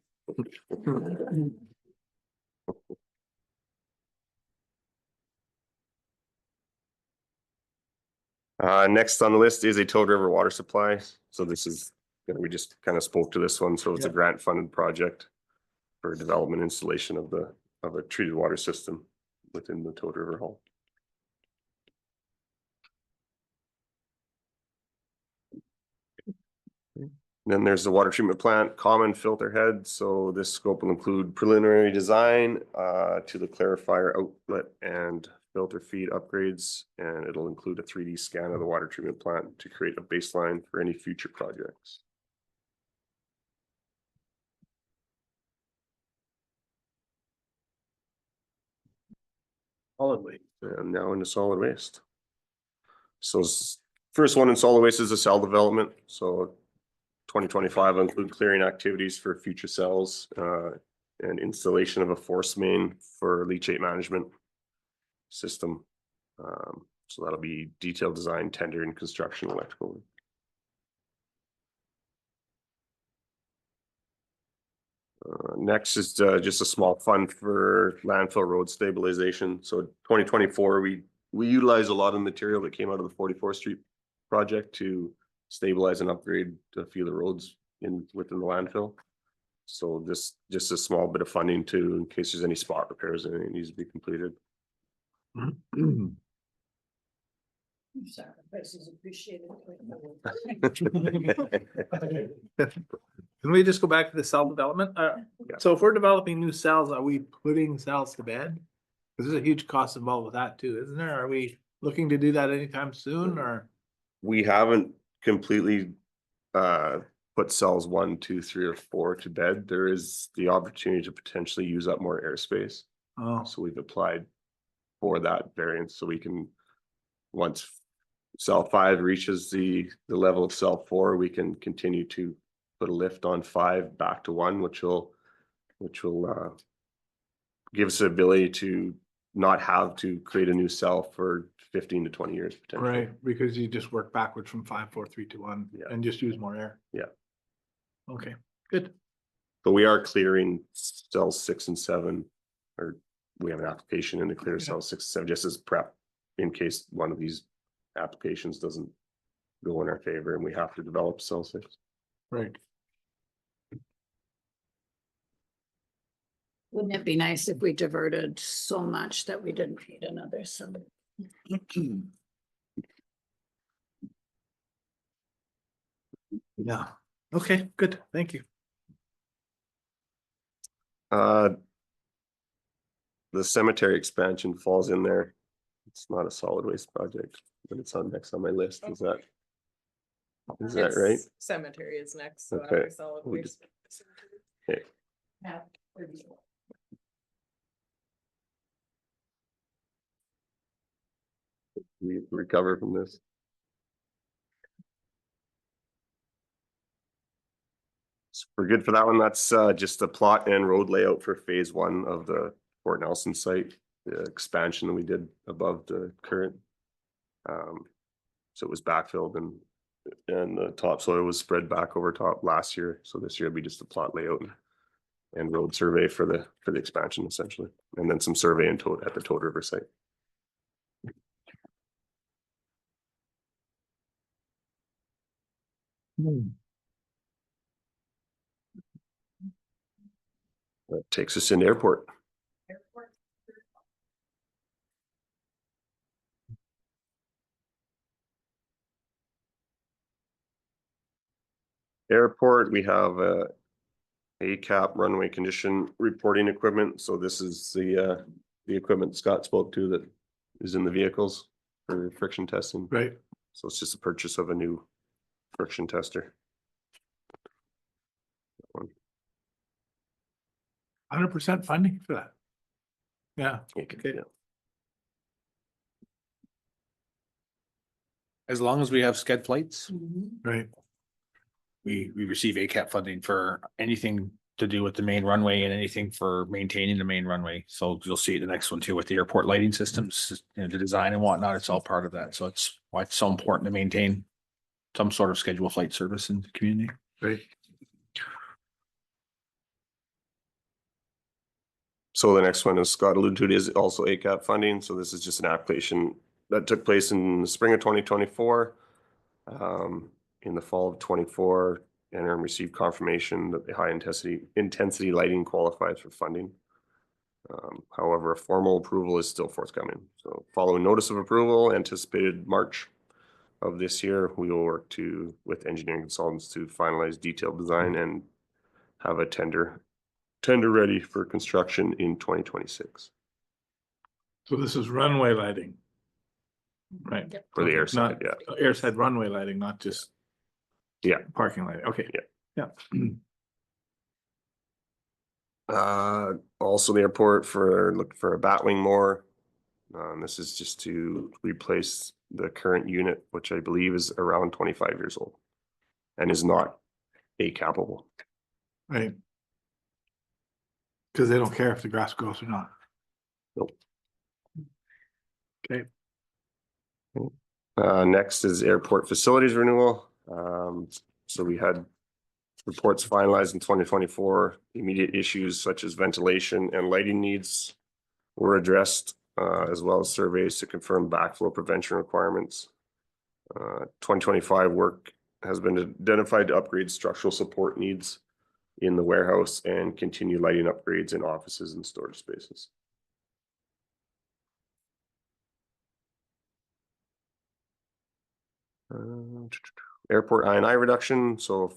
Next on the list is a Toad River water supply. So this is, we just kind of spoke to this one. So it's a grant funded project for development installation of a treated water system within the Toad River Hall. Then there's the water treatment plant common filter head. So this scope will include preliminary design to the clarifier outlet and filter feed upgrades, and it'll include a 3D scan of the water treatment plant to create a baseline for any future projects. Solid waste. And now into solid waste. So first one in solid waste is a cell development. So 2025 will include clearing activities for future cells and installation of a force main for leachate management system. So that'll be detailed design, tender, and construction electrical. Next is just a small fund for landfill road stabilization. So 2024, we utilized a lot of material that came out of the 44th Street project to stabilize and upgrade a few of the roads within the landfill. So this just a small bit of funding to, in case there's any spot repairs that needs to be completed. Sacrifices appreciated. Can we just go back to the cell development? So if we're developing new cells, are we putting cells to bed? Because there's a huge cost involved with that too, isn't there? Are we looking to do that anytime soon, or? We haven't completely put cells 1, 2, 3, or 4 to bed. There is the opportunity to potentially use up more airspace. Oh, So we've applied for that variance, so we can, once cell 5 reaches the level of cell 4, we can continue to put a lift on 5 back to 1, which will give us the ability to not have to create a new cell for 15 to 20 years potentially. right, because you just work backwards from 5, 4, 3, 2, 1 Yeah. and just use more air. Yeah. Okay, good. But we are clearing cells 6 and 7, or we have an application in to clear cells 6 and 7, just as prep in case one of these applications doesn't go in our favor and we have to develop cell 6. Right. Wouldn't it be nice if we diverted so much that we didn't need another sub? Yeah, okay, good, thank you. The cemetery expansion falls in there. It's not a solid waste project, but it's next on my list. Is that right? It's Cemetery is next. So Okay. solid We waste. Okay. We recover from this. So we're good for that one. That's just a plot and road layout for phase 1 of the Fort Nelson site, the expansion that we did above the current. So it was backfilled and and the topsoil was spread back over top last year. So this year it'll be just a plot layout and road survey for the expansion essentially. And then some survey and at the Toad River site. That takes us into airport. Airport, we have ACAP runway condition reporting equipment. So this is the equipment Scott spoke to that is in the vehicles for friction testing. Right. So it's just a purchase of a new friction tester. 100% funding for that. Yeah. Okay. As long as we have sched flights, Right. we receive ACAP funding for anything to do with the main runway and anything for maintaining the main runway. So you'll see the next one too with the airport lighting systems, you know, the design and whatnot, it's all part of that. So it's why it's so important to maintain some sort of scheduled flight service in the community. Right. So the next one, as Scott alluded to, it is also ACAP funding. So this is just an application that took place in the spring of 2024. In the fall of 24, NRM received confirmation that the high intensity lighting qualifies for funding. However, a formal approval is still forthcoming. So following notice of approval, anticipated March of this year, we will work with engineering consultants to finalize detailed design and have a tender ready for construction in 2026. So this is runway lighting. Right. For the airside, Not yeah. airside runway lighting, not just parking lighting. Okay. Yeah. Yeah. Also the airport looking for a batwing mower. This is just to replace the current unit, which I believe is around 25 years old and is not ACAPable. Right. Because they don't care if the grass grows or not. Nope. Okay. Next is airport facilities renewal. So we had reports finalized in 2024. Immediate issues such as ventilation and lighting needs were addressed, as well as surveys to confirm backflow prevention requirements. 2025 work has been identified to upgrade structural support needs in the warehouse and continue lighting upgrades in offices and storage spaces. Airport I&I reduction. So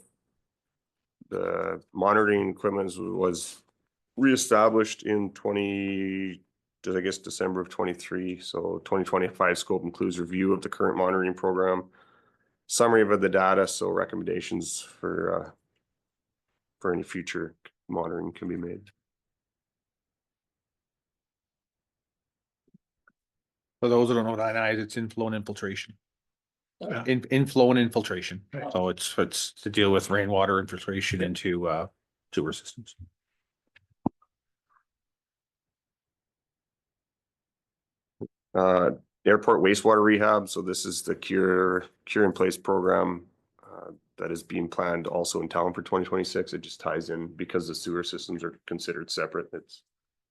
the monitoring equipment was reestablished in December of 23. So 2025 scope includes review of the current monitoring program, summary of the data, so recommendations for any future monitoring can be made. For those who don't know what I is, it's inflow and infiltration. Yeah. Inflow and infiltration. Right. So it's to deal with rainwater infiltration into sewer systems. Airport wastewater rehab. So this is the cure in place program that is being planned also in town for 2026. It just ties in because the sewer systems are considered separate. It's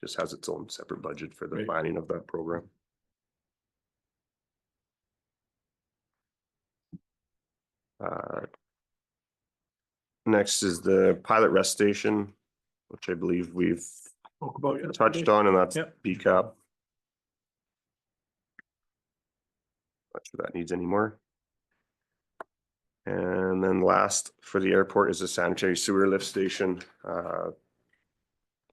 just has its own separate budget for the planning of that program. Next is the pilot rest station, which I believe we've touched on, and that's BCAP. Not sure that needs any more. And then last for the airport is the sanitary sewer lift station. The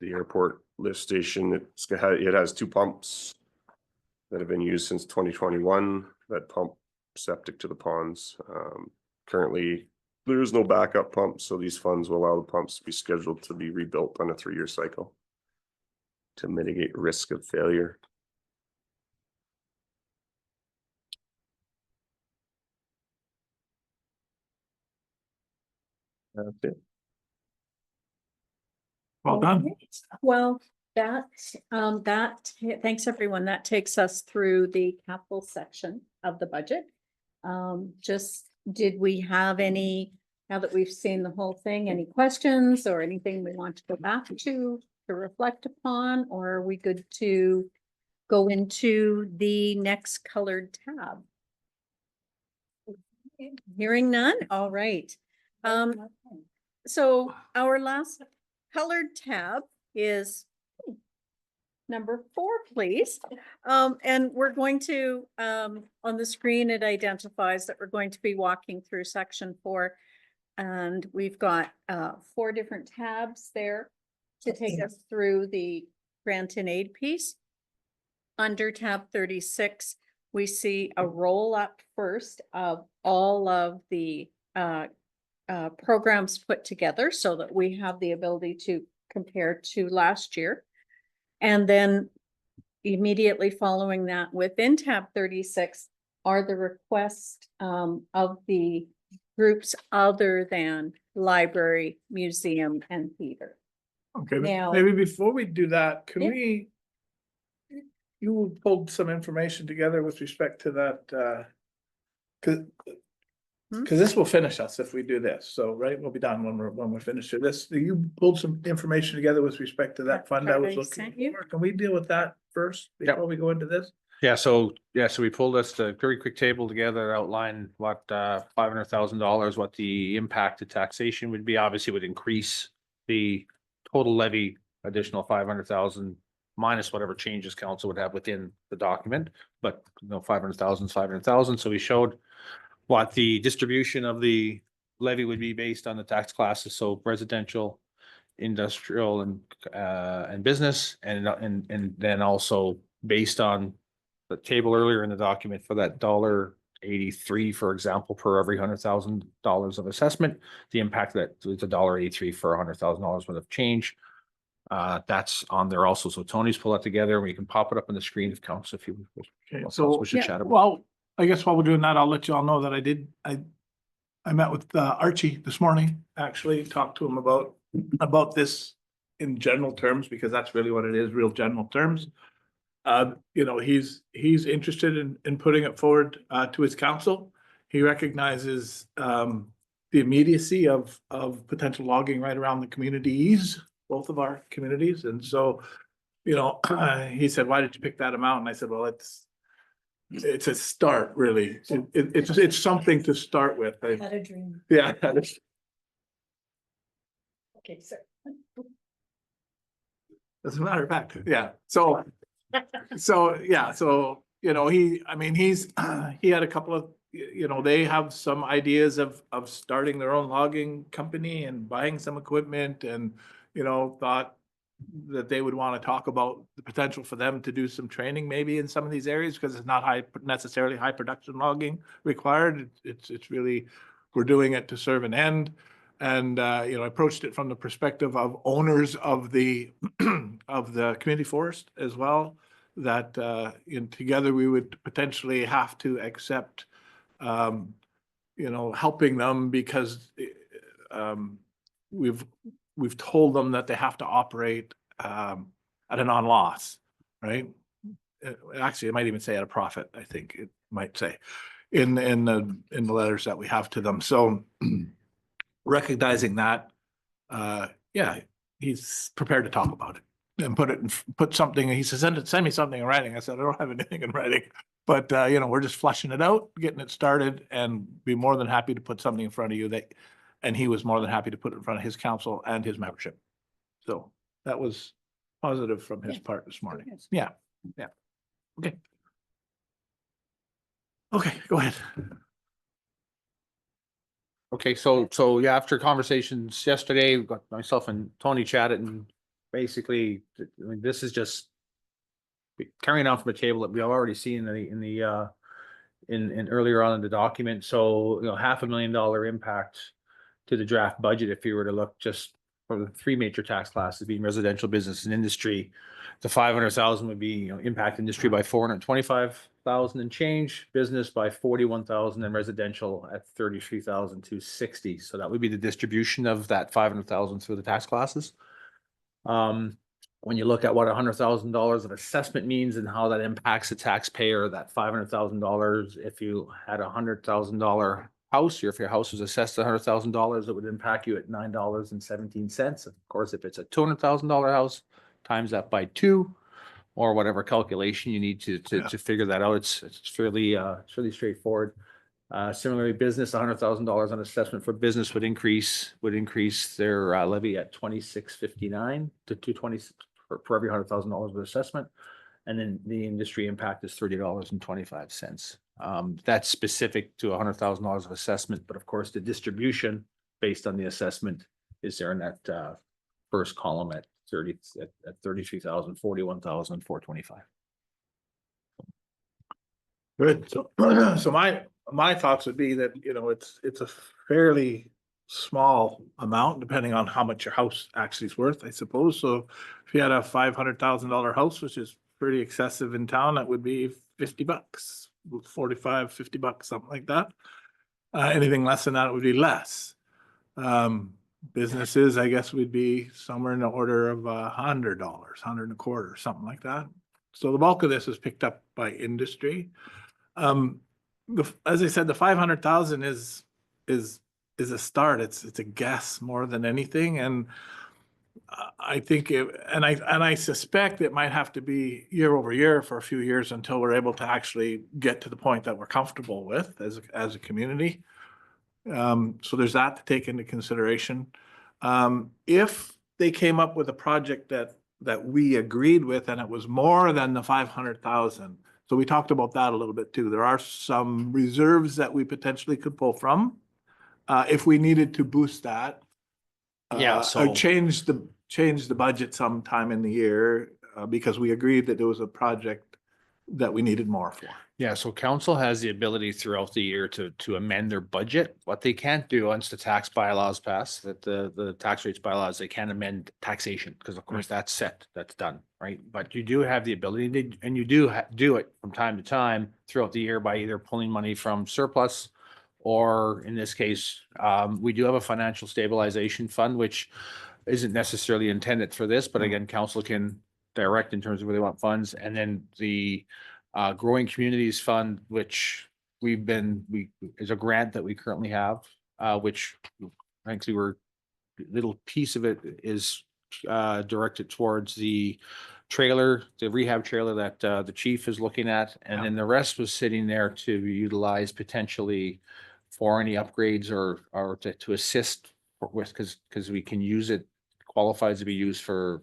airport lift station, it has 2 pumps that have been used since 2021 that pump septic to the ponds. Currently, there is no backup pump, so these funds will allow the pumps to be scheduled to be rebuilt on a 3-year cycle to mitigate risk of failure. That's it. Well done. Well, thanks everyone. That takes us through the capital section of the budget. Just did we have any, now that we've seen the whole thing, any questions or anything we want to go back to reflect upon, or are we good to go into the next colored tab? Hearing none, all right. So our last colored tab is number 4, please. And we're going to, on the screen, it identifies that we're going to be walking through section 4. And we've got 4 different tabs there to take us through the grant and aid piece. Under tab 36, we see a roll up first of all of the programs put together so that we have the ability to compare to last year. And then immediately following that, within tab 36 are the requests of the groups other than library, museum, and theater. Okay, Now- maybe before we do that, can Yeah. you pulled some information together with respect to that, cause this will finish us if we do this, so, right, we'll be done when we're finished with this. You pulled some information together with respect to that fund I was I looking sent you. for. Can we deal with that first Yep. before we go into this? So we pulled us a very quick table together, outline what $500,000, what the impact to taxation would be. Obviously would increase the total levy, additional 500,000 minus whatever changes council would have within the document. But 500,000 is 500,000. So we showed what the distribution of the levy would be based on the tax classes. So residential, industrial, and business, and then also based on the table earlier in the document for that $1.83, for example, per every $100,000 of assessment, the impact that it's $1.83 for $100,000 worth of change. That's on there also. So Tony's pulled that together. We can pop it up on the screen if council, if you. Okay, what else so, we should chat about. well, I guess while we're doing that, I'll let you all know that I met with Archie this morning, actually talked to him about this in general terms, because that's really what it is, real general terms. He's interested in putting it forward to his council. He recognizes the immediacy of potential logging right around the communities, both of our communities. And so, he said, why did you pick that amount? And I said, well, it's a start, really. It's something to start with. Had a dream. Yeah. Okay, sir. As a matter of fact, yeah. So, yeah, so, he had a couple of, they have some ideas of starting their own logging company and buying some equipment, and, thought that they would want to talk about the potential for them to do some training maybe in some of these areas, because it's not necessarily high production logging required. It's really, we're doing it to serve an end. And, I approached it from the perspective of owners of the, of the community forest as well, that, together we would potentially have to accept, helping them, because, we've told them that they have to operate, at a non-loss, right? Actually, it might even say at a profit, I think it might say in the letters that we have to them. So, recognizing that, yeah, he's prepared to talk about it and put something, he says, send me something in writing. I said, I don't have anything in writing, but, we're just fleshing it out, getting it started, and be more than happy to put something in front of you and he was more than happy to put it in front of his council and his membership. So that was positive from his part this morning. Yeah, yeah. Okay. Okay, go ahead. Okay, so yeah, after conversations yesterday, we got myself and Tony chatted, and basically, this is just carrying on from a table that we have already seen in earlier on in the document. So, $500,000 impact to the draft budget if you were to look just for the 3 major tax classes, being residential, business, and industry. The 500,000 would be, impact industry by 425,000 and change, business by 41,000, and residential at 33,260. So that would be the distribution of that 500,000 through the tax classes. When you look at what $100,000 of assessment means and how that impacts the taxpayer, that $500,000, if you had $100,000 house, or if your house was assessed $100,000, it would impact you at $9.17. Of course, if it's a $200,000 house, times that by 2, or whatever calculation you need to figure that out. It's fairly straightforward. Similarly, business, $100,000 on assessment for business would increase their levy at $26.59 to $220 for every $100,000 of assessment. And then the industry impact is $30.25. That's specific to $100,000 of assessment, but of course, the distribution based on the assessment is there in that first column at 33,000, 41,425. Good. So, so my thoughts would be that, you know, it's a fairly small amount depending on how much your house actually is worth, I suppose. So if you had a $500,000 house, which is pretty excessive in town, that would be $50, 45, $50, something like that. Anything less than that, it would be less. Businesses, I guess, would be somewhere in the order of $100, $125, something like that. So the bulk of this is picked up by industry. As I said, the 500,000 is a start. It's a guess more than anything, and I think I suspect it might have to be year over year for a few years until we're able to actually get to the point that we're comfortable with as a community. So there's that to take into consideration. If they came up with a project that we agreed with and it was more than the 500,000. So we talked about that a little bit too. There are some reserves that we potentially could pull from if we needed to boost that. Or change the budget sometime in the year because we agreed that there was a project that we needed more for. Yeah, so council has the ability throughout the year to amend their budget. What they can't do once the tax bylaws pass, that the tax rates bylaws, they can't amend taxation because of course that's set, that's done, right? But you do have the ability to, and you do do it from time to time throughout the year by either pulling money from surplus or in this case, we do have a financial stabilization fund, which isn't necessarily intended for this, but again, council can direct in terms of where they want funds. And then the Growing Communities Fund, which is a grant that we currently have, which frankly, little piece of it is directed towards the rehab trailer that the chief is looking at. And then the rest was sitting there to utilize potentially for any upgrades or to assist with, because we can use it, qualifies to be used for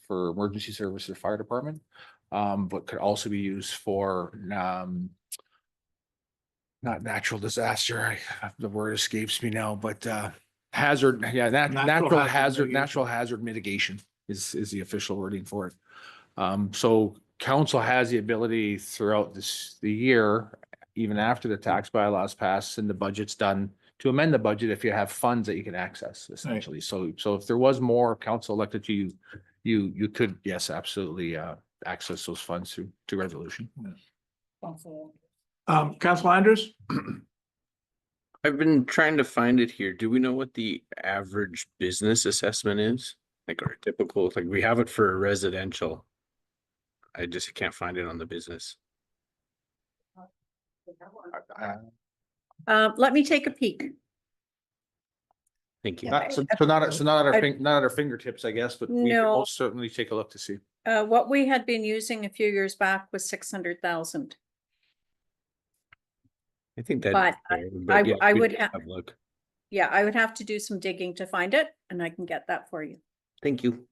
emergency services, fire department. But could also be used for not natural disaster. The word escapes me now, but hazard. Yeah, natural hazard mitigation is the official wording for it. So council has the ability throughout the year, even after the tax bylaws pass and the budget's done, to amend the budget if you have funds that you can access essentially. Right. So if there was more council elected to you could, yes, absolutely access those funds to resolution. Councilor Andrews? I've been trying to find it here. Do we know what the average business assessment is? Like our typical, like we have it for residential. I just can't find it on the business. Let me take a peek. Thank you. Not at our fingertips, I guess, but we can No. most certainly take a look to see. What we had been using a few years back was 600,000. I think that. But yeah, I we would can have a look. Yeah, I would have to do some digging to find it, and I can get that for you. Thank you.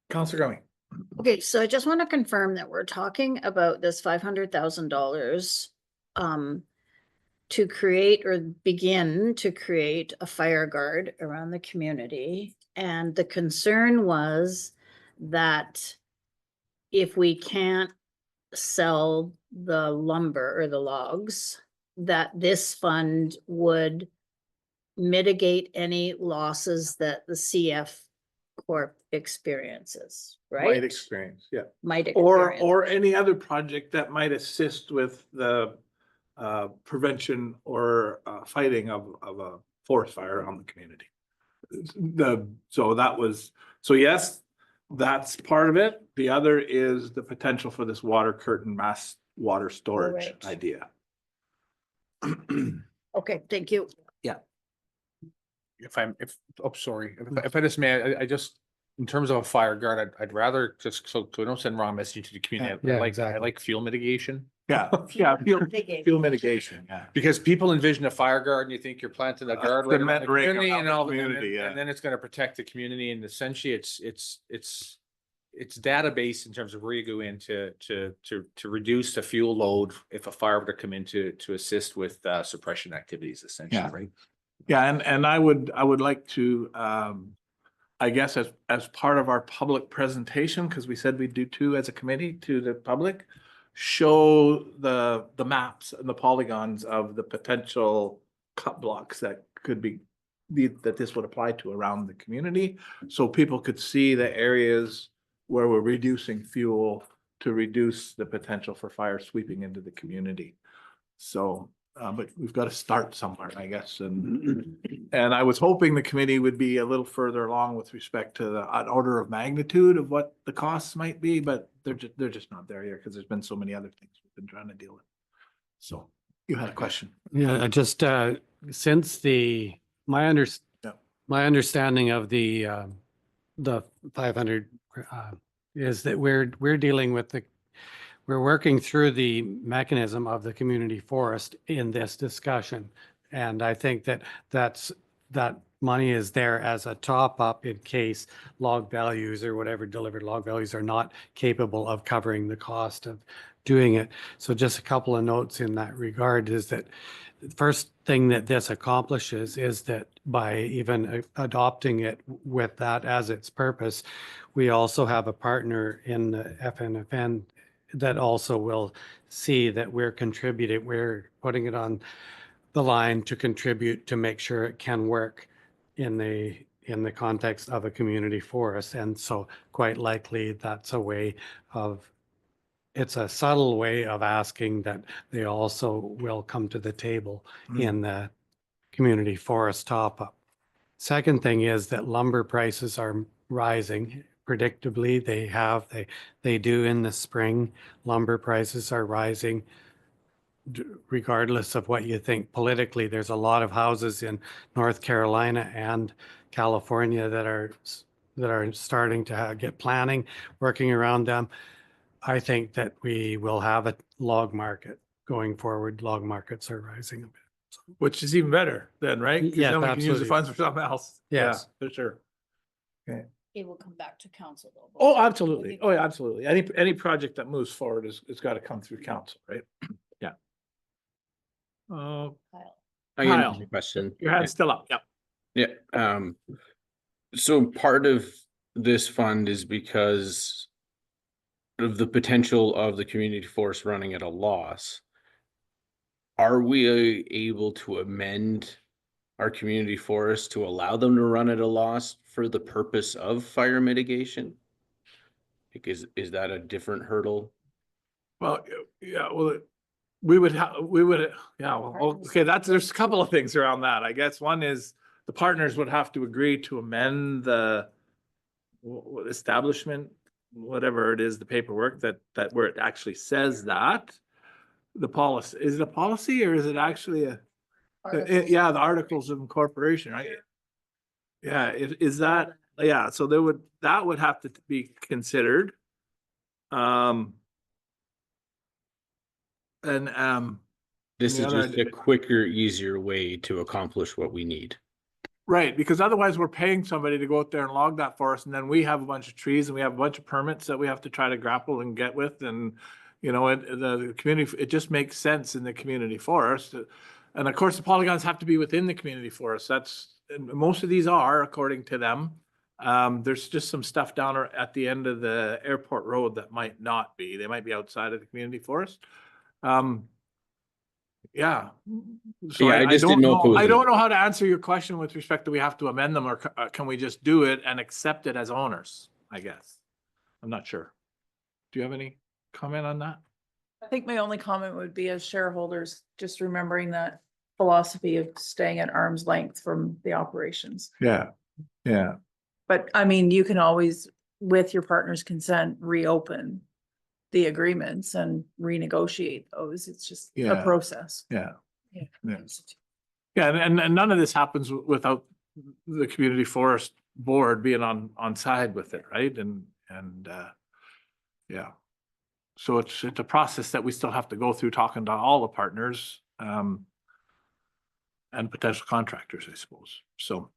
Councilor Gummy. Okay, so I just want to confirm that we're talking about this $500,000 to create or begin to create a fire guard around the community. And the concern was that if we can't sell the lumber or the logs, that this fund would mitigate any losses that the CF Corp experiences, right? Might experience, yeah. Might experience. Or any other project that might assist with the prevention or fighting of a forest fire on the community. So yes, that's part of it. The other is the potential for this water curtain mass water storage Right. idea. Okay, thank you. Sorry, if I just may, I just, in terms of a fire guard, I'd rather just, so I don't send wrong message to the community. Yeah, I like, I exactly. like fuel mitigation. Yeah, fuel mitigation, yeah. Because people envision a fire guard and you think you're planting a guard right around cement the ring community around and the all, community, yeah. and then it's gonna protect the community, and essentially it's database in terms of where you go in to reduce the fuel load if a fire were to come in to assist with suppression activities, essentially, Yeah. right? Yeah, and I would like to, I guess as part of our public presentation, because we said we'd do two as a committee to the public, show the maps and the polygons of the potential cut blocks that could be that this would apply to around the community, so people could see the areas where we're reducing fuel to reduce the potential for fire sweeping into the community. So, but we've got to start somewhere, I guess, and I was hoping the committee would be a little further along with respect to an order of magnitude of what the costs might be, but they're just not there yet because there's been so many other things we've been trying to deal with. So you had a question. Yeah, just since my understanding of the 500 is that we're dealing with we're working through the mechanism of the community forest in this discussion. And I think that money is there as a top up in case log values or whatever delivered log values are not capable of covering the cost of doing it. So just a couple of notes in that regard is that the first thing that this accomplishes is that by even adopting it with that as its purpose, we also have a partner in the FNFN that also will see that we're contributing, we're putting it on the line to contribute to make sure it can work in the context of a community forest. And so quite likely that's a way of, it's a subtle way of asking that they also will come to the table in the community forest top up. Second thing is that lumber prices are rising. Predictably, they do in the spring. Lumber prices are rising regardless of what you think politically. There's a lot of houses in North Carolina and California that are starting to get planning, working around them. I think that we will have a log market going forward. Log markets are rising a bit. Which is even better then, right? 'Cause Yeah, then we can use the absolutely. funds for something else. Yes. Yeah, for sure. Okay. It will come back to council though. Oh, absolutely. Oh, yeah, absolutely. Any project that moves forward it's got to come through council, right? Yeah. I got Kyle, a question. your hand's still up. Yep. Yeah, so part of this fund is because of the potential of the community forest running at a loss. Are we able to amend our community forest to allow them to run at a loss for the purpose of fire mitigation? Like, is that a different hurdle? Well, yeah, well, we would, yeah, well, okay, there's a couple of things around that. I guess one is the partners would have to agree to amend the establishment, whatever it is, the paperwork that where it actually says that. The policy, is it a policy or is it actually yeah, the articles of incorporation, right? Yeah, is that, yeah, so that would have to be considered. This the is other just a quicker, easier way to accomplish what we need. Right, because otherwise we're paying somebody to go out there and log that for us, and then we have a bunch of trees and we have a bunch of permits that we have to try to grapple and get with, and you know, the community, it just makes sense in the community forest. And of course, the polygons have to be within the community forest. And most of these are, according to them. There's just some stuff down at the end of the airport road that might not be. They might be outside of the community forest. Yeah. So Yeah, I just didn't know if it was I don't know how to answer your question with respect to we have to amend them, or can we just do it and accept it as owners, I guess. I'm not sure. Do you have any comment on that? I think my only comment would be as shareholders, just remembering that philosophy of staying at arm's length from the operations. Yeah, yeah. But I mean, you can always, with your partner's consent, reopen the agreements and renegotiate those. It's just a Yeah. process. Yeah. Yeah. Yeah. Yeah, and none of this happens without the community forest board being on side with it, right? Yeah. So it's a process that we still have to go through, talking to all the partners, and potential contractors, I suppose. So.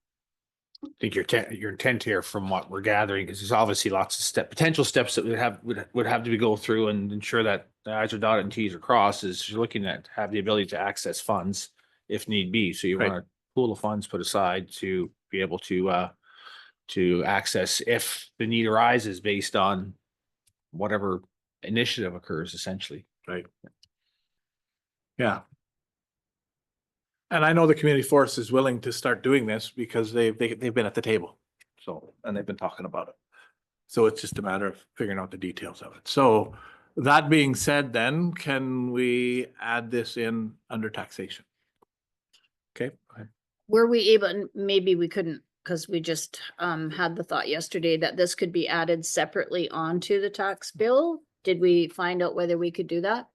I think your intent here from what we're gathering is there's obviously lots of potential steps that would have to be go through and ensure that the i's are dotted and t's are crossed, is you're looking at have the ability to access funds if need be. So you Right. want a pool of funds put aside to be able to access if the need arises based on whatever initiative occurs, essentially. Right. Yeah. And I know the community forest is willing to start doing this because they've been at the table. So, and they've been talking about it. So it's just a matter of figuring out the details of it. So that being said, then can we add this in under taxation? Okay. Go ahead. Were we able, and maybe we couldn't, because we just had the thought yesterday that this could be added separately onto the tax bill. Did we find out whether we could do that?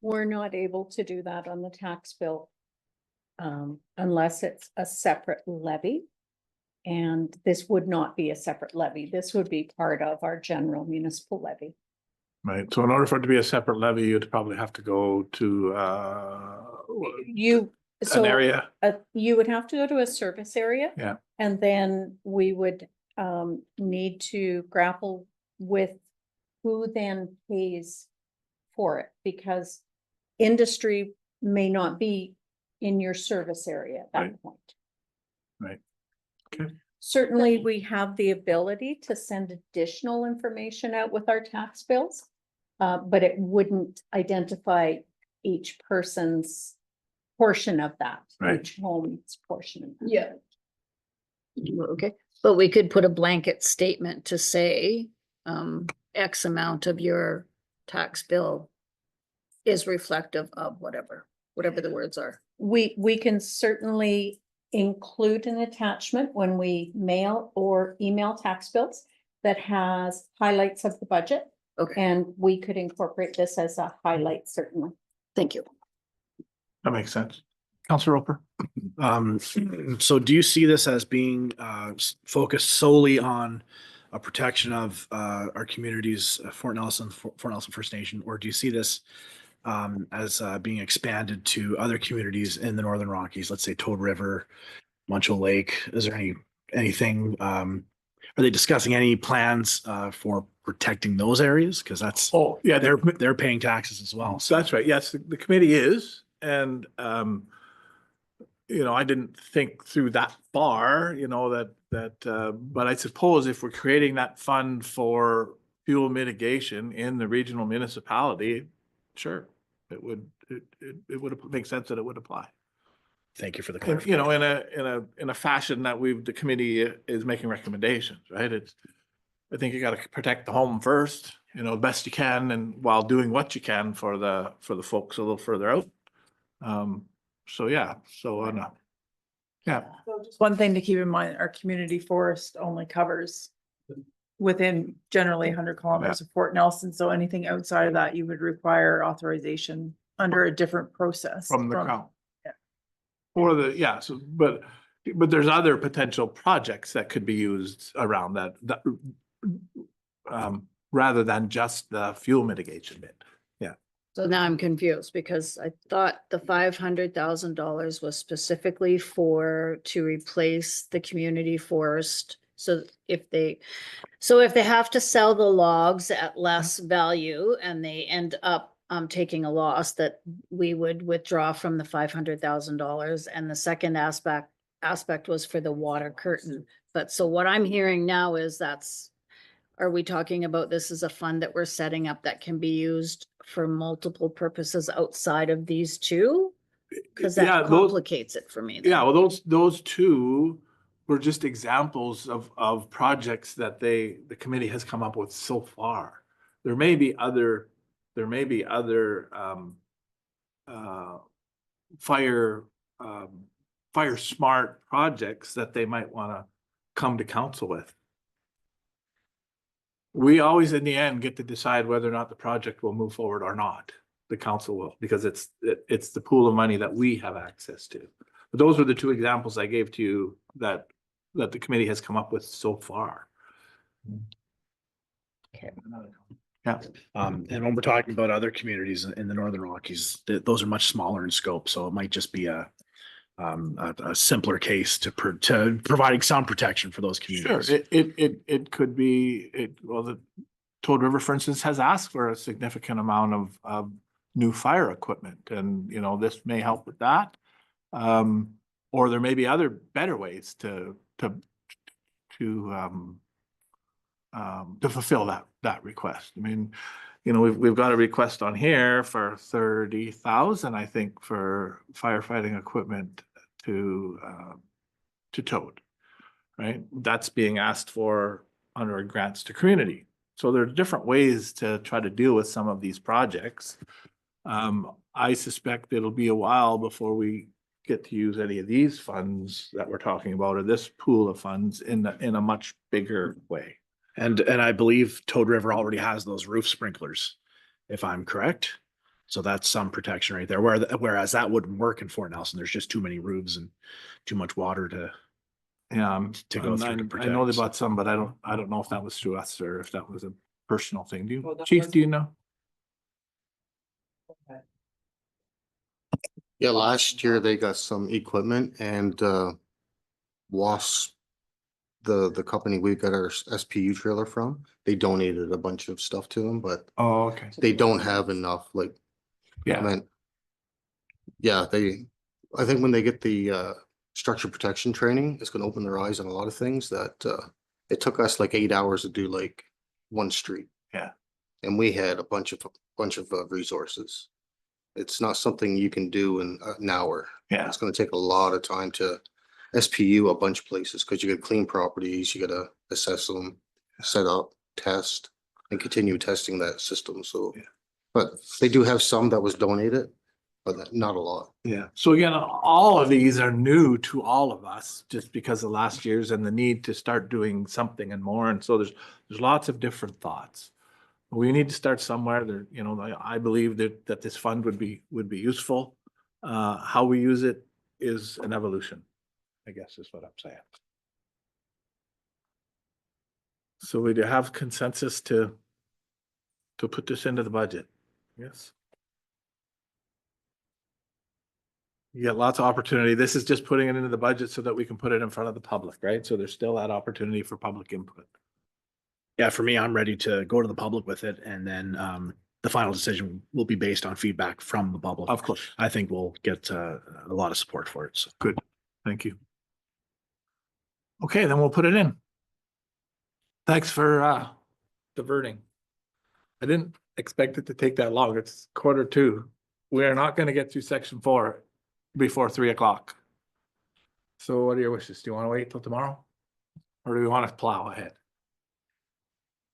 We're not able to do that on the tax bill. Unless it's a separate levy. And this would not be a separate levy. This would be part of our general municipal levy. Right. So in order for it to be a separate levy, you'd probably have to go to an area. You would have to go to a service area. Yeah. And then we would need to grapple with who then pays for it, because industry may not be in your service area at that Right. point. Right. Okay. Certainly, we have the ability to send additional information out with our tax bills, but it wouldn't identify each person's portion of that, Right. each home's portion of that. Yeah. Okay, but we could put a blanket statement to say, X amount of your tax bill is reflective of whatever the words are. We can certainly include an attachment when we mail or email tax bills that has highlights of the budget. Okay. And we could incorporate this as a highlight, certainly. Thank you. That makes sense. Councilor Roper? So do you see this as being focused solely on a protection of our communities, Fort Nelson First Nation, or do you see this as being expanded to other communities in the Northern Rockies, let's say Toad River, Muncho Lake? Is there anything, are they discussing any plans for protecting those areas? Because that's, Oh, yeah, they're paying taxes as well. So that's right. Yes, the committee is, and I didn't think through that far, but I suppose if we're creating that fund for fuel mitigation in the regional municipality, sure, it would make sense that it would apply. Thank you for the And, clarification. in a fashion that the committee is making recommendations, right? I think you gotta protect the home first, best you can, and while doing what you can for the folks a little further out. Yeah, yeah, So just one thing to keep in mind, our community forest only covers within generally 100 kilometers of Fort Nelson. So anything outside of that, you would require authorization under a different process. from the crown. yeah. Or but there's other potential projects that could be used around that, rather than just the fuel mitigation bit. Yeah. So now I'm confused because I thought the $500,000 was specifically to replace the community forest. So if they have to sell the logs at less value and they end up taking a loss, that we would withdraw from the $500,000. And the second aspect was for the water curtain. But so what I'm hearing now is are we talking about this as a fund that we're setting up that can be used for multiple purposes outside of these two? Because Yeah, that complicates it for me. then. Yeah, well, those two were just examples of projects that the committee has come up with so far. There may be other fire smart projects that they might want to come to council with. We always, in the end, get to decide whether or not the project will move forward or not. the council will, because it's the pool of money that we have access to. But those were the two examples I gave to you that the committee has come up with so far. Yeah. And when we're talking about other communities in the Northern Rockies, those are much smaller in scope, so it might just be a simpler case to providing some protection for those Sure, communities. it could be, well, the Toad River, for instance, has asked for a significant amount of new fire equipment, and, you know, this may help with that. Or there may be other better ways to fulfill that request. I mean, you know, we've got a request on here for 30,000, I think, for firefighting equipment to Toad, right? That's being asked for under grants to community. So there are different ways to try to deal with some of these projects. I suspect it'll be a while before we get to use any of these funds that we're talking about, or this pool of funds in a much bigger way. And I believe Toad River already has those roof sprinklers, if I'm correct. So that's some protection right there. Whereas that wouldn't work in Fort Nelson. There's just too many roofs and too much water to Yeah, to go through to I know protect. they bought some, but I don't know if that was through us or if that was a personal thing. Do you, Chief, do you know? Yeah, last year they got some equipment and WASP, the company we got our SPU trailer from, they donated a bunch of stuff to them, but Oh, okay. they don't have enough, like, Yeah. I mean, yeah, I think when they get the structure protection training, it's gonna open their eyes on a lot of things that it took us like 8 hours to do like one street. Yeah. And we had a bunch of resources. It's not something you can do in an hour. Yeah. It's gonna take a lot of time to SPU a bunch of places, because you gotta clean properties, you gotta assess them, set up, test, and continue testing that system, so. Yeah. But they do have some that was donated, but not a lot. Yeah. So again, all of these are new to all of us just because of last year's and the need to start doing something and more. And so there's lots of different thoughts. We need to start somewhere there, you know, I believe that this fund would be useful. How we use it is an evolution, I guess is what I'm saying. So we do have consensus to put this into the budget. Yes. You get lots of opportunity. This is just putting it into the budget so that we can put it in front of the public, right? So there's still that opportunity for public input. Yeah, for me, I'm ready to go to the public with it, and then the final decision will be based on feedback from the public. Of course. I think we'll get a lot of support for it. So. Good. Thank you. Okay, then we'll put it in. Thanks for diverting. I didn't expect it to take that long. It's 1:45. We are not going to get through section 4 before 3 o'clock. So what are your wishes? Do you want to wait till tomorrow? Or do we want to plow ahead?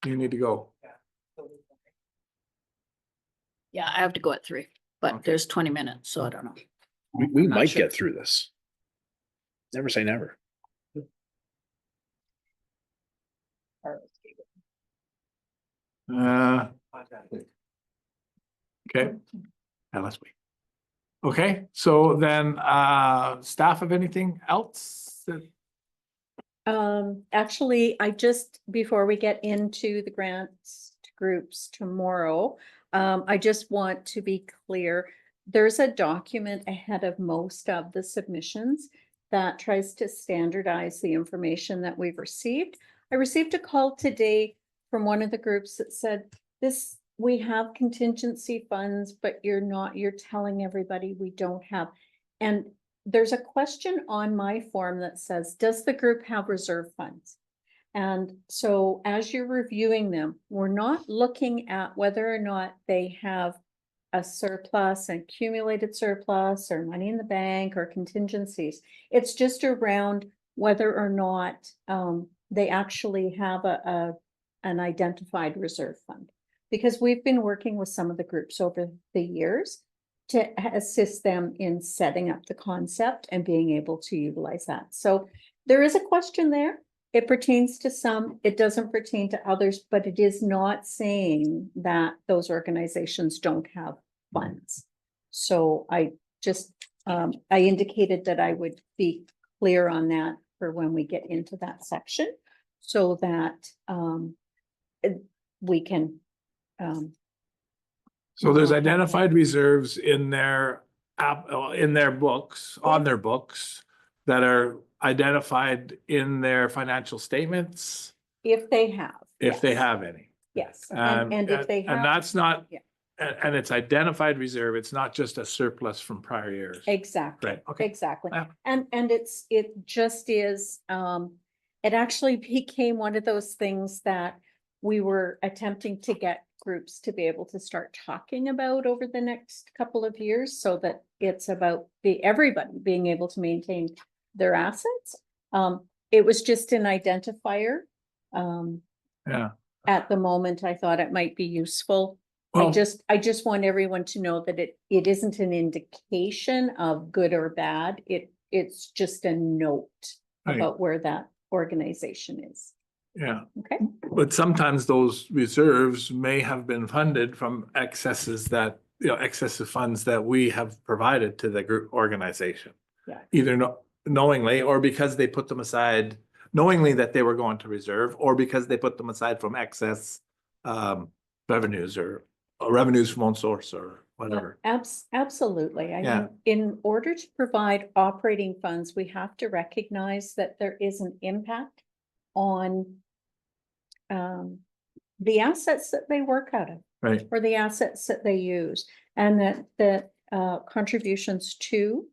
You need to go. Yeah, I have to go at 3, but Okay. there's 20 minutes, so I don't know. We Not might sure. get through this. Never say never. Okay. Now let's wait. Okay, so then staff have anything else? Actually, I just, before we get into the grants groups tomorrow, I just want to be clear. There's a document ahead of most of the submissions that tries to standardize the information that we've received. I received a call today from one of the groups that said, we have contingency funds, but you're telling everybody we don't have. And there's a question on my form that says, does the group have reserve funds? And so as you're reviewing them, we're not looking at whether or not they have a surplus, an accumulated surplus, or money in the bank, or contingencies. It's just around whether or not they actually have an identified reserve fund. Because we've been working with some of the groups over the years to assist them in setting up the concept and being able to utilize that. So there is a question there. It pertains to some, it doesn't pertain to others, but it is not saying that those organizations don't have funds. So I just, I indicated that I would be clear on that for when we get into that section, so that we can, So there's not have identified reserves in their in their books, on their books, that are identified in their financial statements, if they have. if they yes, have any. Yes, and if they have. And that's not, Yeah. and it's identified reserve, it's not just a surplus from prior years. Exactly. Right, okay. Exactly. Yeah. And it just is, it actually became one of those things that we were attempting to get groups to be able to start talking about over the next couple of years, so that it's about everybody being able to maintain their assets. It was just an identifier. Yeah. At the moment, I thought it might be useful. Well- I just want everyone to know that it isn't an indication of good or bad. It's just a note Right. about where that organization is. Yeah, Okay, but sometimes those reserves may have been funded from excesses that, excessive funds that we have provided to the group organization. yeah, Either knowingly, or because they put them aside, knowingly that they were going to reserve, or because they put them aside from excess revenues or revenues from own source or whatever. absolutely. I Yeah. mean, in order to provide operating funds, we have to recognize that there is an impact on the assets that they work out of. Right. Or the assets that they use, and that contributions to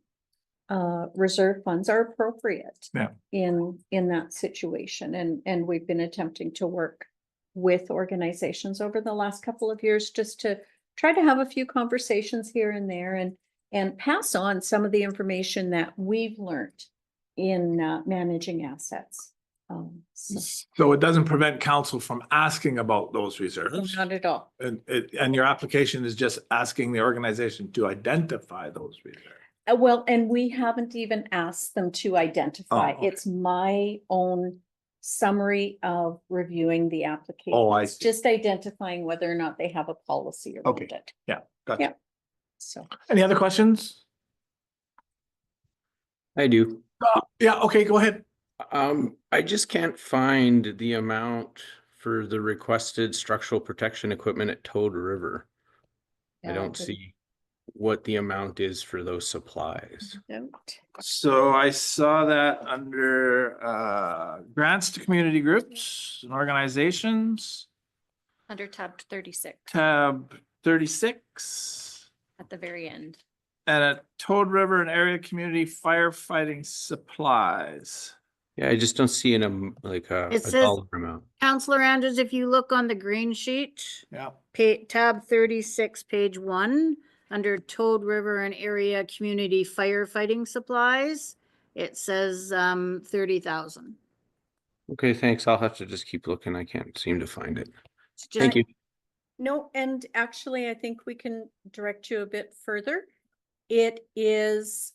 reserve funds are appropriate. Yeah. In that situation, and we've been attempting to work with organizations over the last couple of years, just to try to have a few conversations here and there, and pass on some of the information that we've learned in managing assets. So it doesn't prevent council from asking about those reserves. Not at all. And your application is just asking the organization to identify those reserves. Well, and we haven't even asked them to identify. Oh, okay. It's my own summary of reviewing the application. Oh, I It's see. just identifying whether or not they have a policy around Okay. it. Yeah, gotcha. Yeah. So, Any other questions? I do. Yeah, okay, go ahead. I just can't find the amount for the requested structural protection equipment at Toad River. I Yeah, don't but- see what the amount is for those supplies. don't. So I saw that under grants to community groups and organizations, Under tab 36 tab 36. at the very end. And at Toad River and area community firefighting supplies. Yeah, I just don't see a It says- dollar amount. Counselor Andrews, if you look on the green sheet, Yeah. tab 36, page 1, under Toad River and area community firefighting supplies, it says 30,000. Okay, thanks. I'll have to just keep looking. I can't seem to find it. It's Thank just- you. No, and actually, I think we can direct you a bit further. It is,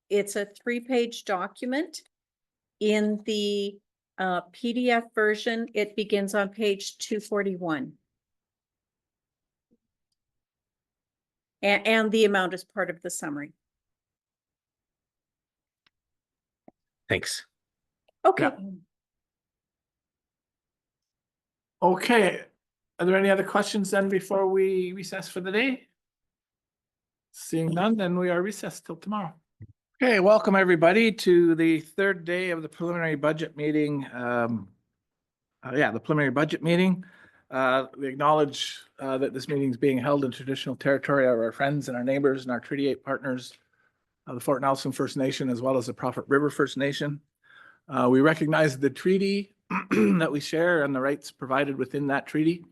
it's a 3-page document. In the PDF version, it begins on page 241. And the amount is part of the summary. Thanks. Okay. Okay, are there any other questions then before we recess for the day? Seeing none, then we are recessed till tomorrow. Okay, welcome everybody to the third day of the preliminary budget meeting. The preliminary budget meeting. We acknowledge that this meeting is being held in traditional territory of our friends and our neighbors and our Treaty 8 partners of the Fort Nelson First Nation, as well as the Prophet River First Nation. We recognize the treaty that we share and the rights provided within that treaty.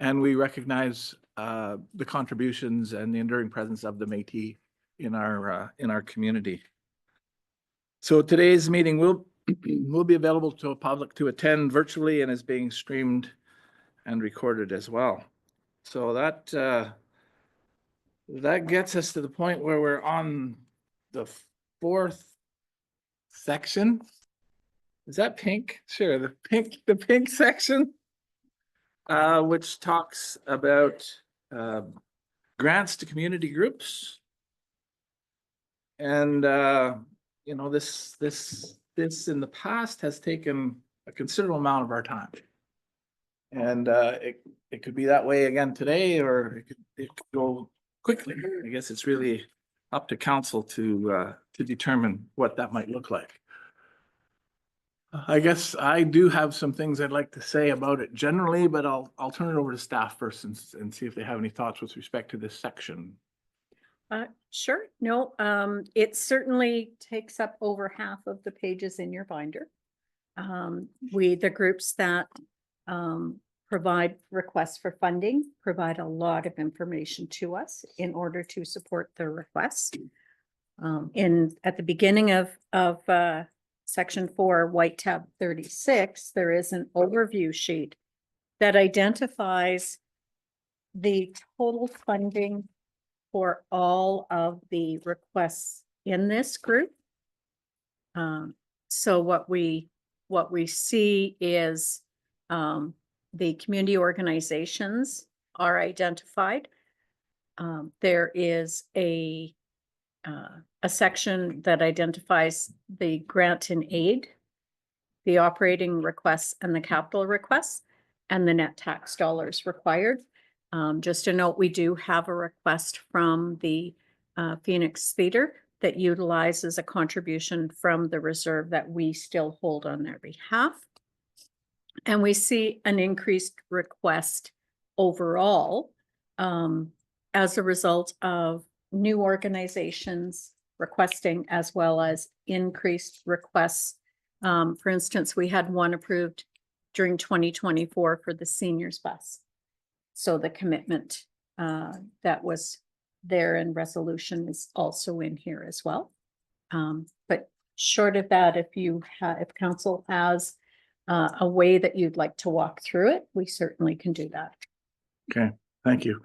And we recognize the contributions and the enduring presence of the Métis in our community. So today's meeting will be available to the public to attend virtually and is being streamed and recorded as well. So that gets us to the point where we're on the 4th section. Is that pink? Sure, the pink section, which talks about grants to community groups. And, you know, this in the past has taken a considerable amount of our time. And it could be that way again today, or it could go quickly. I guess it's really up to council to determine what that might look like. I guess I do have some things I'd like to say about it generally, but I'll turn it over to staff first and see if they have any thoughts with respect to this section. Sure. No, it certainly takes up over half of the pages in your binder. The groups that provide requests for funding provide a lot of information to us in order to support their requests. At the beginning of Section 4, White Tab 36, there is an overview sheet that identifies the total funding for all of the requests in this group. So what we see is the community organizations are identified. There is a section that identifies the grant and aid, the operating requests and the capital requests, and the net tax dollars required. Just a note, we do have a request from the Phoenix Theater that utilizes a contribution from the reserve that we still hold on their behalf. And we see an increased request overall as a result of new organizations requesting, as well as increased requests. For instance, we had one approved during 2024 for the seniors bus. So the commitment that was there in resolution is also in here as well. But short of that, if council has a way that you'd like to walk through it, we certainly can do that. Okay, thank you.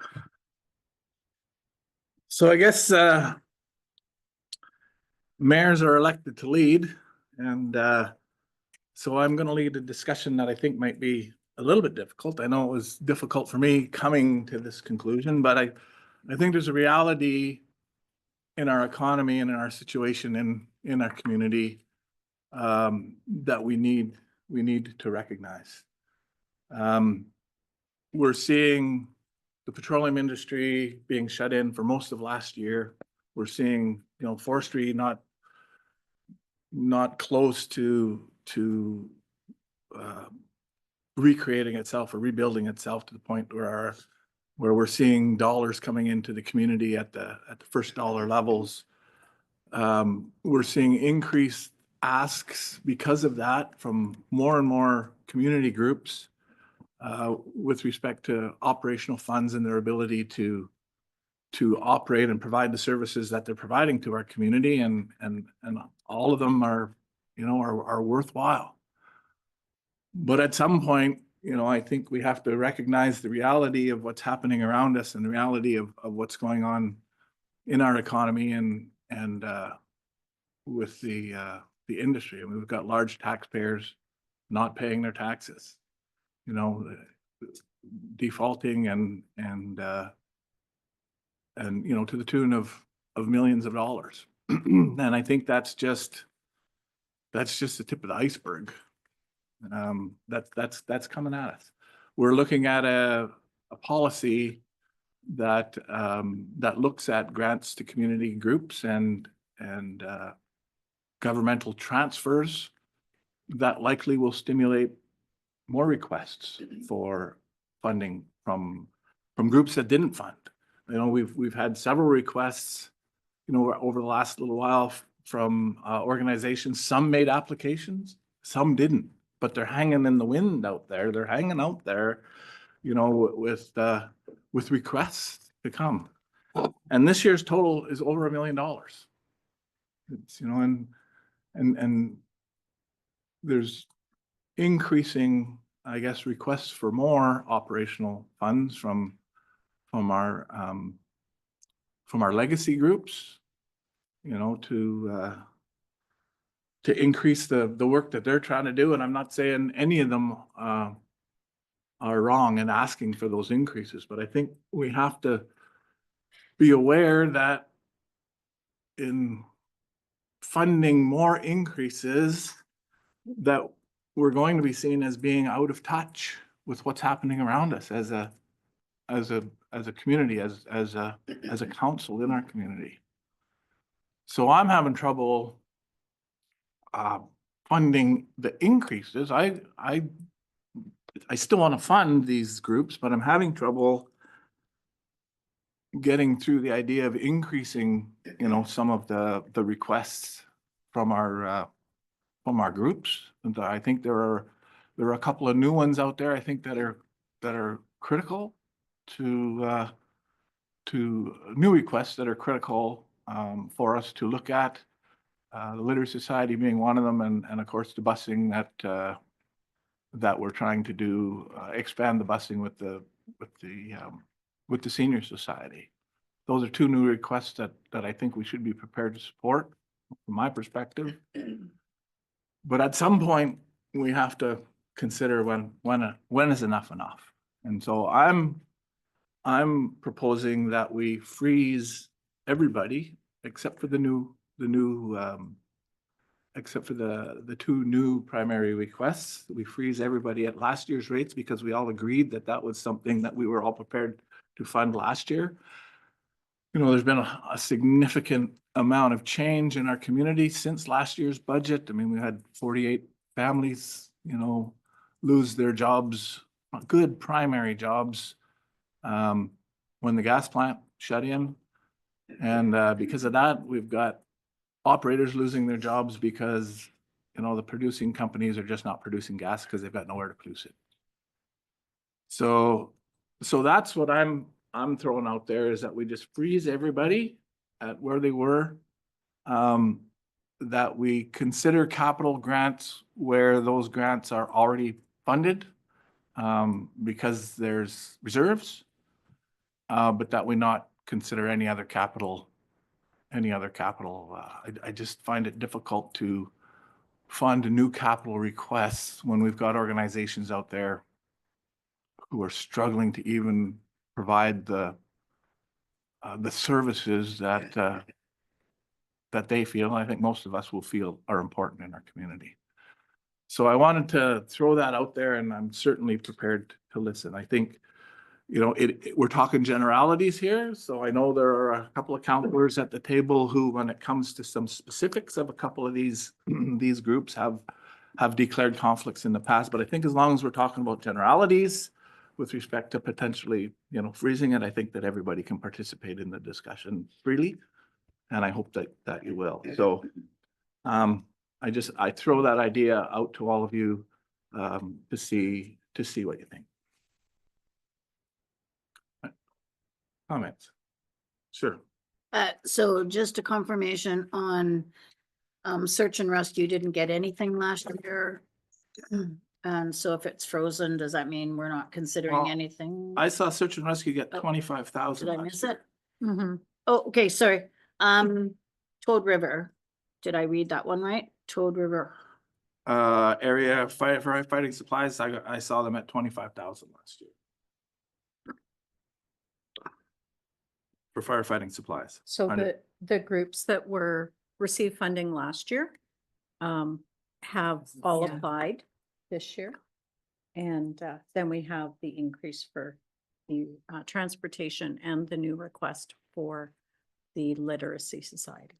So I guess mayors are elected to lead, and so I'm going to lead a discussion that I think might be a little bit difficult. I know it was difficult for me coming to this conclusion, but I think there's a reality in our economy and in our situation in our community that we need to recognize. We're seeing the petroleum industry being shut in for most of last year. We're seeing, forestry not close to recreating itself or rebuilding itself to the point where we're seeing dollars coming into the community at the first dollar levels. We're seeing increased asks because of that from more and more community groups with respect to operational funds and their ability to operate and provide the services that they're providing to our community, and all of them are worthwhile. But at some point, I think we have to recognize the reality of what's happening around us and the reality of what's going on in our economy and with the industry. I mean, we've got large taxpayers not paying their taxes, defaulting and to the tune of millions of dollars. And I think that's just the tip of the iceberg. That's coming at us. We're looking at a policy that looks at grants to community groups and governmental transfers that likely will stimulate more requests for funding from groups that didn't fund. We've had several requests, over the last little while from organizations. Some made applications, some didn't, but they're hanging in the wind out there. They're hanging out there, with requests to come. And this year's total is over $1 million. It's, and there's increasing, I guess, requests for more operational funds from our legacy groups, to increase the work that they're trying to do. And I'm not saying any of them are wrong in asking for those increases, but I think we have to be aware that in funding more increases, that we're going to be seen as being out of touch with what's happening around us as a community, as a council in our community. So I'm having trouble funding the increases. I still want to fund these groups, but I'm having trouble getting through the idea of increasing, some of the requests from our groups. And I think there are a couple of new ones out there, I think that are critical to new requests that are critical for us to look at. The Literary Society being one of them, and of course the busing that we're trying to do, expand the busing with the Senior Society. Those are two new requests that I think we should be prepared to support, from my perspective. But at some point, we have to consider when is enough enough. And so I'm proposing that we freeze everybody except for except for the two new primary requests. We freeze everybody at last year's rates because we all agreed that that was something that we were all prepared to fund last year. There's been a significant amount of change in our community since last year's budget. I mean, we had 48 families, lose their jobs, good primary jobs, when the gas plant shut in. And because of that, we've got operators losing their jobs because, the producing companies are just not producing gas because they've got nowhere to produce it. So that's what I'm throwing out there, is that we just freeze everybody at where they were. That we consider capital grants where those grants are already funded, because there's reserves, but that we not consider any other capital. I just find it difficult to fund new capital requests when we've got organizations out there who are struggling to even provide the services that they feel, and I think most of us will feel, are important in our community. So I wanted to throw that out there, and I'm certainly prepared to listen. I think, we're talking generalities here. So I know there are a couple of counselors at the table who, when it comes to some specifics of a couple of these groups, have declared conflicts in the past. But I think as long as we're talking about generalities with respect to potentially, freezing it, I think that everybody can participate in the discussion freely. And I hope that you will. So I throw that idea out to all of you to see what you think. Comments? Sure. So just a confirmation on search and rescue, didn't get anything last year. And so if it's frozen, does that mean we're not considering Well, anything? I saw search and rescue get Oh, 25,000. Did I miss it? Oh, okay, sorry. Toad River. Did I read that one right? Toad River. Area firefighting supplies, I saw them at 25,000 last year. For firefighting supplies. So the groups that received funding last year have all Yeah. applied this year. And then we have the increase for the transportation and the new request for the Literacy Society.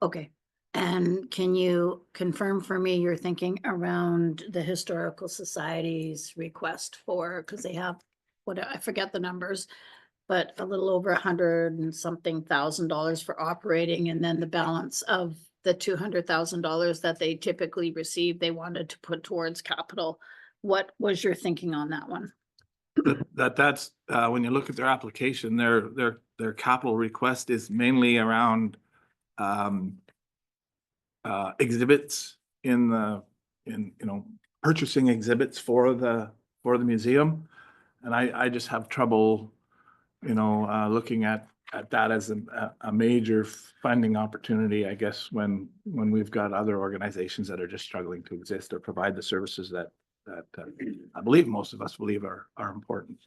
Okay. And can you confirm for me your thinking around the Historical Society's request for, because they have, I forget the numbers, but a little over $100 and something thousand for operating, and then the balance of the $200,000 that they typically receive, they wanted to put towards capital. What was your thinking on that one? That's when you look at their application, their capital request is mainly around exhibits purchasing exhibits for the museum. And I just have trouble, looking at that as a major funding opportunity, I guess, when we've got other organizations that are just struggling to exist or provide the services that I believe most of us believe are important.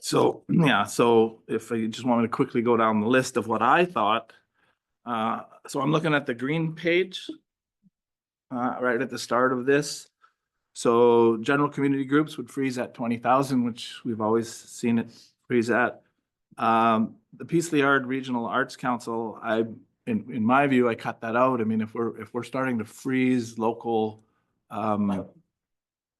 So, yeah, so if you just want me to quickly go down the list of what I thought. So I'm looking at the green page. Right at the start of this. So general community groups would freeze at 20,000, which we've always seen it freeze at. The Peace Liard Regional Arts Council, in my view, I cut that out. I mean, if we're starting to freeze local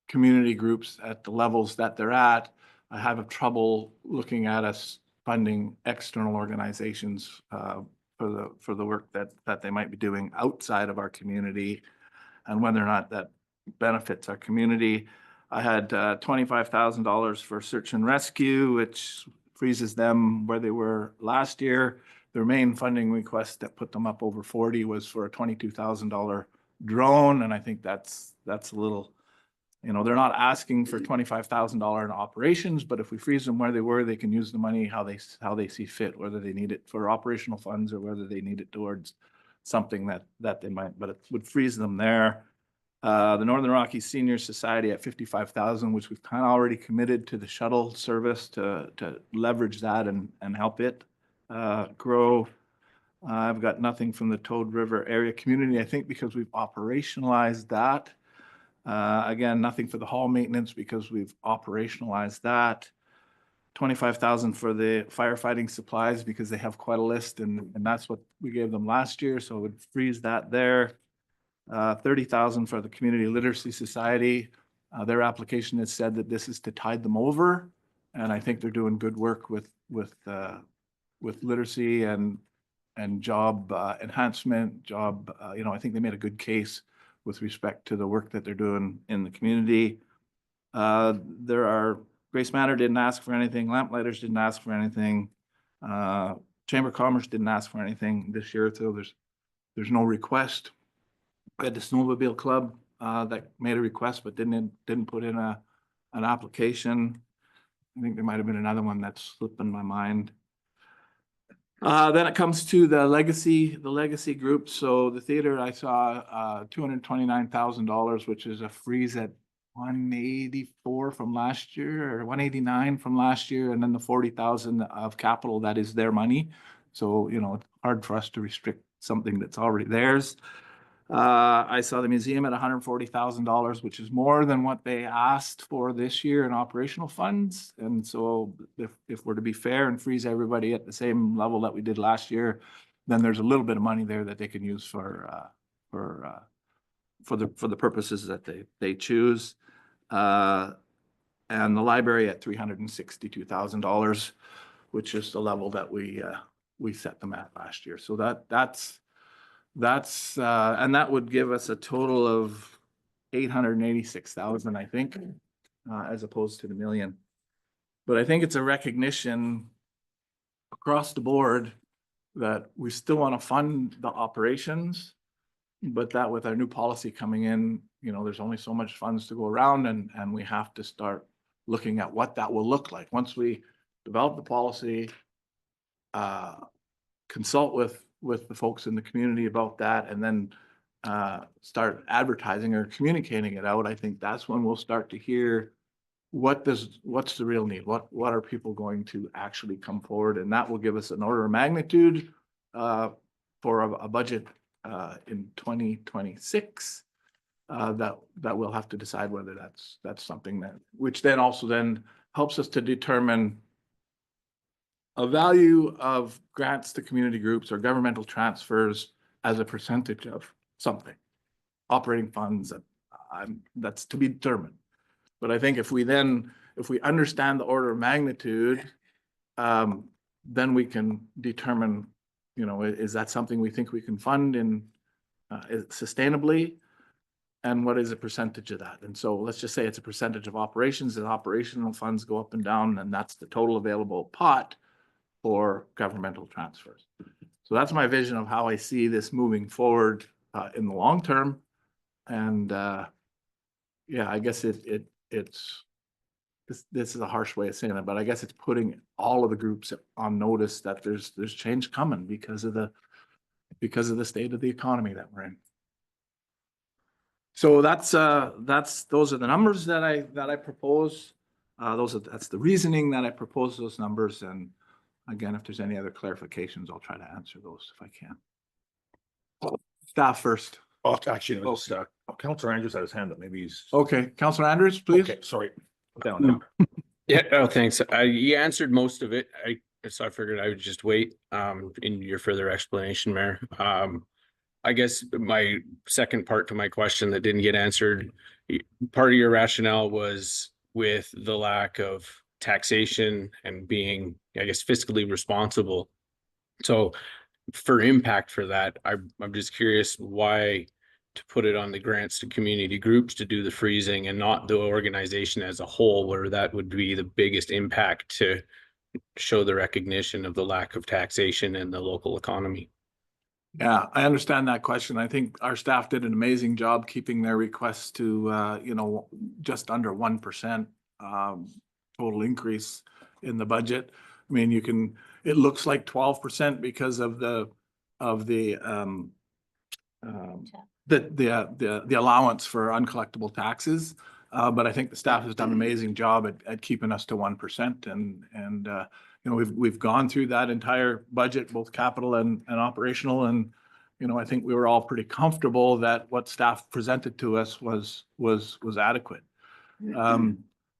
community groups at the levels that they're at, I have trouble looking at us funding external organizations for the work that they might be doing outside of our community, and whether or not that benefits our community. I had $25,000 for search and rescue, which freezes them where they were last year. Their main funding request that put them up over 40 was for a $22,000 drone, and I think that's a little, you know, they're not asking for $25,000 in operations, but if we freeze them where they were, they can use the money how they see fit, whether they need it for operational funds or whether they need it towards something that they might, but it would freeze them there. The Northern Rockies Senior Society at 55,000, which we've kind of already committed to the shuttle service to leverage that and help it grow. I've got nothing from the Toad River Area Community, I think because we've operationalized that. Again, nothing for the hall maintenance because we've operationalized that. 25,000 for the firefighting supplies because they have quite a list, and that's what we gave them last year, so it would freeze that there. 30,000 for the Community Literacy Society. Their application has said that this is to tide them over, and I think they're doing good work with literacy and job enhancement, job. You know, I think they made a good case with respect to the work that they're doing in the community. There are Grace Manor didn't ask for anything. Lamplighters didn't ask for anything. Chamber of Commerce didn't ask for anything this year, so there's no request. We had the Snowmobile Club that made a request but didn't put in an application. I think there might have been another one that's slipping my mind. Then it comes to the legacy group. So the theater, I saw $229,000, which is a freeze at 184 from last year, or 189 from last year, and then the 40,000 of capital that is their money. So, you know, it's hard for us to restrict something that's already theirs. I saw the museum at $140,000, which is more than what they asked for this year in operational funds. And so if we're to be fair and freeze everybody at the same level that we did last year, then there's a little bit of money there that they can use for the purposes that they choose. And the library at $362,000, which is the level that we set them at last year. So that's and that would give us a total of 886,000, I think, as opposed to the million. But I think it's a recognition across the board that we still want to fund the operations, but that with our new policy coming in, you know, there's only so much funds to go around, and we have to start looking at what that will look like once we develop the policy, consult with the folks in the community about that, and then start advertising or communicating it out. I think that's when we'll start to hear what's the real need, what are people going to actually come forward, and that will give us an order of magnitude for a budget in 2026 that we'll have to decide whether that's something which then also helps us to determine a value of grants to community groups or governmental transfers as a percentage of something, operating funds, that's to be determined. But I think if we understand the order of magnitude, then we can determine, you know, is that something we think we can fund in sustainably, and what is a percentage of that? And so let's just say it's a percentage of operations, and operational funds go up and down, and that's the total available pot for governmental transfers. So that's my vision of how I see this moving forward in the long term. And yeah, I guess it's this is a harsh way of saying it, but I guess it's putting all of the groups on notice that there's change coming because of the state of the economy that we're in. So those are the numbers that I propose. That's the reasoning that I proposed those numbers. And again, if there's any other clarifications, I'll try to answer those if I can. Staff first. Oh, actually, no, just, Counselor Andrews had his hand up. Maybe he's. Okay, Councillor Andrews, please. Okay, sorry. Put down now. Yeah, oh, thanks. You answered most of it. So I figured I would just wait in your further explanation, Mayor. I guess my second part to my question that didn't get answered, part of your rationale was with the lack of taxation and being, I guess, fiscally responsible. So for impact for that, I'm just curious why to put it on the grants to community groups to do the freezing and not the organization as a whole, where that would be the biggest impact to show the recognition of the lack of taxation in the local economy. Yeah, I understand that question. I think our staff did an amazing job keeping their requests to, just under 1% total increase in the budget. I mean, it looks like 12% because of the allowance for uncollectible taxes. But I think the staff has done an amazing job at keeping us to 1%. And we've gone through that entire budget, both capital and operational. And, I think we were all pretty comfortable that what staff presented to us was adequate.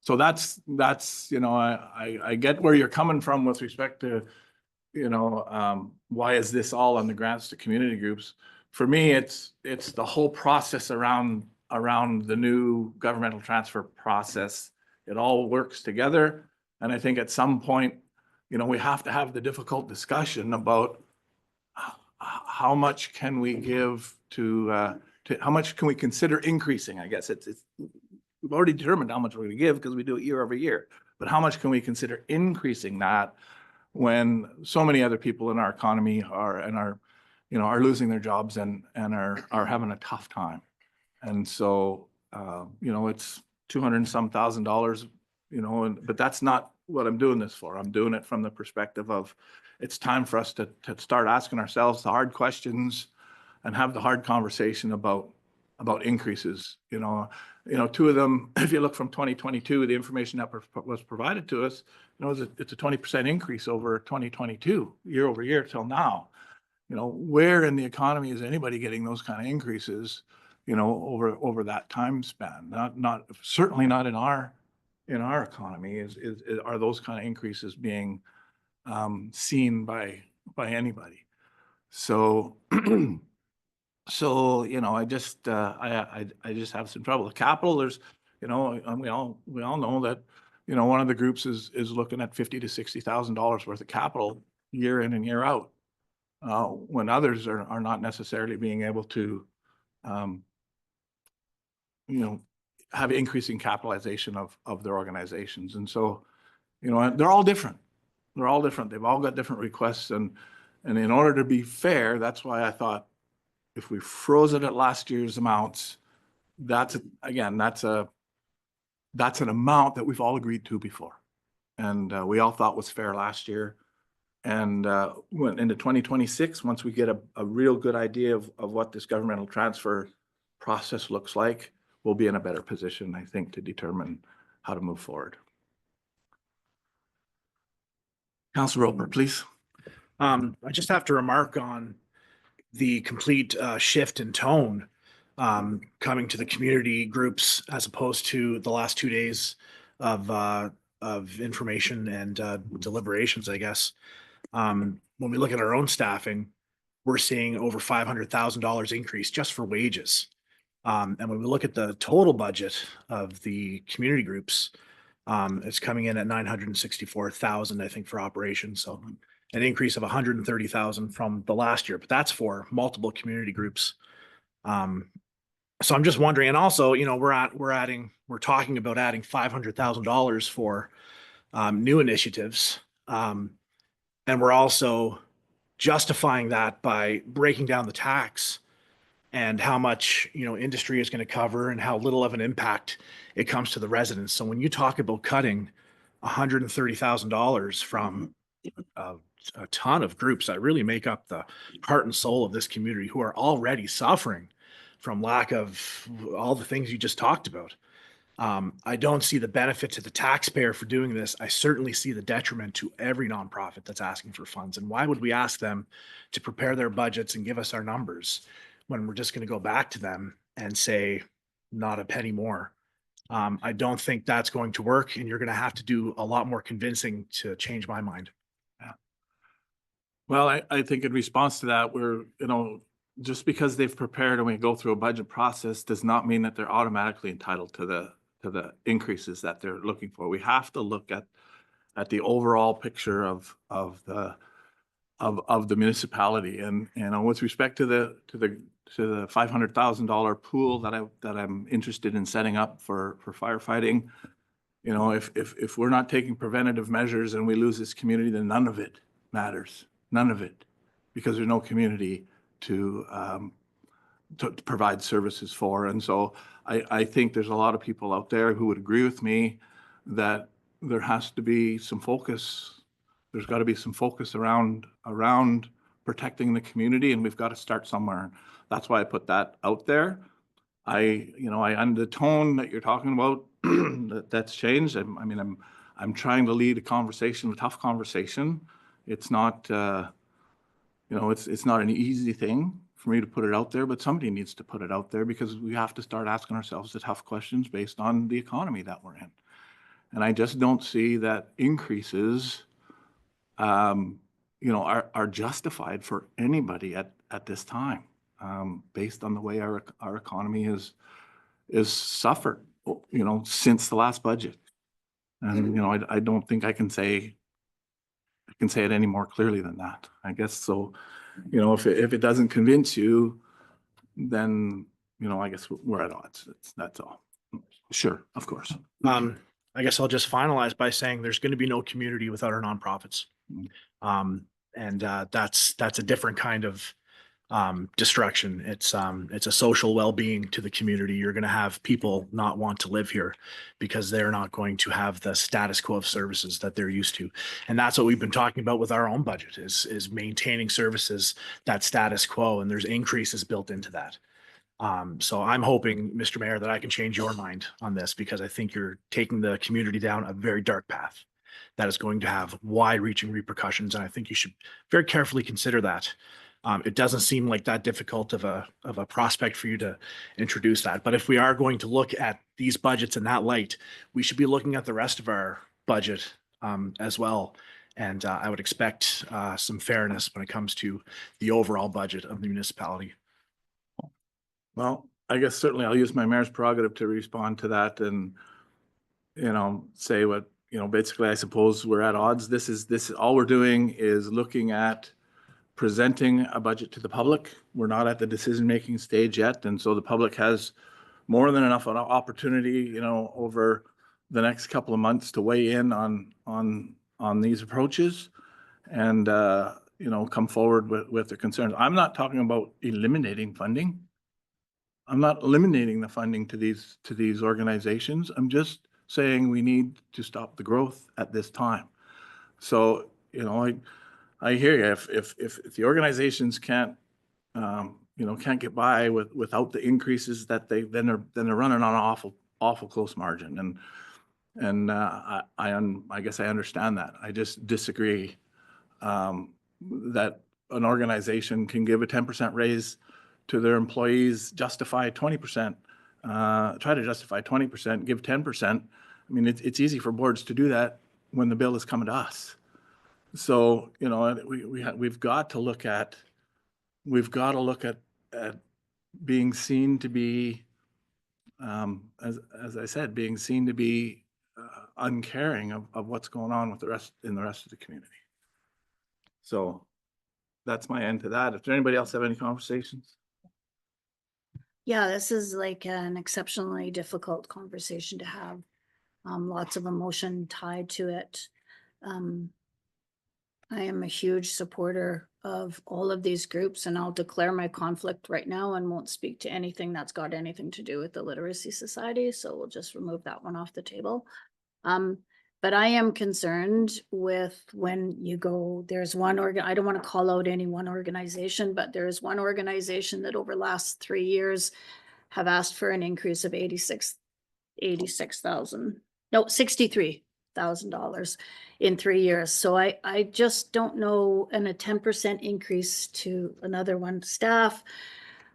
So that's, I get where you're coming from with respect to, why is this all on the grants to community groups? For me, it's the whole process around the new governmental transfer process. It all works together. And I think at some point, we have to have the difficult discussion about how much can we give to how much can we consider increasing? I guess we've already determined how much we're going to give because we do it year over year. But how much can we consider increasing that when so many other people in our economy are losing their jobs and are having a tough time? And so, it's 200 and some $1,000, but that's not what I'm doing this for. I'm doing it from the perspective of it's time for us to start asking ourselves the hard questions and have the hard conversation about increases. Two of them, if you look from 2022, the information that was provided to us, it's a 20% increase over 2022, year over year till now. Where in the economy is anybody getting those kind of increases, over that time span? Certainly not in our economy are those kind of increases being seen by anybody. So, I just have some trouble with capital. There's, and we all know that, one of the groups is looking at $50,000 to $60,000 worth of capital year in and year out, when others are not necessarily being able to, have increasing capitalization of their organizations. And so, they're all different. They're all different. They've all got different requests. And in order to be fair, that's why I thought if we froze it at last year's amounts, that's an amount that we've all agreed to before. And we all thought was fair last year. And went into 2026, once we get a real good idea of what this governmental transfer process looks like, we'll be in a better position, I think, to determine how to move forward. Councilor Roper, please. I just have to remark on the complete shift in tone coming to the community groups as opposed to the last 2 days of information and deliberations, I guess. When we look at our own staffing, we're seeing over $500,000 increase just for wages. And when we look at the total budget of the community groups, it's coming in at $964,000, I think, for operations. So an increase of $130,000 from the last year, but that's for multiple community groups. So I'm just wondering, and also, we're talking about adding $500,000 for new initiatives. And we're also justifying that by breaking down the tax and how much, industry is going to cover and how little of an impact it comes to the residents. So when you talk about cutting $130,000 from a ton of groups that really make up the heart and soul of this community who are already suffering from lack of all the things you just talked about, I don't see the benefit to the taxpayer for doing this. I certainly see the detriment to every nonprofit that's asking for funds. And why would we ask them to prepare their budgets and give us our numbers when we're just going to go back to them and say, not a penny more? I don't think that's going to work, and you're going to have to do a lot more convincing to change my mind. Well, I think in response to that, we're, just because they've prepared and we go through a budget process does not mean that they're automatically entitled to the increases that they're looking for. We have to look at the overall picture of the municipality. And, with respect to the $500,000 pool that I'm interested in setting up for firefighting, if we're not taking preventative measures and we lose this community, then none of it matters. None of it, because there's no community to provide services for. And so I think there's a lot of people out there who would agree with me that there has to be some focus. There's got to be some focus around protecting the community, and we've got to start somewhere. That's why I put that out there. The tone that you're talking about, that's changed. I'm trying to lead a conversation, a tough conversation. It's not, it's not an easy thing for me to put it out there, but somebody needs to put it out there because we have to start asking ourselves the tough questions based on the economy that we're in. And I just don't see that increases, are justified for anybody at this time, based on the way our economy is suffered, since the last budget. And, I don't think I can say it any more clearly than that, I guess. So, if it doesn't convince you, then, I guess we're at odds. That's all. Sure, of course. I guess I'll just finalize by saying there's going to be no community without our nonprofits. That's a different kind of destruction. It's a social well-being to the community. You're going to have people not want to live here because they're not going to have the status quo of services that they're used to. And that's what we've been talking about with our own budget is maintaining services, that status quo, and there's increases built into that. So I'm hoping, Mr. Mayor, that I can change your mind on this, because I think you're taking the community down a very dark path that is going to have wide-reaching repercussions. And I think you should very carefully consider that. It doesn't seem like that difficult of a prospect for you to introduce that. But if we are going to look at these budgets in that light, we should be looking at the rest of our budget as well. And I would expect some fairness when it comes to the overall budget of the municipality. Well, I guess certainly I'll use my mayor's prerogative to respond to that and, say what, basically, I suppose we're at odds. This is all we're doing is looking at presenting a budget to the public. We're not at the decision-making stage yet. And so the public has more than enough opportunity, over the next couple of months to weigh in on these approaches and, come forward with their concerns. I'm not talking about eliminating funding. I'm not eliminating the funding to these organizations. I'm just saying we need to stop the growth at this time. So, I hear you. If the organizations can't get by without the increases that then they're running on an awful close margin. And I guess I understand that. I just disagree that an organization can give a 10% raise to their employees, justify 20%, try to justify 20%, give 10%. I mean, it's easy for boards to do that when the bill is coming to us. So, we've got to look at being seen to be, as I said, being seen to be uncaring of what's going on with the rest of the community. So that's my end to that. If anybody else have any conversations? Yeah, this is like an exceptionally difficult conversation to have. Lots of emotion tied to it. I am a huge supporter of all of these groups, and I'll declare my conflict right now and won't speak to anything that's got anything to do with the Literacy Society. So we'll just remove that one off the table. But I am concerned with when you go, there's one I don't want to call out any one organization, but there is one organization that over the last 3 years have asked for an increase of $63,000 in 3 years. So I just don't know, and a 10% increase to another one staff.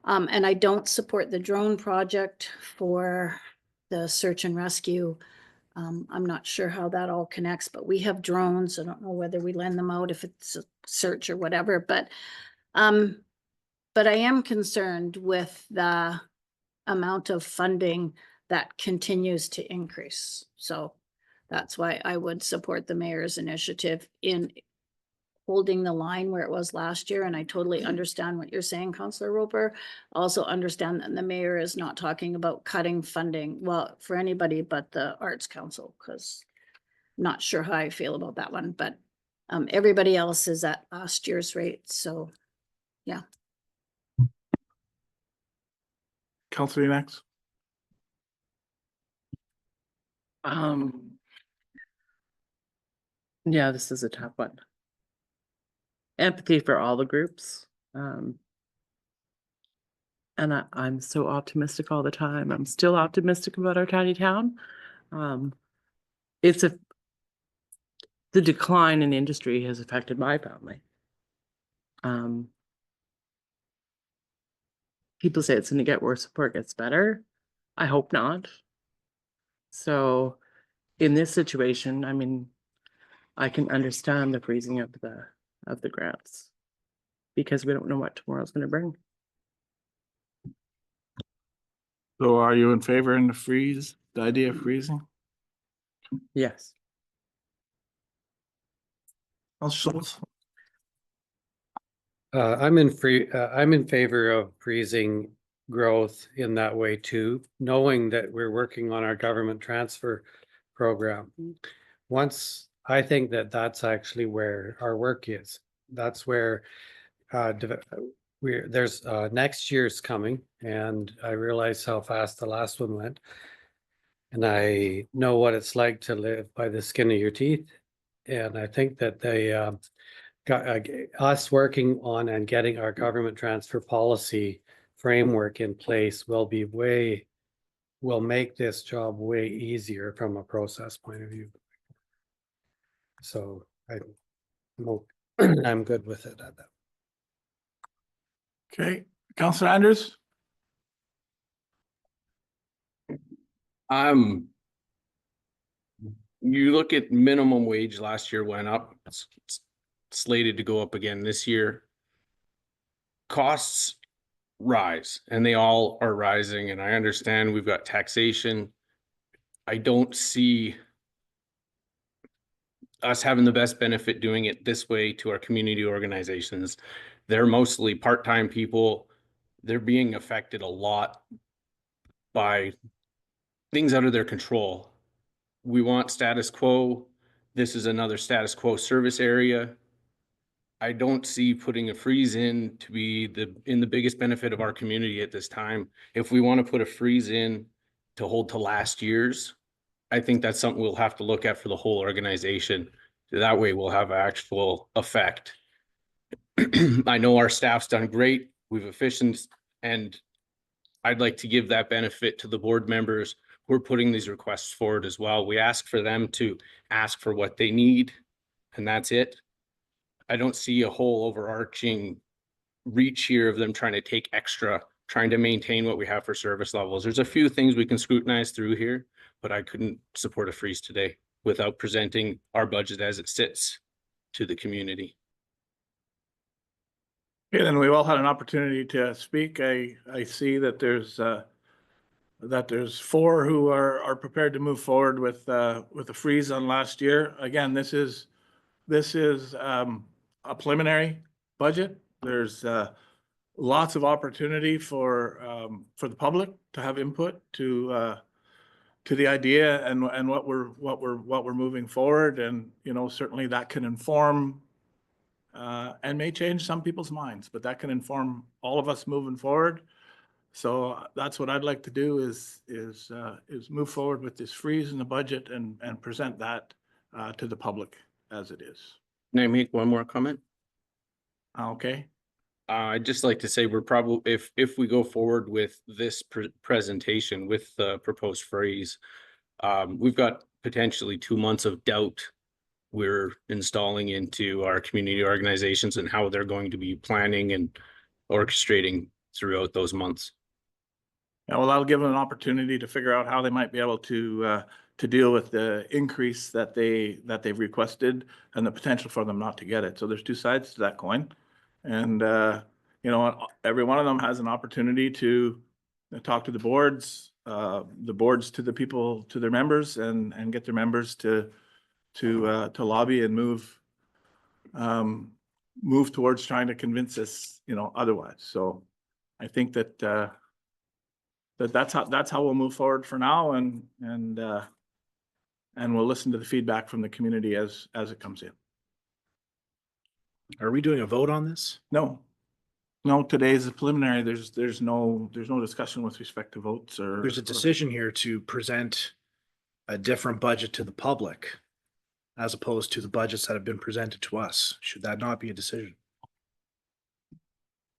And I don't support the drone project for the search and rescue. I'm not sure how that all connects, but we have drones. I don't know whether we lend them out if it's a search or whatever, but I am concerned with the amount of funding that continues to increase. So that's why I would support the mayor's initiative in holding the line where it was last year. And I totally understand what you're saying, Councillor Roper. Also understand that the mayor is not talking about cutting funding, well, for anybody but the Arts Council, because I'm not sure how I feel about that one, but everybody else is at last year's rate. So, yeah. Councillor Max? Yeah, this is a tough one. Empathy for all the groups. And I'm so optimistic all the time. I'm still optimistic about our tiny town. The decline in industry has affected my family. People say it's going to get worse before it gets better. I hope not. So in this situation, I mean, I can understand the freezing of the grants because we don't know what tomorrow's going to bring. So are you in favor in the idea of freezing? Yes. Schultz? I'm in favor of freezing growth in that way too, knowing that we're working on our government transfer program. I think that that's actually where our work is. That's where there's next year's coming, and I realize how fast the last one went. And I know what it's like to live by the skin of your teeth. And I think that they got us working on and getting our government transfer policy framework in place will make this job way easier from a process point of view. So I'm good with it at that. Okay, Councillor Andrews? You look at minimum wage last year went up. It's slated to go up again this year. Costs rise, and they all are rising, and I understand we've got taxation. I don't see us having the best benefit doing it this way to our community organizations. They're mostly part-time people. They're being affected a lot by things out of their control. We want status quo. This is another status quo service area. I don't see putting a freeze in to be in the biggest benefit of our community at this time. If we want to put a freeze in to hold to last year's, I think that's something we'll have to look at for the whole organization. That way we'll have actual effect. I know our staff's done great. We've efficient, and I'd like to give that benefit to the board members who are putting these requests forward as well. We ask for them to ask for what they need, and that's it. I don't see a whole overarching reach here of them trying to take extra, trying to maintain what we have for service levels. There's a few things we can scrutinize through here, but I couldn't support a freeze today without presenting our budget as it sits to the community. Okay, then we've all had an opportunity to speak. I see that there's 4 who are prepared to move forward with a freeze on last year. Again, this is a preliminary budget. There's lots of opportunity for the public to have input to the idea and what we're moving forward, and certainly that can inform and may change some people's minds, but that can inform all of us moving forward. So that's what I'd like to do is move forward with this freeze in the budget and present that to the public as it is. Can I make one more comment? Okay. I'd just like to say we're probably, if we go forward with this presentation with the proposed freeze, we've got potentially 2 months of doubt we're installing into our community organizations and how they're going to be planning and orchestrating throughout those months. Yeah, well, that'll give them an opportunity to figure out how they might be able to deal with the increase that they've requested and the potential for them not to get it. So there's two sides to that coin. And, you know, every one of them has an opportunity to talk to the boards to the people, to their members and get their members to lobby and move towards trying to convince us, you know, otherwise. So I think that that's how we'll move forward for now, and we'll listen to the feedback from the community as it comes in. Are we doing a vote on this? No, today is a preliminary. There's no discussion with respect to votes or. There's a decision here to present a different budget to the public as opposed to the budgets that have been presented to us. Should that not be a decision?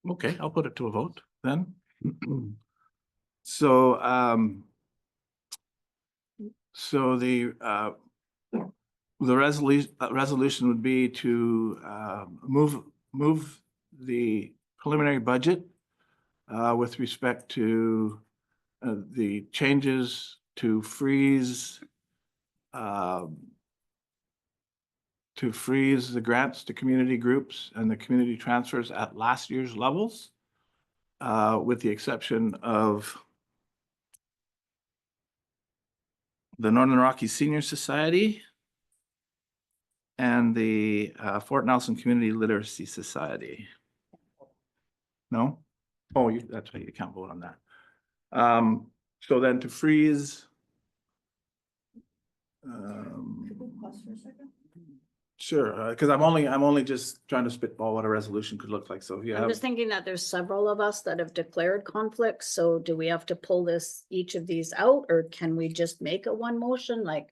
Okay, I'll put it to a vote then. So, the resolution would be to move the preliminary budget with respect to the changes to freeze the grants to community groups and the community transfers at last year's levels, with the exception of the Northern Rockies Senior Society and the Fort Nelson Community Literacy Society. No? Oh, that's right, you can't vote on that. So then to freeze. Sure, because I'm only just trying to spitball what a resolution could look like. So if you I'm have. just thinking that there's several of us that have declared conflicts, so do we have to pull each of these out, or can we just make it one motion, like?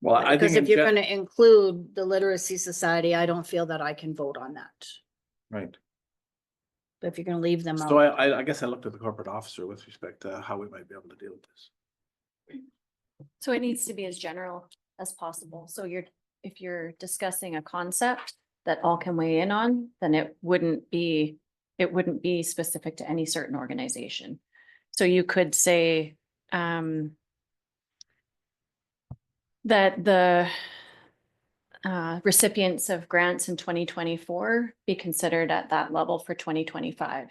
Well, I Because think if you're gonna include the Literacy Society, I don't feel that I can vote on that. right. But if you're gonna leave them So out, I guess I looked at the corporate officer with respect to how we might be able to deal with this. So it needs to be as general as possible. So if you're discussing a concept that all can weigh in on, then it wouldn't be specific to any certain organization. So you could say that the recipients of grants in 2024 be considered at that level for 2025.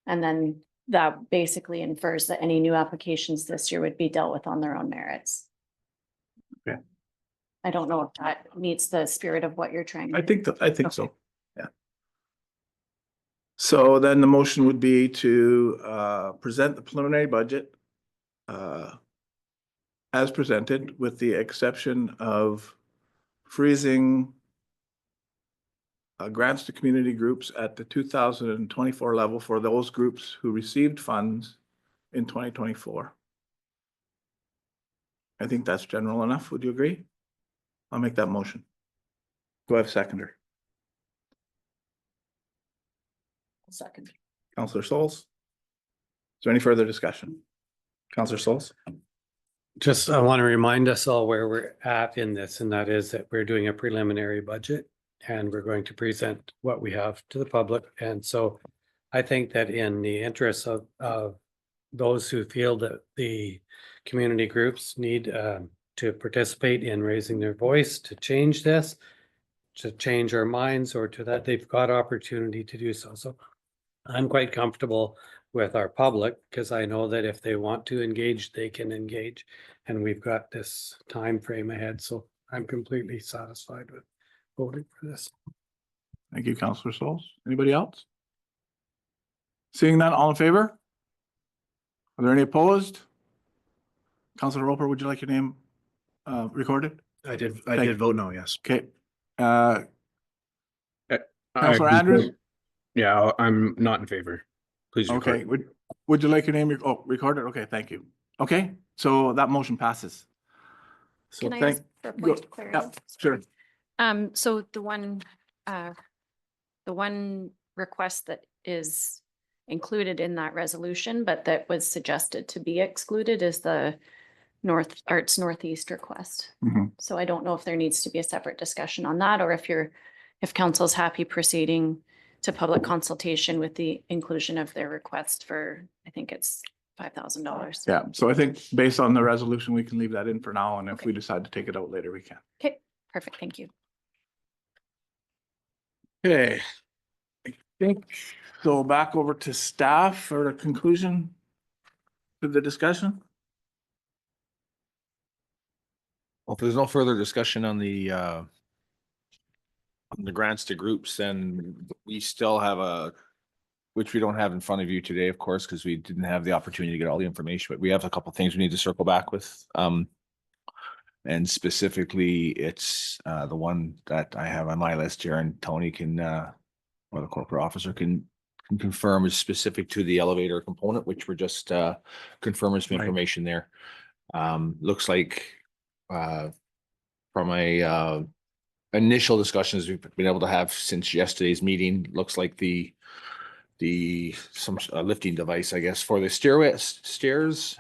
And then that basically infers that any new applications this year would be dealt with on their own merits. Okay. I don't know if that meets the spirit of what you're trying. I to do. think so, yeah. So then the motion would be to present the preliminary budget as presented, with the exception of freezing grants to community groups at the 2024 level for those groups who received funds in 2024. I think that's general enough. Would you agree? I'll make that motion. Do I have a seconder? Second. Counselor Souls? Is there any further discussion? Counselor Souls? Just, I want to remind us all where we're at in this, and that is that we're doing a preliminary budget and we're going to present what we have to the public. And so I think that in the interest of those who feel that the community groups need to participate in raising their voice to change this, to change our minds, or to that they've got opportunity to do so. So I'm quite comfortable with our public, because I know that if they want to engage, they can engage. And we've got this time frame ahead. So I'm completely satisfied with voting for this. Thank you, Counselor Souls. Anybody else? Seeing none, all in favor? Are there any opposed? Counselor Roper, would you like your name recorded? I did vote no, yes. Okay. Counselor Andrews? Yeah, I'm not in favor. Please record. Okay, would you like your name recorded? Okay, thank you. Okay, so that motion passes. So Can I ask for a point of clarity? Yeah, sure. So the one request that is included in that resolution, but that was suggested to be excluded is the Arts Northeast request. Mhm. So I don't know if there needs to be a separate discussion on that, or if council's happy proceeding to public consultation with the inclusion of their request for, I think it's $5,000. Yeah, so I think based on the resolution, we can leave that in for now, and if we decide to take it out later, we can. Okay, perfect. Thank you. Okay. I think, so back over to staff for the conclusion to the discussion. Well, if there's no further discussion on the grants to groups, then we still have which we don't have in front of you today, of course, because we didn't have the opportunity to get all the information, but we have a couple of things we need to circle back with. And specifically, it's the one that I have on my list here, and Tony can, or the corporate officer can confirm is specific to the elevator component, which we're just confirming some Right. information there. Looks like from a initial discussions we've been able to have since yesterday's meeting, looks like some lifting device, I guess, for the stairs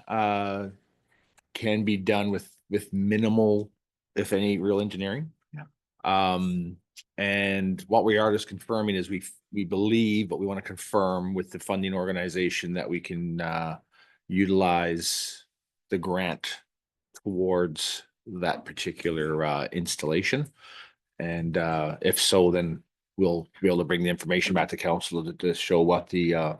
can be done with minimal, if any, real engineering. Yeah. And what we are just confirming is we believe, but we want to confirm with the funding organization that we can utilize the grant towards that particular installation. And if so, then we'll be able to bring the information back to council to show what the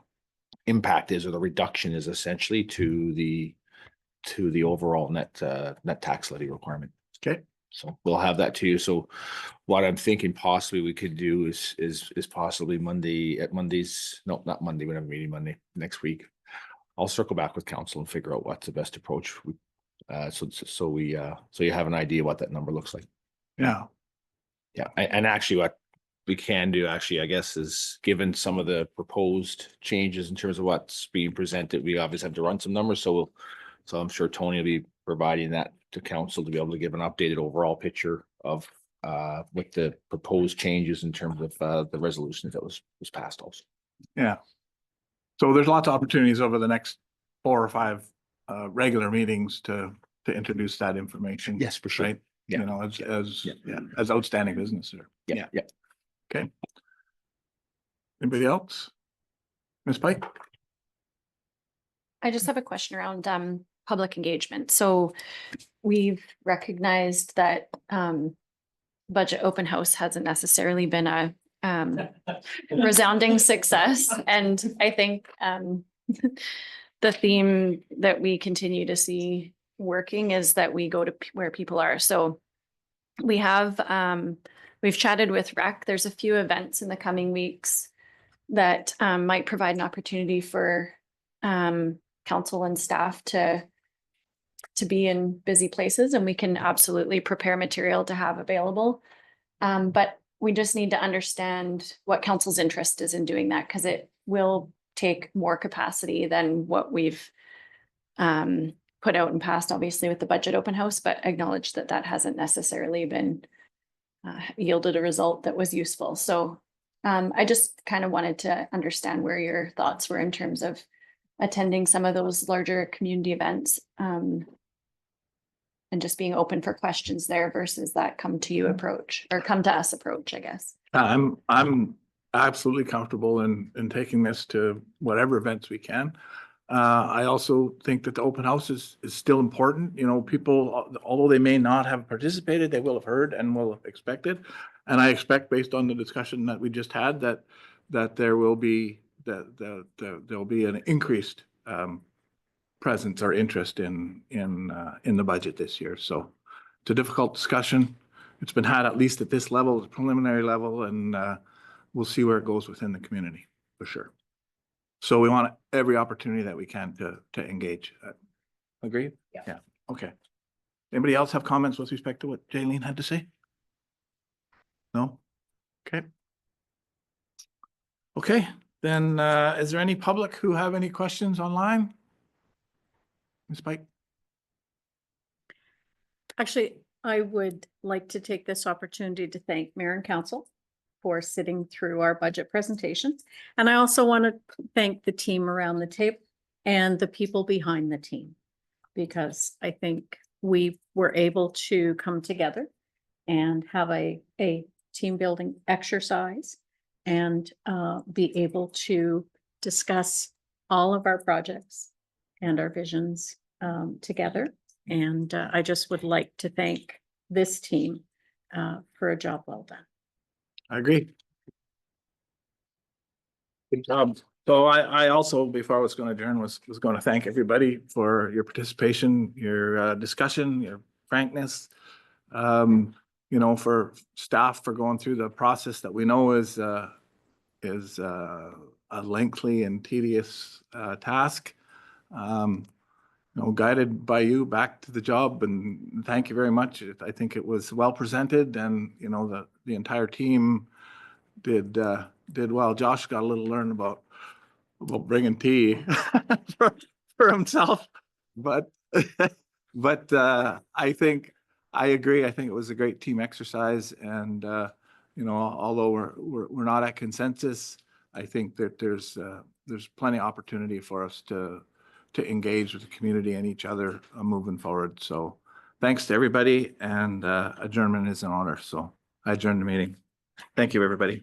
impact is, or the reduction is, essentially to the overall net tax levy requirement. Okay. So we'll have that to you. So what I'm thinking possibly we could do is possibly Monday's, no, not Monday, we have a meeting Monday next week. I'll circle back with council and figure out what's the best approach. So you have an idea what that number looks like. Yeah. Yeah, and actually what we can do, actually, I guess, is given some of the proposed changes in terms of what's being presented, we obviously have to run some numbers. So I'm sure Tony will be providing that to council to be able to give an updated overall picture of with the proposed changes in terms of the resolution that was passed also. Yeah. So there's lots of opportunities over the next 4 or 5 regular meetings to introduce that information. Yes, for sure. Right? Yeah. You know, as outstanding business there. Yeah. Okay. Anybody else? Ms. Pike? I just have a question around public engagement. So we've recognized that budget open house hasn't necessarily been a resounding success. And I think the theme that we continue to see working is that we go to where people are. So we have we've chatted with REC. There's a few events in the coming weeks that might provide an opportunity for council and staff to be in busy places, and we can absolutely prepare material to have available. But we just need to understand what council's interest is in doing that, because it will take more capacity than what we've put out in past, obviously with the budget open house, but acknowledge that that hasn't necessarily been yielded a result that was useful. So I just kind of wanted to understand where your thoughts were in terms of attending some of those larger community events and just being open for questions there versus that come to you approach, or come to us approach, I guess. I'm absolutely comfortable in taking this to whatever events we can. I also think that the open house is still important. You know, people, although they may not have participated, they will have heard and will have expected. And I expect, based on the discussion that we just had, that there will be there'll be an increased presence or interest in the budget this year. So it's a difficult discussion. It's been had at least at this level, the preliminary level, and we'll see where it goes within the community for sure. So we want every opportunity that we can to engage. Agreed? Yeah. Okay. Anybody else have comments with respect to what Jaylene had to say? No? Okay. Okay, then is there any public who have any questions online? Ms. Pike? Actually, I would like to take this opportunity to thank Mayor and Council for sitting through our budget presentation. And I also want to thank the team around the table and the people behind the team, because I think we were able to come together and have a team building exercise and be able to discuss all of our projects and our visions together. And I just would like to thank this team for a job well done. I agree. Good job. So I also, before I was going to adjourn, was going to thank everybody for your participation, your discussion, your frankness. You know, for staff for going through the process that we know is a lengthy and tedious task. You know, guided by you back to the job, and thank you very much. I think it was well presented, and you know, the entire team did well. Josh got a little learn about bringing tea for himself, but I think I agree. I think it was a great team exercise, and you know, although we're not at consensus, I think that there's plenty of opportunity for us to engage with the community and each other moving forward. So thanks to everybody, and adjournment is in order. So I adjourn the meeting. Thank you, everybody.